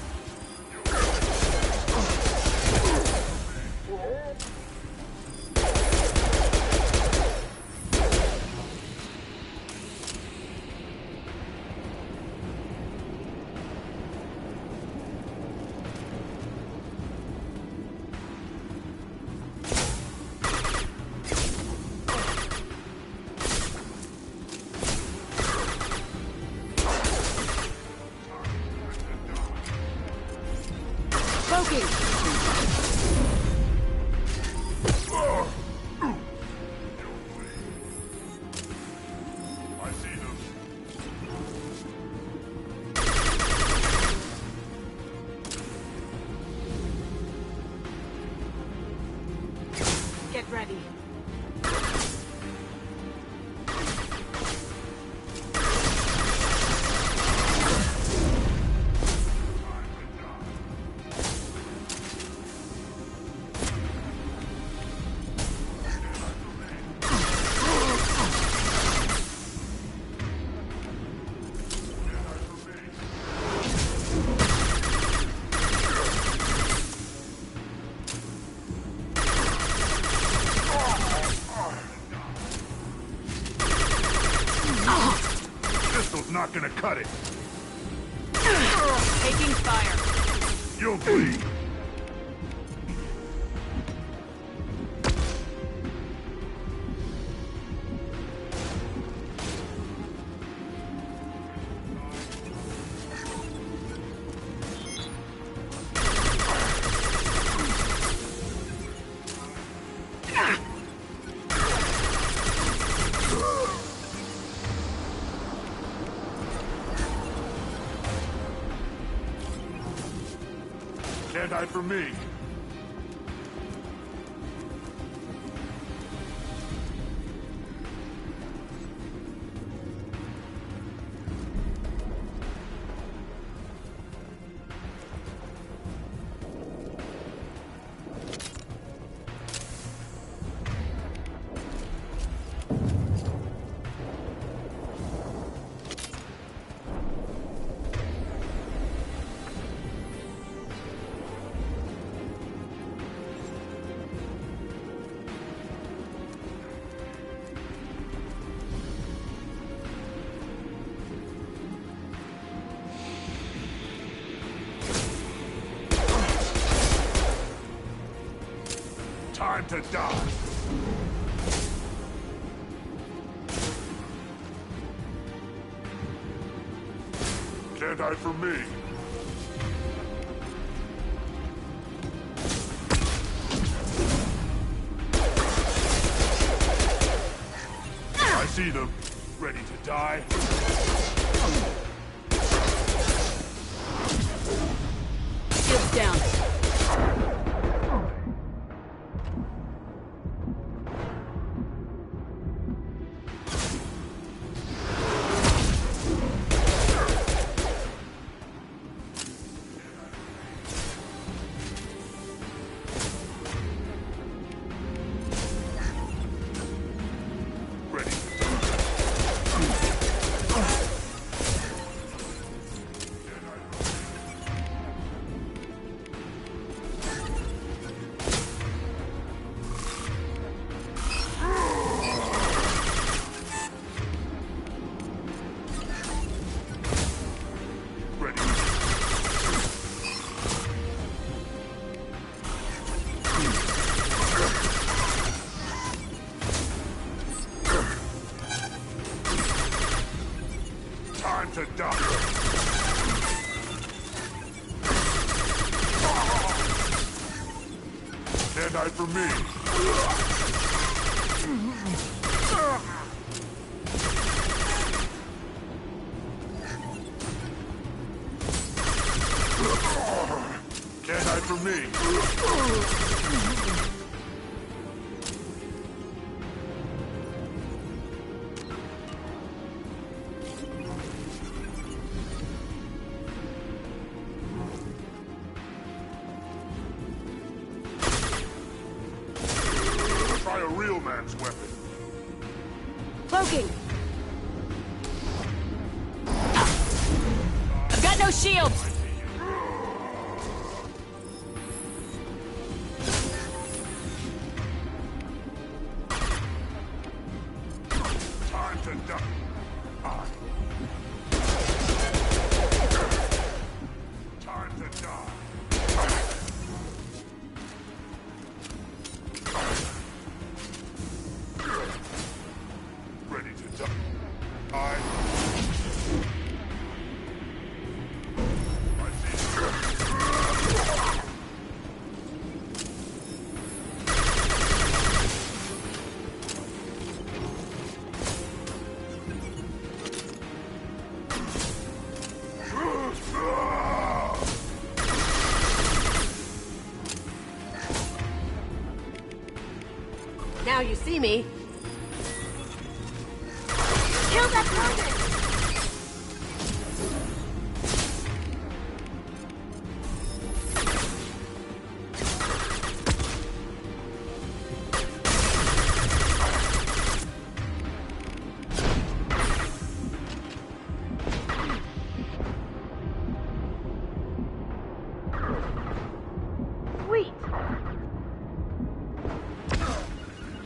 Speaker 9: Poking.
Speaker 5: I see them.
Speaker 9: Get ready.
Speaker 5: Pistol's not gonna cut it.
Speaker 8: Taking fire.
Speaker 5: You'll bleed. Can't hide from me. Time to die. Can't hide from me. I see them. Ready to die.
Speaker 8: Shields down. To die. Can't hide from me. Can't hide from me. Try a real man's weapon.
Speaker 9: Cloaking!
Speaker 8: I've got no shields!
Speaker 5: Time to die. Time to die. Ready to die.
Speaker 18: Now you see me. Kill that Krogan! Sweet!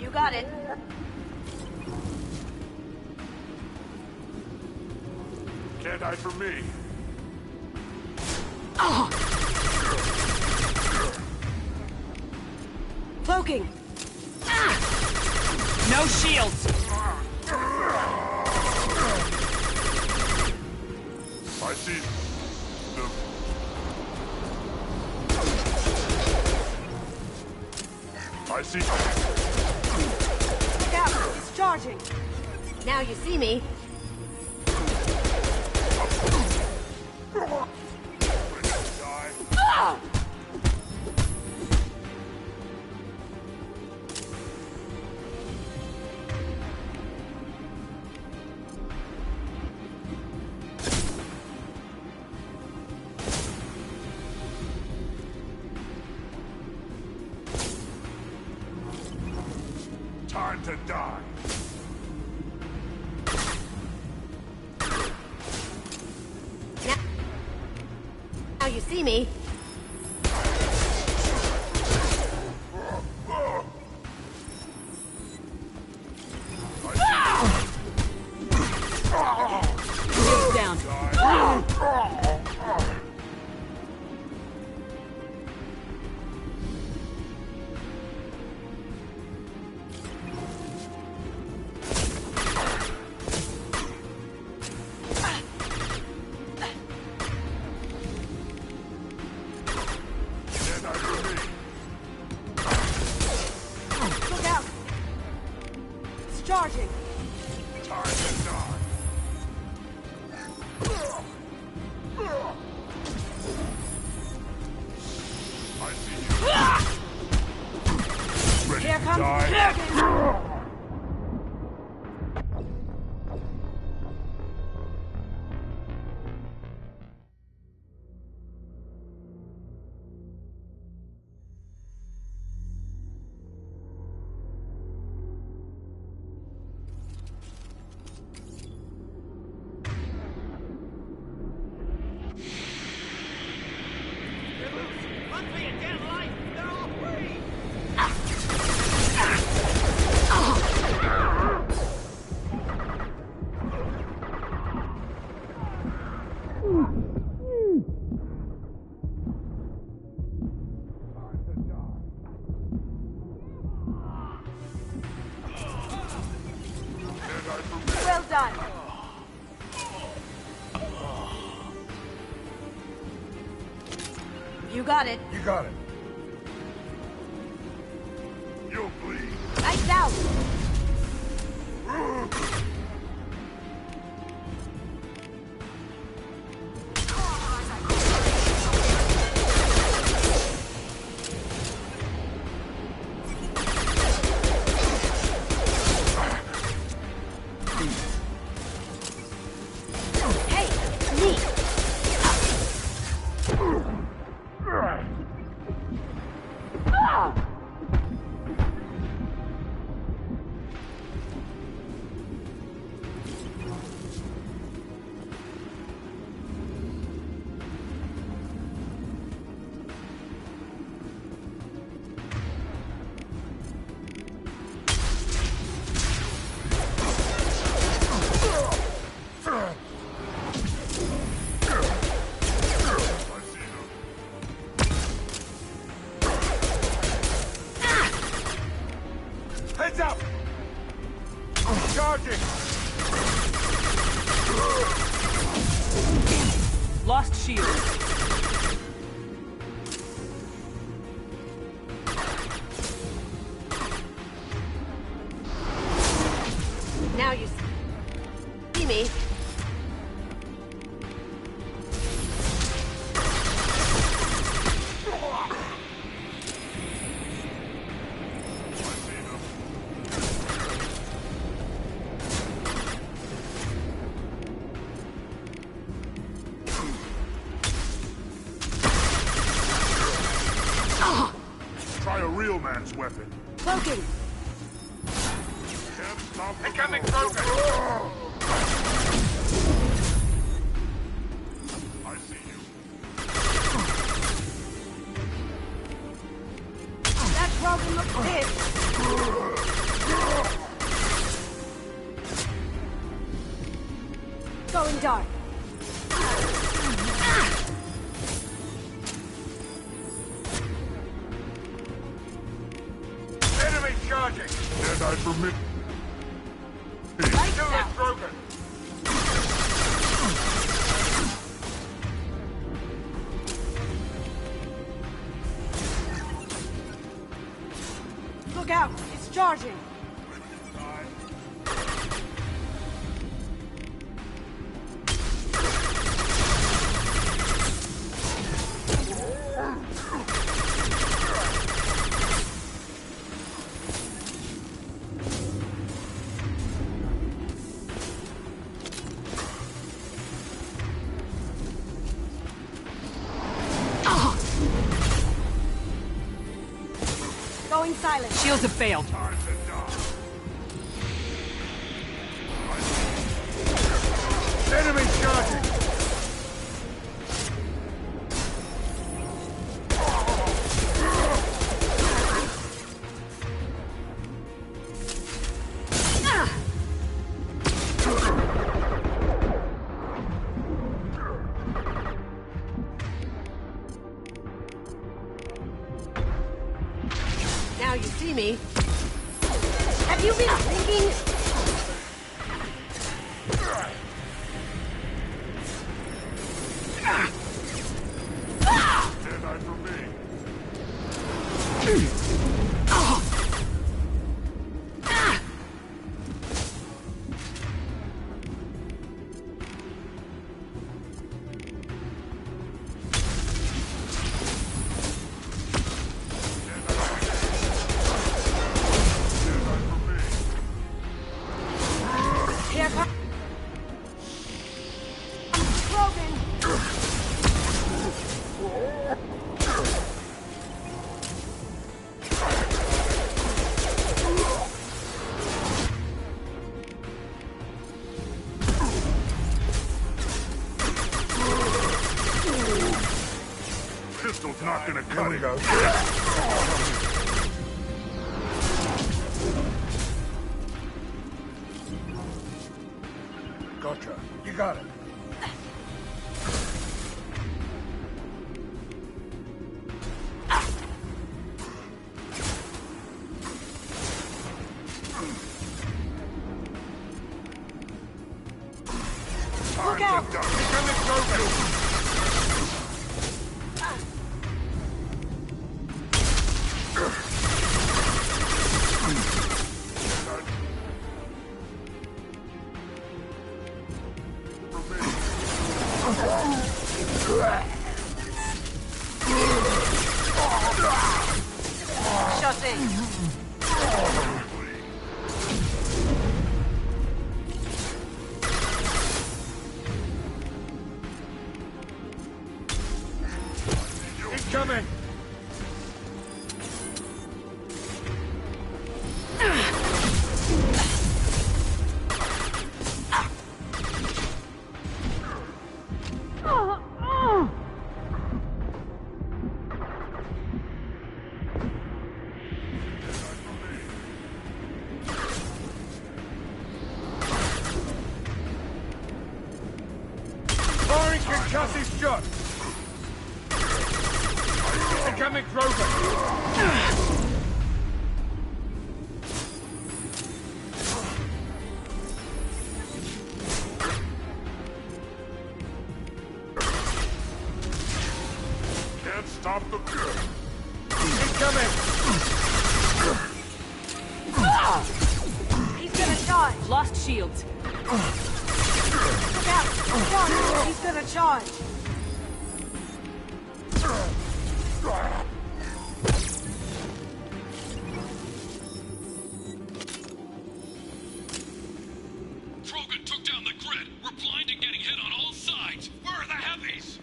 Speaker 18: You got it.
Speaker 5: Can't hide from me.
Speaker 9: Cloaking!
Speaker 8: No shields!
Speaker 5: I see them. I see.
Speaker 9: Look out! It's charging!
Speaker 18: Now you see me.
Speaker 5: Ready to die. Time to die.
Speaker 9: Now you see me.
Speaker 8: Shields down.
Speaker 9: Look out! It's charging.
Speaker 5: Time to die. I see you. Ready
Speaker 9: Here
Speaker 5: to
Speaker 9: comes
Speaker 5: die?
Speaker 9: Kurgan.
Speaker 7: Run for your damn life! They're all free!
Speaker 9: Well done. You got it.
Speaker 13: You got it.
Speaker 5: You'll bleed.
Speaker 9: Lights out. Hey, me.
Speaker 13: Heads up! Charging!
Speaker 7: Lost shield.
Speaker 9: Now you see me.
Speaker 5: Try a real man's weapon.
Speaker 9: Cloaking.
Speaker 5: Can't stop the
Speaker 13: Incoming
Speaker 5: flow.
Speaker 13: Krogan!
Speaker 5: I see you.
Speaker 9: That Krogan looks pissed. Going dark.
Speaker 13: Enemy charging!
Speaker 5: Can't I permit?
Speaker 9: Lights
Speaker 13: Kill
Speaker 9: out.
Speaker 13: this Krogan!
Speaker 9: Look out! It's charging. Going silent.
Speaker 7: Shields have failed.
Speaker 5: Time to die.
Speaker 13: Enemy charging!
Speaker 9: Now you see me. Have you been thinking?
Speaker 5: Stand by for me.
Speaker 9: Here comes Krogan.
Speaker 5: Pistol's not gonna cut
Speaker 13: Here we
Speaker 5: it.
Speaker 13: go. Gotcha. You got it.
Speaker 9: Look out!
Speaker 13: Becoming Krogan!
Speaker 9: Shut in.
Speaker 13: Incoming! Firing concussive shot! Incoming Krogan!
Speaker 5: Can't stop the
Speaker 13: Incoming!
Speaker 9: He's gonna charge.
Speaker 8: Lost shields.
Speaker 9: Look out! Run! He's gonna charge.
Speaker 3: Krogan took down the grid. We're blind and getting hit on all sides. Where are the heavies?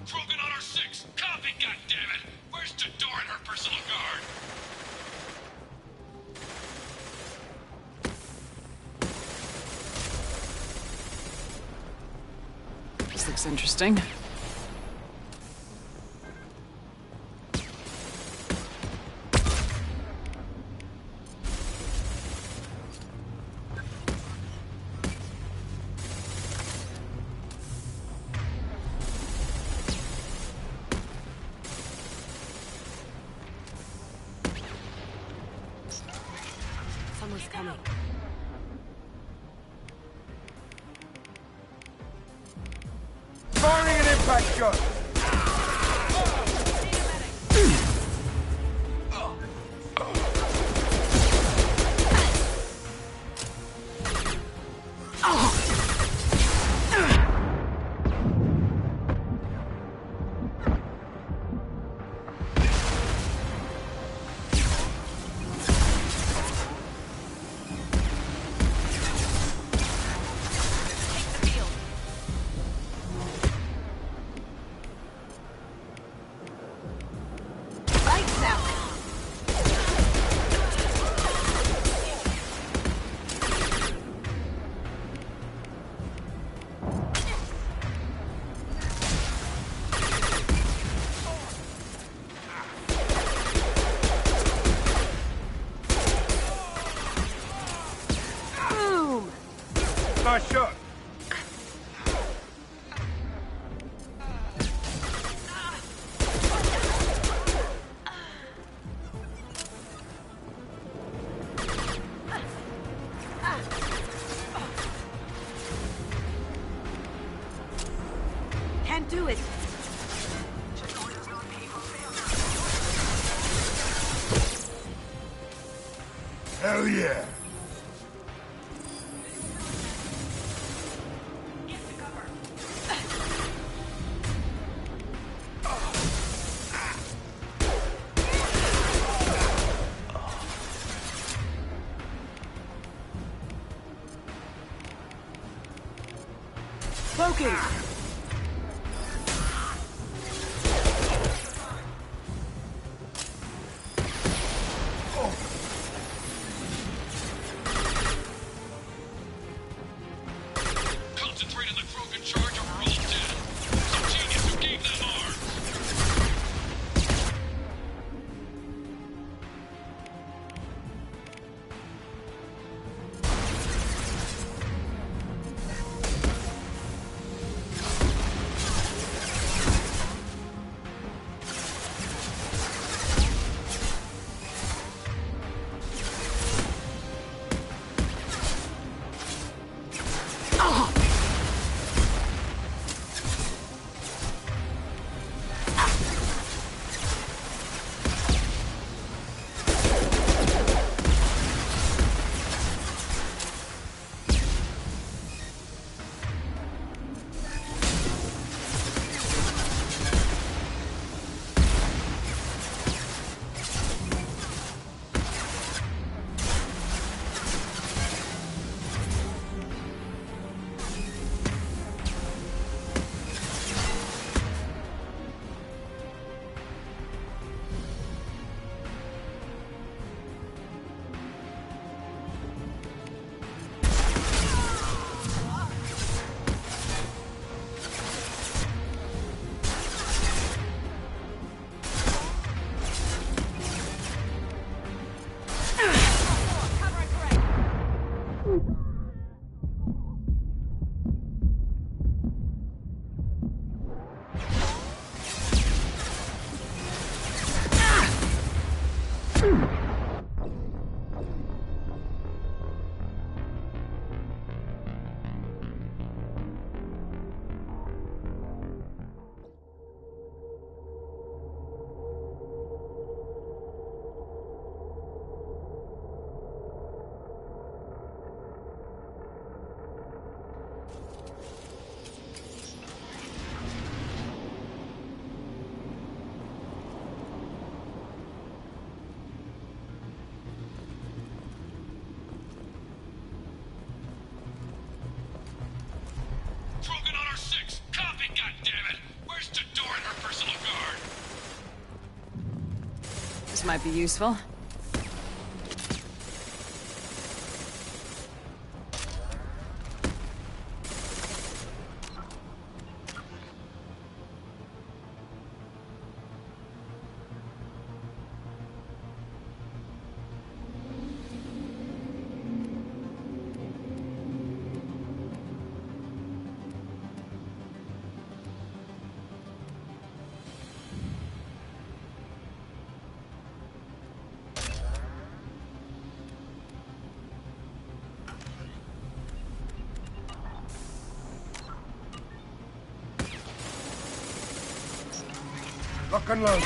Speaker 3: Krogan on our 6. Copy, goddammit! Where's Jador and her personal guard?
Speaker 8: This looks interesting.
Speaker 18: Someone's coming.
Speaker 13: Firing an impact shot! Nice shot.
Speaker 18: Can't do it.
Speaker 13: Hell yeah.
Speaker 18: Smoking!
Speaker 3: Concentrate on the Krogan charge or we're all dead. Some genius who gave them arms. Krogan on our 6. Copy, goddammit. Where's Jador and her personal guard?
Speaker 8: This might be useful.
Speaker 13: Lock and load.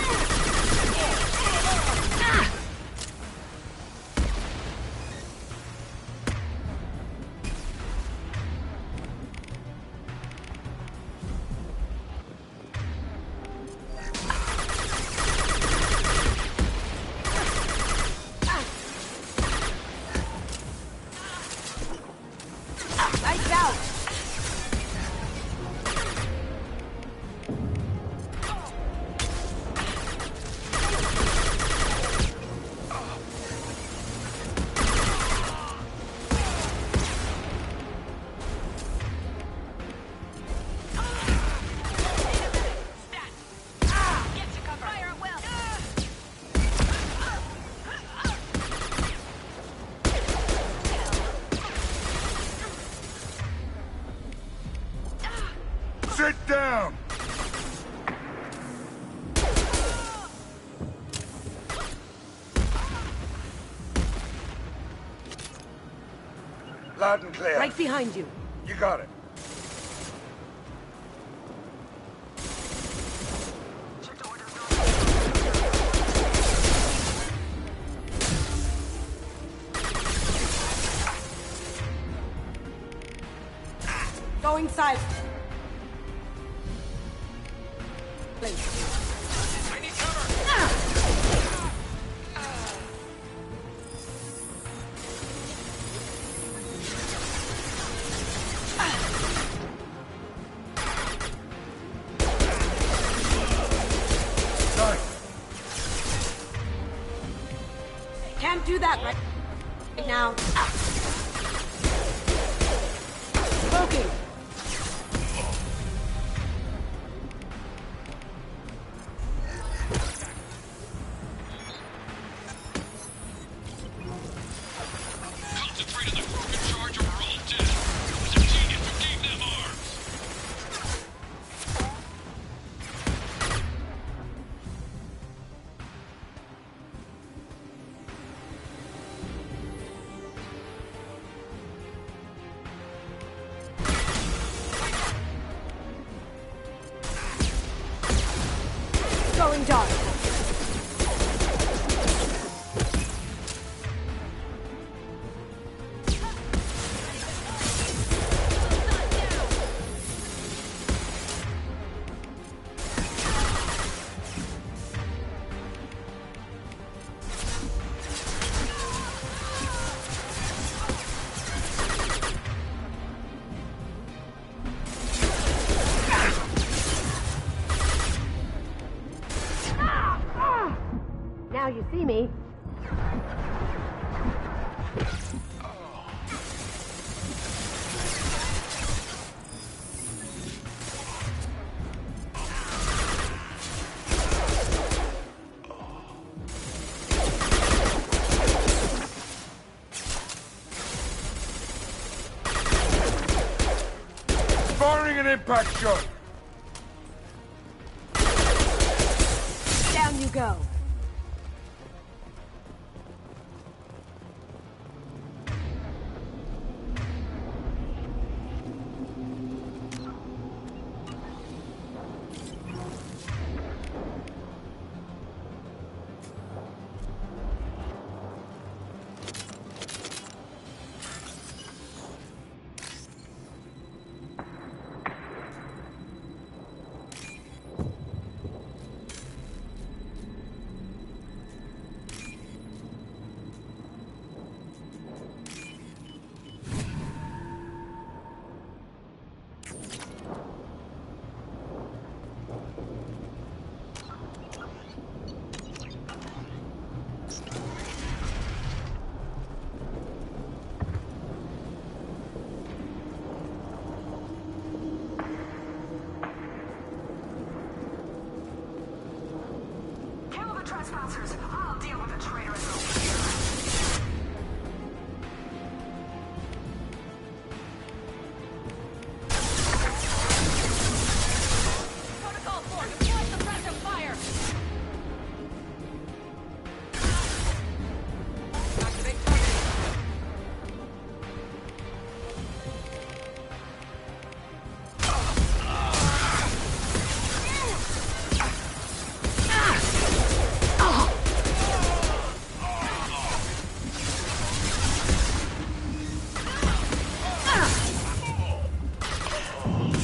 Speaker 9: Lights out!
Speaker 13: Sit down! Loud and clear.
Speaker 9: Right behind you.
Speaker 13: You got it.
Speaker 9: Going silent.
Speaker 3: I need cover!
Speaker 9: Can't do that right now. Smoking.
Speaker 3: Concentrate on the Krogan charge or we're all dead. It was a genius who gave them arms.
Speaker 9: Going dark. Now you see me.
Speaker 13: Firing an impact shot.
Speaker 9: Down you go.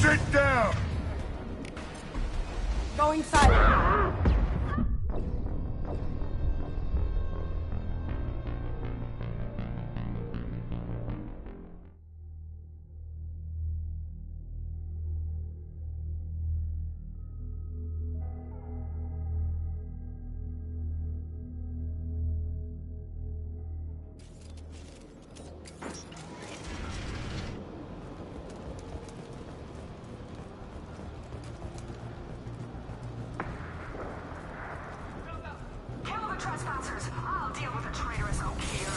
Speaker 13: Sit down!
Speaker 9: Going silent.
Speaker 10: Kill the trespassers. I'll deal with the traitorous oak here.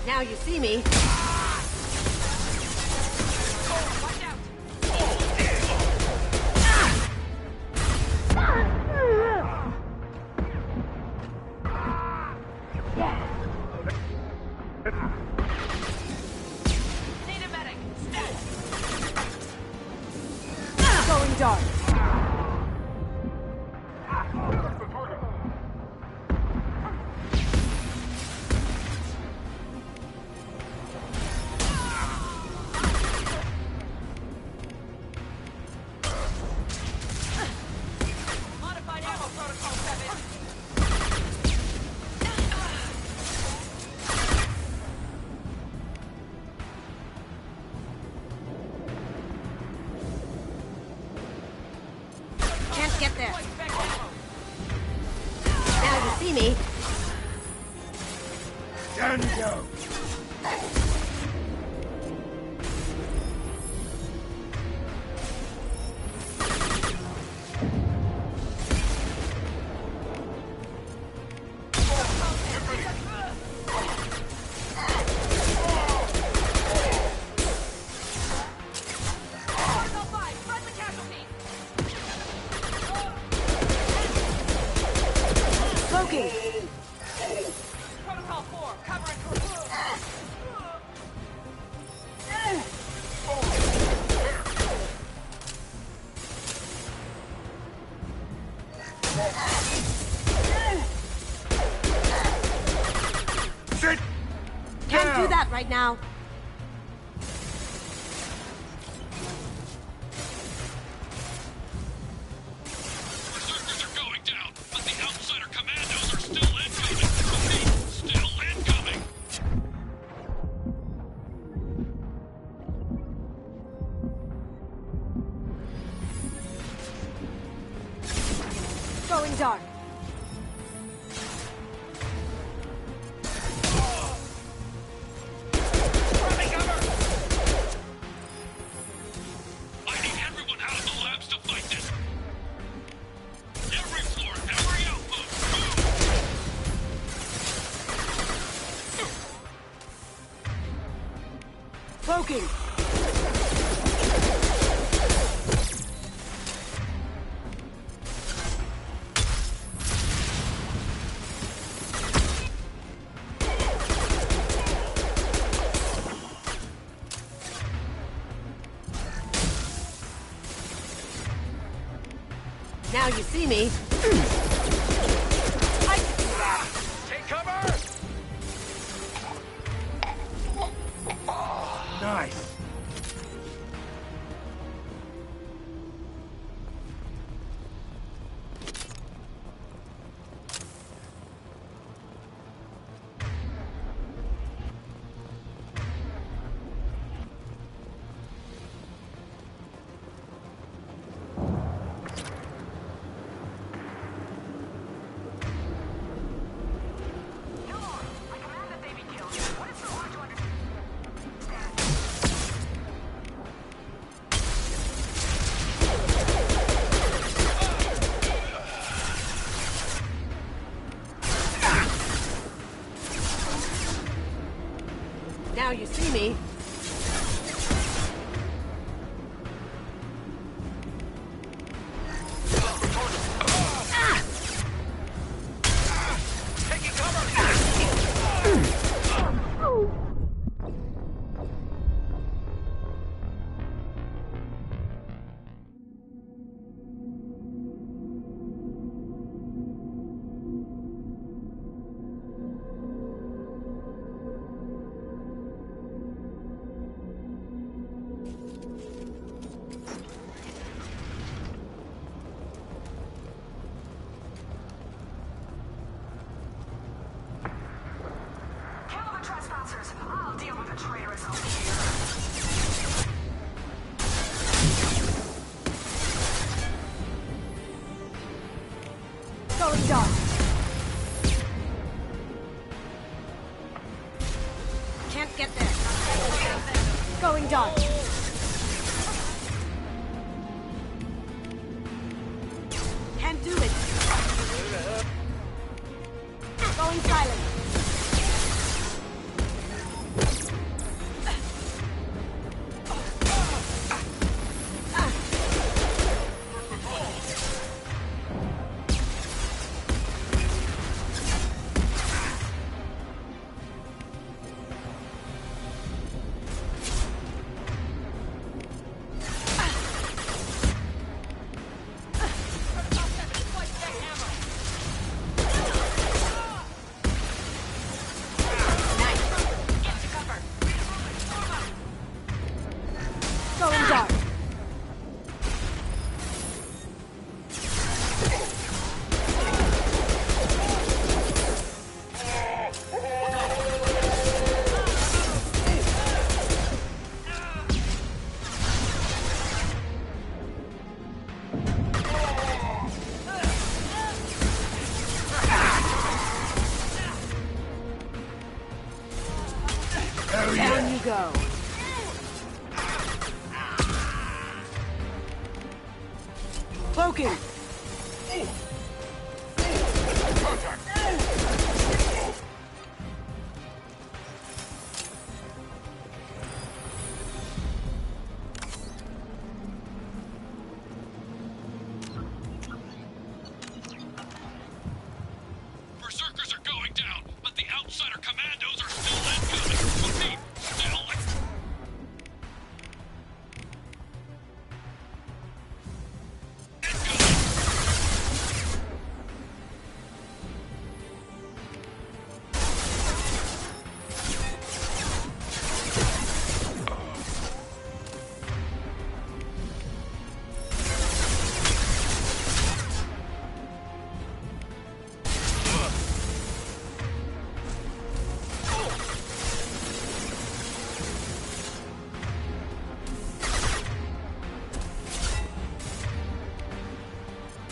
Speaker 9: Now you see me.
Speaker 10: Watch out! Need a medic. Stat.
Speaker 9: Going dark.
Speaker 10: Modified ammo protocol 7.
Speaker 9: Can't get there. Now you see me.
Speaker 13: Down you go!
Speaker 9: Smoking.
Speaker 10: Protocol 4. Cover and correct.
Speaker 13: Sit
Speaker 9: Can't do
Speaker 13: down!
Speaker 9: that right now.
Speaker 3: Berserkers are going down, but the outsider commandos are still incoming. Repeat, still incoming.
Speaker 9: Going dark.
Speaker 3: I need everyone out of the labs to fight this. Every floor, every outpost, move!
Speaker 9: Smoking. Now you see me. I can do that.
Speaker 3: Take cover!
Speaker 13: Nice!
Speaker 9: Now you see me.
Speaker 3: Taking cover!
Speaker 9: Going dark. Can't get there. Going dark. Can't do it. Going silent. Going dark. Down you go. Cloaking!
Speaker 3: Berserkers are going down, but the outsider commandos are still incoming. Repeat, still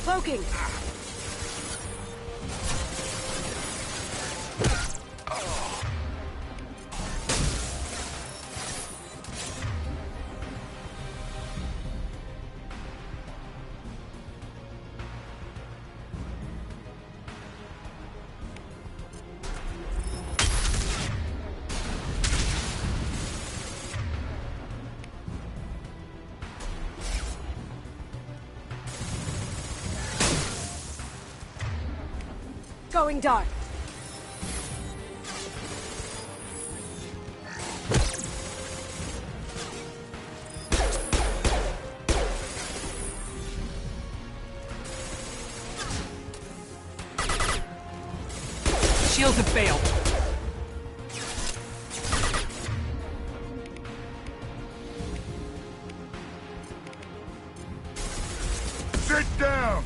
Speaker 9: Cloaking! Going dark.
Speaker 7: Shields have failed.
Speaker 14: Sit down!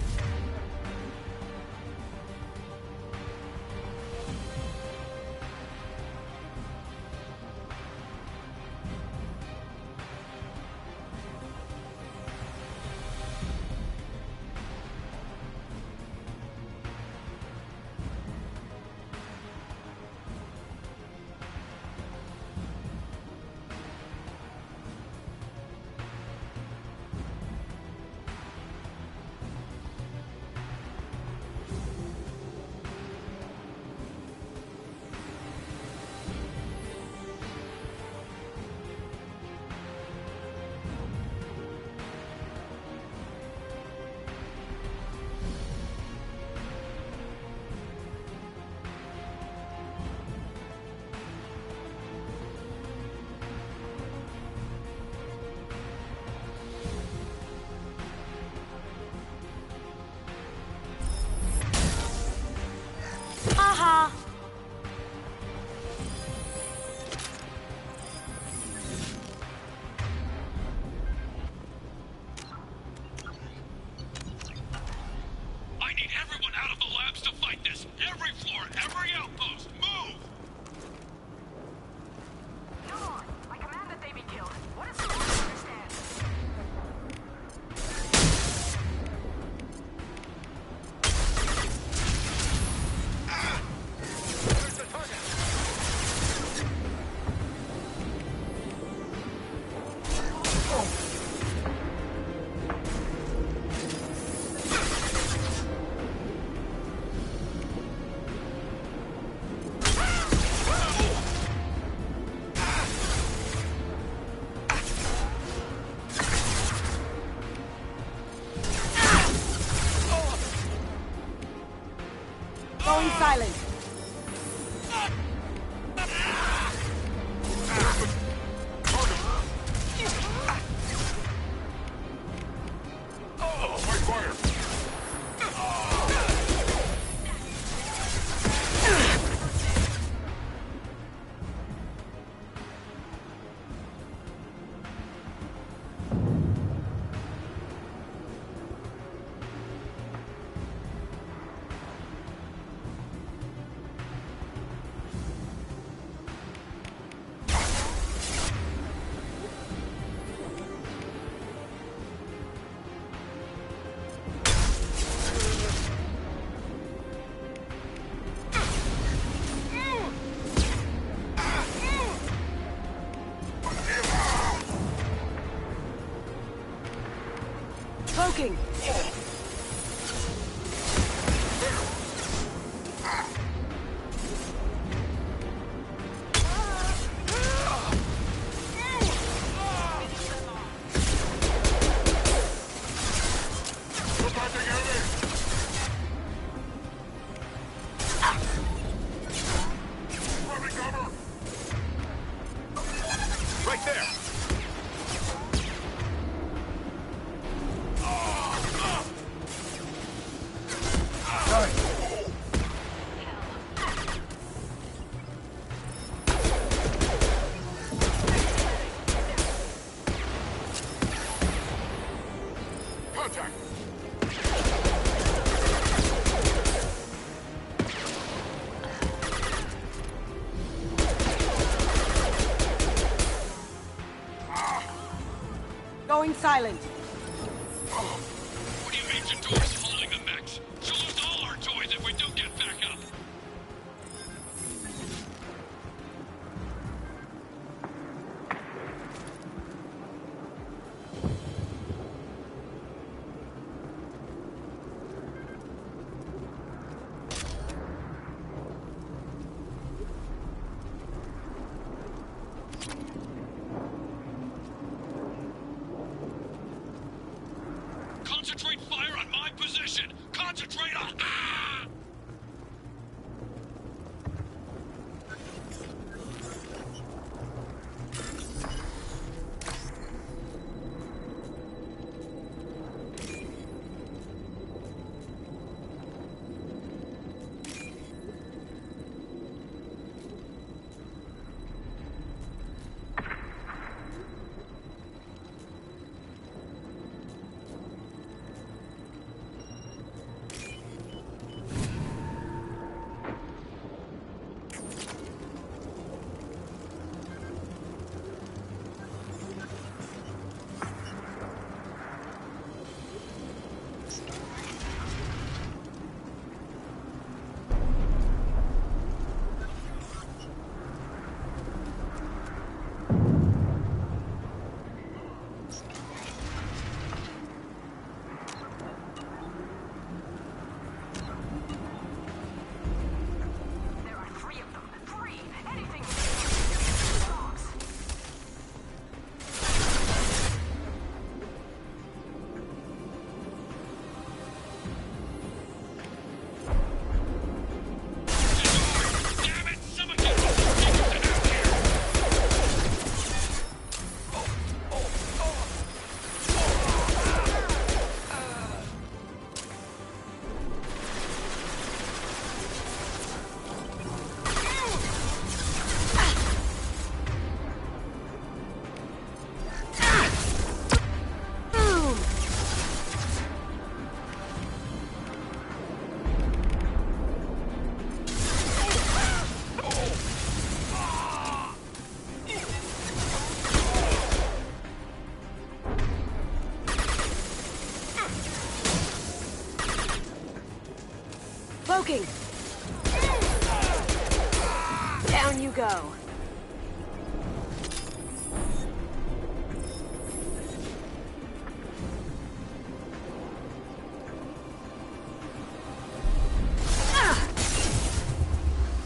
Speaker 9: Going silent. Poking.
Speaker 14: Right there!
Speaker 9: Going silent.
Speaker 3: What do you mean Jador's holding the mechs? She'll lose all our toys if we do get back up. Concentrate fire on my position! Concentrate on... Ah!
Speaker 9: Poking. Down you go.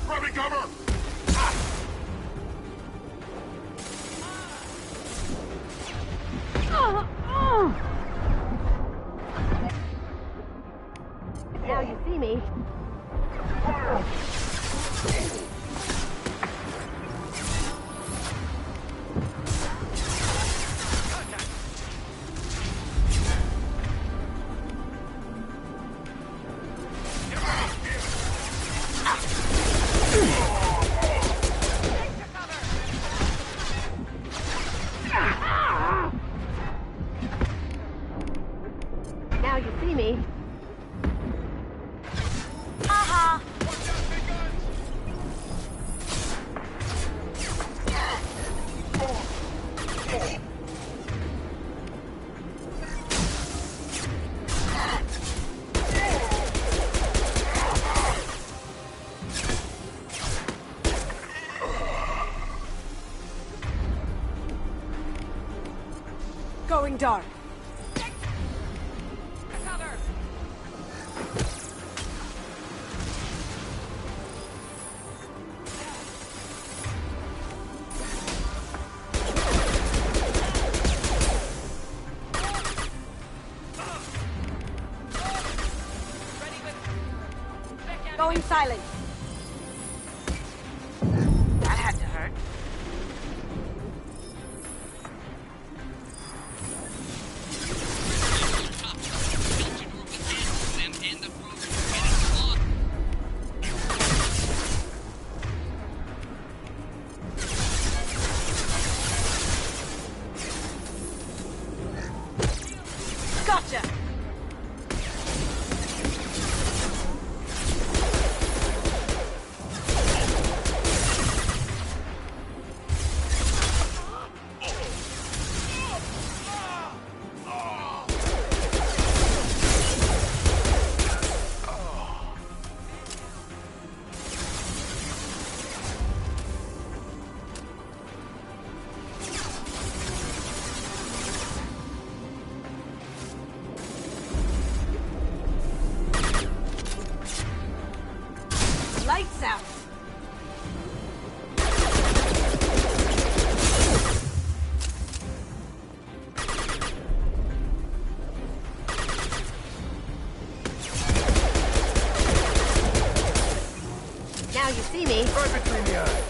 Speaker 14: Grabbing cover!
Speaker 9: Now you see me.
Speaker 18: Now you see me. Haha! Going dark. Going silent. That had to hurt. Gotcha! Lights out! Now you see me.
Speaker 13: Right between the eyes.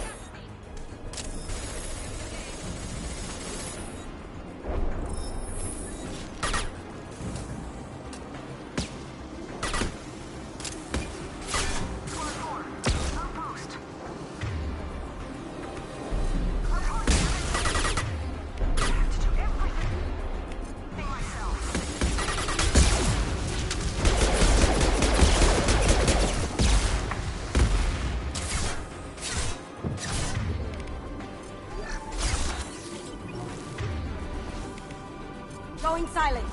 Speaker 9: Going silent.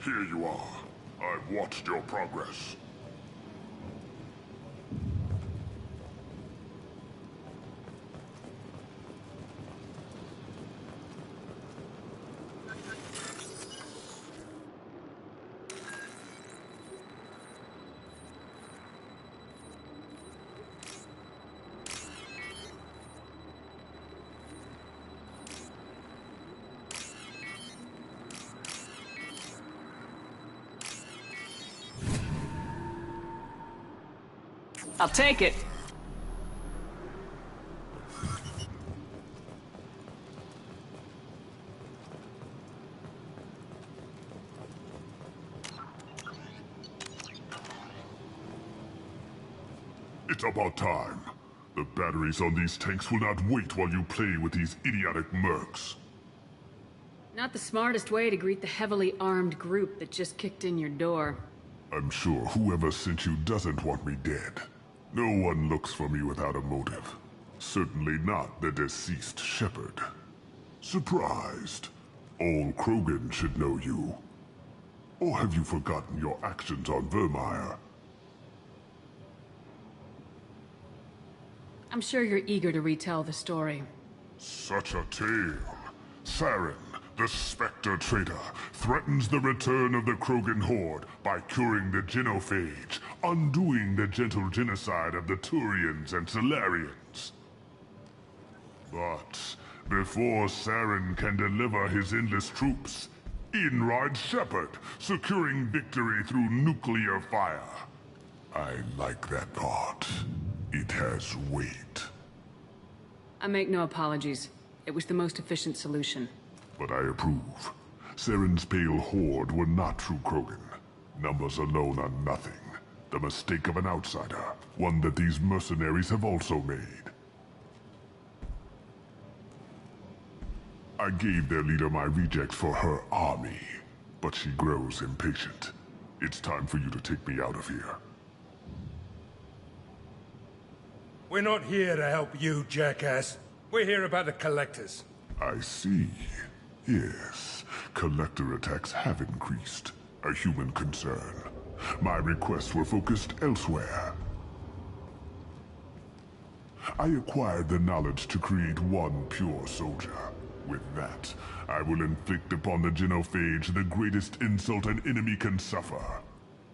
Speaker 5: Here you are. I've watched your progress.
Speaker 8: I'll take it.
Speaker 5: It's about time. The batteries on these tanks will not wait while you play with these idiotic mercs.
Speaker 8: Not the smartest way to greet the heavily armed group that just kicked in your door.
Speaker 5: I'm sure whoever sent you doesn't want me dead. No one looks for me without a motive. Certainly not the deceased Shepherd. Surprised? All Krogan should know you. Or have you forgotten your actions on Vermeer?
Speaker 8: I'm sure you're eager to retell the story.
Speaker 5: Such a tale. Saren, the Spectre traitor, threatens the return of the Krogan horde by curing the genophage, undoing the gentle genocide of the Turians and Solarians. But before Saren can deliver his endless troops, in rides Shepard, securing victory through nuclear fire. I like that part. It has weight.
Speaker 8: I make no apologies. It was the most efficient solution.
Speaker 5: But I approve. Saren's pale horde were not true Krogan. Numbers alone are nothing. The mistake of an outsider. One that these mercenaries have also made. I gave their leader my rejects for her army, but she grows impatient. It's time for you to take me out of here.
Speaker 13: We're not here to help you, jackass. We're here about the Collectors.
Speaker 5: I see. Yes, Collector attacks have increased. A human concern. My requests were focused elsewhere. I acquired the knowledge to create one pure soldier. With that, I will inflict upon the genophage the greatest insult an enemy can suffer.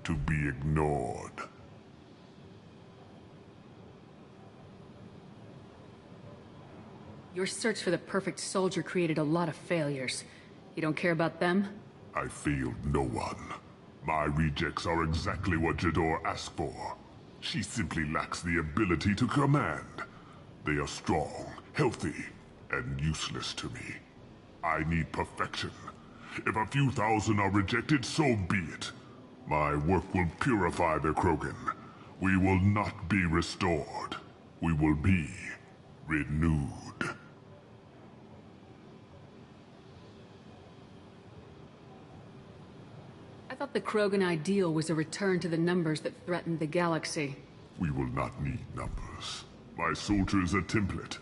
Speaker 5: To be ignored.
Speaker 8: Your search for the perfect soldier created a lot of failures. You don't care about them?
Speaker 5: I failed no one. My rejects are exactly what Jador asked for. She simply lacks the ability to command. They are strong, healthy, and useless to me. I need perfection. If a few thousand are rejected, so be it. My work will purify the Krogan. We will not be restored. We will be renewed.
Speaker 8: I thought the Krogan ideal was a return to the numbers that threatened the galaxy.
Speaker 5: We will not need numbers. My soldier is a template.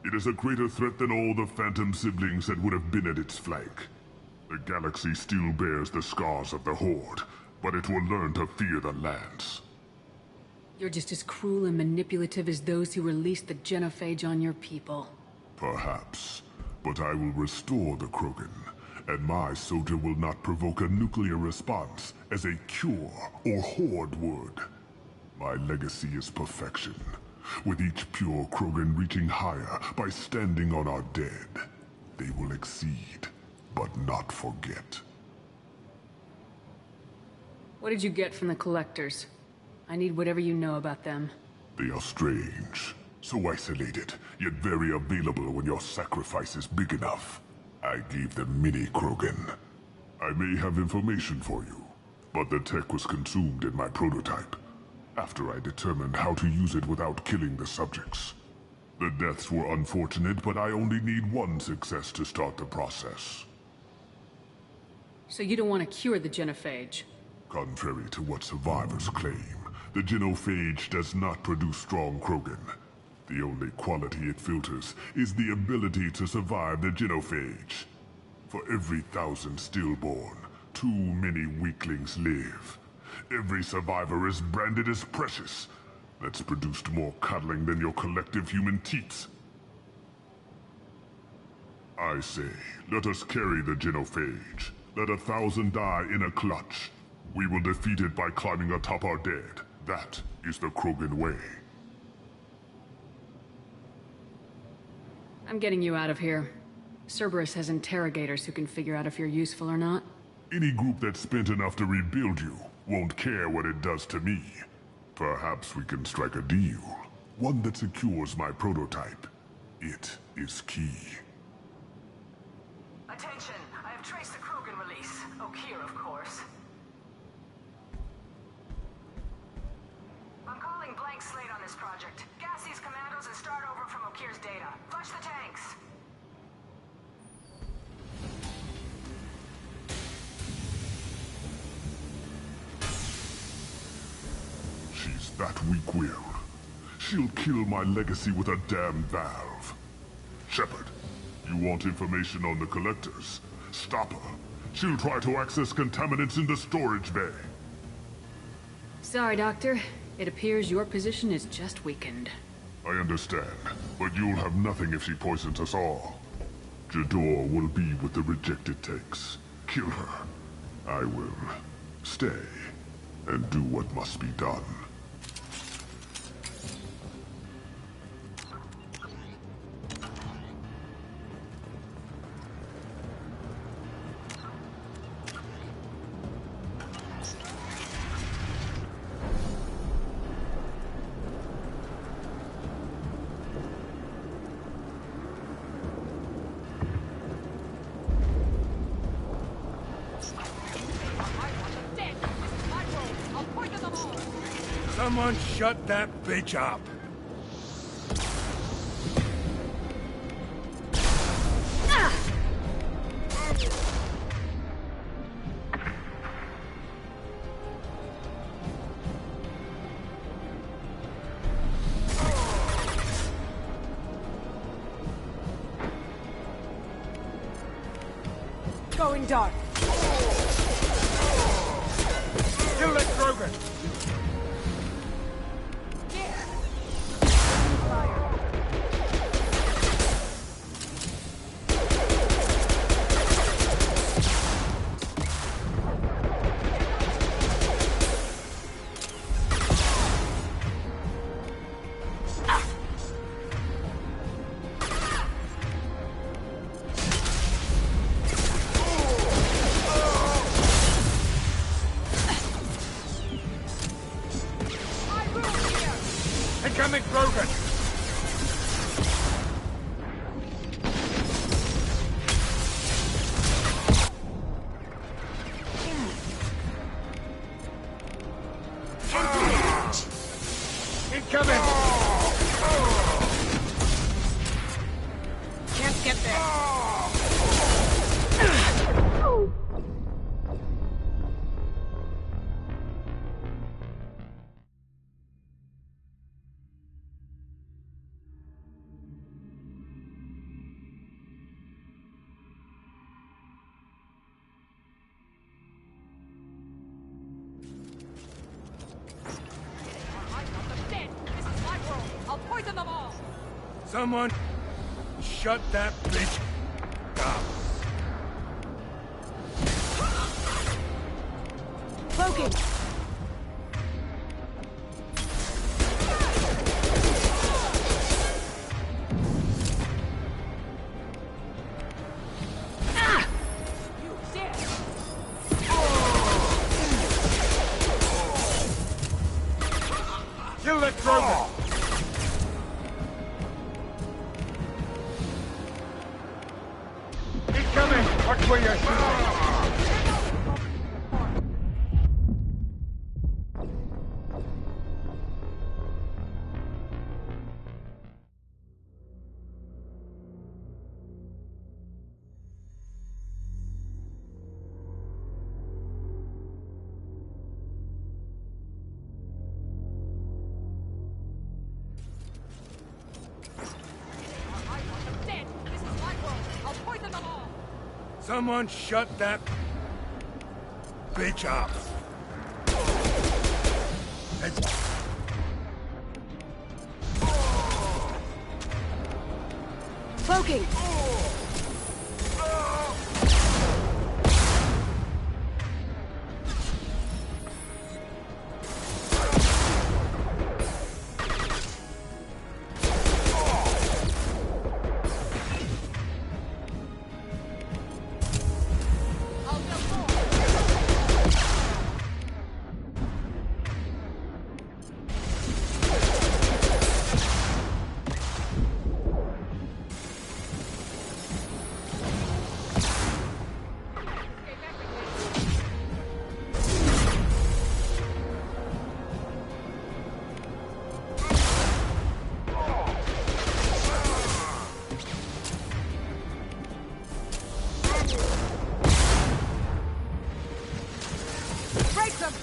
Speaker 5: It is a greater threat than all the Phantom siblings that would have been at its flank. The galaxy still bears the scars of the Horde, but it will learn to fear the Lance.
Speaker 8: You're just as cruel and manipulative as those who released the genophage on your people.
Speaker 5: Perhaps, but I will restore the Krogan, and my soldier will not provoke a nuclear response as a cure or Horde would. My legacy is perfection, with each pure Krogan reaching higher by standing on our dead. They will exceed, but not forget.
Speaker 8: What did you get from the Collectors? I need whatever you know about them.
Speaker 5: They are strange, so isolated, yet very available when your sacrifice is big enough. I gave them mini Krogan. I may have information for you, but the tech was consumed in my prototype, after I determined how to use it without killing the subjects. The deaths were unfortunate, but I only need one success to start the process.
Speaker 8: So you don't want to cure the genophage?
Speaker 5: Contrary to what survivors claim, the genophage does not produce strong Krogan. The only quality it filters is the ability to survive the genophage. For every 1,000 stillborn, Too many weaklings live. Every survivor is branded as precious. That's produced more cuddling than your collective human teats. I say, let us carry the genophage. Let 1,000 die in a clutch. We will defeat it by climbing atop our dead. That is the Krogan way.
Speaker 8: I'm getting you out of here. Cerberus has interrogators who can figure out if you're useful or not.
Speaker 5: Any group that's spent enough to rebuild you won't care what it does to me. Perhaps we can strike a deal. One that secures my prototype. It is key.
Speaker 10: Attention! I have traced the Krogan release. Okeer, of course. I'm calling blank slate on this project. Gas these commandos and start over from Okeer's data. Flush the tanks!
Speaker 5: She's that weak-willed. She'll kill my legacy with a damn valve. Shepard, you want information on the collectors? Stop her. She'll try to access contaminants in the storage bay.
Speaker 8: Sorry, Doctor. It appears your position is just weakened.
Speaker 5: I understand, but you'll have nothing if she poisons us all. Jador will be with the rejected tanks. Kill her. I will stay and do what must be done.
Speaker 13: Someone shut that bitch up!
Speaker 10: Going dark.
Speaker 13: Kill that Krogan! Incoming Krogan! Incoming!
Speaker 10: Can't get there.
Speaker 13: Someone shut that bitch up.
Speaker 10: Cloaking!
Speaker 13: Kill that Krogan! Incoming! Watch where you're shooting!
Speaker 10: This is my world. I'll poison them all.
Speaker 13: Someone shut that bitch up.
Speaker 9: Cloaking!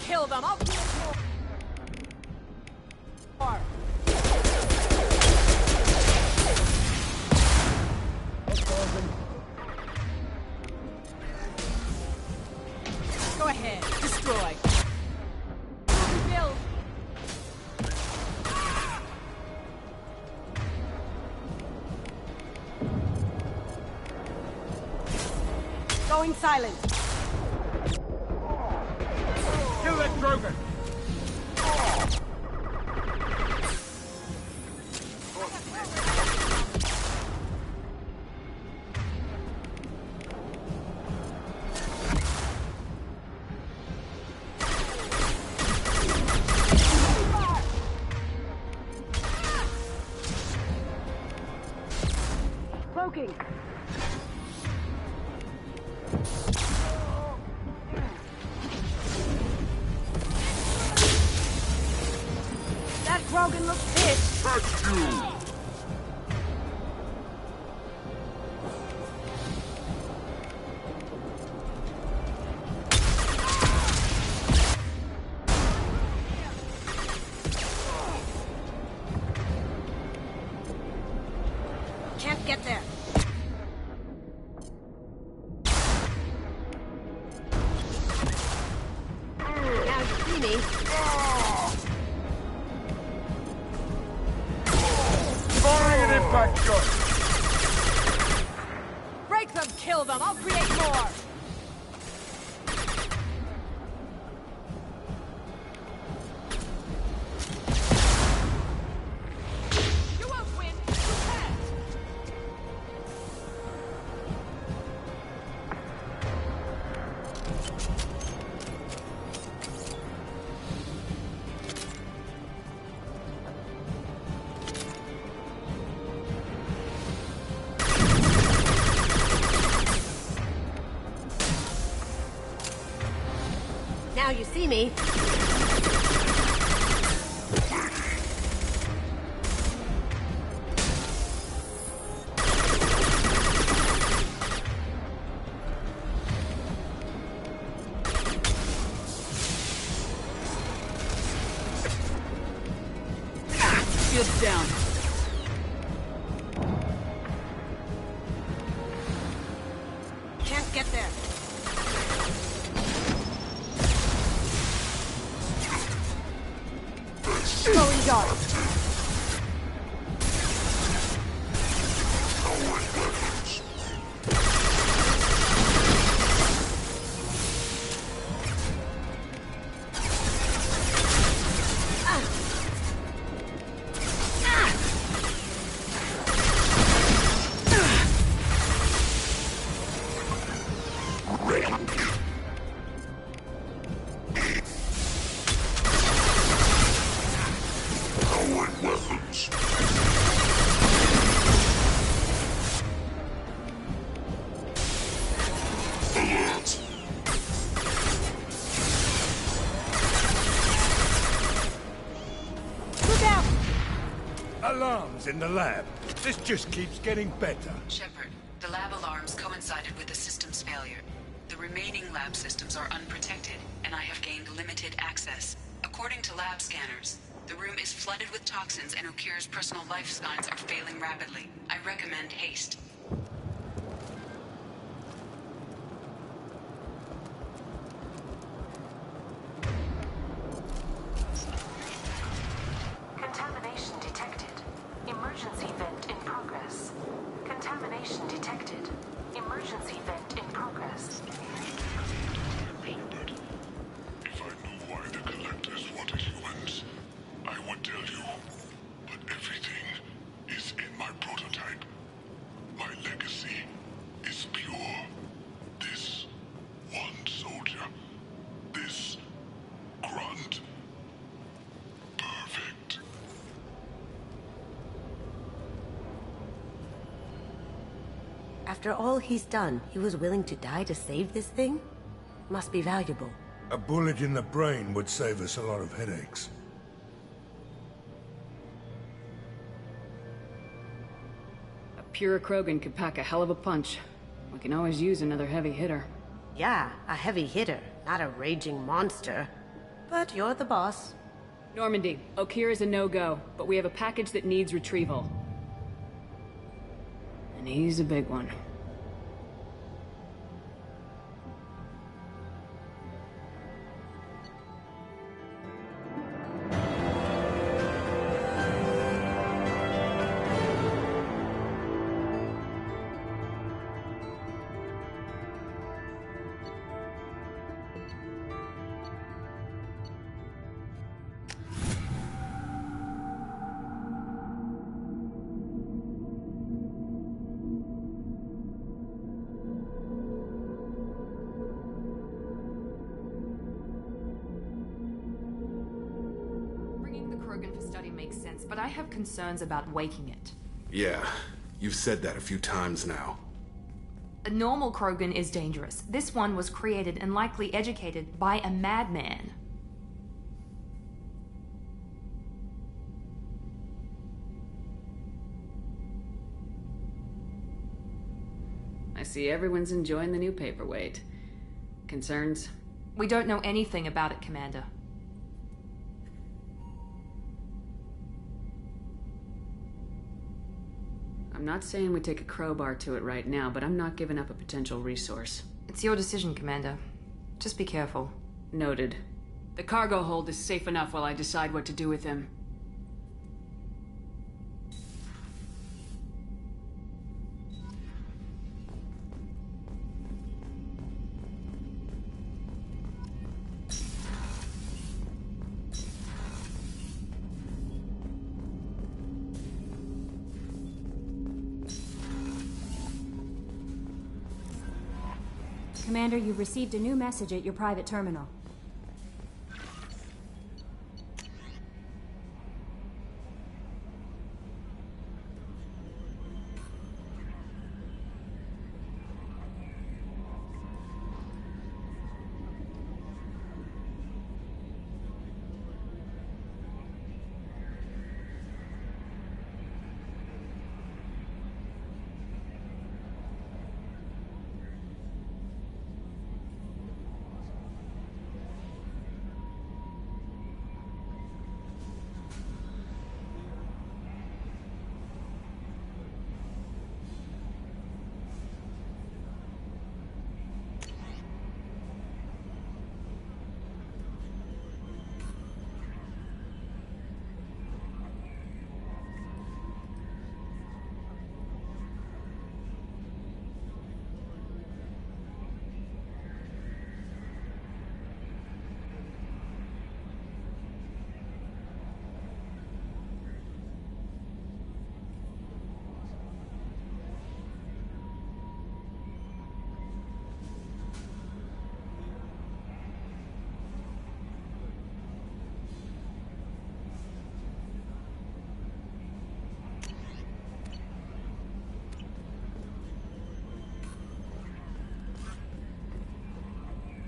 Speaker 10: Kill them! I'll kill more! Go ahead, destroy. Rebuild.
Speaker 9: Going silent.
Speaker 13: Kill that Krogan!
Speaker 9: Cloaking! That Krogan looks pissed!
Speaker 5: That's you!
Speaker 9: Can't get there. Now you see me.
Speaker 13: Firing an impact shot!
Speaker 10: Break them, kill them, I'll create more! You won't win, you can't!
Speaker 9: Now you see me.
Speaker 4: Shields down.
Speaker 9: Can't get there. Going dark.
Speaker 13: Alarms in the lab. This just keeps getting better.
Speaker 6: Shepard, the lab alarms coincided with the system's failure. The remaining lab systems are unprotected, and I have gained limited access. According to lab scanners, the room is flooded with toxins and Okir's personal life signs are failing rapidly. I recommend haste.
Speaker 18: After all he's done, he was willing to die to save this thing? Must be valuable.
Speaker 13: A bullet in the brain would save us a lot of headaches.
Speaker 8: A pure Krogan could pack a hell of a punch. We can always use another heavy hitter.
Speaker 18: Yeah, a heavy hitter, not a raging monster. But you're the boss.
Speaker 8: Normandy, Okeer is a no-go, but we have a package that needs retrieval. And he's a big one.
Speaker 1: Makes sense, but I have concerns about waking it.
Speaker 21: Yeah, you've said that a few times now.
Speaker 1: A normal Krogan is dangerous. This one was created and likely educated by a madman.
Speaker 8: I see everyone's enjoying the new paperweight. Concerns?
Speaker 1: We don't know anything about it, Commander.
Speaker 8: I'm not saying we take a crowbar to it right now, but I'm not giving up a potential resource.
Speaker 1: It's your decision, Commander. Just be careful.
Speaker 8: Noted. The cargo hold is safe enough while I decide what to do with him.
Speaker 20: Commander, you've received a new message at your private terminal.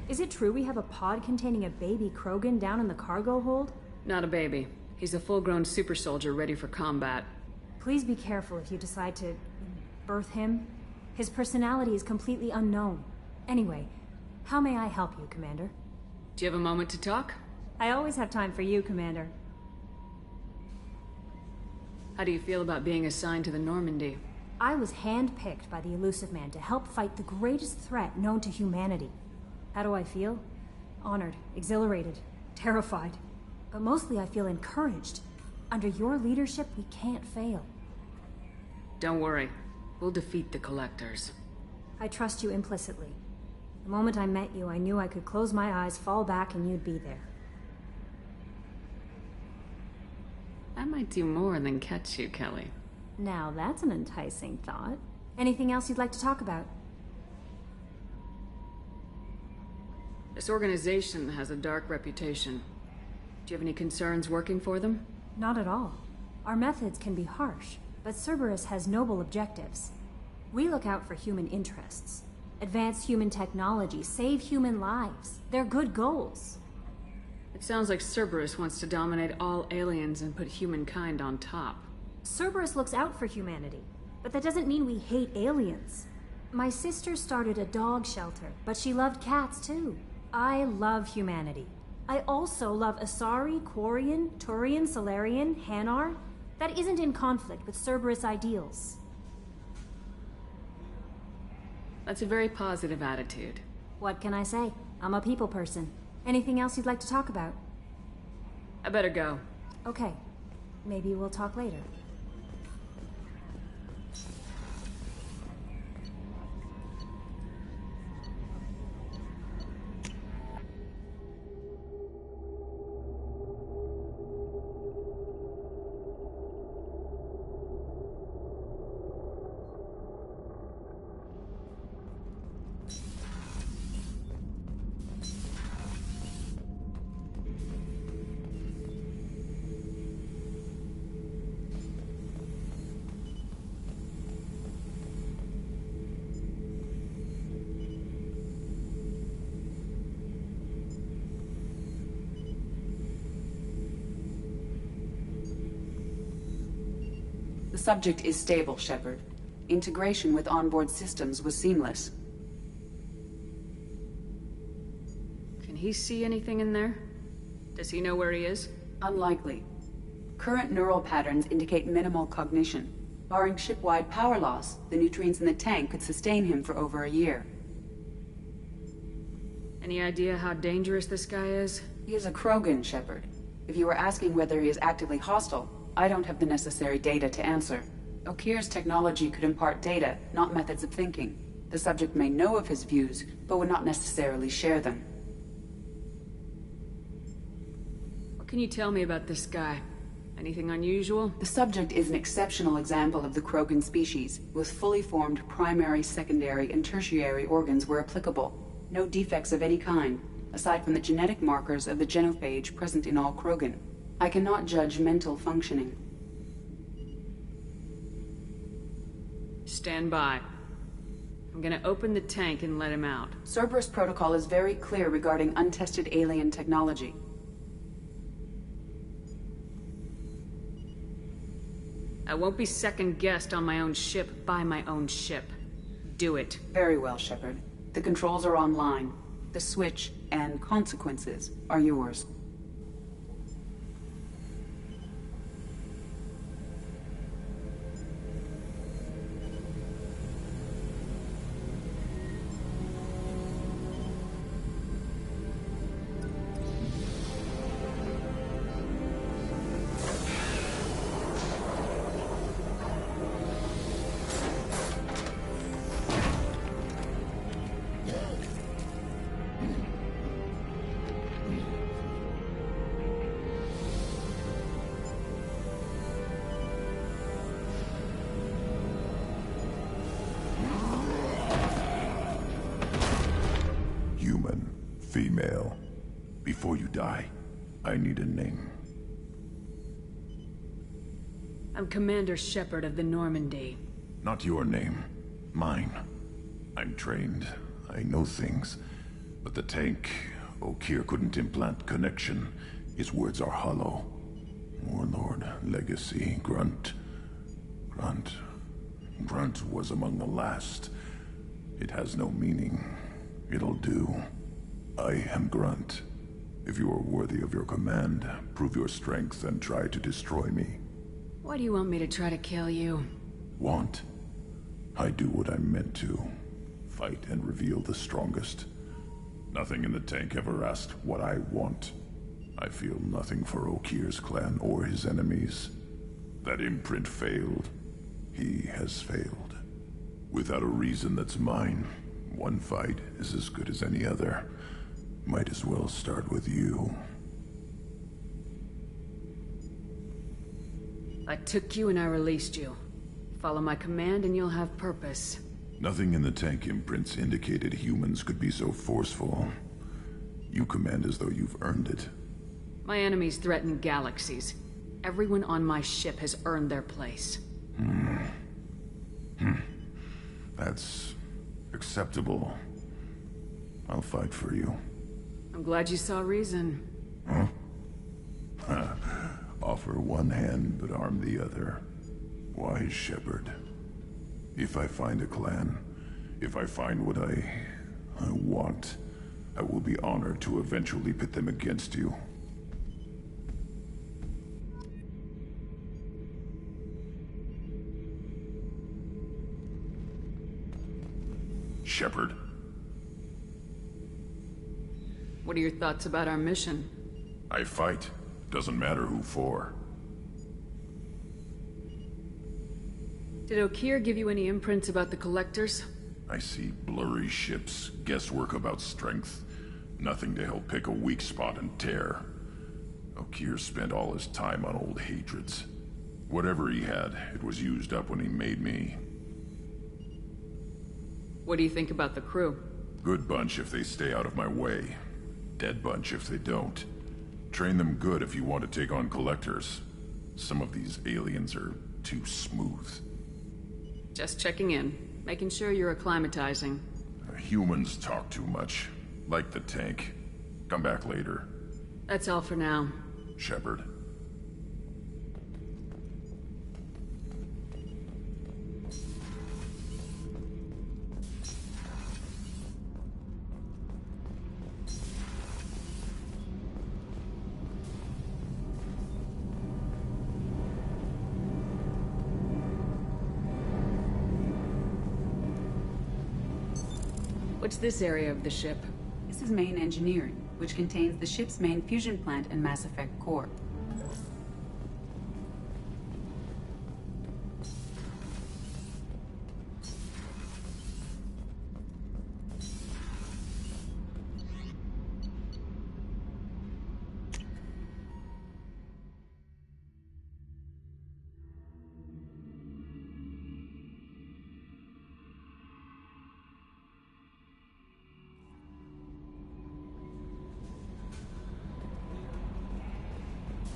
Speaker 20: Is it true we have a pod containing a baby Krogan down in the cargo hold?
Speaker 8: Not a baby. He's a full-grown super soldier ready for combat.
Speaker 20: Please be careful if you decide to birth him. His personality is completely unknown. Anyway, how may I help you, Commander?
Speaker 8: Do you have a moment to talk?
Speaker 20: I always have time for you, Commander.
Speaker 8: How do you feel about being assigned to the Normandy?
Speaker 20: I was handpicked by the Elusive Man to help fight the greatest threat known to humanity. How do I feel? Honored, exhilarated, terrified. But mostly I feel encouraged. Under your leadership, we can't fail.
Speaker 8: Don't worry. We'll defeat the Collectors.
Speaker 20: I trust you implicitly. The moment I met you, I knew I could close my eyes, fall back, and you'd be there.
Speaker 8: I might do more than catch you, Kelly.
Speaker 20: Now that's an enticing thought. Anything else you'd like to talk about?
Speaker 8: This organization has a dark reputation. Do you have any concerns working for them?
Speaker 20: Not at all. Our methods can be harsh, but Cerberus has noble objectives. We look out for human interests. Advance human technology, save human lives. They're good goals.
Speaker 8: It sounds like Cerberus wants to dominate all aliens and put humankind on top.
Speaker 20: Cerberus looks out for humanity, but that doesn't mean we hate aliens. My sister started a dog shelter, but she loved cats too. I love humanity. I also love Asari, Quarian, Turian, Solarian, Hanar. That isn't in conflict with Cerberus ideals.
Speaker 8: That's a very positive attitude.
Speaker 20: What can I say? I'm a people person. Anything else you'd like to talk about?
Speaker 8: I better go.
Speaker 20: Okay. Maybe we'll talk later.
Speaker 6: The subject is stable, Shepard. Integration with onboard systems was seamless.
Speaker 8: Can he see anything in there? Does he know where he is?
Speaker 6: Unlikely. Current neural patterns indicate minimal cognition. Barring ship-wide power loss, the nutrients in the tank could sustain him for over a year.
Speaker 8: Any idea how dangerous this guy is?
Speaker 6: He is a Krogan, Shepard. If you were asking whether he is actively hostile, I don't have the necessary data to answer. Okir's technology could impart data, not methods of thinking. The subject may know of his views, but would not necessarily share them.
Speaker 8: What can you tell me about this guy? Anything unusual?
Speaker 6: The subject is an exceptional example of the Krogan species, with fully formed primary, secondary, and tertiary organs where applicable. No defects of any kind, aside from the genetic markers of the genophage present in all Krogan. I cannot judge mental functioning.
Speaker 8: Stand by. I'm gonna open the tank and let him out.
Speaker 6: Cerberus protocol is very clear regarding untested alien technology.
Speaker 8: I won't be second-guessed on my own ship by my own ship. Do it.
Speaker 6: Very well, Shepard. The controls are online. The switch and consequences are yours.
Speaker 12: Female. Before you die, I need a name.
Speaker 8: I'm Commander Shepard of the Normandy.
Speaker 12: Not your name. Mine. I'm trained. I know things. But the tank, Okir couldn't implant connection. His words are hollow. Warlord, Legacy, Grunt. Grunt was among the last. It has no meaning. It'll do. I am Grunt. If you are worthy of your command, prove your strength and try to destroy me.
Speaker 8: Why do you want me to try to kill you?
Speaker 12: Want? I do what I'm meant to. Fight and reveal the strongest. Nothing in the tank ever asked what I want. I feel nothing for Okir's clan or his enemies. That imprint failed. He has failed. Without a reason that's mine, one fight is as good as any other. Might as well start with you.
Speaker 8: I took you and I released you. Follow my command and you'll have purpose.
Speaker 12: Nothing in the tank imprints indicated humans could be so forceful. You command as though you've earned it.
Speaker 8: My enemies threaten galaxies. Everyone on my ship has earned their place.
Speaker 12: That's acceptable. I'll fight for you.
Speaker 8: I'm glad you saw reason.
Speaker 12: Huh? Offer one hand, but arm the other. Wise shepherd. If I find a clan, if I find what I want, I will be honored to eventually pit them against you. Shepherd.
Speaker 8: What are your thoughts about our mission?
Speaker 12: I fight. Doesn't matter who for.
Speaker 8: Did Okeer give you any imprints about the Collectors?
Speaker 12: I see blurry ships, guesswork about strength. Nothing to help pick a weak spot and tear. Okeer spent all his time on old hatreds. Whatever he had, it was used up when he made me.
Speaker 8: What do you think about the crew?
Speaker 12: Good bunch if they stay out of my way. Dead bunch if they don't. Train them good if you want to take on Collectors. Some of these aliens are too smooth.
Speaker 8: Just checking in. Making sure you're acclimatizing.
Speaker 12: Humans talk too much. Like the tank. Come back later.
Speaker 8: That's all for now.
Speaker 12: Shepherd.
Speaker 8: What's this area of the ship?
Speaker 2: This is main engineering, which contains the ship's main fusion plant and Mass Effect core.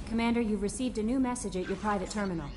Speaker 20: Commander, you've received a new message at your private terminal.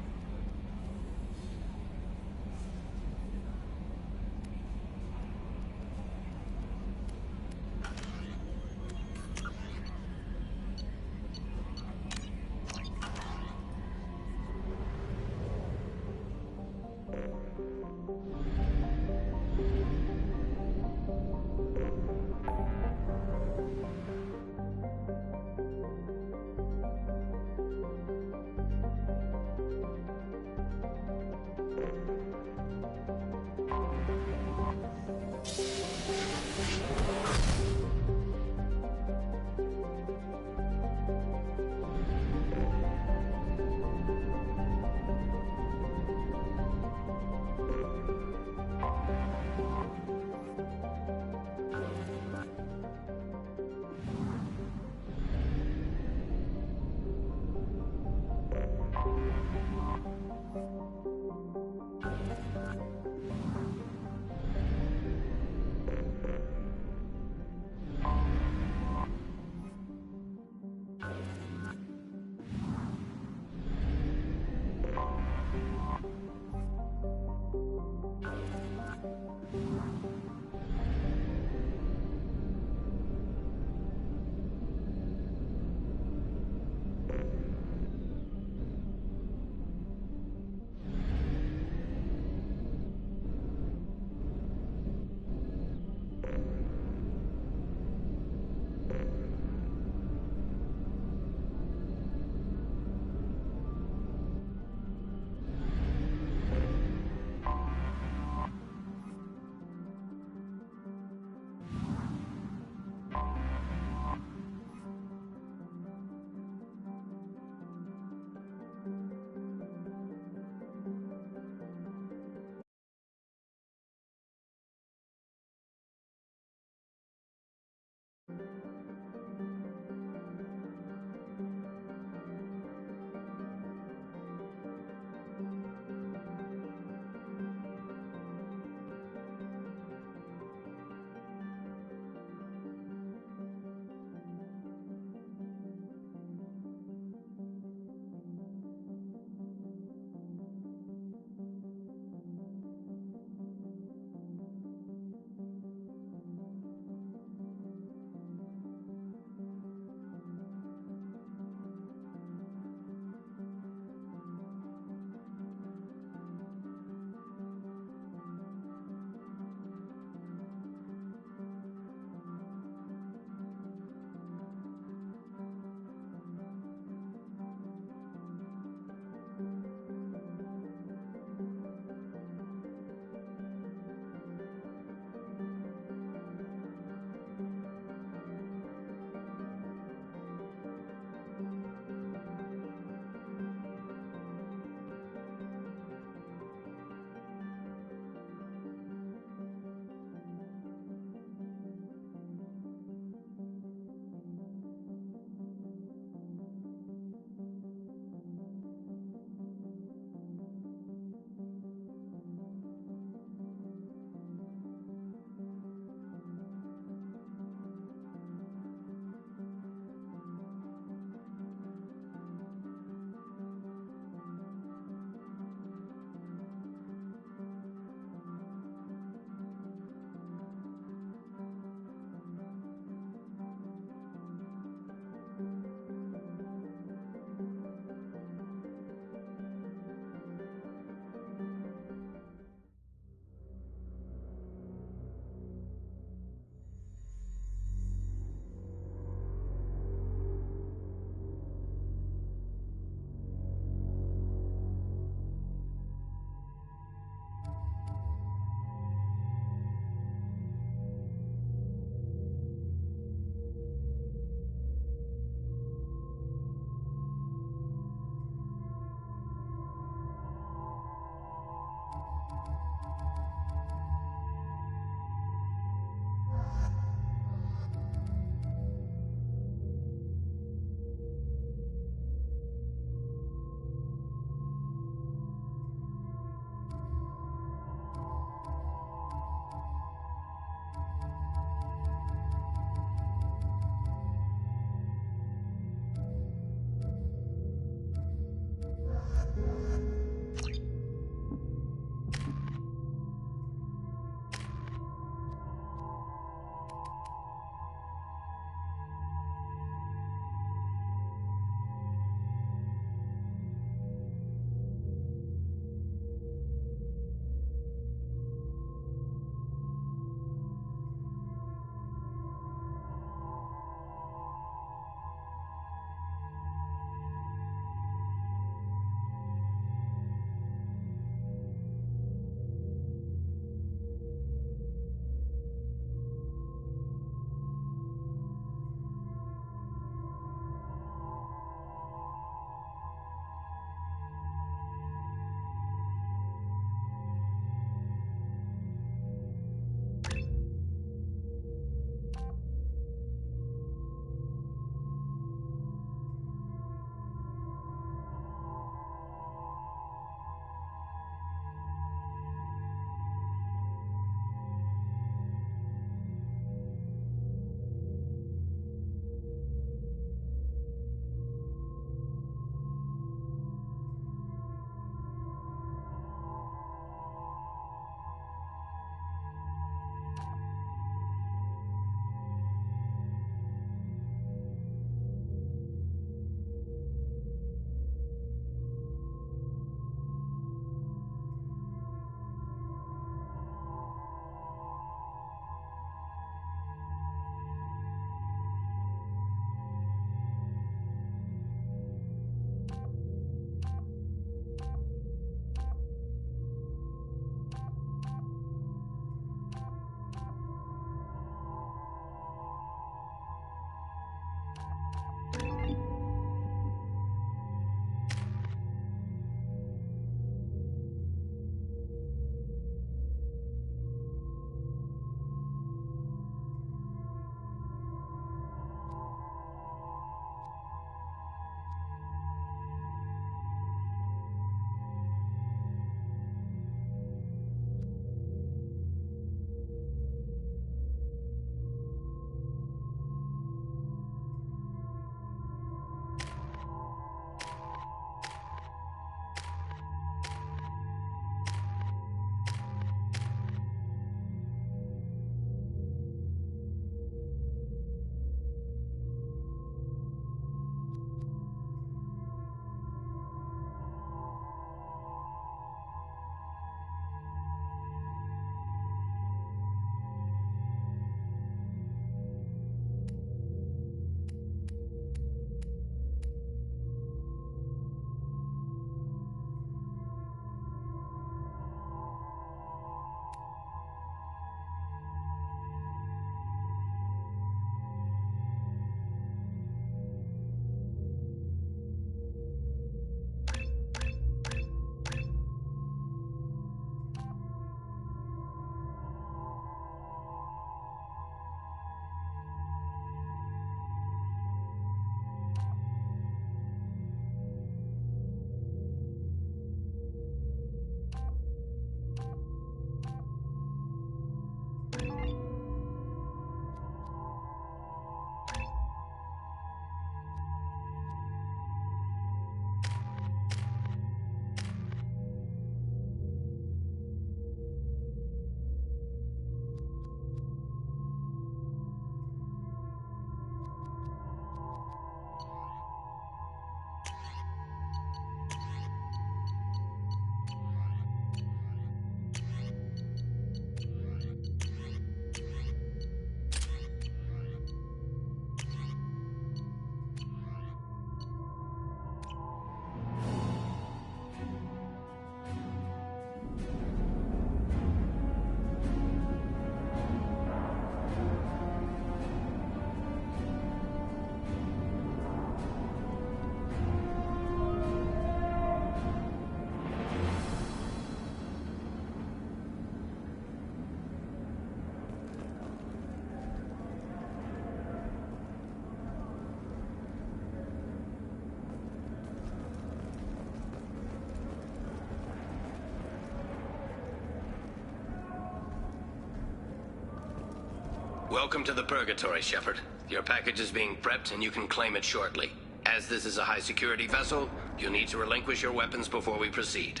Speaker 17: Welcome to the Purgatory, Shepard. Your package is being prepped and you can claim it shortly. As this is a high-security vessel, you'll need to relinquish your weapons before we proceed.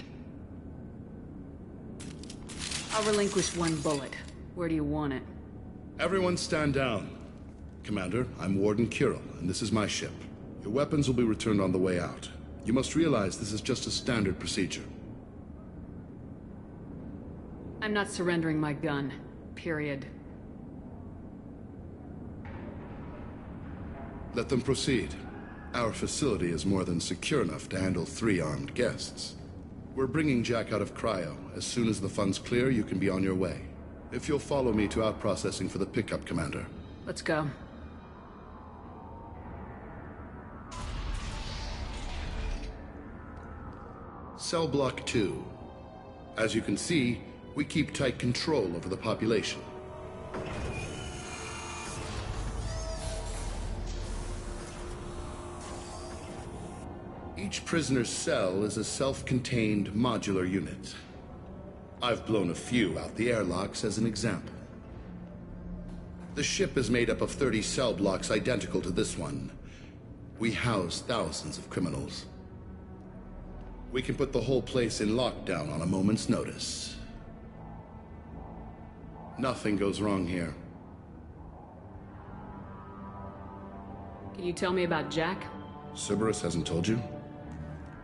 Speaker 8: I'll relinquish one bullet. Where do you want it?
Speaker 21: Everyone stand down. Commander, I'm Warden Kirill, and this is my ship. Your weapons will be returned on the way out. You must realize this is just a standard procedure.
Speaker 8: I'm not surrendering my gun. Period.
Speaker 21: Let them proceed. Our facility is more than secure enough to handle 3 armed guests. We're bringing Jack out of cryo. As soon as the funds clear, you can be on your way. If you'll follow me to out-processing for the pickup, Commander.
Speaker 8: Let's go.
Speaker 21: Cell Block 2. As you can see, we keep tight control over the population. Each prisoner's cell is a self-contained modular unit. I've blown a few out the airlocks as an example. The ship is made up of 30 cell blocks identical to this one. We house thousands of criminals. We can put the whole place in lockdown on a moment's notice. Nothing goes wrong here.
Speaker 8: Can you tell me about Jack?
Speaker 21: Cerberus hasn't told you?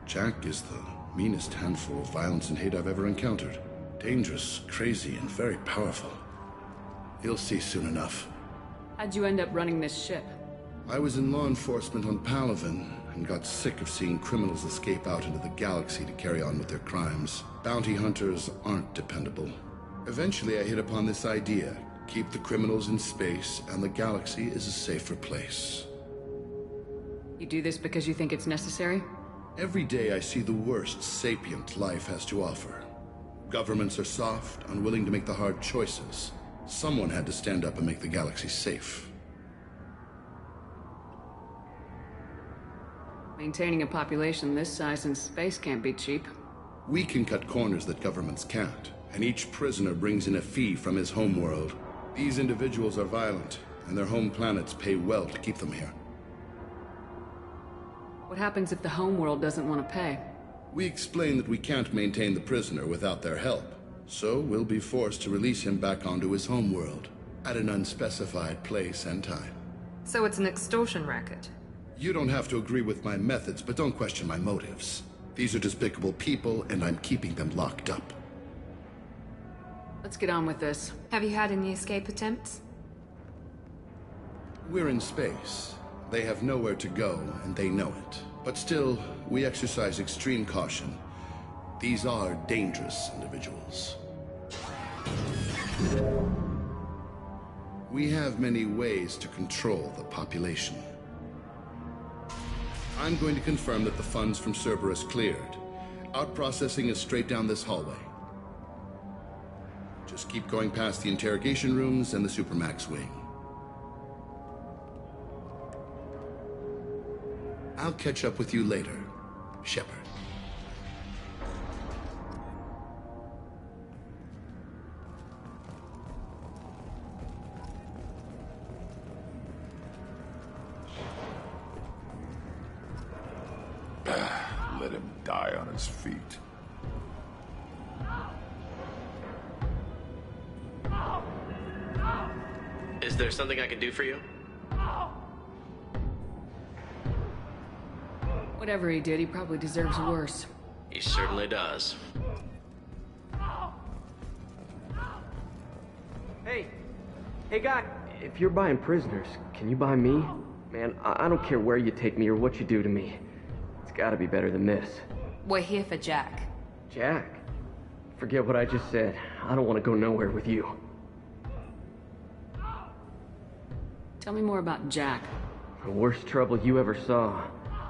Speaker 21: Jack is the meanest handful of violence and hate I've ever encountered. Dangerous, crazy, and very powerful. You'll see soon enough.
Speaker 8: How'd you end up running this ship?
Speaker 21: I was in law enforcement on Palaven and got sick of seeing criminals escape out into the galaxy to carry on with their crimes. Bounty hunters aren't dependable. Eventually I hit upon this idea. Keep the criminals in space and the galaxy is a safer place.
Speaker 8: You do this because you think it's necessary?
Speaker 21: Every day I see the worst sapient life has to offer. Governments are soft, unwilling to make the hard choices. Someone had to stand up and make the galaxy safe.
Speaker 8: Maintaining a population this size in space can't be cheap.
Speaker 21: We can cut corners that governments can't, and each prisoner brings in a fee from his homeworld. These individuals are violent, and their home planets pay well to keep them here.
Speaker 8: What happens if the homeworld doesn't want to pay?
Speaker 21: We explain that we can't maintain the prisoner without their help, so we'll be forced to release him back onto his homeworld, at an unspecified place and time.
Speaker 1: So it's an extortion racket.
Speaker 21: You don't have to agree with my methods, but don't question my motives. These are despicable people, and I'm keeping them locked up.
Speaker 8: Let's get on with this.
Speaker 1: Have you had any escape attempts?
Speaker 21: We're in space. They have nowhere to go, and they know it. But still, we exercise extreme caution. These are dangerous individuals. We have many ways to control the population. I'm going to confirm that the funds from Cerberus cleared. Out-processing is straight down this hallway. Just keep going past the interrogation rooms and the Supermax wing. I'll catch up with you later, Shepard.
Speaker 12: Let him die on his feet.
Speaker 16: Is there something I can do for you?
Speaker 8: Whatever he did, he probably deserves worse.
Speaker 16: He certainly does.
Speaker 22: Hey guy, if you're buying prisoners, can you buy me? Man, I don't care where you take me or what you do to me. It's gotta be better than this.
Speaker 1: We're here for Jack.
Speaker 22: Jack? Forget what I just said. I don't want to go nowhere with you.
Speaker 8: Tell me more about Jack.
Speaker 22: The worst trouble you ever saw.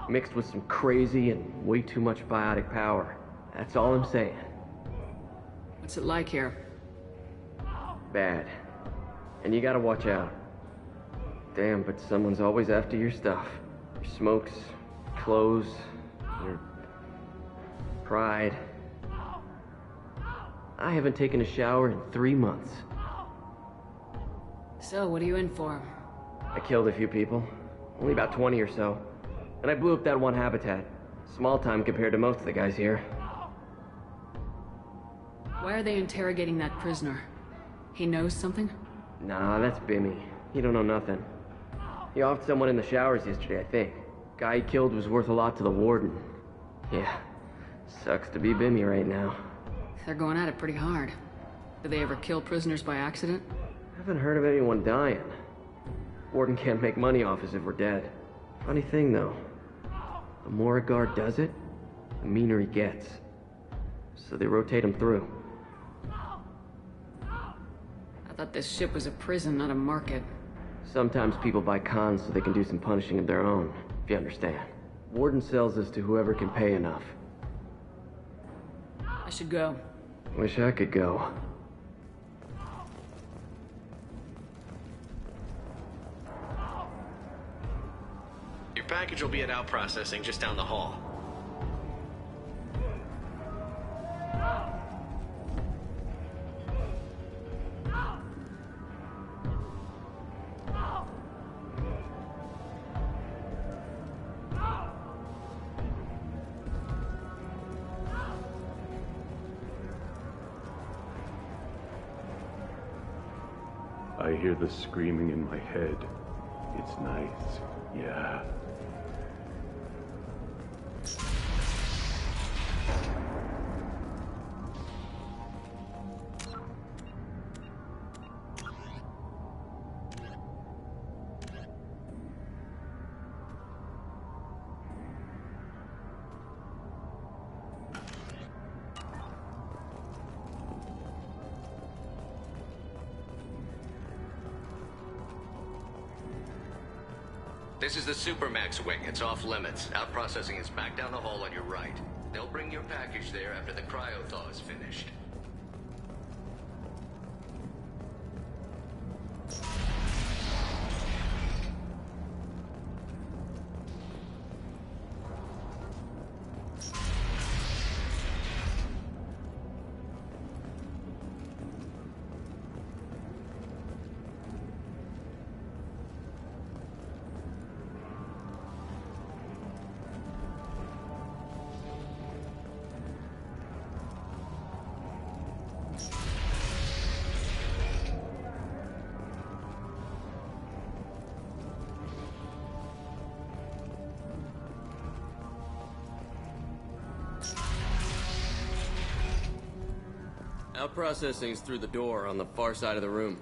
Speaker 22: Mixed with some crazy and way too much biotic power. That's all I'm saying.
Speaker 8: What's it like here?
Speaker 22: Bad. And you gotta watch out. Damn, but someone's always after your stuff. Your smokes, clothes, your pride. I haven't taken a shower in 3 months.
Speaker 8: So, what are you in for?
Speaker 22: I killed a few people. Only about 20 or so. And I blew up that one habitat. Small time compared to most of the guys here.
Speaker 8: Why are they interrogating that prisoner? He knows something?
Speaker 22: Nah, that's Bimmy. He don't know nothing. He offed someone in the showers yesterday, I think. Guy he killed was worth a lot to the warden. Yeah, sucks to be Bimmy right now.
Speaker 8: They're going at it pretty hard. Do they ever kill prisoners by accident?
Speaker 22: Haven't heard of anyone dying. Warden can't make money off us if we're dead. Funny thing, though. The more a guard does it, the meaner he gets. So they rotate him through.
Speaker 8: I thought this ship was a prison, not a market.
Speaker 22: Sometimes people buy cons so they can do some punishing of their own, if you understand. Warden sells us to whoever can pay enough.
Speaker 8: I should go.
Speaker 22: Wish I could go.
Speaker 16: Your package will be at out processing just down the hall.
Speaker 5: I hear the screaming in my head. It's nice, yeah.
Speaker 17: This is the Supermax wing. It's off limits. Out processing is back down the hall on your right. They'll bring your package there after the cryo-thaw is finished.
Speaker 22: Out processing's through the door on the far side of the room.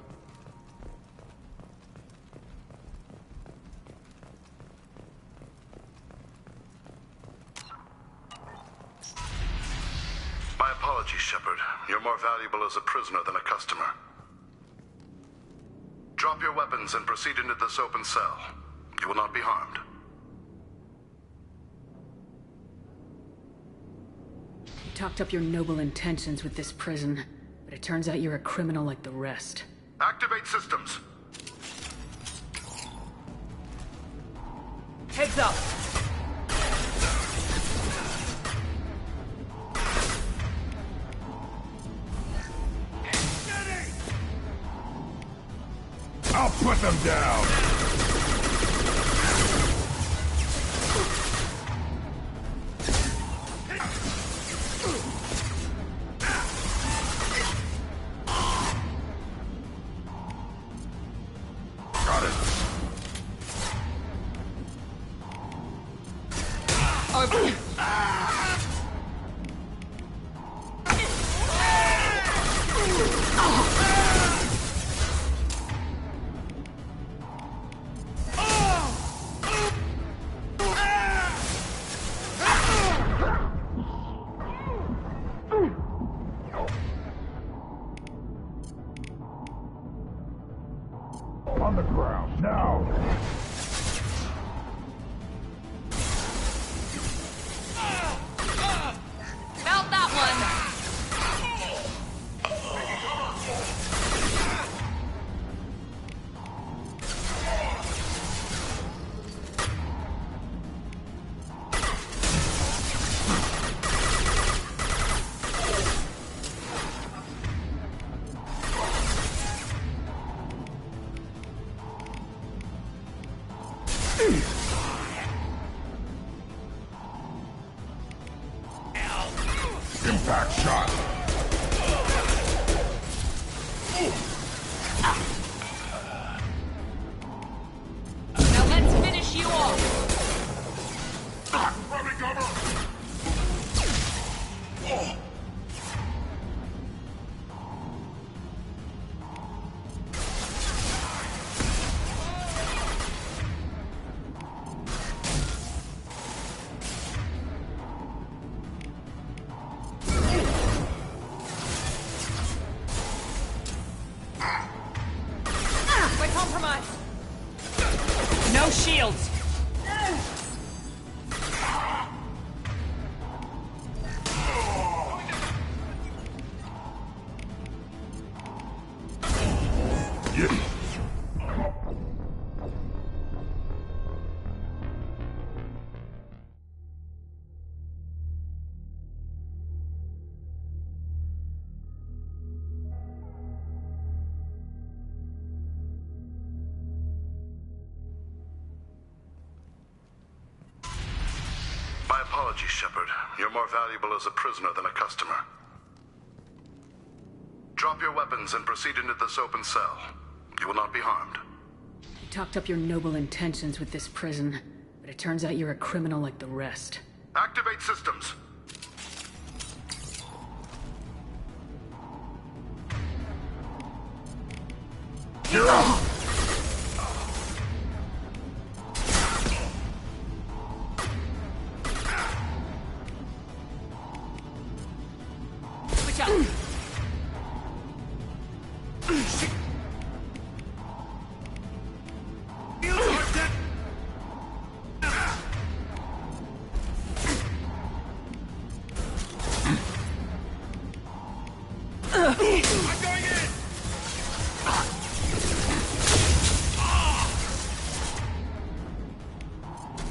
Speaker 12: My apologies, Shepard. You're more valuable as a prisoner than a customer. Drop your weapons and proceed into this open cell. You will not be harmed.
Speaker 8: You talked up your noble intentions with this prison, but it turns out you're a criminal like the rest.
Speaker 12: Activate systems.
Speaker 7: Heads up!
Speaker 12: I'll put them down! Got it. On the ground, now!
Speaker 11: impact shot.
Speaker 1: Now let's finish you off.
Speaker 11: Running cover.
Speaker 1: We're compromised. No shields.
Speaker 12: My apologies, Shepard. You're more valuable as a prisoner than a customer. Drop your weapons and proceed into this open cell. You will not be harmed.
Speaker 8: You talked up your noble intentions with this prison, but it turns out you're a criminal like the rest.
Speaker 12: Activate systems.
Speaker 1: Switch up.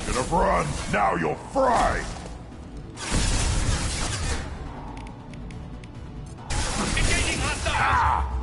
Speaker 11: Should have run. Now you'll fry.
Speaker 3: Engaging hostiles!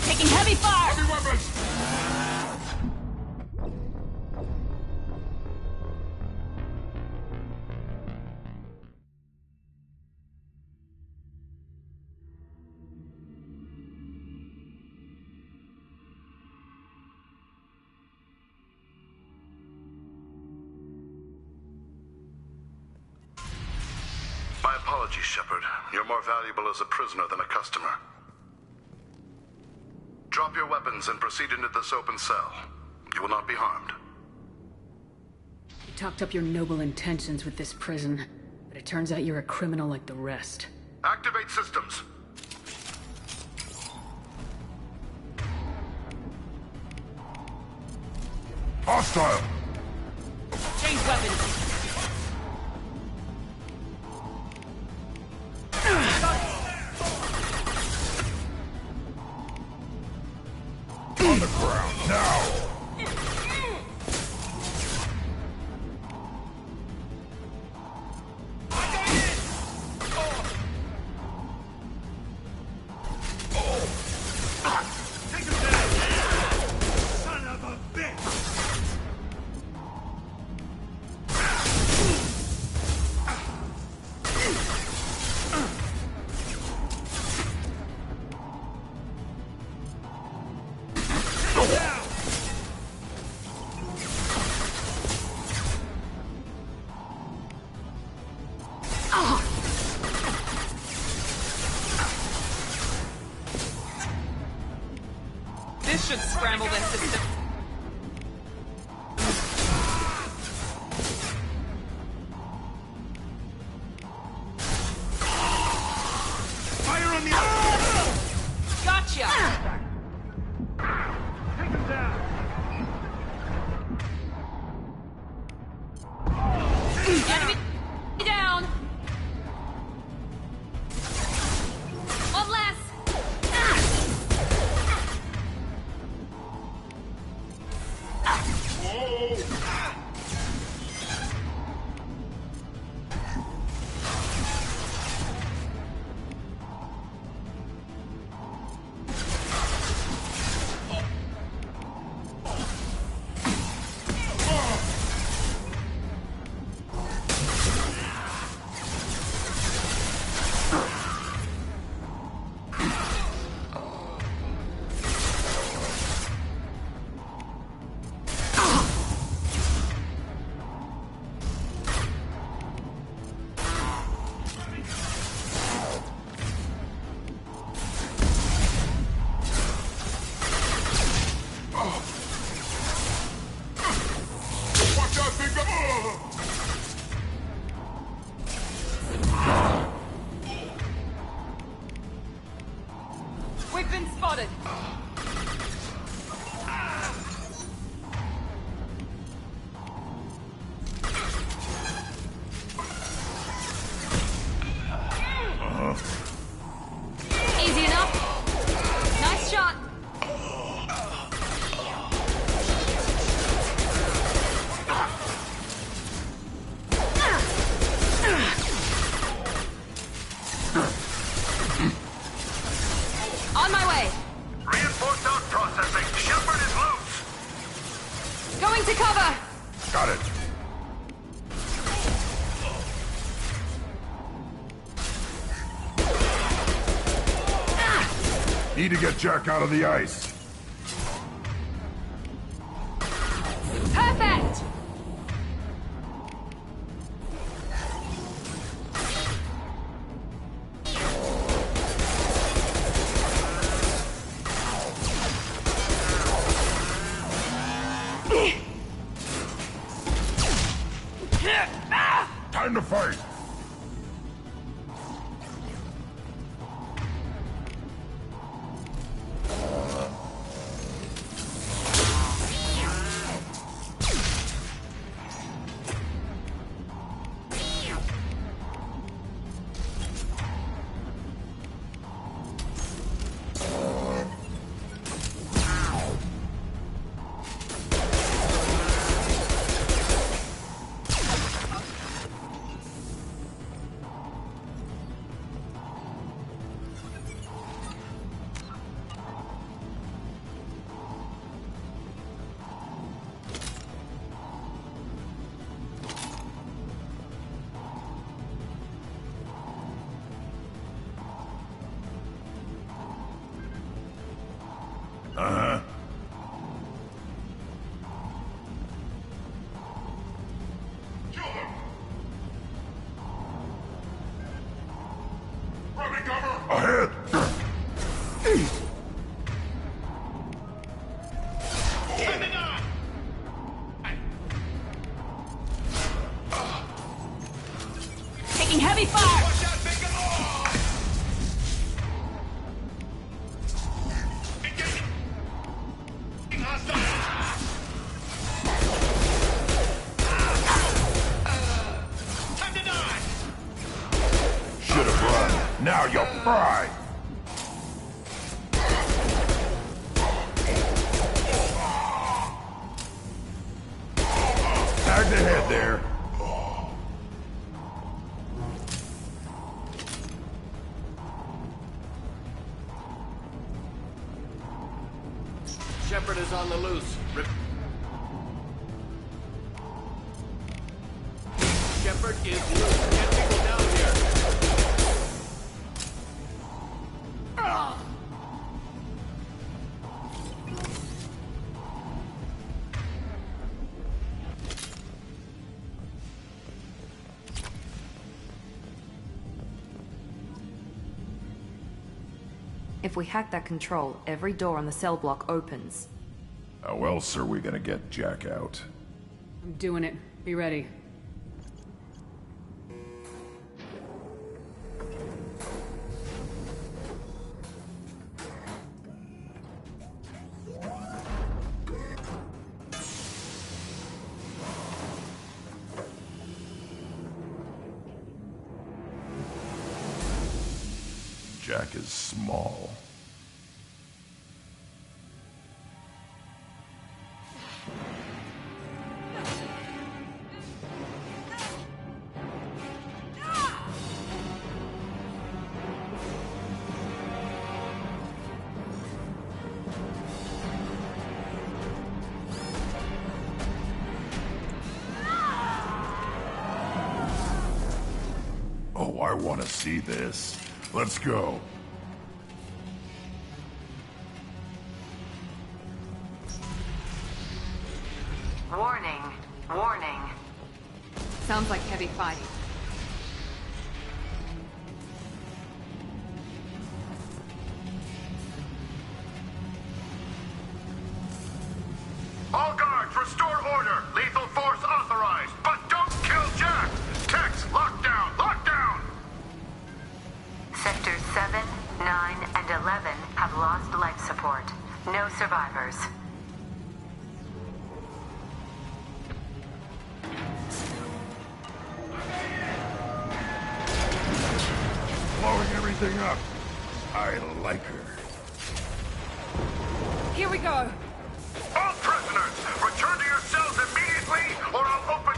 Speaker 1: Taking heavy fire.
Speaker 11: Heavy weapons.
Speaker 12: My apologies, Shepard. You're more valuable as a prisoner than a customer. Drop your weapons and proceed into this open cell. You will not be harmed.
Speaker 8: You talked up your noble intentions with this prison, but it turns out you're a criminal like the rest.
Speaker 12: Activate systems.
Speaker 11: Hostile.
Speaker 1: Change weapons.
Speaker 11: On the ground now.
Speaker 3: Son of a bitch!
Speaker 1: This should scramble their system.
Speaker 3: Fire on the
Speaker 1: Gotcha!
Speaker 3: Take him down!
Speaker 1: Going to cover!
Speaker 11: Got it. Need to get Jack out of the ice.
Speaker 1: Perfect!
Speaker 11: Time to fight. Uh-huh. Kill him! Running cover! Ahead!
Speaker 1: Taking heavy fire!
Speaker 11: Should've run. Now you're fried. Tagged ahead there.
Speaker 16: Shepard is on the loose. Shepard is loose. Get people down here.
Speaker 1: If we hack that control, every door on the cell block opens.
Speaker 11: How else are we gonna get Jack out?
Speaker 8: I'm doing it. Be ready.
Speaker 11: Jack is small. Oh, I want to see this. Let's go.
Speaker 6: Warning. Warning.
Speaker 1: Sounds like heavy fighting.
Speaker 14: All guards, restore order. Lethal force authorized, but don't kill Jack. Tex, lockdown, lockdown.
Speaker 6: Sectors 7, 9, and 11 have lost life support. No survivors.
Speaker 11: Blowing everything up. I like her.
Speaker 1: Here we go!
Speaker 14: All prisoners, return to your cells immediately, or I'll open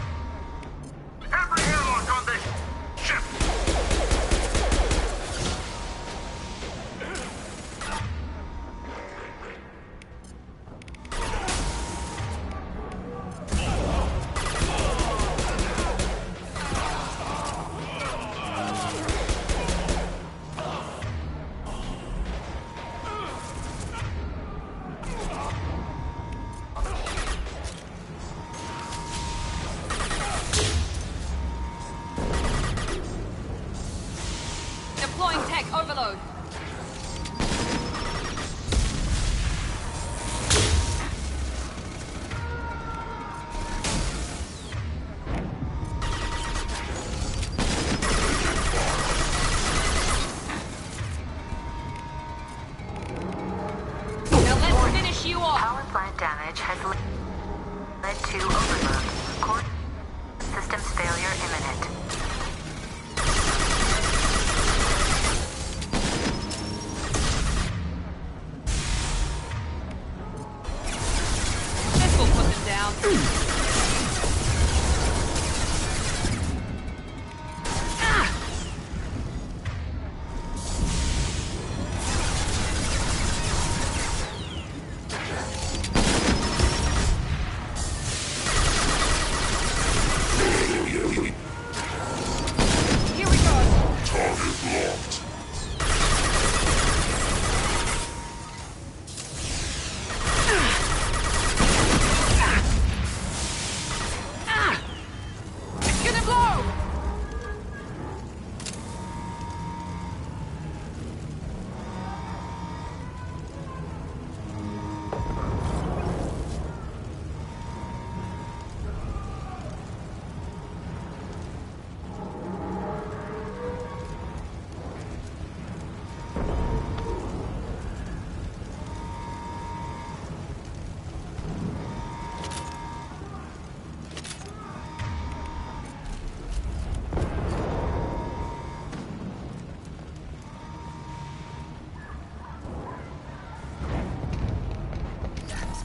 Speaker 14: every airlock on this ship.
Speaker 15: Red 2 overload. Core systems failure imminent.
Speaker 1: This will put them down.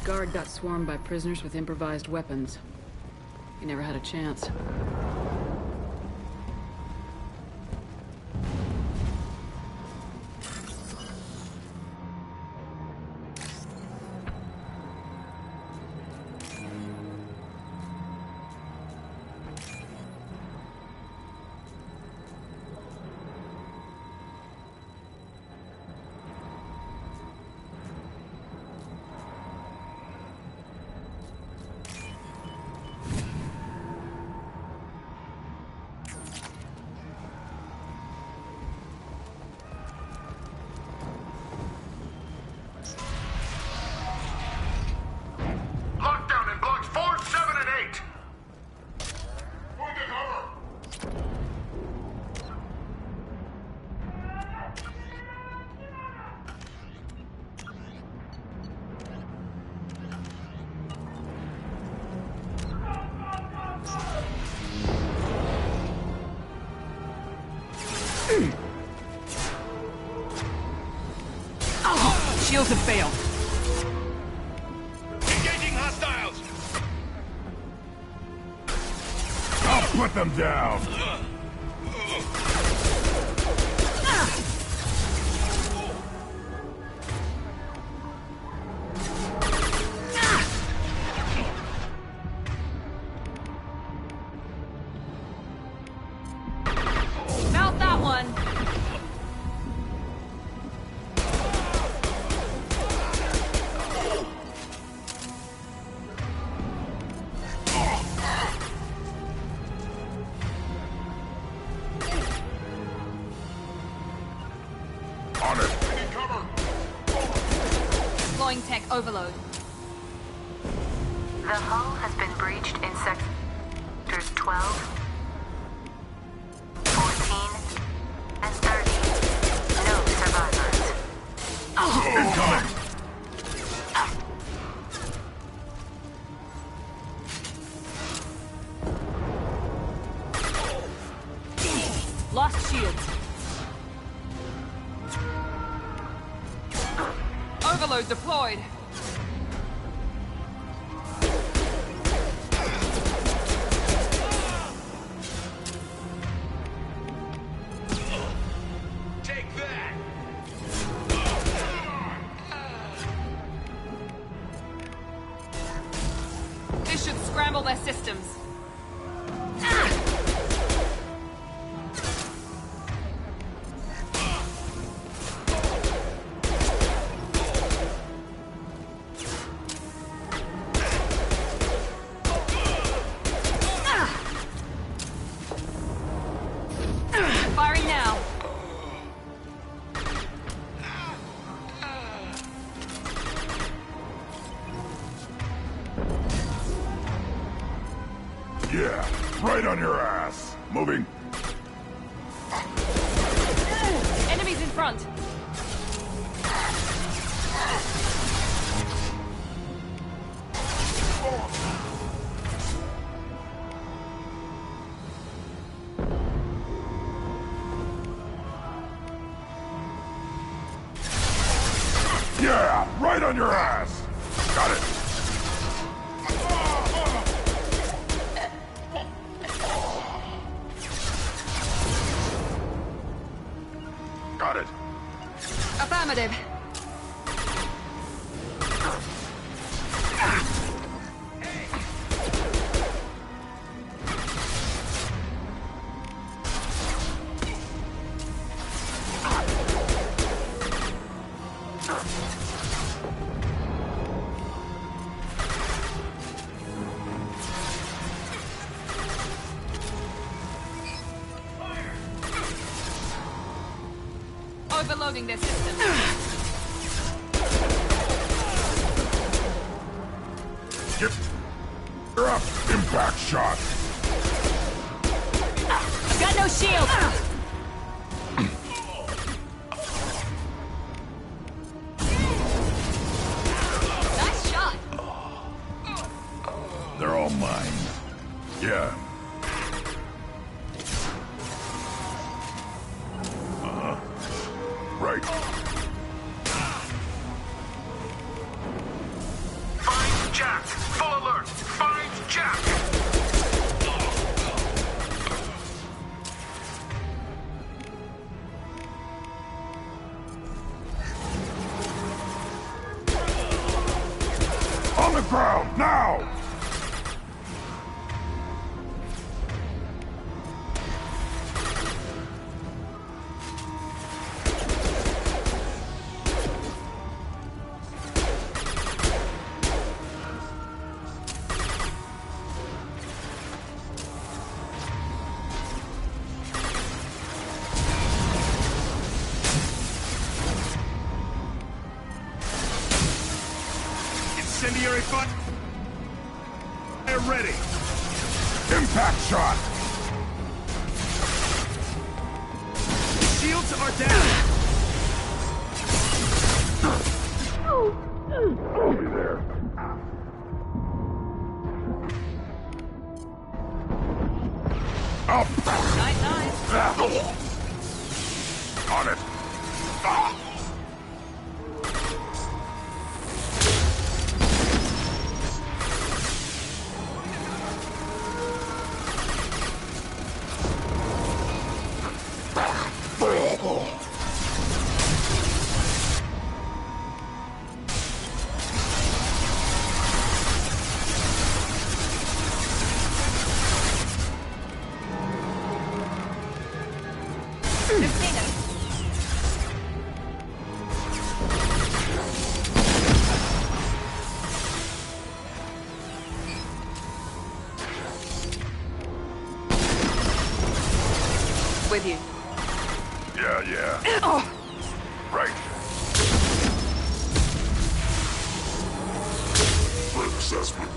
Speaker 8: Guard got swarmed by prisoners with improvised weapons. He never had a chance.
Speaker 14: Lockdown in blocks 4, 7, and 8. Point to cover.
Speaker 7: Shields have failed.
Speaker 14: Engaging hostiles.
Speaker 11: I'll put them down.
Speaker 1: Mount that one.
Speaker 11: On it.
Speaker 1: Deploying tech overload.
Speaker 15: The hull has been breached in sectors 12, 14, and 30. No survivors.
Speaker 11: Incoming.
Speaker 1: Lost shields. Overload deployed.
Speaker 14: Take that.
Speaker 1: This should scramble their systems. Firing now.
Speaker 11: Yeah, right on your ass. Moving.
Speaker 1: Enemies in front.
Speaker 11: Yeah, right on your ass! Got it! Got it.
Speaker 1: Affirmative. Overloading their system.
Speaker 11: You're up. Impact shot.
Speaker 9: I've got no shield.
Speaker 1: Nice shot.
Speaker 11: They're all mine. Yeah. Right.
Speaker 14: Find Jack! Full alert! Find Jack!
Speaker 11: On the ground, now!
Speaker 14: Incendiary fire ready.
Speaker 11: Impact shot!
Speaker 14: Shields are down.
Speaker 11: I'll be there. Up!
Speaker 1: Nice, nice.
Speaker 11: On it.
Speaker 1: With you.
Speaker 11: Yeah.
Speaker 1: Oh.
Speaker 11: Right. Assessment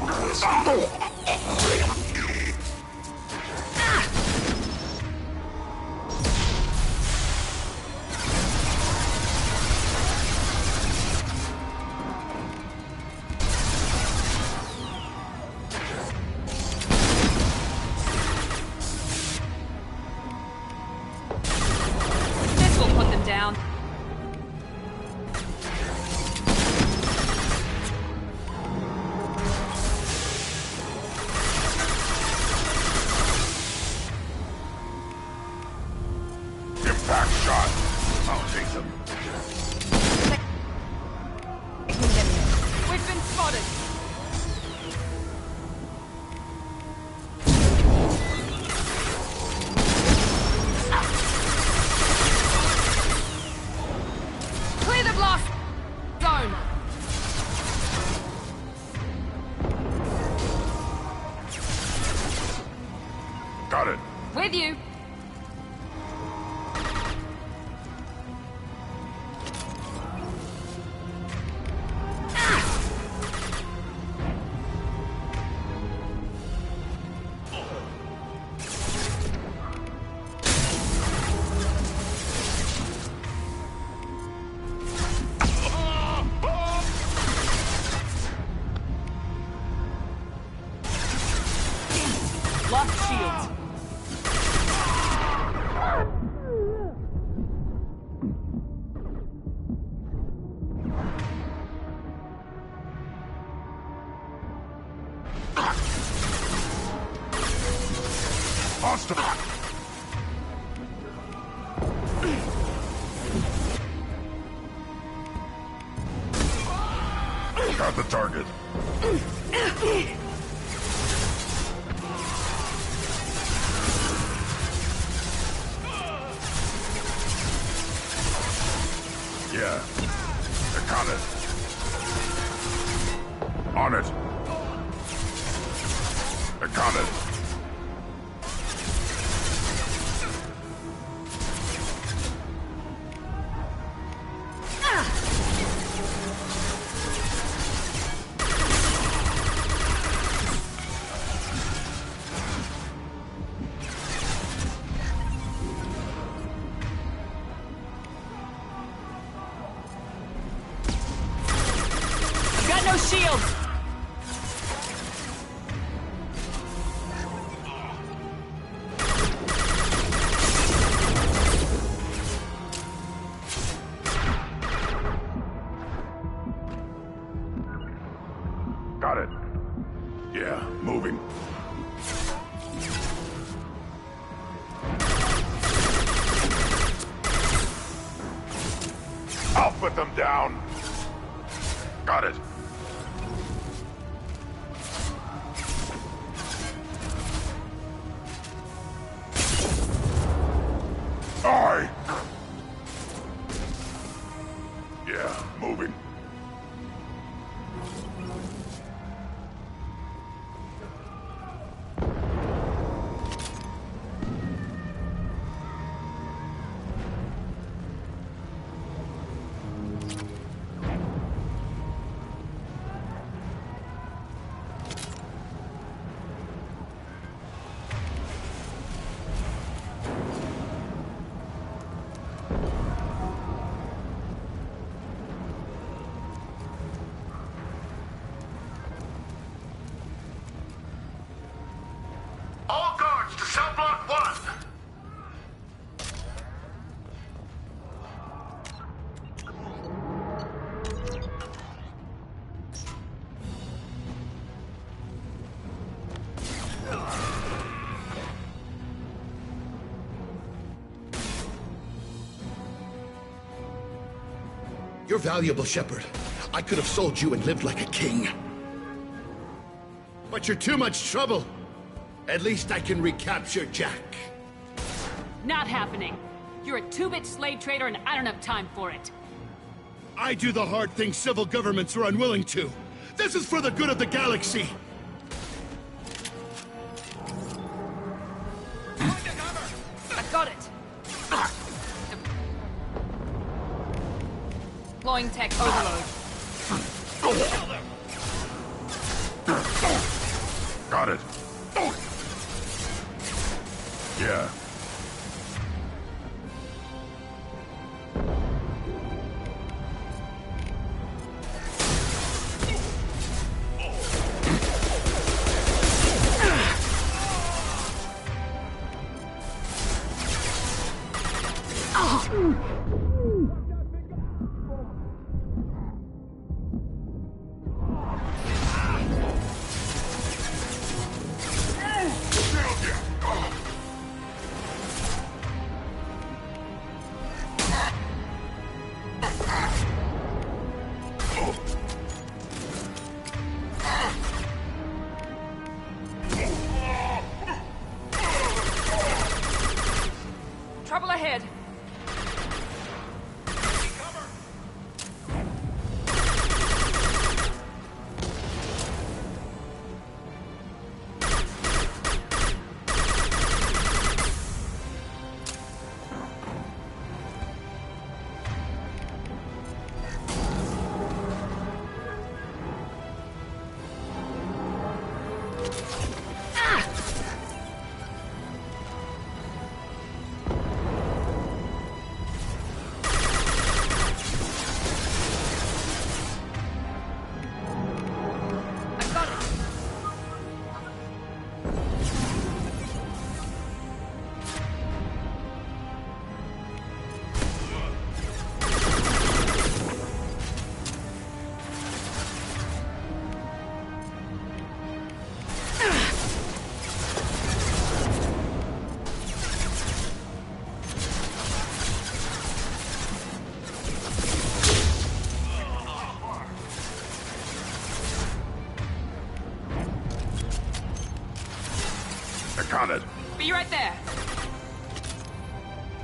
Speaker 1: This will put them down.
Speaker 11: Impact shot. I'll take them.
Speaker 1: We've been spotted. Clear the blast zone.
Speaker 11: Got it.
Speaker 1: With you. Lost shields.
Speaker 11: Hostile! Got the target. Yeah. I got it. On it. I got it.
Speaker 8: Got no shields!
Speaker 11: Got it. Yeah, moving. I'll put them down. Got it. Aye. Yeah, moving.
Speaker 14: All guards to cell block 1!
Speaker 21: You're valuable, Shepard. I could have sold you and lived like a king. But you're too much trouble. At least I can recapture Jack.
Speaker 8: Not happening. You're a two-bit slave trader and I don't have time for it.
Speaker 21: I do the hard things civil governments are unwilling to. This is for the good of the galaxy.
Speaker 8: I got it. Deploying tech overload.
Speaker 11: Got it. Yeah.
Speaker 8: Trouble ahead.
Speaker 11: Got it.
Speaker 1: Be right there.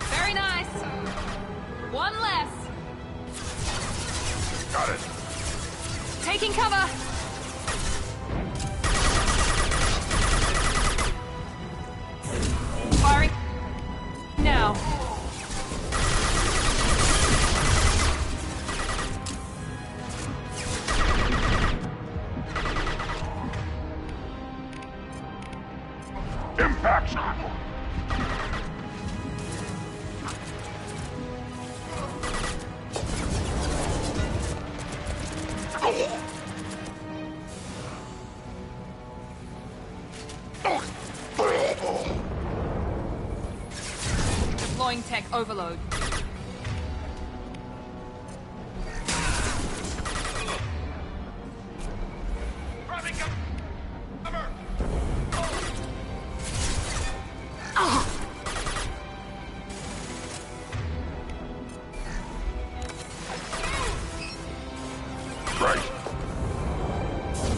Speaker 1: Very nice. One less.
Speaker 11: Got it.
Speaker 1: Taking cover. Firing now.
Speaker 11: Impact.
Speaker 1: Deploying tech overload.
Speaker 11: Right.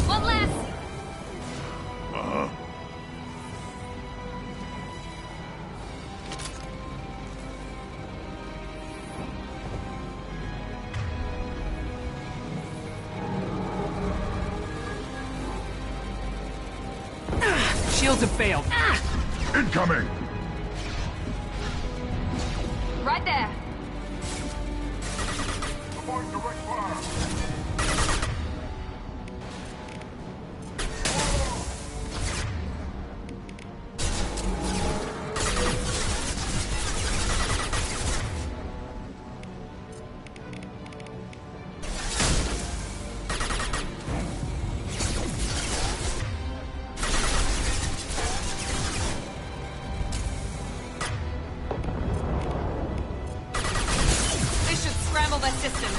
Speaker 1: One less.
Speaker 11: Uh-huh.
Speaker 16: Shields have failed.
Speaker 11: Incoming!
Speaker 1: Right there.
Speaker 11: Avoid direct fire.
Speaker 1: This should scramble their systems.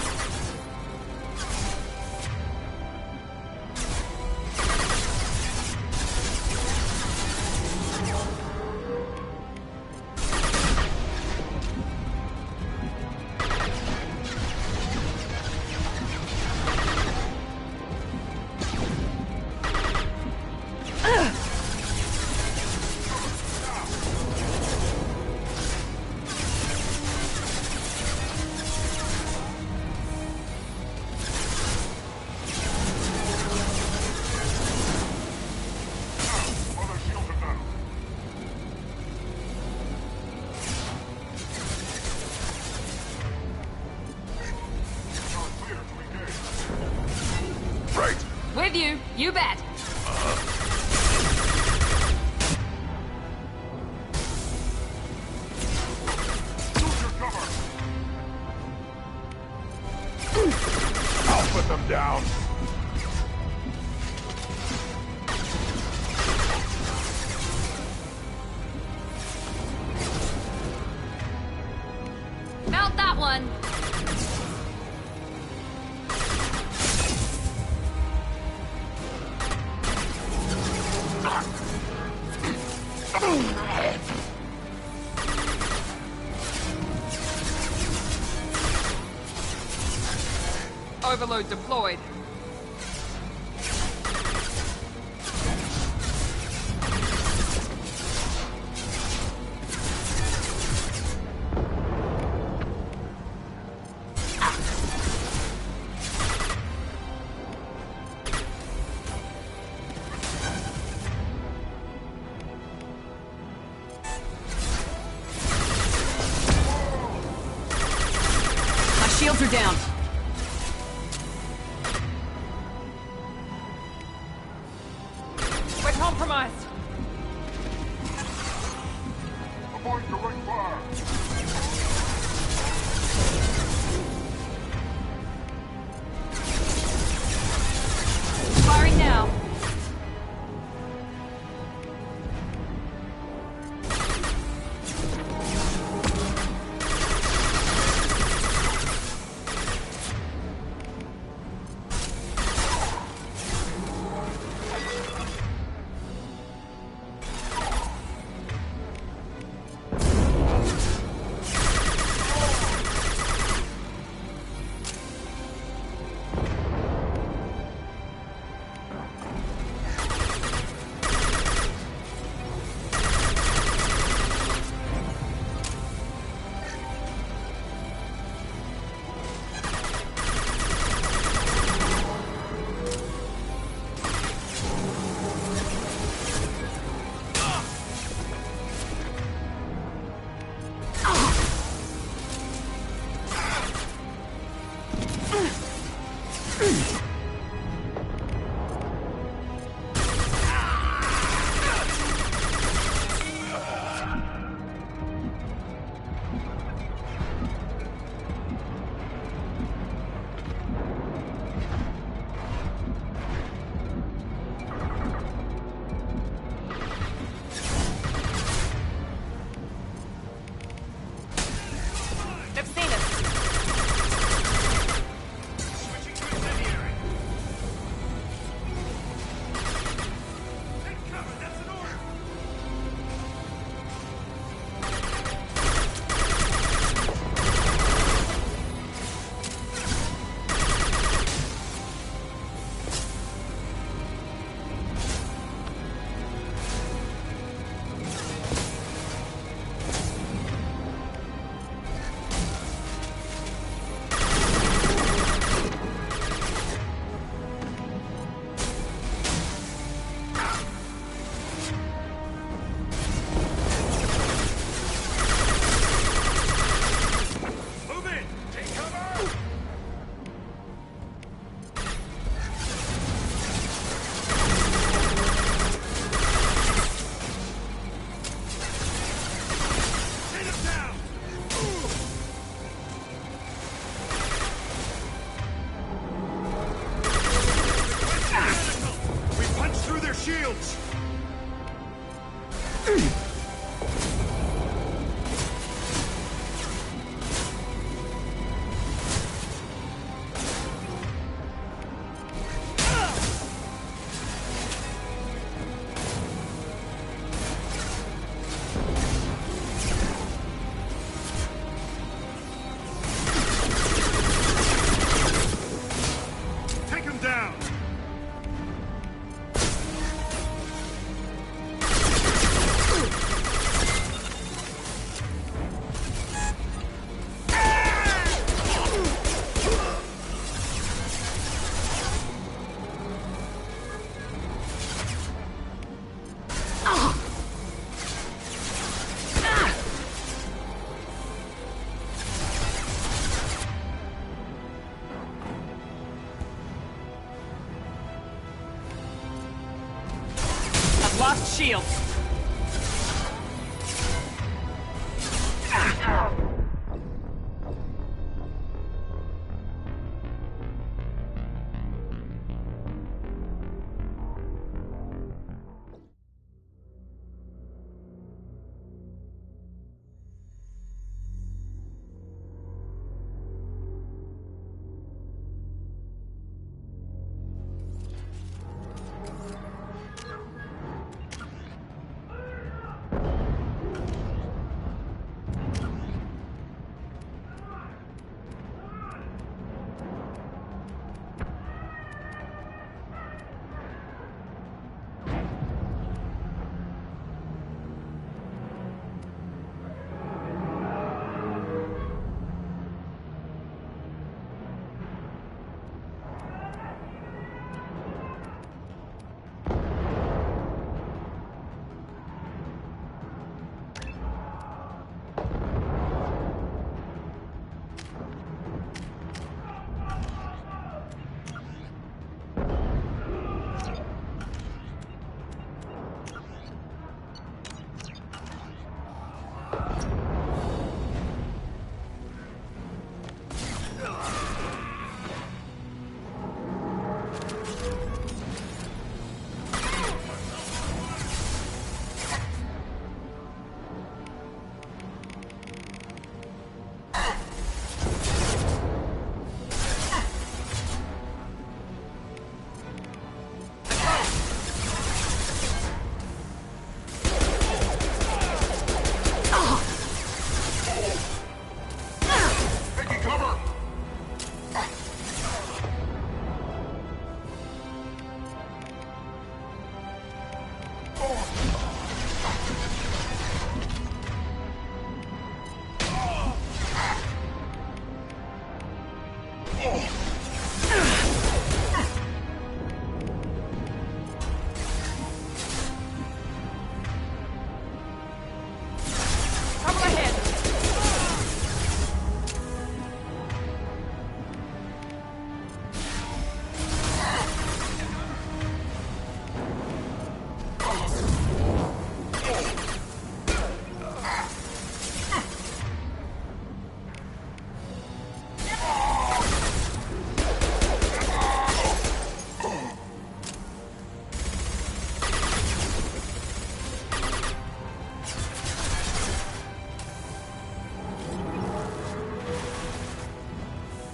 Speaker 11: Right.
Speaker 1: With you, you bet.
Speaker 11: I'll put them down.
Speaker 1: Mount that one. Overload deployed. My shields are down. We're compromised.
Speaker 11: Avoid direct fire.
Speaker 1: Firing now.
Speaker 3: Take him down!
Speaker 7: I've lost shields.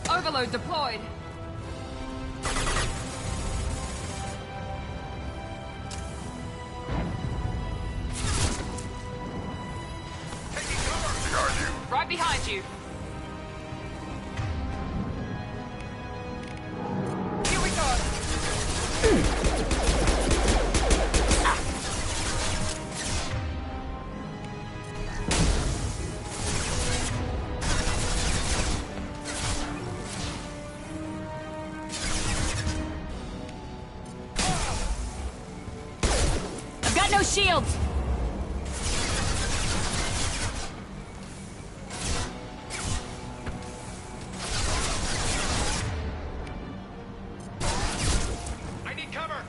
Speaker 1: Overload deployed. Right behind you. Here we go.
Speaker 7: Got no shields!
Speaker 3: I need cover!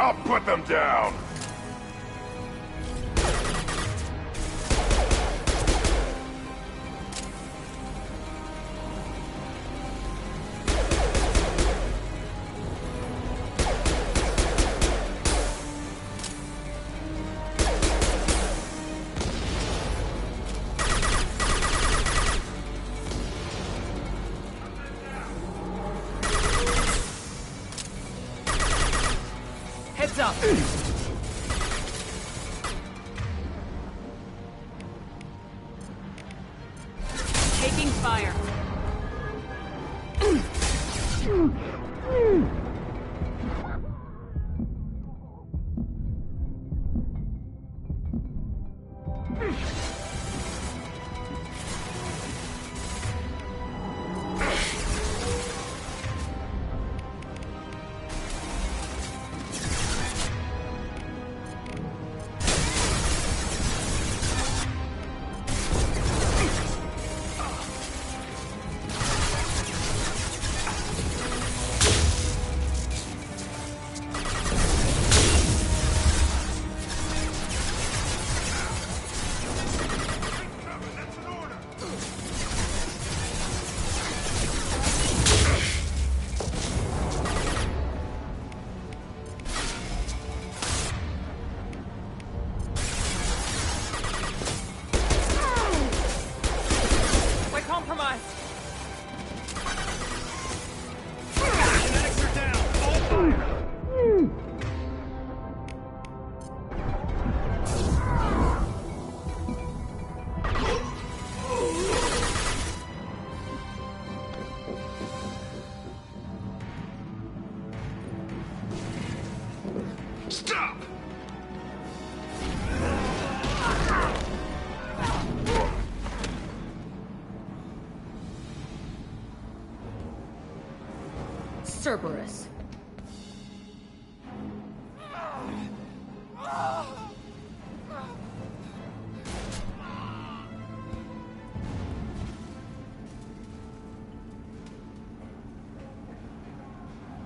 Speaker 11: I'll put them down!
Speaker 16: Heads up!
Speaker 8: Taking fire.
Speaker 3: Stop!
Speaker 18: Cerberus.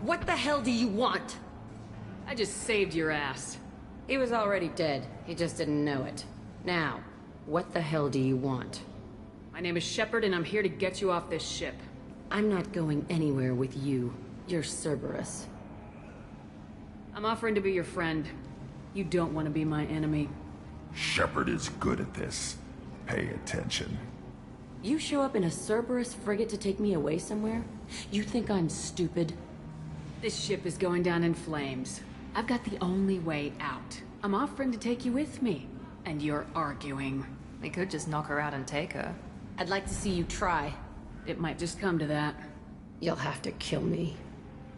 Speaker 8: What the hell do you want? I just saved your ass.
Speaker 18: He was already dead. He just didn't know it. Now, what the hell do you want?
Speaker 8: My name is Shepard, and I'm here to get you off this ship.
Speaker 18: I'm not going anywhere with you. You're Cerberus.
Speaker 8: I'm offering to be your friend. You don't want to be my enemy.
Speaker 11: Shepard is good at this. Pay attention.
Speaker 18: You show up in a Cerberus frigate to take me away somewhere? You think I'm stupid?
Speaker 8: This ship is going down in flames. I've got the only way out. I'm offering to take you with me. And you're arguing.
Speaker 1: We could just knock her out and take her.
Speaker 18: I'd like to see you try.
Speaker 8: It might just come to that.
Speaker 18: You'll have to kill me.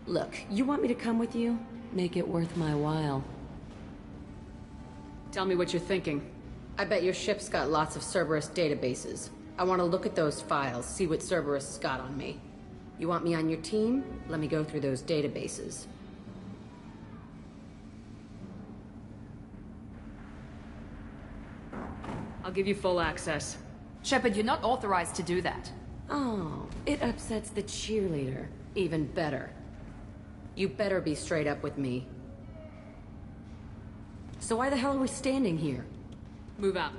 Speaker 18: Look, you want me to come with you? Make it worth my while.
Speaker 8: Tell me what you're thinking.
Speaker 18: I bet your ship's got lots of Cerberus databases. I want to look at those files, see what Cerberus has got on me. You want me on your team? Let me go through those databases.
Speaker 8: I'll give you full access.
Speaker 1: Shepard, you're not authorized to do that.
Speaker 18: Oh, it upsets the cheerleader. Even better. You better be straight up with me. So why the hell are we standing here?
Speaker 8: Move out.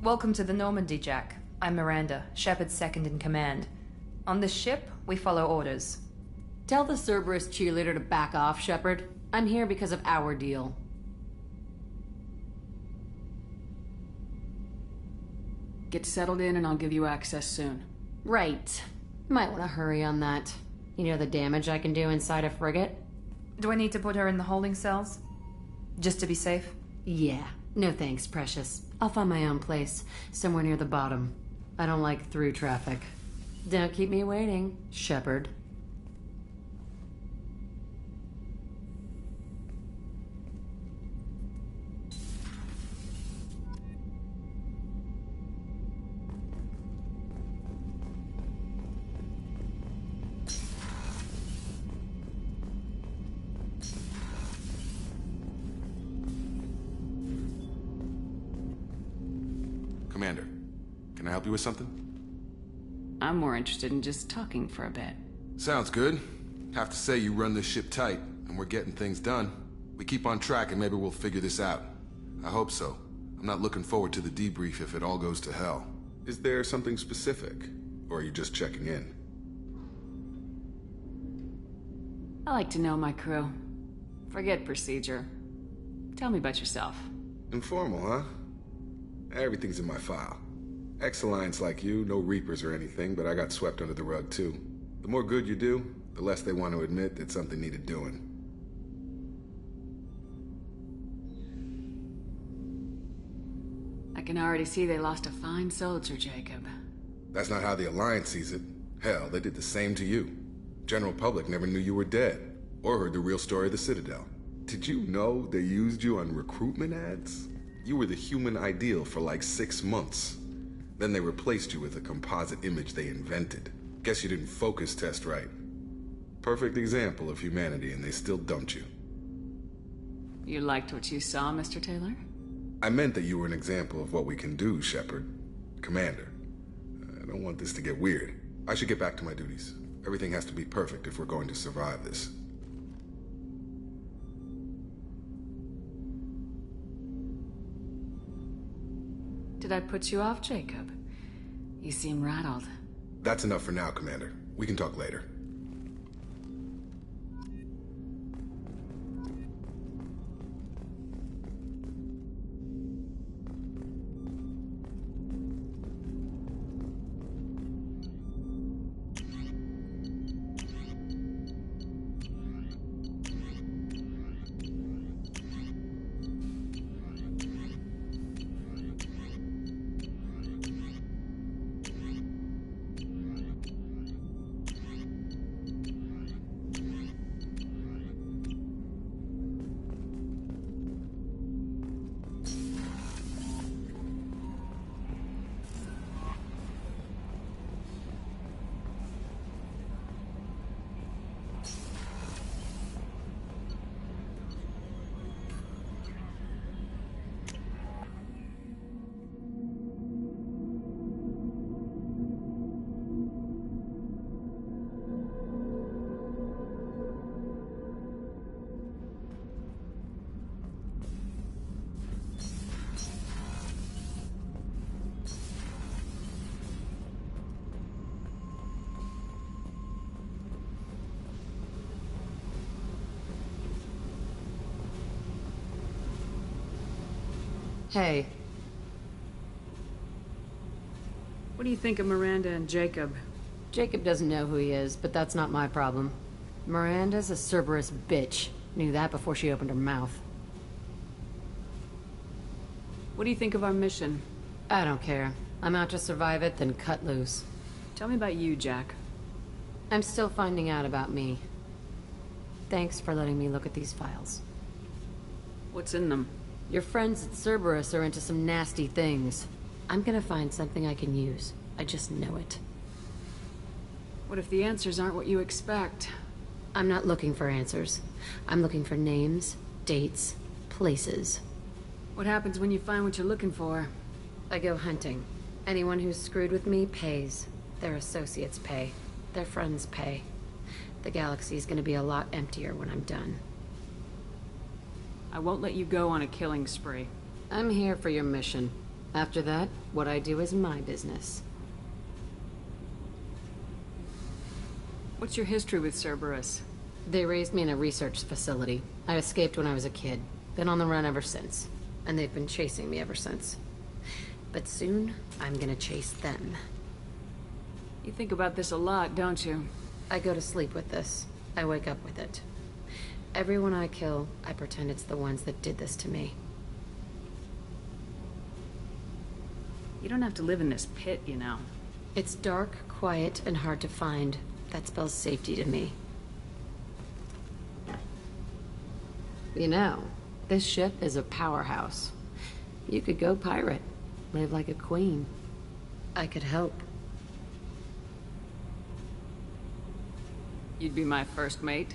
Speaker 1: Welcome to the Normandy, Jack. I'm Miranda, Shepard's second in command. On this ship, we follow orders.
Speaker 10: Tell the Cerberus cheerleader to back off, Shepard. I'm here because of our deal.
Speaker 8: Get settled in and I'll give you access soon.
Speaker 10: Right. Might want to hurry on that. You know the damage I can do inside a frigate?
Speaker 1: Do I need to put her in the holding cells? Just to be safe?
Speaker 10: Yeah. No thanks, precious. I'll find my own place, somewhere near the bottom. I don't like through traffic. Don't keep me waiting, Shepard.
Speaker 19: Commander, can I help you with something?
Speaker 8: I'm more interested in just talking for a bit.
Speaker 19: Sounds good. Have to say you run this ship tight, and we're getting things done. We keep on track and maybe we'll figure this out. I hope so. I'm not looking forward to the debrief if it all goes to hell. Is there something specific? Or are you just checking in?
Speaker 8: I like to know my crew. Forget procedure. Tell me about yourself.
Speaker 19: Informal, huh? Everything's in my file. Ex-Alliance like you, no Reapers or anything, but I got swept under the rug too. The more good you do, the less they want to admit that something needed doing.
Speaker 8: I can already see they lost a fine soldier, Jacob.
Speaker 19: That's not how the Alliance sees it. Hell, they did the same to you. General public never knew you were dead, or heard the real story of the Citadel. Did you know they used you on recruitment ads? You were the human ideal for like 6 months. Then they replaced you with a composite image they invented. Guess you didn't focus test right. Perfect example of humanity, and they still dumped you.
Speaker 8: You liked what you saw, Mr. Taylor?
Speaker 19: I meant that you were an example of what we can do, Shepard. Commander, I don't want this to get weird. I should get back to my duties. Everything has to be perfect if we're going to survive this.
Speaker 8: Did I put you off, Jacob? You seem rattled.
Speaker 19: That's enough for now, Commander. We can talk later.
Speaker 10: Hey.
Speaker 8: What do you think of Miranda and Jacob?
Speaker 10: Jacob doesn't know who he is, but that's not my problem. Miranda's a Cerberus bitch. Knew that before she opened her mouth.
Speaker 8: What do you think of our mission?
Speaker 10: I don't care. I'm out to survive it, then cut loose.
Speaker 8: Tell me about you, Jack.
Speaker 10: I'm still finding out about me. Thanks for letting me look at these files.
Speaker 8: What's in them?
Speaker 10: Your friends at Cerberus are into some nasty things. I'm gonna find something I can use. I just know it.
Speaker 8: What if the answers aren't what you expect?
Speaker 10: I'm not looking for answers. I'm looking for names, dates, places.
Speaker 8: What happens when you find what you're looking for?
Speaker 10: I go hunting. Anyone who's screwed with me pays. Their associates pay. Their friends pay. The galaxy's gonna be a lot emptier when I'm done.
Speaker 8: I won't let you go on a killing spree.
Speaker 10: I'm here for your mission. After that, what I do is my business.
Speaker 8: What's your history with Cerberus?
Speaker 10: They raised me in a research facility. I escaped when I was a kid. Been on the run ever since. And they've been chasing me ever since. But soon, I'm gonna chase them.
Speaker 8: You think about this a lot, don't you?
Speaker 10: I go to sleep with this. I wake up with it. Everyone I kill, I pretend it's the ones that did this to me.
Speaker 8: You don't have to live in this pit, you know.
Speaker 10: It's dark, quiet, and hard to find. That spells safety to me. You know, this ship is a powerhouse. You could go pirate. Live like a queen. I could help.
Speaker 8: You'd be my first mate?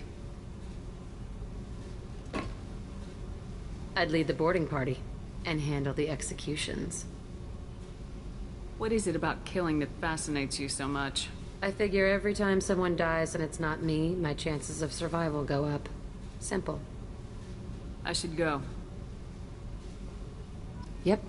Speaker 10: I'd lead the boarding party and handle the executions.
Speaker 8: What is it about killing that fascinates you so much?
Speaker 10: I figure every time someone dies and it's not me, my chances of survival go up. Simple.
Speaker 8: I should go.
Speaker 10: Yep.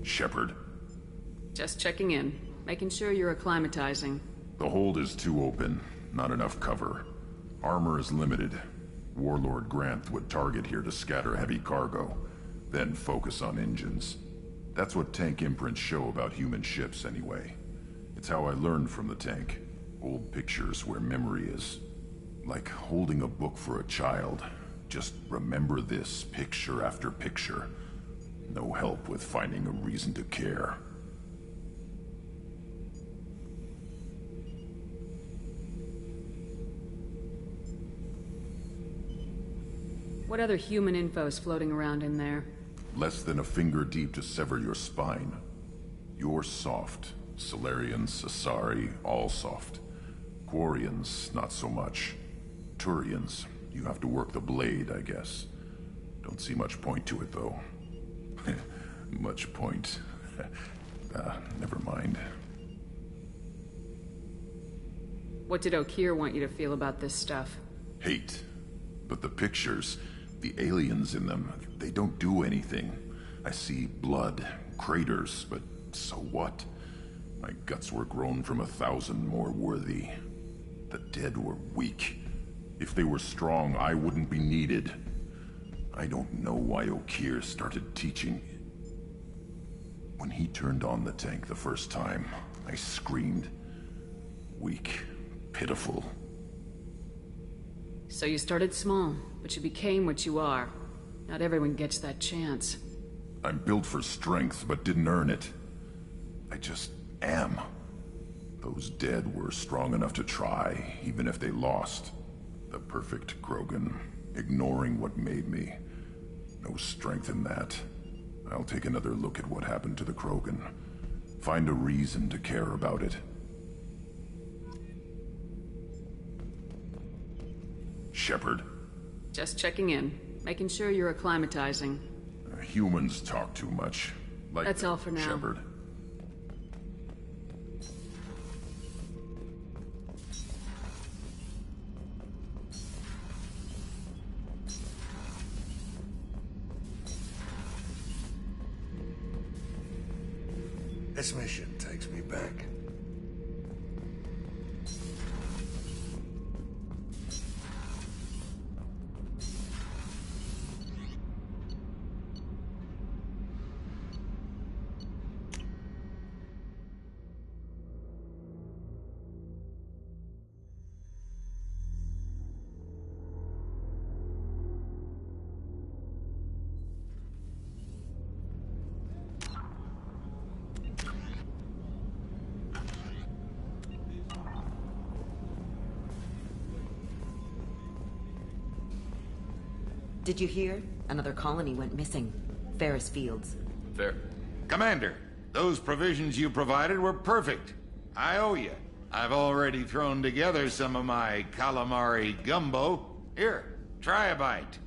Speaker 11: Shepard.
Speaker 8: Just checking in. Making sure you're acclimatizing.
Speaker 11: The hold is too open. Not enough cover. Armor is limited. Warlord Granth would target here to scatter heavy cargo, then focus on engines. That's what tank imprints show about human ships anyway. It's how I learned from the tank. Old pictures where memory is. Like holding a book for a child. Just remember this picture after picture. No help with finding a reason to care.
Speaker 8: What other human info is floating around in there?
Speaker 11: Less than a finger deep to sever your spine. You're soft. Solarians, Asari, all soft. Quarians, not so much. Turians, you have to work the blade, I guess. Don't see much point to it, though. Much point. Never mind.
Speaker 8: What did Okeer want you to feel about this stuff?
Speaker 11: Hate. But the pictures, the aliens in them, they don't do anything. I see blood, craters, but so what? My guts were grown from 1,000 more worthy. The dead were weak. If they were strong, I wouldn't be needed. I don't know why Okeer started teaching. When he turned on the tank the first time, I screamed. Weak, pitiful.
Speaker 8: So you started small, but you became what you are. Not everyone gets that chance.
Speaker 11: I'm built for strength, but didn't earn it. I just am. Those dead were strong enough to try, even if they lost. The perfect Krogan, ignoring what made me. No strength in that. I'll take another look at what happened to the Krogan. Find a reason to care about it. Shepard.
Speaker 8: Just checking in. Making sure you're acclimatizing.
Speaker 11: Humans talk too much. Like
Speaker 8: That's all for now.
Speaker 11: Shepard.
Speaker 4: This mission takes me back.
Speaker 13: Did you hear? Another colony went missing. Ferris Fields.
Speaker 23: Fair. Commander, those provisions you provided were perfect. I owe you. I've already thrown together some of my calamari gumbo. Here, try a bite.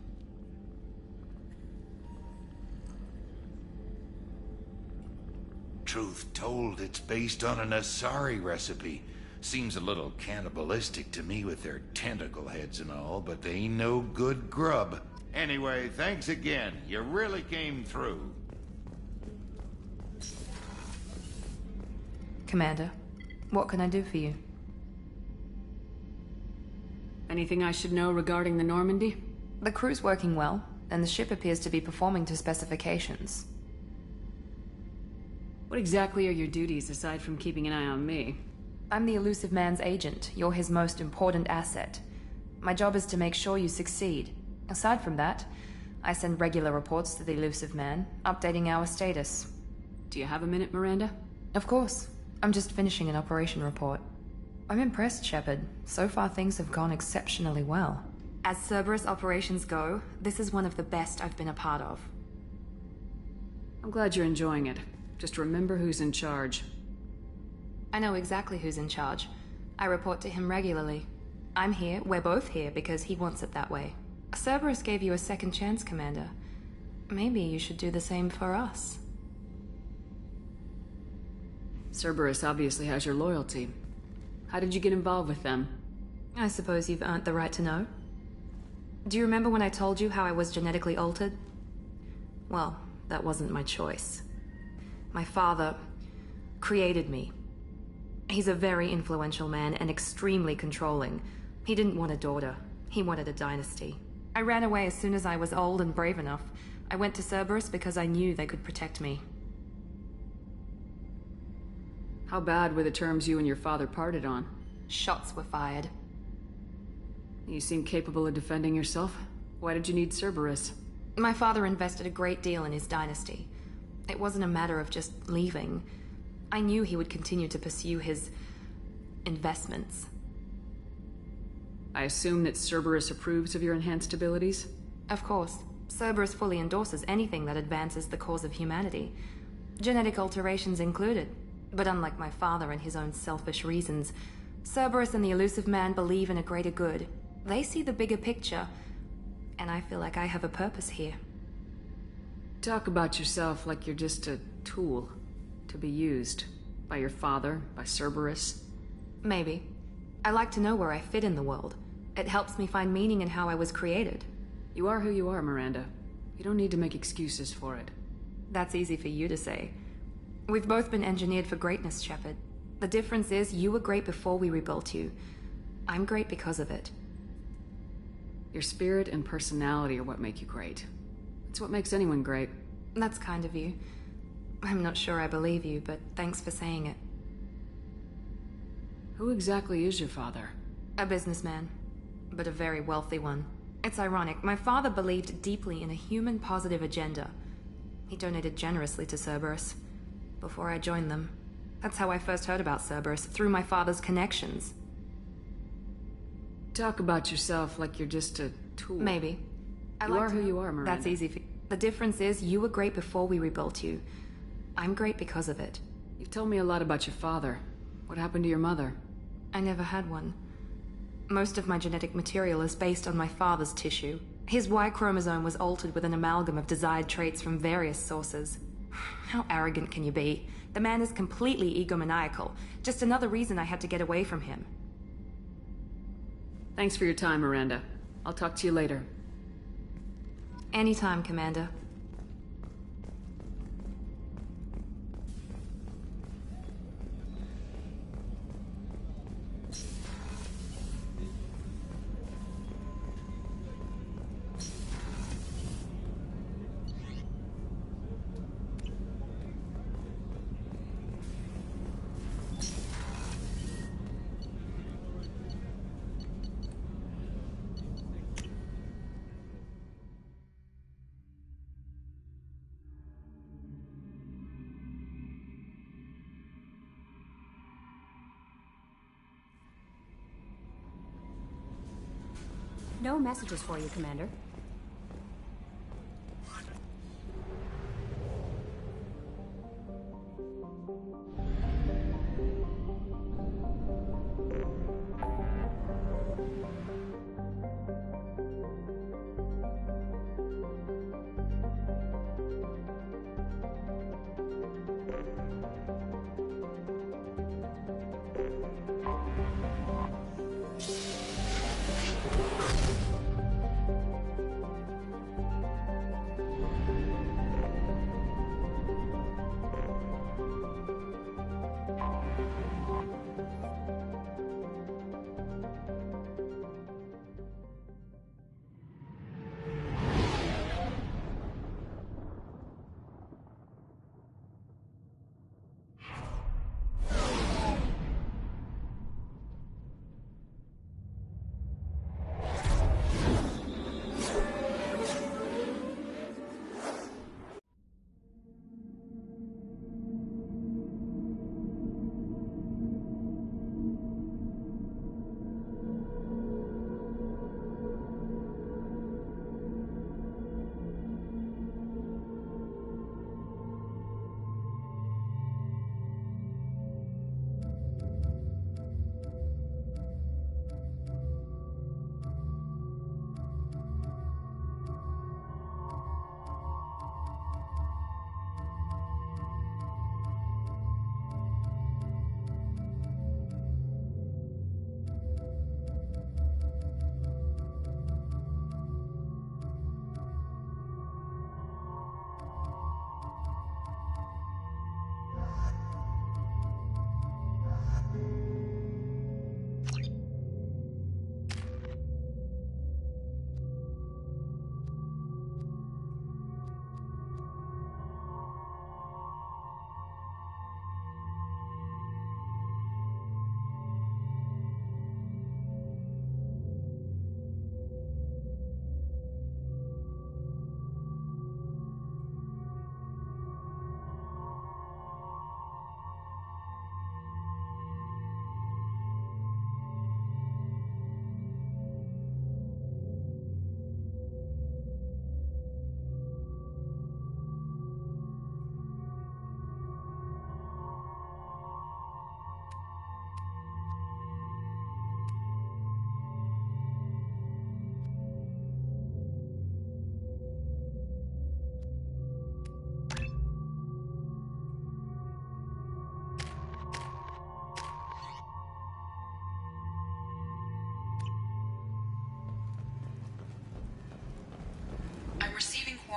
Speaker 23: Truth told, it's based on an Asari recipe. Seems a little cannibalistic to me with their tentacle heads and all, but they ain't no good grub. Anyway, thanks again. You really came through.
Speaker 1: Commander, what can I do for you?
Speaker 8: Anything I should know regarding the Normandy?
Speaker 1: The crew's working well, and the ship appears to be performing to specifications.
Speaker 8: What exactly are your duties aside from keeping an eye on me?
Speaker 1: I'm the Elusive Man's agent. You're his most important asset. My job is to make sure you succeed. Aside from that, I send regular reports to the Elusive Man, updating our status.
Speaker 8: Do you have a minute, Miranda?
Speaker 1: Of course. I'm just finishing an operation report. I'm impressed, Shepard. So far things have gone exceptionally well. As Cerberus operations go, this is one of the best I've been a part of.
Speaker 8: I'm glad you're enjoying it. Just remember who's in charge.
Speaker 1: I know exactly who's in charge. I report to him regularly. I'm here, we're both here, because he wants it that way. Cerberus gave you a second chance, Commander. Maybe you should do the same for us.
Speaker 8: Cerberus obviously has your loyalty. How did you get involved with them?
Speaker 1: I suppose you've earned the right to know. Do you remember when I told you how I was genetically altered? Well, that wasn't my choice. My father created me. He's a very influential man and extremely controlling. He didn't want a daughter. He wanted a dynasty. I ran away as soon as I was old and brave enough. I went to Cerberus because I knew they could protect me.
Speaker 8: How bad were the terms you and your father parted on?
Speaker 1: Shots were fired.
Speaker 8: You seem capable of defending yourself. Why did you need Cerberus?
Speaker 1: My father invested a great deal in his dynasty. It wasn't a matter of just leaving. I knew he would continue to pursue his investments.
Speaker 8: I assume that Cerberus approves of your enhanced abilities?
Speaker 1: Of course. Cerberus fully endorses anything that advances the cause of humanity. Genetic alterations included. But unlike my father and his own selfish reasons, Cerberus and the Elusive Man believe in a greater good. They see the bigger picture, and I feel like I have a purpose here.
Speaker 8: Talk about yourself like you're just a tool to be used by your father, by Cerberus.
Speaker 1: Maybe. I like to know where I fit in the world. It helps me find meaning in how I was created.
Speaker 8: You are who you are, Miranda. You don't need to make excuses for it.
Speaker 1: That's easy for you to say. We've both been engineered for greatness, Shepard. The difference is you were great before we rebuilt you. I'm great because of it.
Speaker 8: Your spirit and personality are what make you great. It's what makes anyone great.
Speaker 1: That's kind of you. I'm not sure I believe you, but thanks for saying it.
Speaker 8: Who exactly is your father?
Speaker 1: A businessman, but a very wealthy one. It's ironic, my father believed deeply in a human-positive agenda. He donated generously to Cerberus before I joined them. That's how I first heard about Cerberus, through my father's connections.
Speaker 8: Talk about yourself like you're just a tool.
Speaker 1: Maybe.
Speaker 8: You are who you are, Miranda.
Speaker 1: That's easy for you. The difference is you were great before we rebuilt you. I'm great because of it.
Speaker 8: You've told me a lot about your father. What happened to your mother?
Speaker 1: I never had one. Most of my genetic material is based on my father's tissue. His Y chromosome was altered with an amalgam of desired traits from various sources. How arrogant can you be? The man is completely egomaniacal. Just another reason I had to get away from him.
Speaker 8: Thanks for your time, Miranda. I'll talk to you later.
Speaker 1: Anytime, Commander.
Speaker 9: No messages for you, Commander.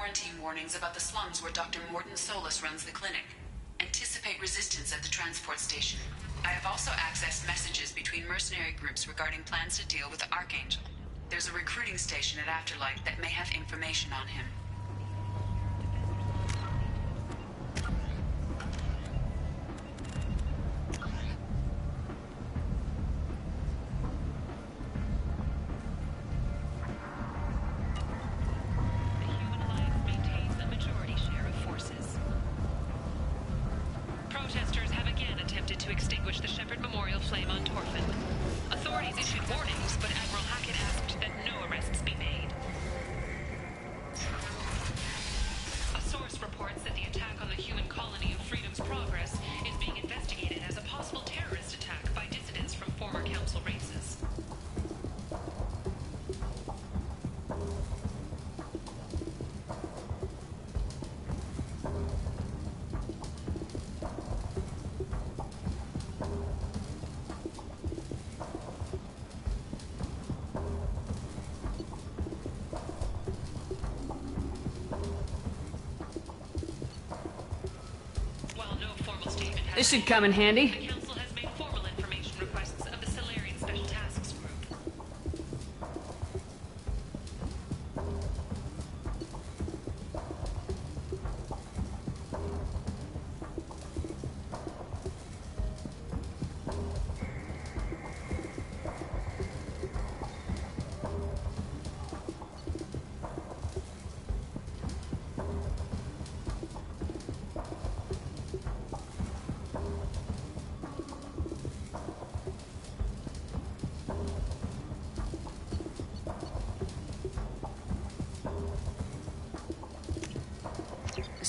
Speaker 6: Quarantine warnings about the slums where Dr. Morden Solus runs the clinic. Anticipate resistance at the transport station. I have also accessed messages between mercenary groups regarding plans to deal with the Archangel. There's a recruiting station at Afterlight that may have information on him.
Speaker 8: This should come in handy.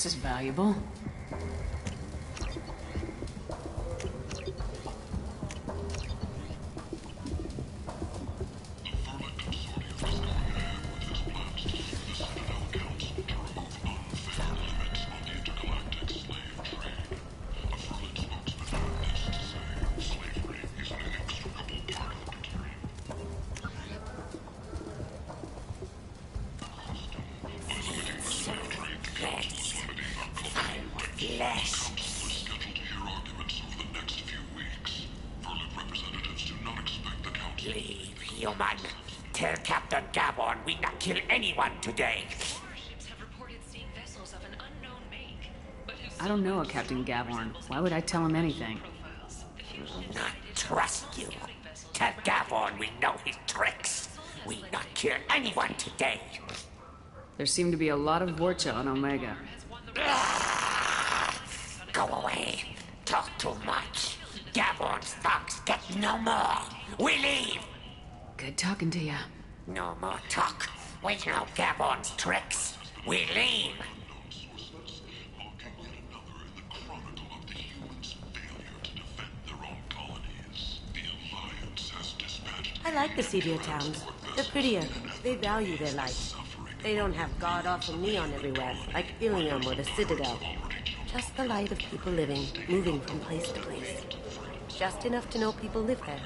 Speaker 8: This is valuable.
Speaker 2: Leave, human. Tell Captain Gavon we not kill anyone today.
Speaker 8: I don't know a Captain Gavorn. Why would I tell him anything?
Speaker 2: Not trust you. Tell Gavon we know his tricks. We not kill anyone today.
Speaker 8: There seem to be a lot of Vorcha on Omega.
Speaker 2: Go away. Talk too much. Gavon's thugs get no more. We leave.
Speaker 8: Good talking to you.
Speaker 2: No more talk. We know Gavon's tricks. We leave.
Speaker 18: I like the seedier towns. They're prettier. They value their life. They don't have god-awful neon everywhere, like Ilium or the Citadel. Just the light of people living, moving from place to place. Just enough to know people live there.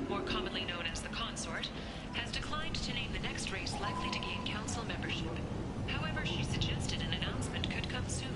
Speaker 1: More commonly known as the Consort, has declined to name the next race likely to gain council membership. However, she suggested an announcement could come soon.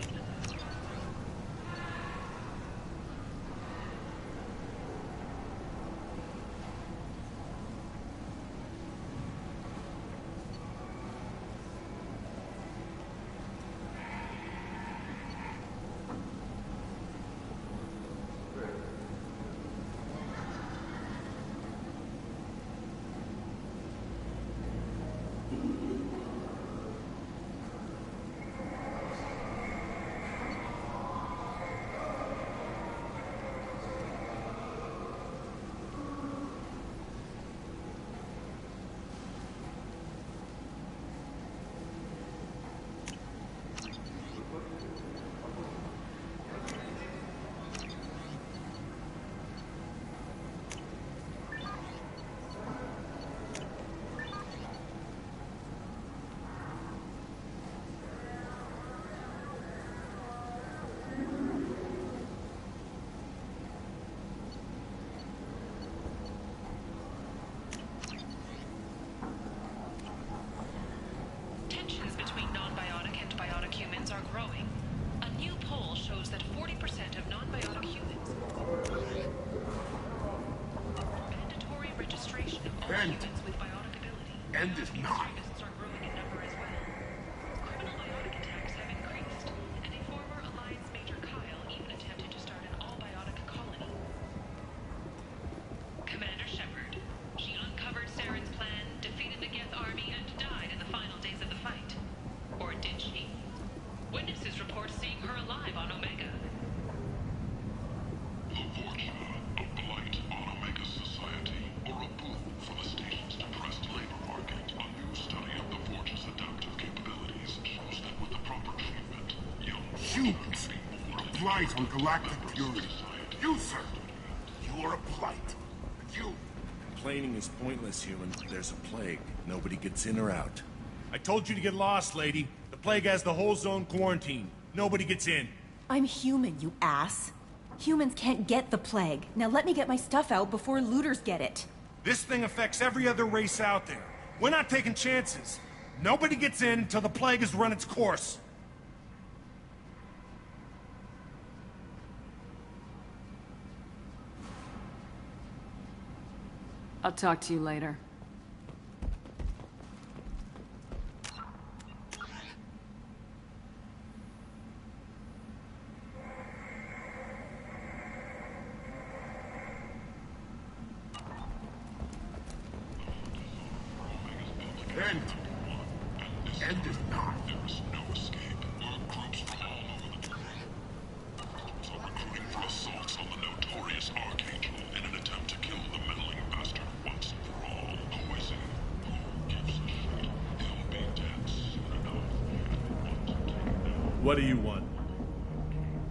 Speaker 12: End is not.
Speaker 1: Commander Shepard. She uncovered Saren's plan, defeated the Geth army, and died in the final days of the fight. Or did she? Witnesses report seeing her alive on Omega.
Speaker 12: The
Speaker 5: blight on galactic purity. You, sir, you are a blight. You...
Speaker 17: Complaining is pointless, human. There's a plague. Nobody gets in or out. I told you to get lost, lady. The plague has the whole zone quarantined. Nobody gets in.
Speaker 20: I'm human, you ass. Humans can't get the plague. Now let me get my stuff out before looters get it.
Speaker 17: This thing affects every other race out there. We're not taking chances. Nobody gets in until the plague has run its course.
Speaker 8: I'll talk to you later.
Speaker 5: End is not.
Speaker 3: There is no escape. Work groups from all over the troops are recruiting for assaults on the notorious Archangel in an attempt to kill the meddling bastard once and for all. Poison. Who gives a shit? He'll be dead soon enough.
Speaker 17: What do you want?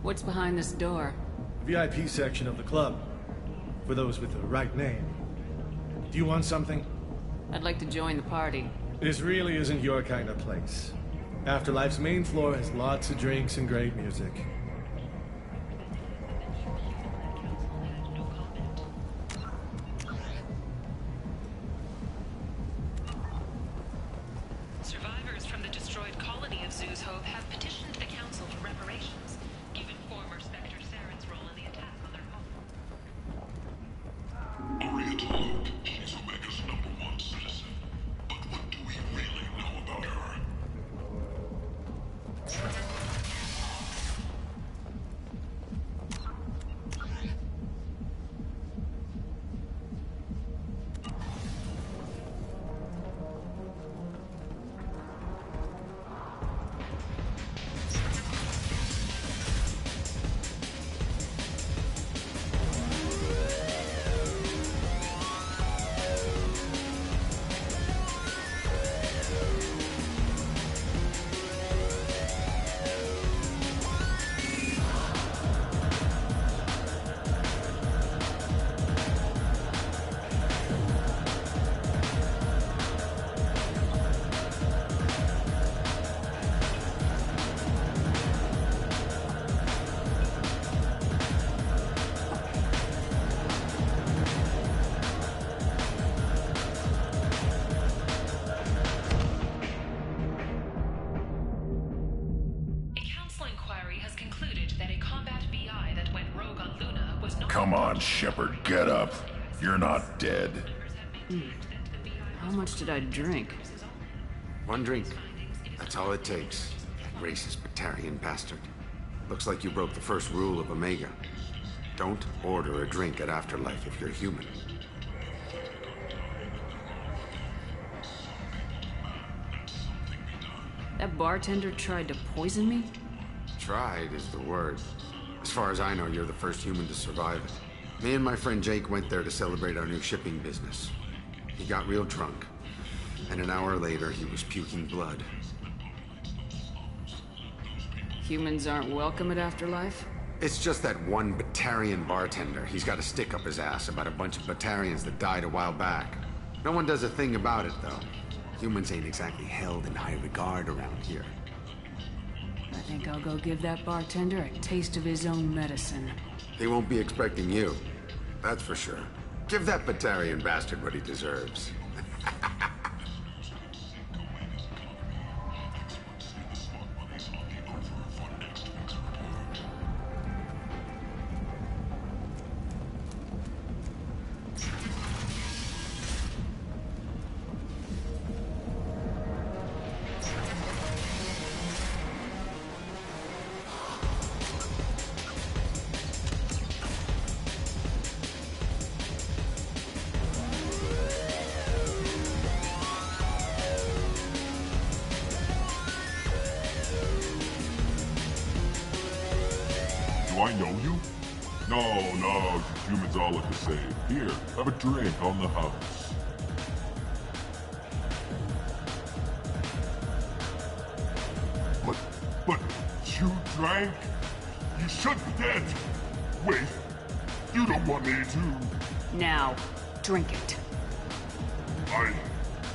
Speaker 8: What's behind this door?
Speaker 24: VIP section of the club. For those with the right name. Do you want something?
Speaker 8: I'd like to join the party.
Speaker 24: This really isn't your kind of place. Afterlife's main floor has lots of drinks and great music.
Speaker 6: Survivors from the destroyed colony of Zoo's Hope have petitioned the Council for reparations, given former Spectre Saren's role in the attack on their home.
Speaker 3: Aria Taluk, she's Omega's #1 citizen. But what do we really know about her?
Speaker 11: Come on, Shepard, get up. You're not dead.
Speaker 8: How much did I drink?
Speaker 25: One drink. That's all it takes. Racist Batarian bastard. Looks like you broke the first rule of Omega. Don't order a drink at Afterlife if you're human.
Speaker 8: That bartender tried to poison me?
Speaker 25: Tried is the word. As far as I know, you're the first human to survive it. Me and my friend Jake went there to celebrate our new shipping business. He got real drunk, and an hour later he was puking blood.
Speaker 8: Humans aren't welcome at Afterlife?
Speaker 25: It's just that one Batarian bartender. He's got a stick up his ass about a bunch of Batarians that died a while back. No one does a thing about it, though. Humans ain't exactly held in high regard around here.
Speaker 8: I think I'll go give that bartender a taste of his own medicine.
Speaker 25: He won't be expecting you. That's for sure. Give that Batarian bastard what he deserves.
Speaker 3: Do I know you? No, you humans all look the same. Here, have a drink on the house. But you drank?
Speaker 5: You should be dead. Wait, you don't want me to...
Speaker 8: Now, drink it.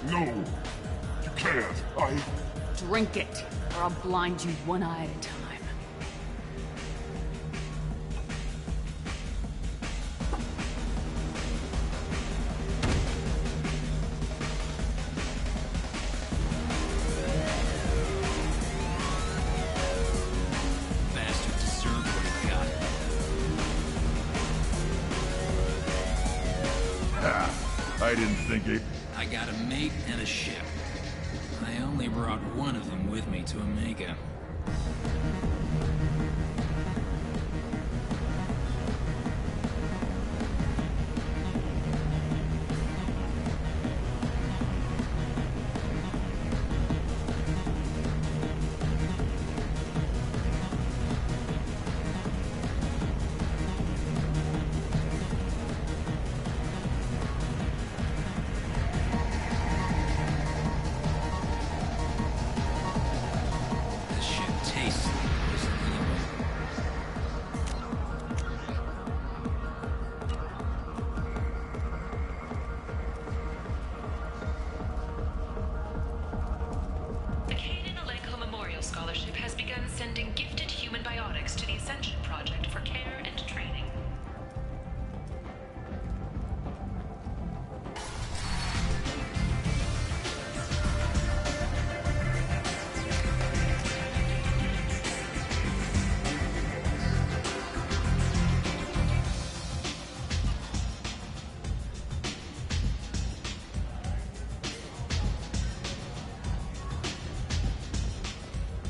Speaker 5: No, you can't.
Speaker 8: Drink it, or I'll blind you one eye at a time.
Speaker 11: I didn't think it...
Speaker 7: I got a mate and a ship. I only brought one of them with me to Omega.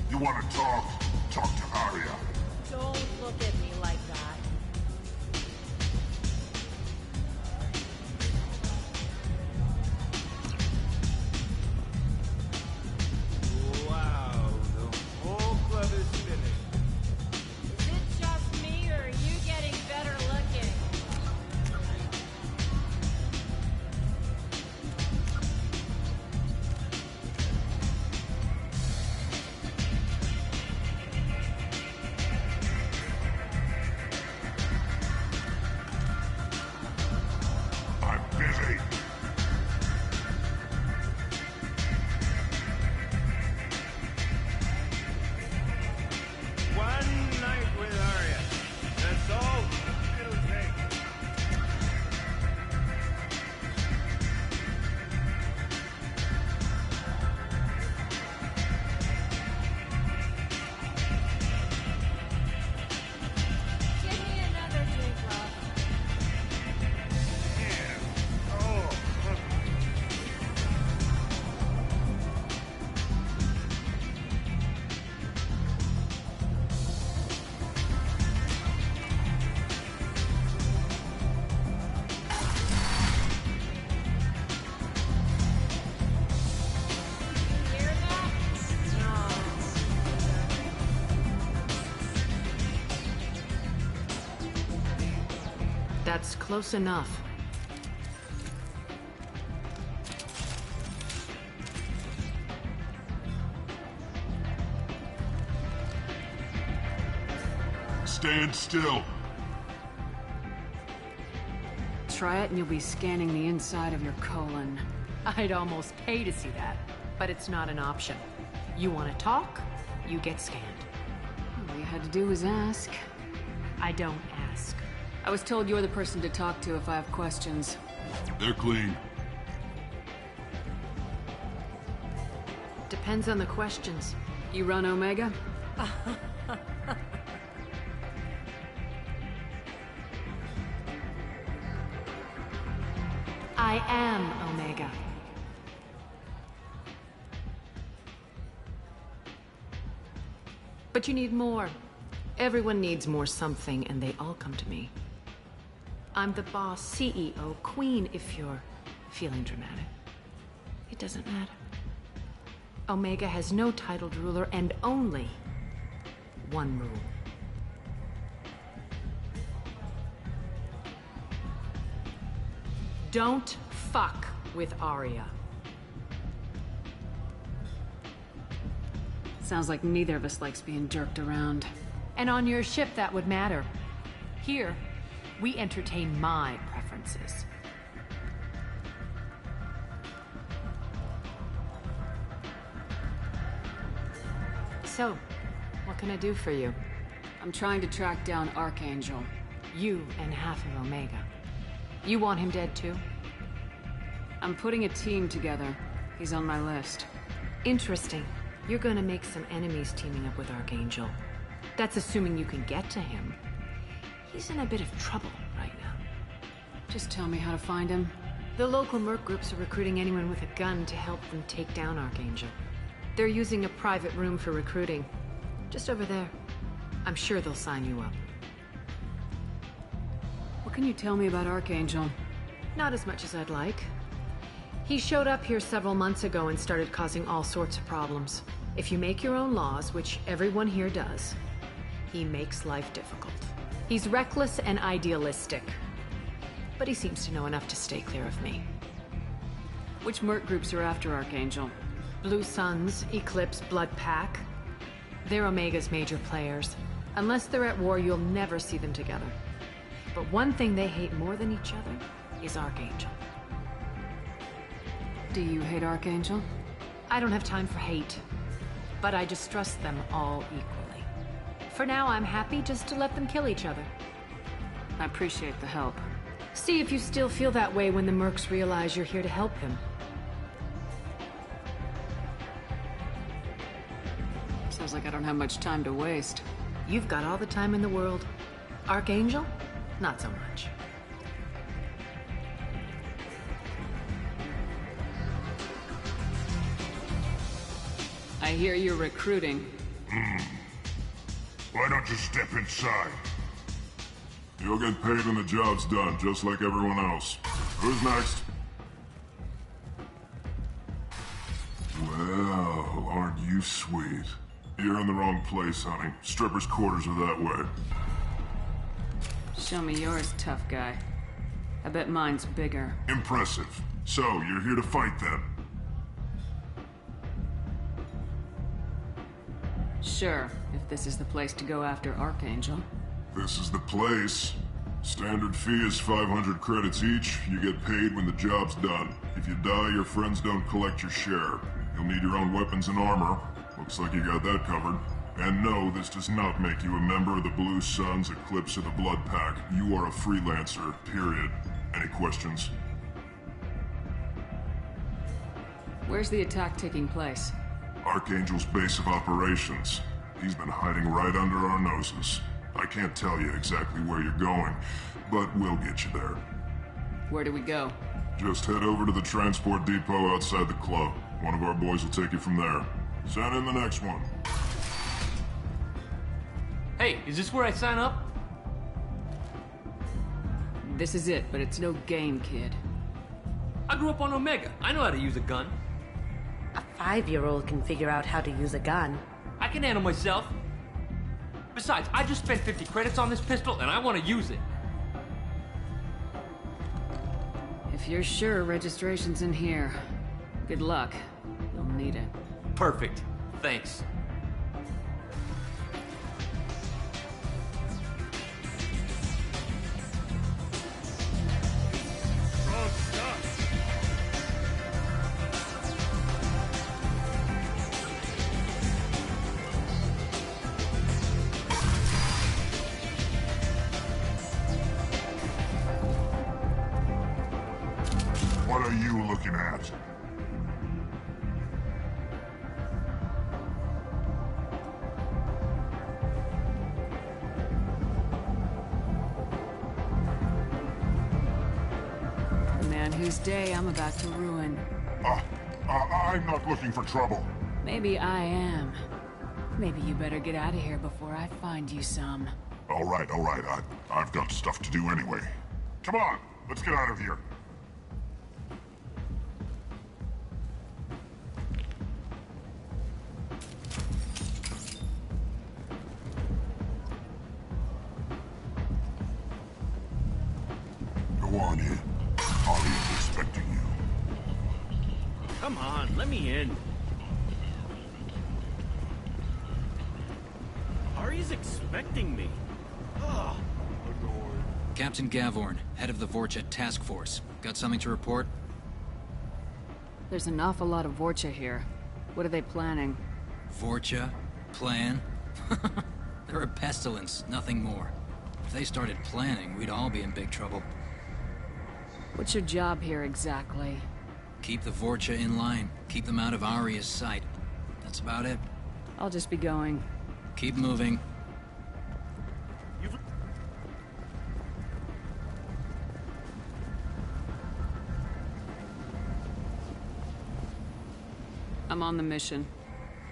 Speaker 5: You want to talk? Talk to Arya.
Speaker 9: Don't look at me like that.
Speaker 14: Wow, the whole club is spinning.
Speaker 9: Is it just me, or are you getting better looking?
Speaker 14: One night with Arya. That's all it'll take.
Speaker 9: Give me another drink, love.
Speaker 8: That's close enough.
Speaker 5: Stand still.
Speaker 8: Try it and you'll be scanning the inside of your colon. I'd almost pay to see that, but it's not an option. You want to talk, you get scanned. All you had to do was ask. I don't ask. I was told you're the person to talk to if I have questions.
Speaker 5: They're clean.
Speaker 8: Depends on the questions. You run Omega? I am Omega. But you need more. Everyone needs more something, and they all come to me. I'm the boss, CEO, queen, if you're feeling dramatic. It doesn't matter. Omega has no titled ruler and only one rule. Don't fuck with Arya. Sounds like neither of us likes being jerked around. And on your ship, that would matter. Here, we entertain my preferences. So, what can I do for you? I'm trying to track down Archangel. You and half of Omega. You want him dead too? I'm putting a team together. He's on my list.
Speaker 1: Interesting. You're gonna make some enemies teaming up with Archangel. That's assuming you can get to him. He's in a bit of trouble right now.
Speaker 8: Just tell me how to find him.
Speaker 1: The local merc groups are recruiting anyone with a gun to help them take down Archangel. They're using a private room for recruiting. Just over there. I'm sure they'll sign you up.
Speaker 8: What can you tell me about Archangel?
Speaker 1: Not as much as I'd like. He showed up here several months ago and started causing all sorts of problems. If you make your own laws, which everyone here does, he makes life difficult. He's reckless and idealistic. But he seems to know enough to stay clear of me.
Speaker 8: Which merc groups are after Archangel?
Speaker 1: Blue Suns, Eclipse, Blood Pack. They're Omega's major players. Unless they're at war, you'll never see them together. But one thing they hate more than each other is Archangel.
Speaker 8: Do you hate Archangel?
Speaker 1: I don't have time for hate. But I distrust them all equally. For now, I'm happy just to let them kill each other.
Speaker 8: I appreciate the help.
Speaker 1: See if you still feel that way when the mercs realize you're here to help him.
Speaker 8: Sounds like I don't have much time to waste.
Speaker 1: You've got all the time in the world. Archangel? Not so much.
Speaker 8: I hear you're recruiting.
Speaker 3: Why don't you step inside?
Speaker 15: You'll get paid when the job's done, just like everyone else. Who's next? Well, aren't you sweet? You're in the wrong place, honey. Strippers' quarters are that way.
Speaker 8: Show me yours, tough guy. I bet mine's bigger.
Speaker 15: Impressive. So, you're here to fight then?
Speaker 8: Sure, if this is the place to go after Archangel.
Speaker 15: This is the place. Standard fee is 500 credits each. You get paid when the job's done. If you die, your friends don't collect your share. You'll need your own weapons and armor. Looks like you got that covered. And no, this does not make you a member of the Blue Suns, Eclipse, or the Blood Pack. You are a freelancer, period. Any questions?
Speaker 8: Where's the attack taking place?
Speaker 15: Archangel's base of operations. He's been hiding right under our noses. I can't tell you exactly where you're going, but we'll get you there.
Speaker 8: Where do we go?
Speaker 15: Just head over to the transport depot outside the club. One of our boys will take you from there. Send in the next one.
Speaker 16: Hey, is this where I sign up?
Speaker 8: This is it, but it's no game, kid.
Speaker 16: I grew up on Omega. I know how to use a gun.
Speaker 18: A 5-year-old can figure out how to use a gun.
Speaker 16: I can handle myself. Besides, I just spent 50 credits on this pistol, and I want to use it.
Speaker 8: If you're sure registration's in here, good luck. You'll need it.
Speaker 16: Perfect. Thanks.
Speaker 3: What are you looking at?
Speaker 8: The man whose day I'm about to ruin.
Speaker 3: I'm not looking for trouble.
Speaker 8: Maybe I am. Maybe you better get out of here before I find you some.
Speaker 3: All right. I've got stuff to do anyway. Come on, let's get out of here. Go on in. Arya's expecting you.
Speaker 14: Come on, let me in. Arya's He's expecting me. Ugh.
Speaker 7: Captain Gavorn, head of the Vorcha Task Force. Got something to report?
Speaker 8: There's an awful lot of Vorcha here. What are they planning?
Speaker 7: Vorcha? Plan? They're a pestilence, nothing more. If they started planning, we'd all be in big trouble.
Speaker 8: What's your job here exactly?
Speaker 7: Keep the Vorcha in line. Keep them out of Aria's sight. That's about it.
Speaker 8: I'll just be going.
Speaker 7: Keep moving.
Speaker 8: I'm on the mission.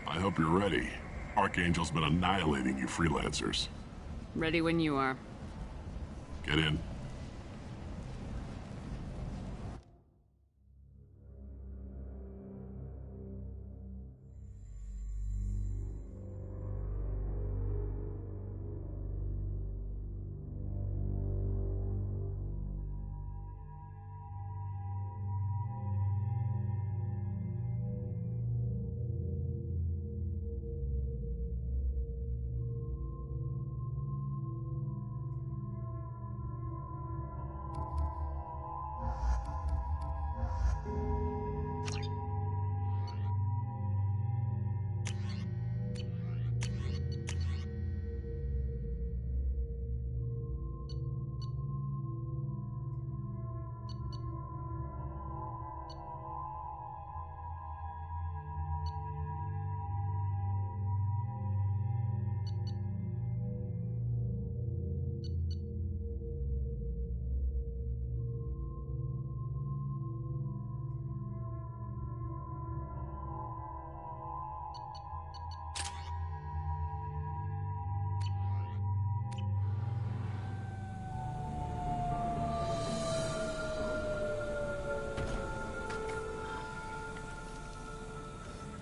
Speaker 3: I hope you're ready. Archangel's been annihilating you freelancers.
Speaker 8: Ready when you are.
Speaker 3: Get in.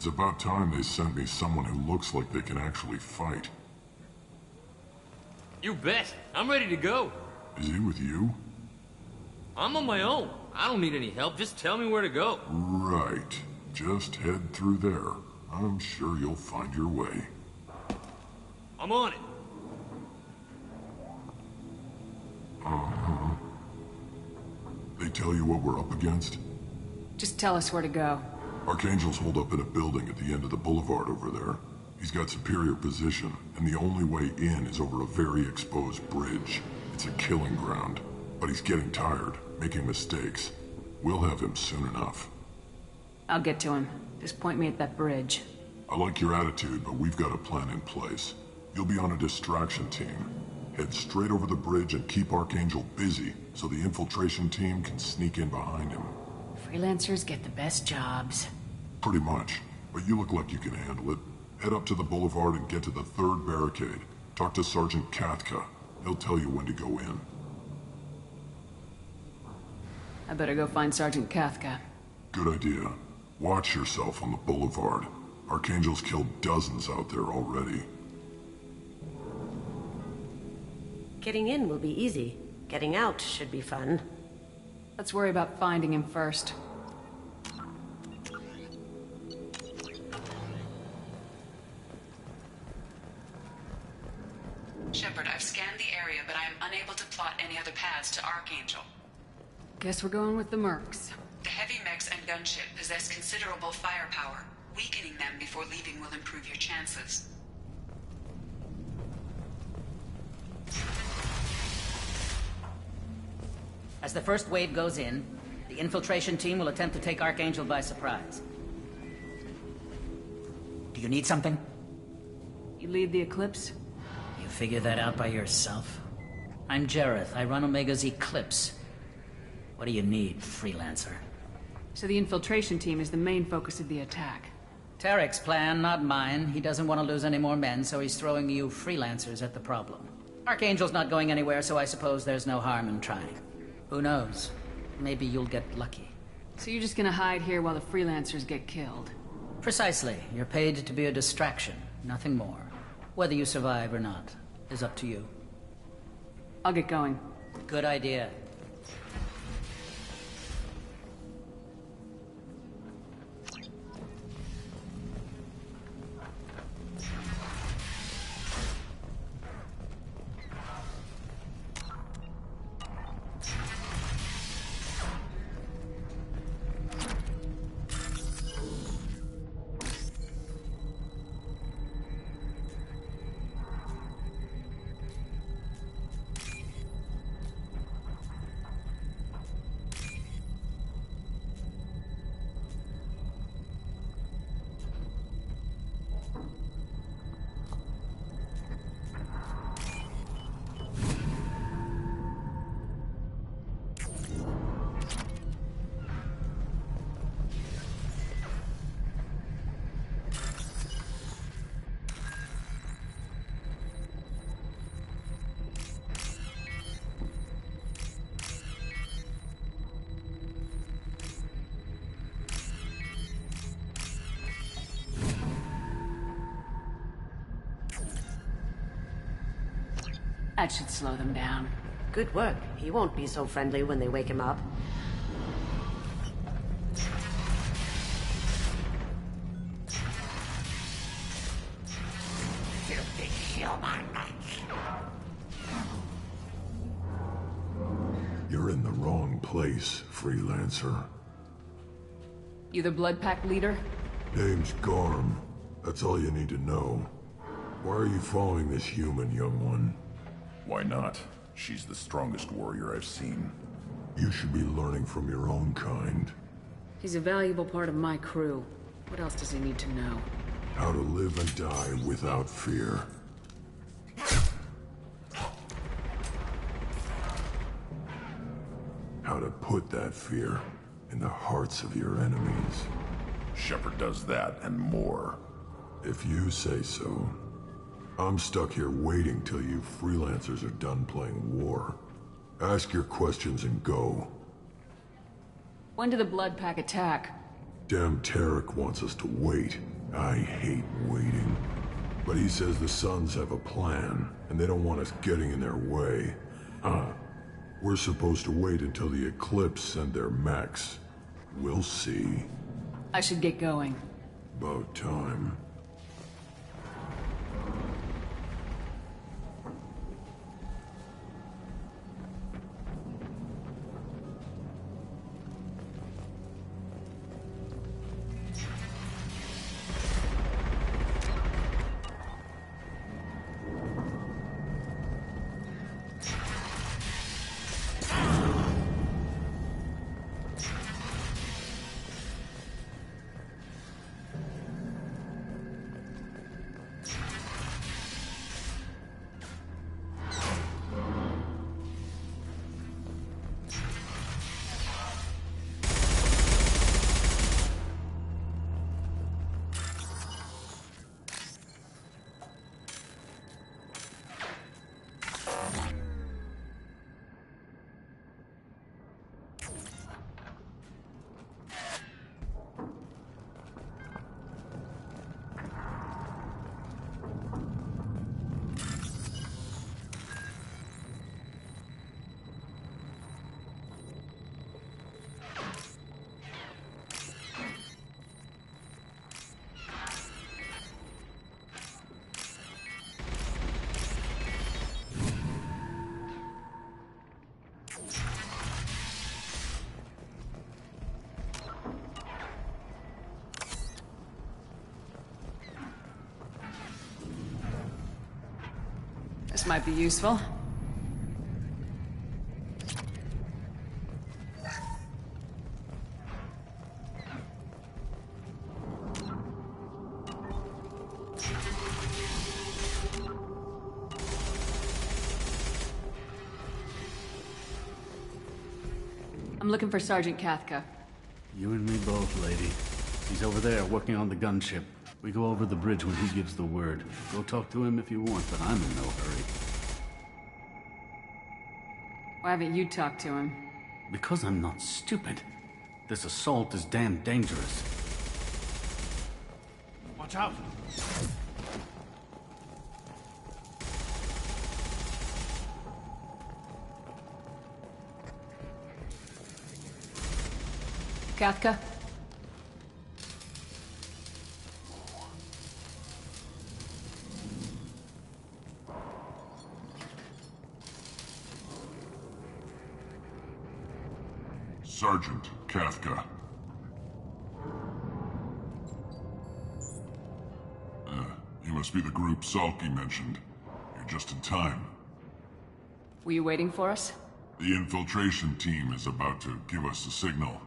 Speaker 3: It's about time they sent me someone who looks like they can actually fight.
Speaker 16: You bet. I'm ready to go.
Speaker 3: Is he with you?
Speaker 16: I'm on my own. I don't need any help. Just tell me where to go.
Speaker 3: Right. Just head through there. I'm sure you'll find your way.
Speaker 16: I'm on it.
Speaker 3: Uh-huh. They tell you what we're up against?
Speaker 8: Just tell us where to go.
Speaker 3: Archangel's holed up in a building at the end of the boulevard over there. He's got superior position, and the only way in is over a very exposed bridge. It's a killing ground. But he's getting tired, making mistakes. We'll have him soon enough.
Speaker 8: I'll get to him. Just point me at that bridge.
Speaker 3: I like your attitude, but we've got a plan in place. You'll be on a distraction team. Head straight over the bridge and keep Archangel busy, so the infiltration team can sneak in behind him.
Speaker 8: Freelancers get the best jobs.
Speaker 3: Pretty much. But you look like you can handle it. Head up to the boulevard and get to the third barricade. Talk to Sergeant Kathka. He'll tell you when to go in.
Speaker 8: I better go find Sergeant Kathka.
Speaker 3: Good idea. Watch yourself on the boulevard. Archangel's killed dozens out there already.
Speaker 18: Getting in will be easy. Getting out should be fun.
Speaker 8: Let's worry about finding him first.
Speaker 6: Shepard, I've scanned the area, but I am unable to plot any other paths to Archangel.
Speaker 8: Guess we're going with the Mercs.
Speaker 6: The heavy mechs and gunship possess considerable firepower. Weakening them before leaving will improve your chances.
Speaker 4: As the first wave goes in, the infiltration team will attempt to take Archangel by surprise. Do you need something?
Speaker 8: You lead the Eclipse?
Speaker 4: You figure that out by yourself? I'm Jareth. I run Omega's Eclipse. What do you need, freelancer?
Speaker 8: So the infiltration team is the main focus of the attack.
Speaker 4: Tarek's plan, not mine. He doesn't want to lose any more men, so he's throwing you freelancers at the problem. Archangel's not going anywhere, so I suppose there's no harm in trying. Who knows? Maybe you'll get lucky.
Speaker 8: So you're just gonna hide here while the freelancers get killed?
Speaker 4: Precisely. You're paid to be a distraction, nothing more. Whether you survive or not is up to you.
Speaker 8: I'll get going.
Speaker 4: Good idea.
Speaker 8: That should slow them down.
Speaker 18: Good work. He won't be so friendly when they wake him up.
Speaker 2: Filthy human.
Speaker 12: You're in the wrong place, freelancer.
Speaker 8: You the Blood Pack leader?
Speaker 12: Name's Garm. That's all you need to know. Why are you following this human, young one?
Speaker 11: Why not? She's the strongest warrior I've seen.
Speaker 12: You should be learning from your own kind.
Speaker 8: He's a valuable part of my crew. What else does he need to know?
Speaker 12: How to live and die without fear. How to put that fear in the hearts of your enemies.
Speaker 11: Shepard does that and more.
Speaker 12: If you say so. I'm stuck here waiting till you freelancers are done playing war. Ask your questions and go.
Speaker 8: When do the Blood Pack attack?
Speaker 12: Damn Tarek wants us to wait. I hate waiting. But he says the Suns have a plan, and they don't want us getting in their way. We're supposed to wait until the Eclipse send their mechs. We'll see.
Speaker 8: I should get going.
Speaker 12: About time.
Speaker 8: This might be useful. I'm looking for Sergeant Kathka.
Speaker 10: You and me both, lady. He's over there working on the gunship. We go over the bridge when he gives the word. Go talk to him if you want, but I'm in no hurry.
Speaker 8: Why haven't you talked to him?
Speaker 10: Because I'm not stupid. This assault is damn dangerous. Watch out!
Speaker 8: Kathka?
Speaker 15: Sergeant Kathka. You must be the group Salky mentioned. You're just in time.
Speaker 8: Were you waiting for us?
Speaker 15: The infiltration team is about to give us a signal.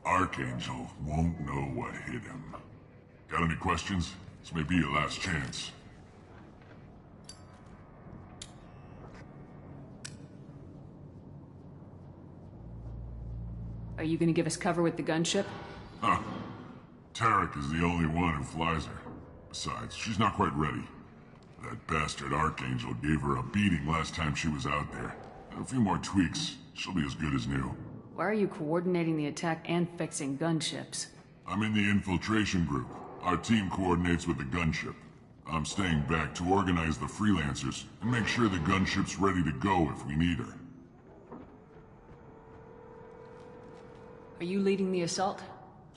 Speaker 15: Archangel won't know what hit him. Got any questions? This may be your last chance.
Speaker 8: Are you gonna give us cover with the gunship?
Speaker 15: Huh. Tarek is the only one who flies her. Besides, she's not quite ready. That bastard Archangel gave her a beating last time she was out there. A few more tweaks, she'll be as good as new.
Speaker 8: Why are you coordinating the attack and fixing gunships?
Speaker 15: I'm in the infiltration group. Our team coordinates with the gunship. I'm staying back to organize the freelancers and make sure the gunship's ready to go if we need her.
Speaker 8: Are you leading the assault?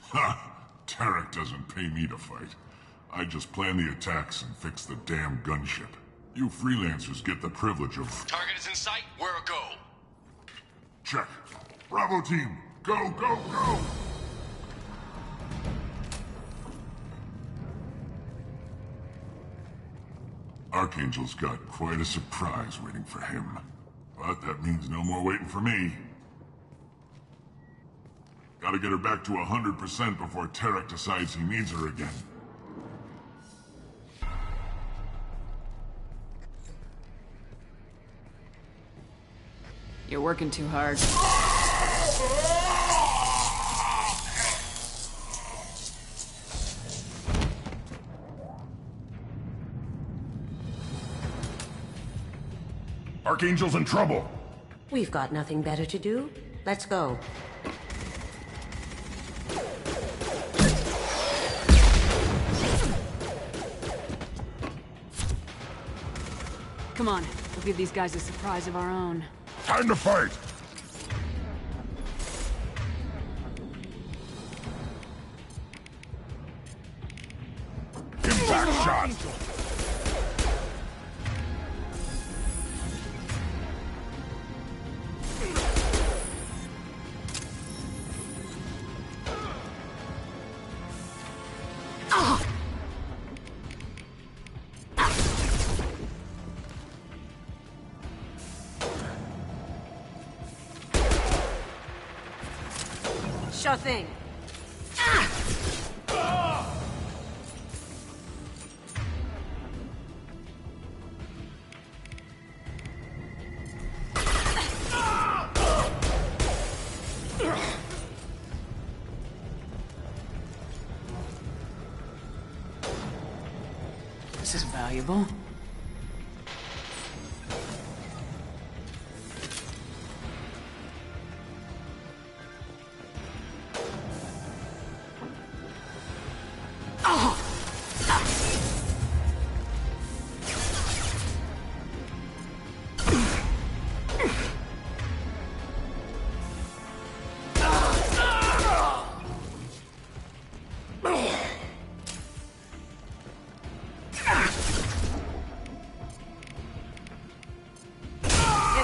Speaker 15: Ha! Tarek doesn't pay me to fight. I just plan the attacks and fix the damn gunship. You freelancers get the privilege of...
Speaker 13: Target is in sight. Where a go?
Speaker 15: Check. Bravo team, go, go, go! Archangel's got quite a surprise waiting for him. But that means no more waiting for me. Gotta get her back to 100% before Tarek decides he needs her again.
Speaker 8: You're working too hard.
Speaker 15: Archangel's in trouble!
Speaker 18: We've got nothing better to do. Let's go.
Speaker 8: Come on, we'll give these guys a surprise of our own.
Speaker 15: Time to fight! Impact shot!
Speaker 18: Sure thing.
Speaker 8: This is valuable.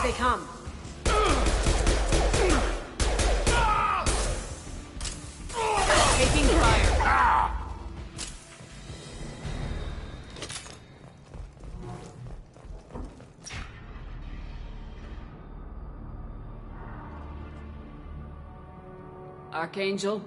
Speaker 18: They come.
Speaker 8: Taking fire. Archangel.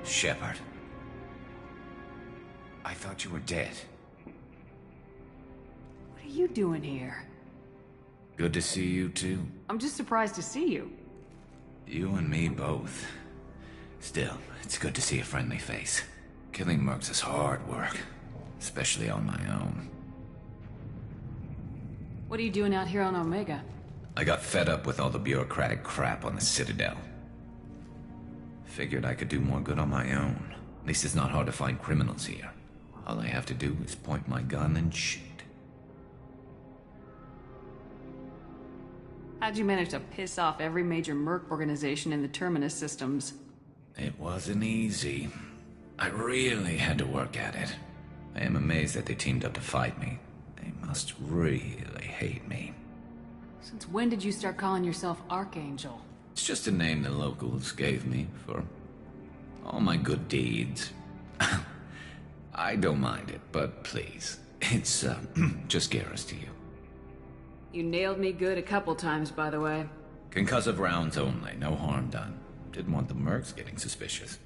Speaker 2: Shepard. I thought you were dead.
Speaker 8: What are you doing here?
Speaker 2: Good to see you too.
Speaker 8: I'm just surprised to see you.
Speaker 2: You and me both. Still, it's good to see a friendly face. Killing mercs is hard work, especially on my own.
Speaker 8: What are you doing out here on Omega?
Speaker 2: I got fed up with all the bureaucratic crap on the Citadel. Figured I could do more good on my own. At least it's not hard to find criminals here. All I have to do is point my gun and shoot.
Speaker 8: How'd you manage to piss off every major merc organization in the Terminus systems?
Speaker 2: It wasn't easy. I really had to work at it. I am amazed that they teamed up to fight me. They must really hate me.
Speaker 8: Since when did you start calling yourself Archangel?
Speaker 2: It's just a name the locals gave me for all my good deeds. I don't mind it, but please, it's just Garrus to you.
Speaker 8: You nailed me good a couple times, by the way.
Speaker 2: Concussive rounds only, no harm done. Didn't want the mercs getting suspicious.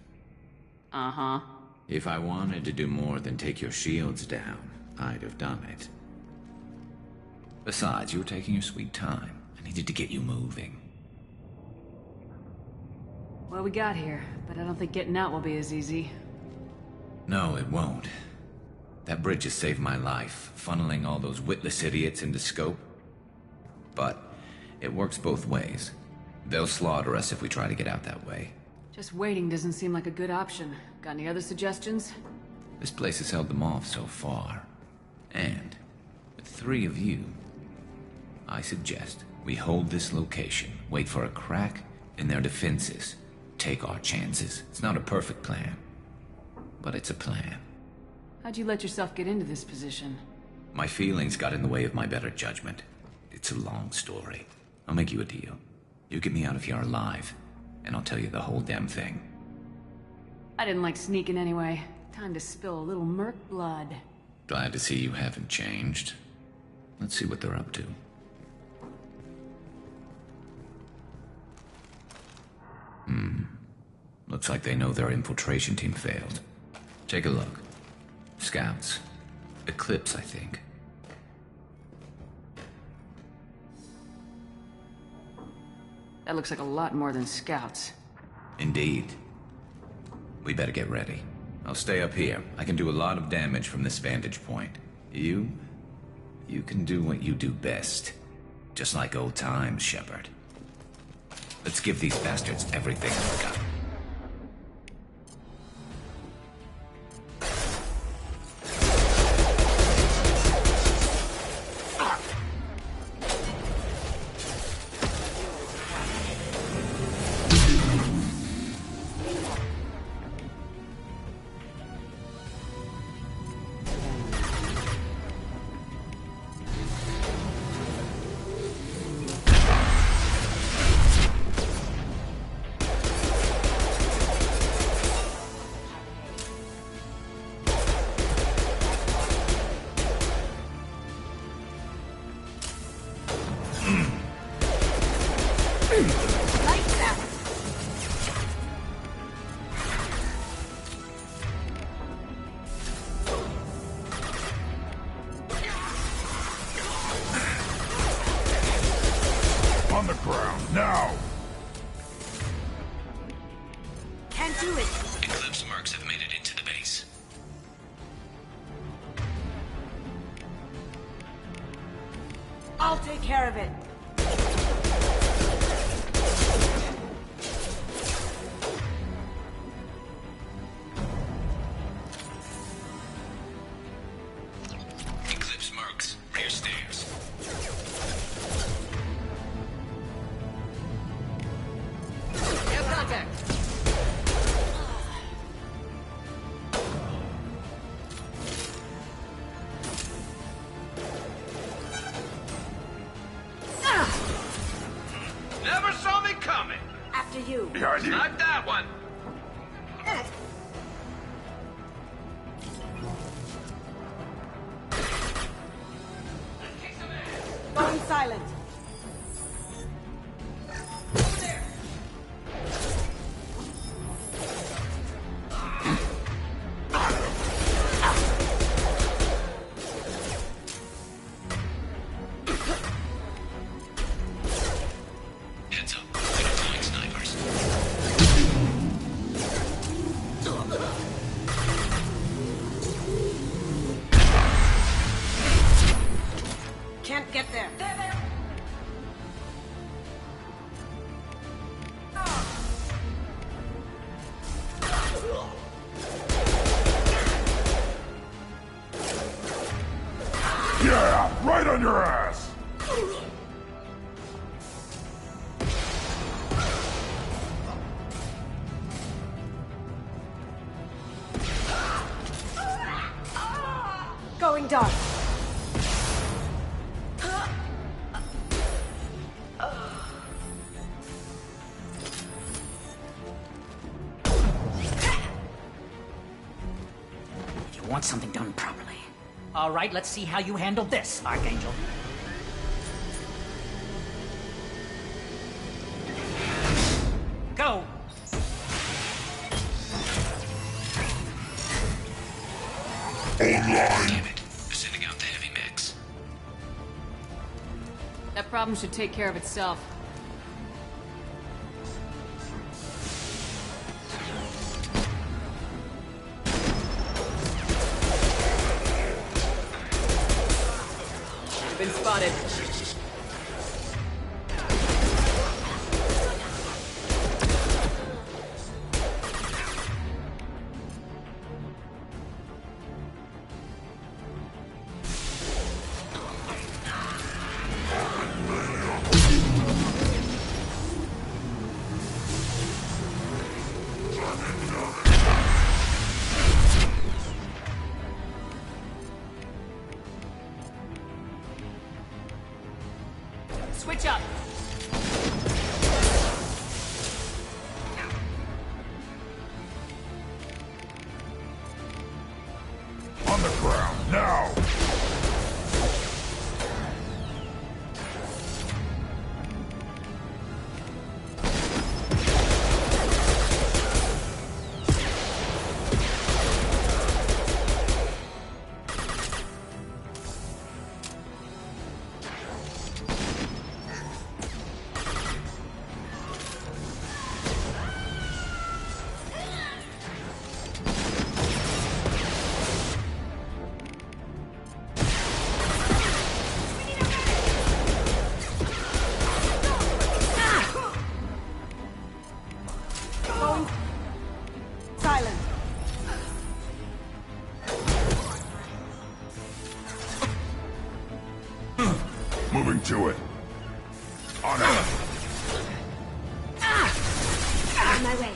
Speaker 8: Uh-huh.
Speaker 2: If I wanted to do more than take your shields down, I'd have done it. Besides, you were taking your sweet time. I needed to get you moving.
Speaker 8: Well, we got here, but I don't think getting out will be as easy.
Speaker 2: No, it won't. That bridge has saved my life, funneling all those witless idiots into scope. But it works both ways. They'll slaughter us if we try to get out that way.
Speaker 8: Just waiting doesn't seem like a good option. Got any other suggestions?
Speaker 2: This place has held them off so far. And with 3 of you, I suggest we hold this location, wait for a crack in their defenses, take our chances. It's not a perfect plan, but it's a plan.
Speaker 8: How'd you let yourself get into this position?
Speaker 2: My feelings got in the way of my better judgment. It's a long story. I'll make you a deal. You get me out of here alive, and I'll tell you the whole damn thing.
Speaker 8: I didn't like sneaking anyway. Time to spill a little merc blood.
Speaker 2: Glad to see you haven't changed. Let's see what they're up to. Looks like they know their infiltration team failed. Take a look. Scouts. Eclipse, I think.
Speaker 8: That looks like a lot more than scouts.
Speaker 2: Indeed. We better get ready. I'll stay up here. I can do a lot of damage from this vantage point. You can do what you do best. Just like old times, Shepard. Let's give these bastards everything we've got.
Speaker 5: On the ground, now!
Speaker 9: Can't do it.
Speaker 2: Eclipse mercs have made it into the base.
Speaker 9: I'll take care of it.
Speaker 2: Eclipse mercs, rear stairs.
Speaker 4: Contact!
Speaker 14: Never saw me coming.
Speaker 9: After you.
Speaker 5: Behind you!
Speaker 14: Not that one.
Speaker 9: Going silent.
Speaker 2: Heads up. They're deploying snipers.
Speaker 9: Can't get there.
Speaker 5: Yeah! Right on your ass!
Speaker 9: Going dark.
Speaker 4: You want something done properly. All right, let's see how you handle this, Archangel. Go!
Speaker 2: Damn it. They're sending out the heavy mix.
Speaker 8: That problem should take care of itself.
Speaker 19: Been spotted.
Speaker 8: Switch up.
Speaker 5: On the ground, now!
Speaker 9: Silent.
Speaker 5: Moving to it. On it.
Speaker 9: On my way.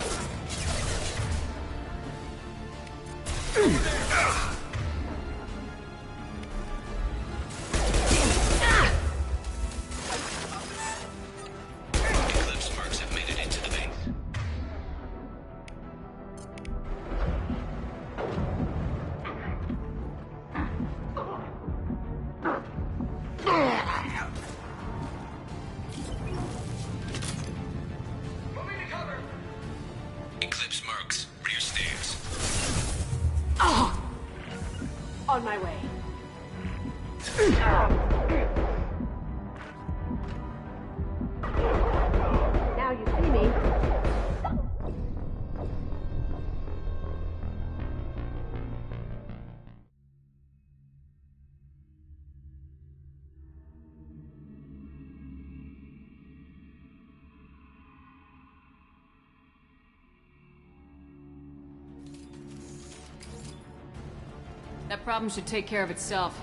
Speaker 2: Eclipse marks have made it into the base. Eclipse marks, rear stairs.
Speaker 9: On my way. Now you see me.
Speaker 8: That problem should take care of itself.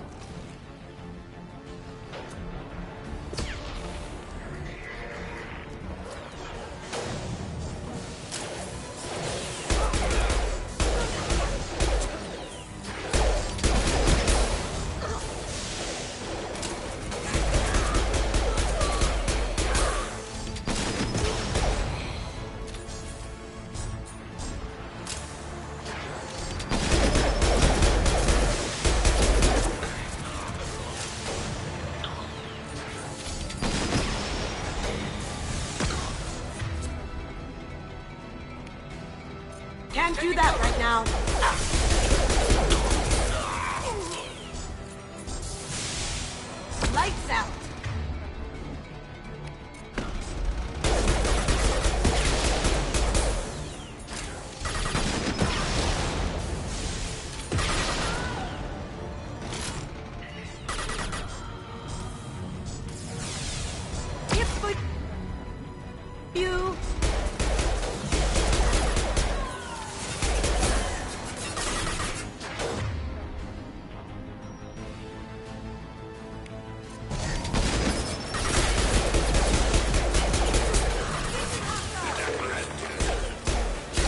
Speaker 9: Can't do that right now. Lights out. Yep, but you.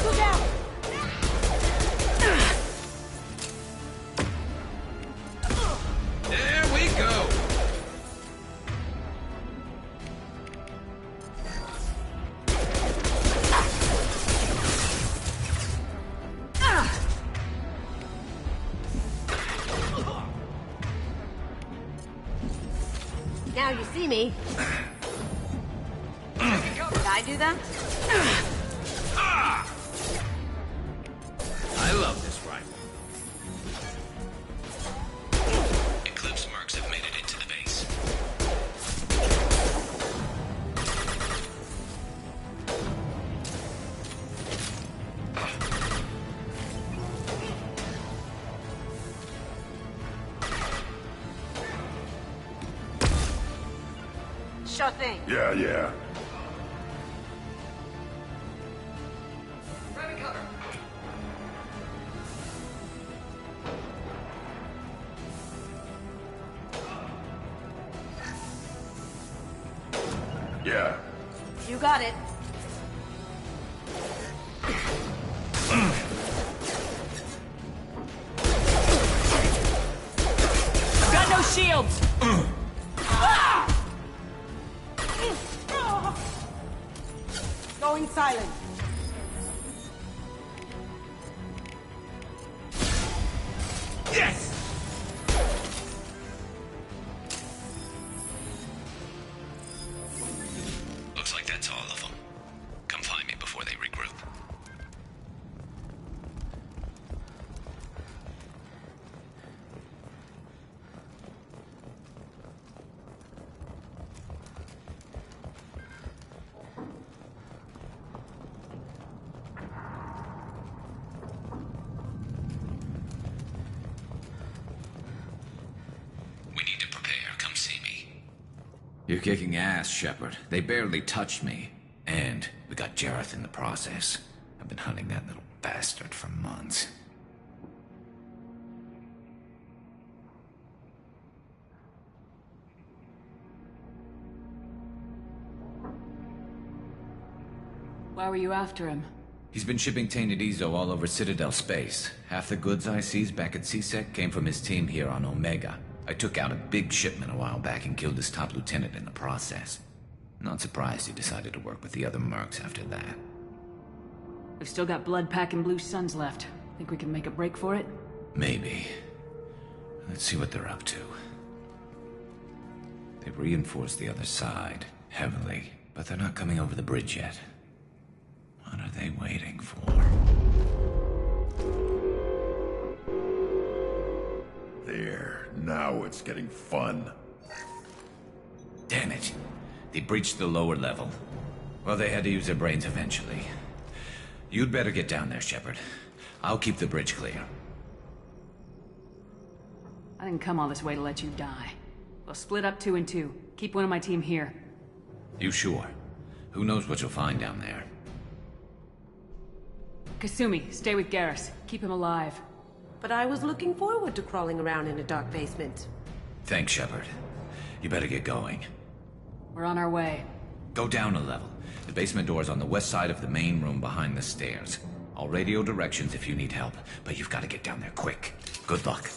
Speaker 9: Look out.
Speaker 2: There we go!
Speaker 9: Now you see me. Did I do that?
Speaker 2: I love this rifle. Eclipse marks have made it into the base.
Speaker 9: Sure thing.
Speaker 11: Yeah.
Speaker 16: Grab cover.
Speaker 11: Yeah.
Speaker 9: You got it.
Speaker 8: Got no shields!
Speaker 9: Going silent.
Speaker 16: Yes!
Speaker 2: Looks like that's all of them. Come find me before they regroup. We need to prepare. Come see me. You're kicking ass, Shepard. They barely touched me. And we got Jareth in the process. I've been hunting that little bastard for months.
Speaker 8: Why were you after him?
Speaker 2: He's been shipping tainted Ezo all over Citadel space. Half the goods I seized back at CSEC came from his team here on Omega. I took out a big shipment a while back and killed his top lieutenant in the process. Not surprised he decided to work with the other mercs after that.
Speaker 8: We've still got blood packing blue suns left. Think we can make a break for it?
Speaker 2: Maybe. Let's see what they're up to. They've reinforced the other side, heavily, but they're not coming over the bridge yet. What are they waiting for?
Speaker 11: There. Now it's getting fun.
Speaker 2: Damn it. They breached the lower level. Well, they had to use their brains eventually. You'd better get down there, Shepard. I'll keep the bridge clear.
Speaker 8: I didn't come all this way to let you die. We'll split up 2 and 2. Keep one of my team here.
Speaker 2: You sure? Who knows what you'll find down there?
Speaker 8: Kasumi, stay with Garrus. Keep him alive.
Speaker 18: But I was looking forward to crawling around in a dark basement.
Speaker 2: Thanks, Shepard. You better get going.
Speaker 8: We're on our way.
Speaker 2: Go down a level. The basement door's on the west side of the main room behind the stairs. I'll radio directions if you need help, but you've got to get down there quick. Good luck.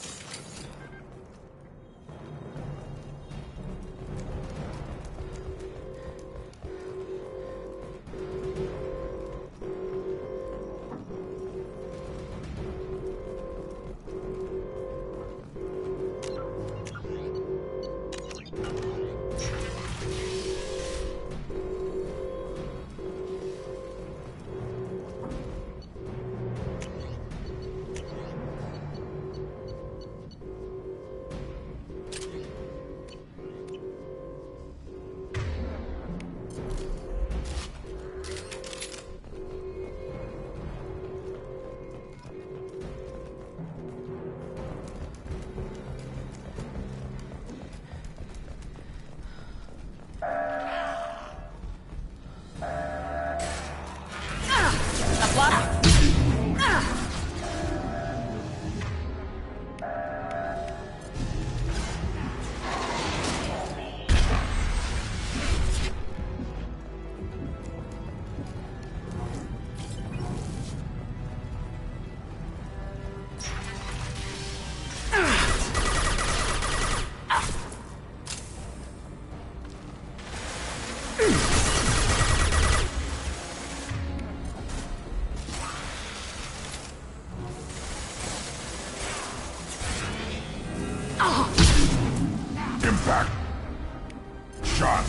Speaker 11: Impact. Shot.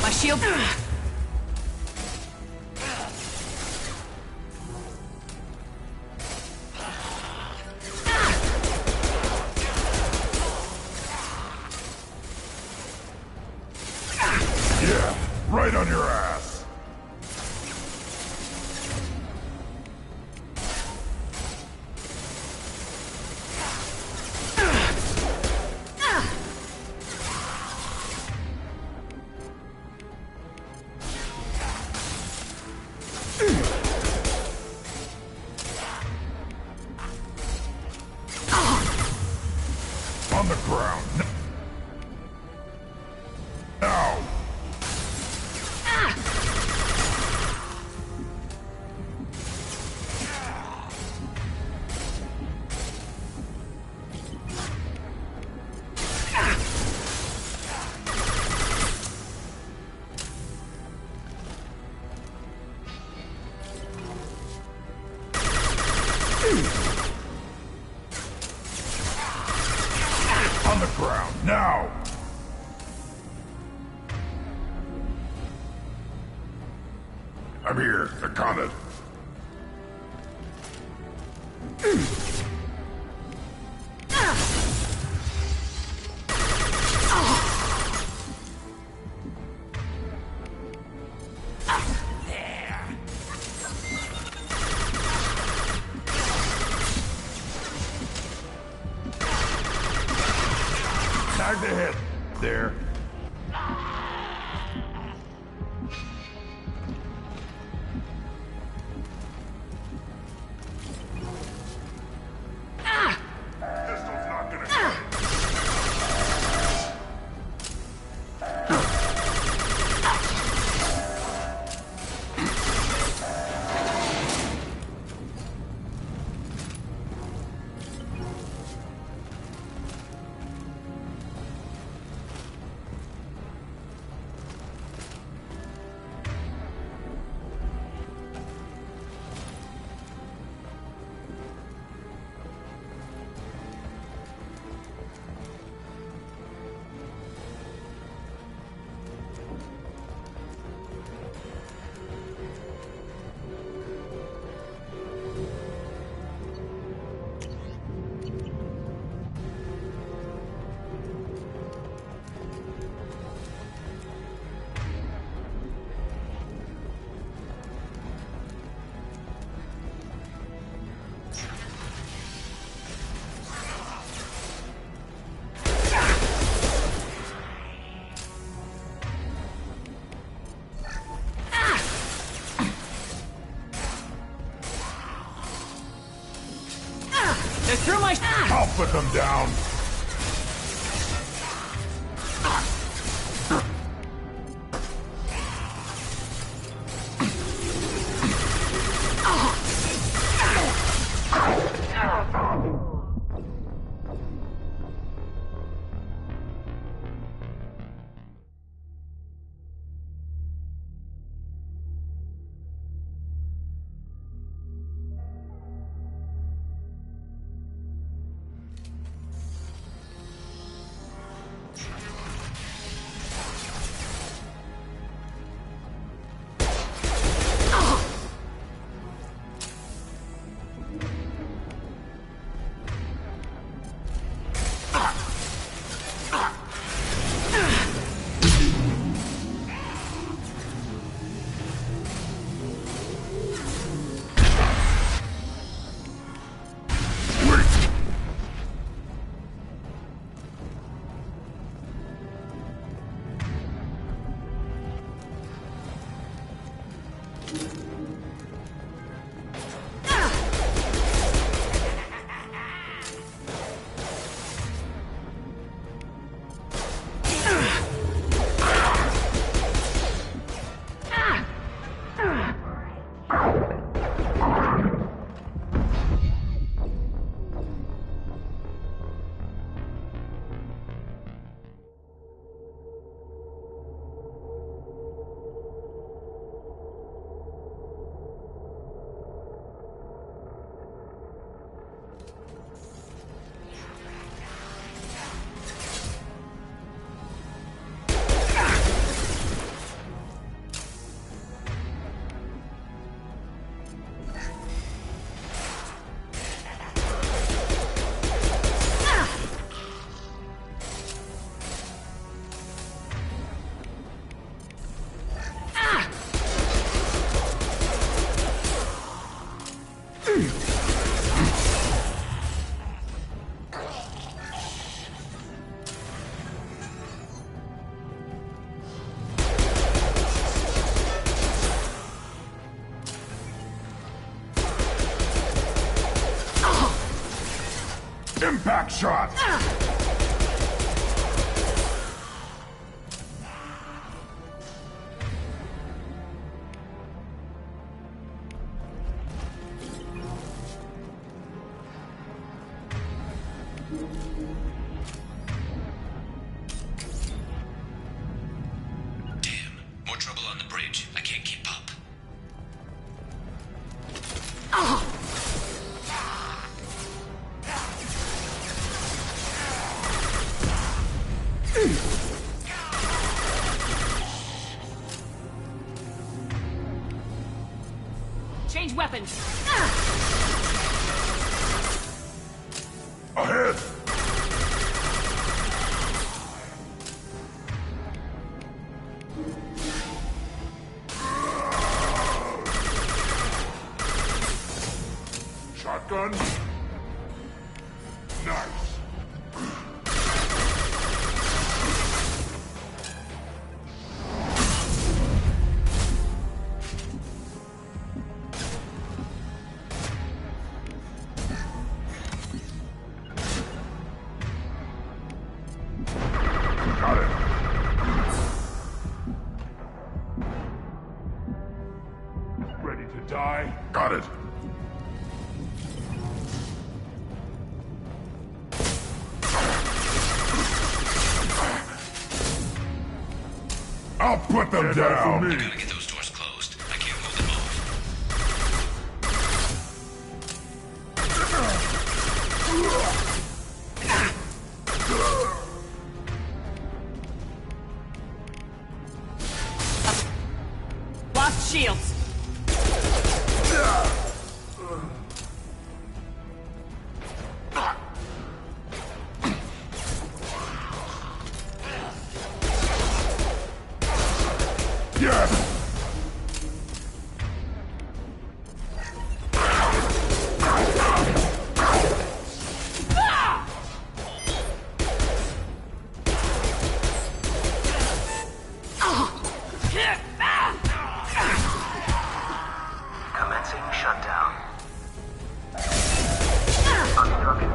Speaker 8: My shield.
Speaker 15: Right on your ass! On the ground. Now! On the ground, now! I'm here, I got it. Tag the hit. There. Pistol's not gonna cut it.
Speaker 4: They threw my...
Speaker 15: I'll put them down.
Speaker 5: Back shot!
Speaker 2: More trouble on the bridge. I can't keep up.
Speaker 8: Change weapons!
Speaker 5: Ahead! Shotgun? Nice. Got it. Ready to die? Got it. I'll put them down.
Speaker 2: I gotta get those doors closed. I can't hold them off.
Speaker 8: Lost shields!
Speaker 5: Yes!
Speaker 19: Commencing shutdown. Construction.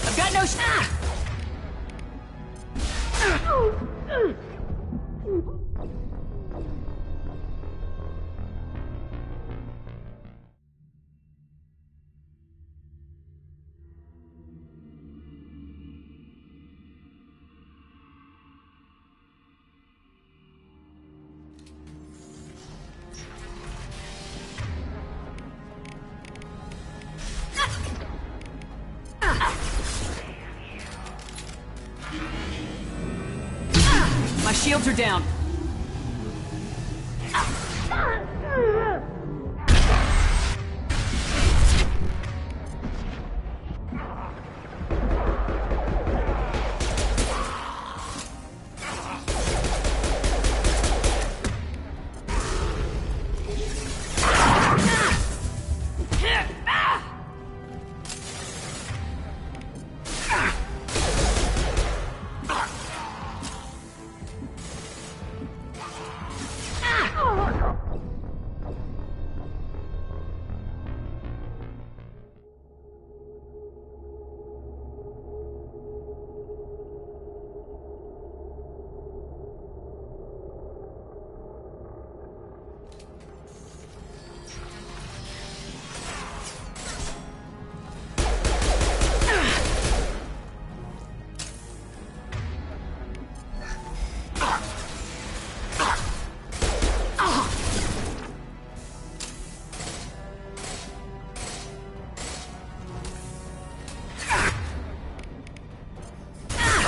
Speaker 8: I've got no shot! My shields are down.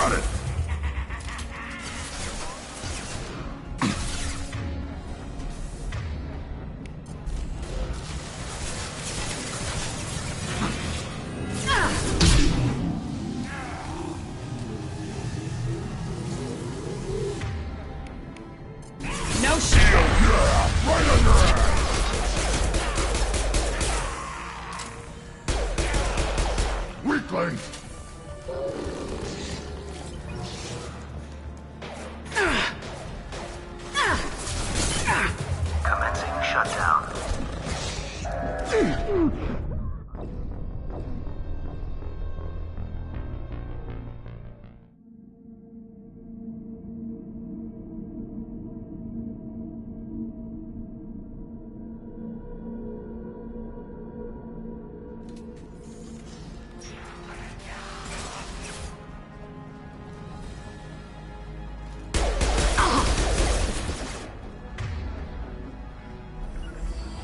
Speaker 11: Got it.
Speaker 8: No shield!
Speaker 11: Yeah, right on your ass! Weakling!
Speaker 19: Commencing shutdown.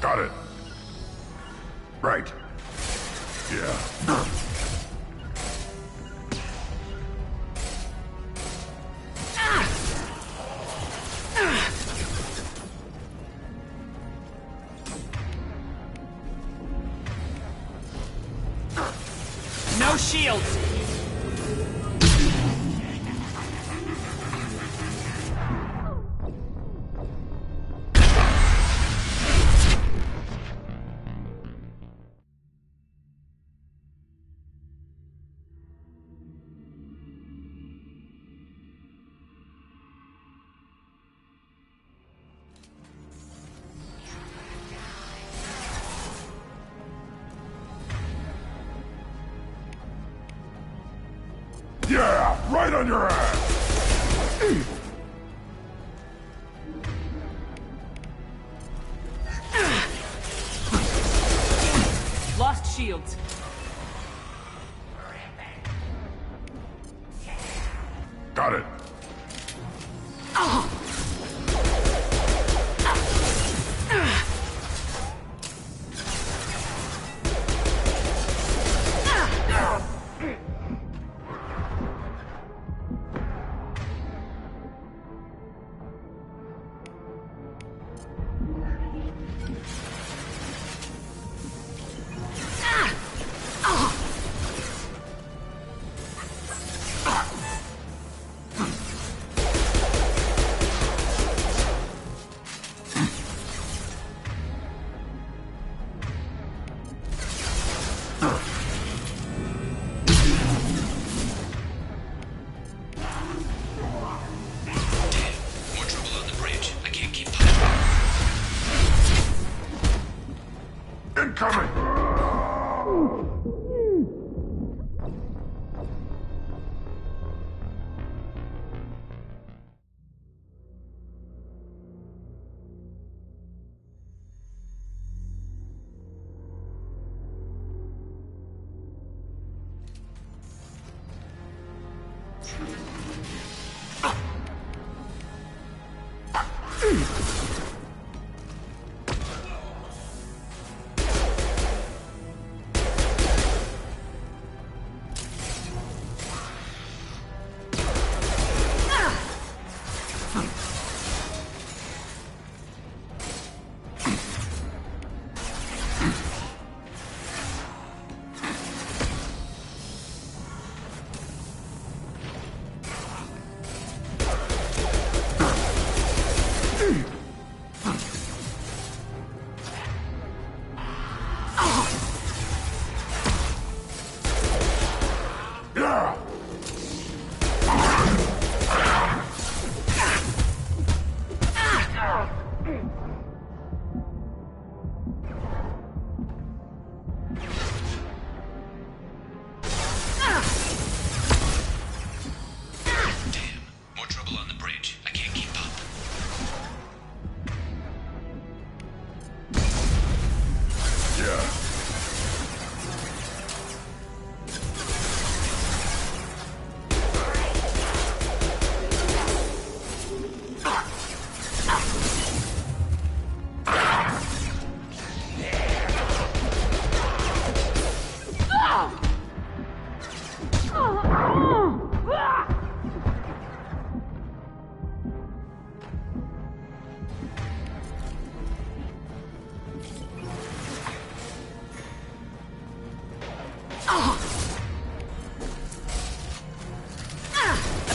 Speaker 11: Got it. Right. Yeah.
Speaker 8: No shields!
Speaker 11: Yeah, right on your ass!
Speaker 8: Lost shields.
Speaker 11: Got it.
Speaker 13: More trouble on the bridge. I can't keep
Speaker 11: Incoming!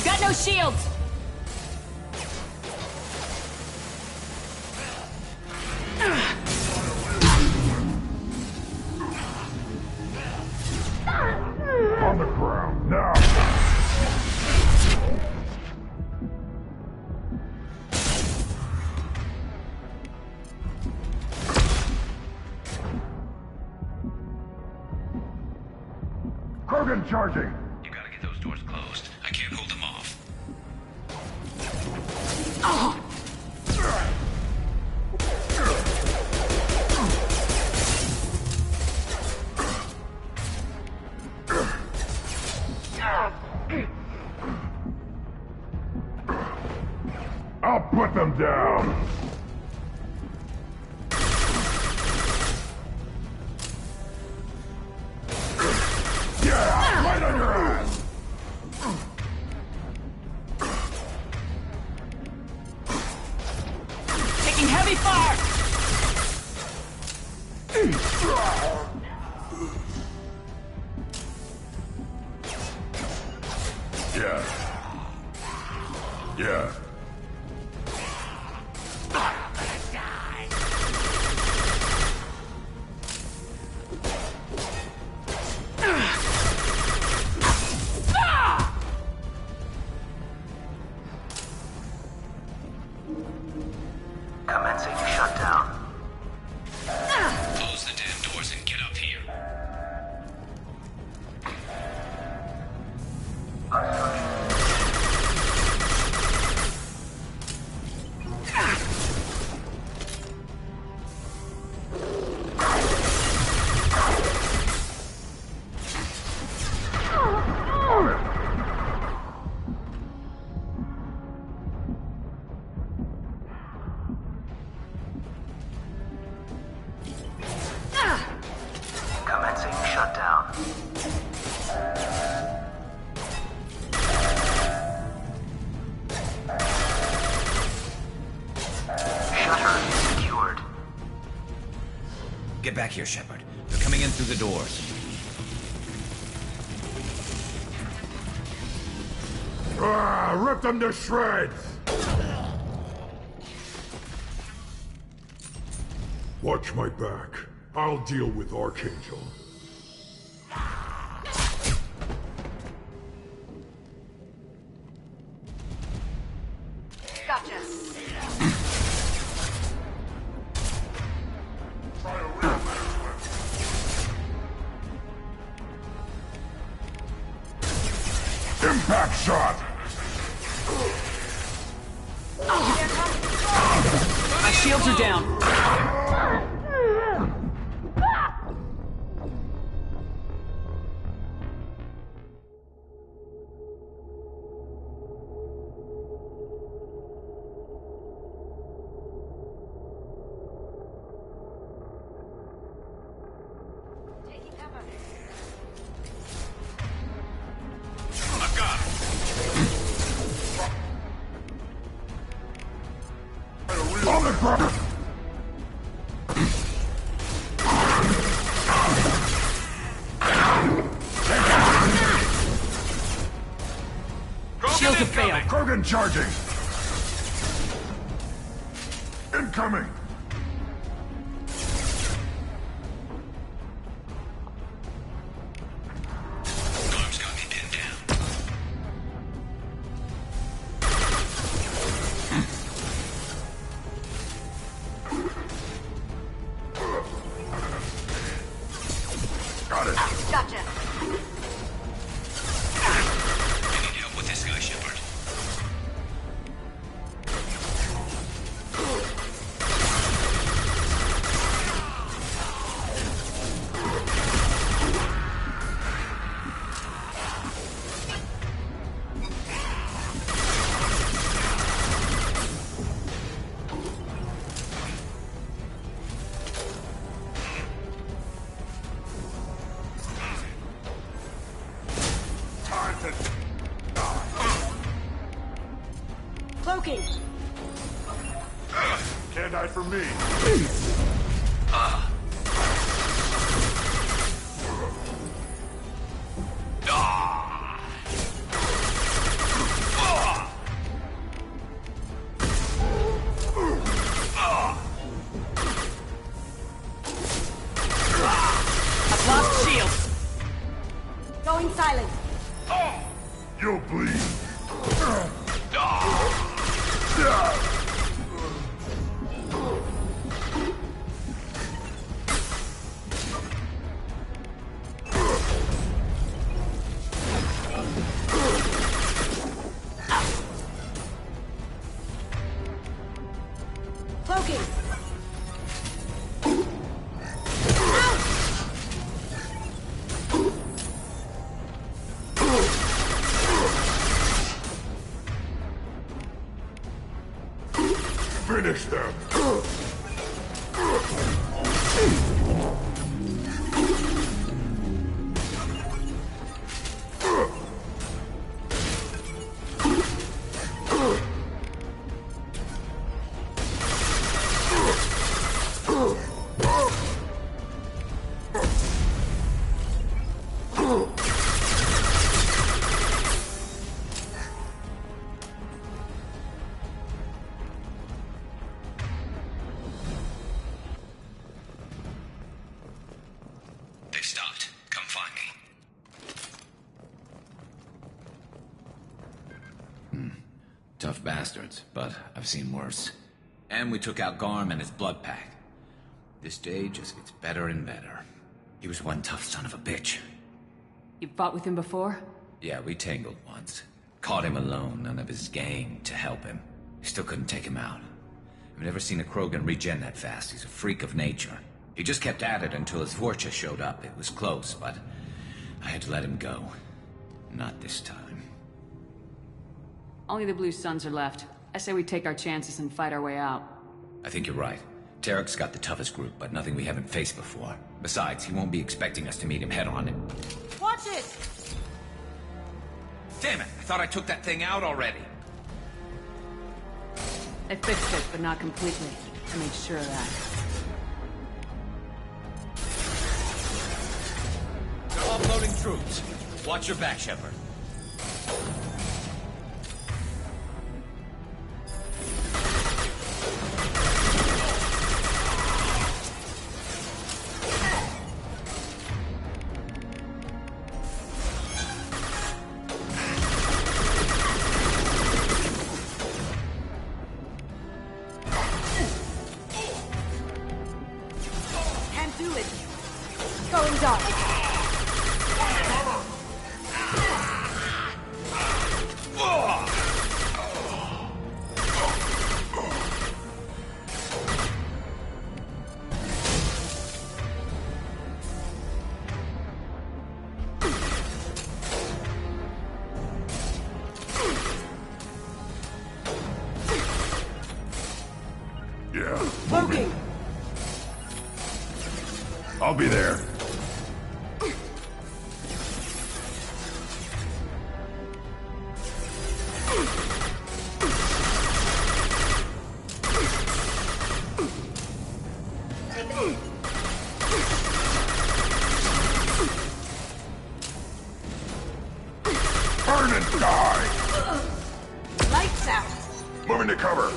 Speaker 8: I've got no shields!
Speaker 3: On the ground, now! Krogan charging!
Speaker 13: You gotta get those doors closed. I can't hold them off.
Speaker 3: I'll put them down! Yeah! Right on your ass!
Speaker 8: Taking heavy fire!
Speaker 3: Yeah. Yeah.
Speaker 13: Commencing shutdown. Close the damn doors and get up here. Commencing shutdown. Shutter secured.
Speaker 2: Get back here, Shepard. They're coming in through the doors.
Speaker 3: Ah, rip them to shreds! Watch my back. I'll deal with Archangel.
Speaker 9: Gotcha.
Speaker 3: Impact shot!
Speaker 8: My shields are down.
Speaker 3: I've got it! On the ground!
Speaker 8: Shields have failed.
Speaker 3: Krogan charging! Incoming!
Speaker 13: Arm's got me pinned down.
Speaker 3: Got it!
Speaker 9: Gotcha.
Speaker 13: I need help with this guy, Shepard.
Speaker 3: Time to...
Speaker 9: Cloaking.
Speaker 3: Can't die for me.
Speaker 9: Cloaking!
Speaker 5: Finish them!
Speaker 13: They've stopped. Come find me.
Speaker 2: Tough bastards, but I've seen worse. And we took out Garm and his blood pack. This day just gets better and better. He was one tough son of a bitch.
Speaker 8: You fought with him before?
Speaker 2: Yeah, we tangled once. Caught him alone, none of his gang to help him. Still couldn't take him out. I've never seen a Krogan regen that fast. He's a freak of nature. He just kept at it until his Vorcha showed up. It was close, but I had to let him go. Not this time.
Speaker 8: Only the Blue Suns are left. I say we take our chances and fight our way out.
Speaker 2: I think you're right. Tarek's got the toughest group, but nothing we haven't faced before. Besides, he won't be expecting us to meet him head-on.
Speaker 9: Watch it!
Speaker 2: Damn it! I thought I took that thing out already.
Speaker 8: I fixed it, but not completely. I made sure of that.
Speaker 2: They're offloading troops. Watch your back, Shepard.
Speaker 9: Can't do it. Going dark.
Speaker 5: Yeah,
Speaker 9: Cloaking!
Speaker 5: I'll be there. Burn and die!
Speaker 9: Lights out!
Speaker 5: Moving to cover.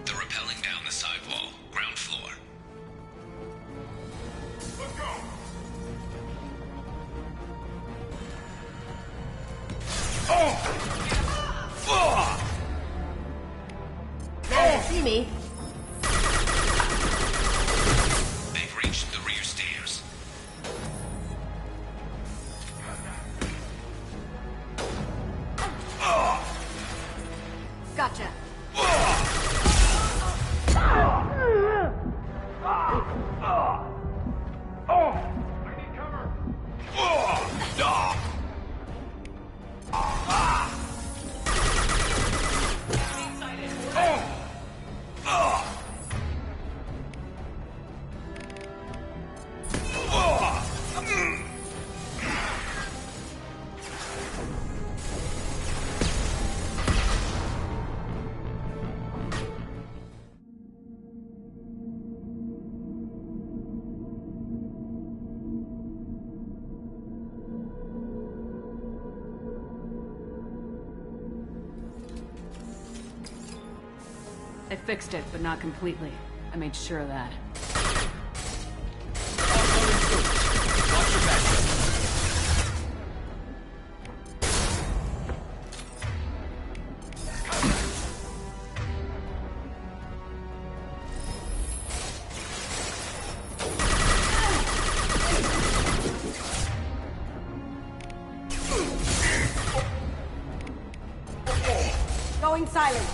Speaker 13: They're rappelling down the sidewall, ground floor.
Speaker 5: Let's go.
Speaker 9: Now they see me.
Speaker 13: They've reached the rear stairs.
Speaker 9: Gotcha.
Speaker 8: I fixed it, but not completely. I made sure of that.
Speaker 2: Watch your back.
Speaker 9: Going Going silent.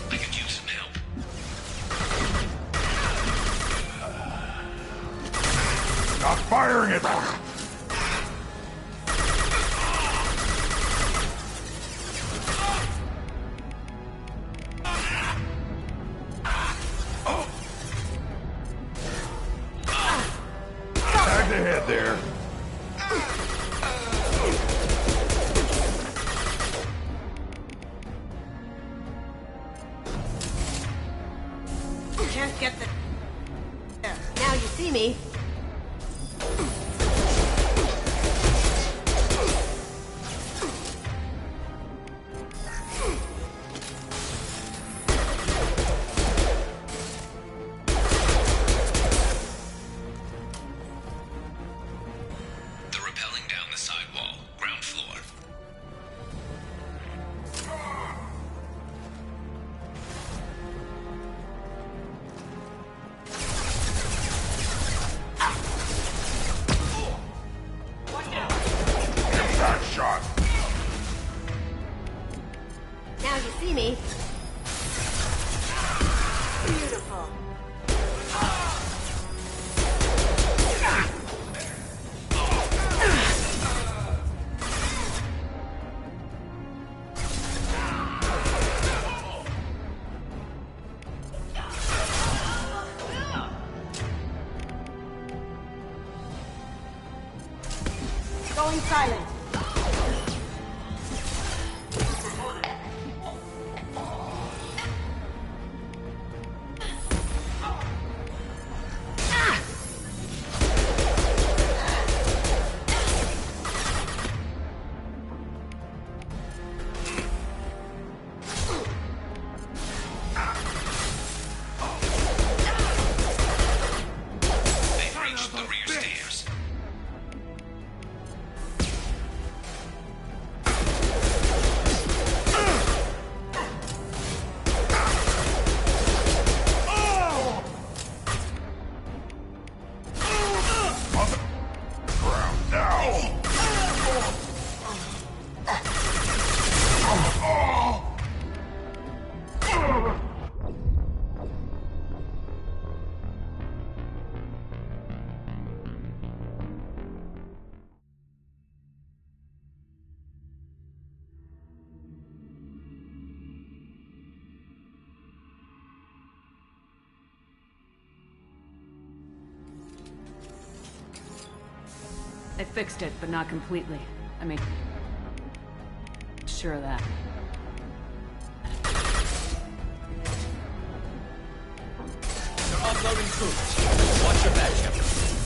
Speaker 13: I could use some help.
Speaker 5: Stop firing it! Tag the head there.
Speaker 9: Can't get the... There. Now you see me.
Speaker 13: They're rappelling down the sidewall, ground floor.
Speaker 5: Impact shot.
Speaker 9: Now you see me. Beautiful. Going silent.
Speaker 13: They've reached the rear stairs.
Speaker 5: Ground now.
Speaker 8: They fixed it, but not completely. I mean, sure of that.
Speaker 16: They're offloading troops. Watch your back, Shepard.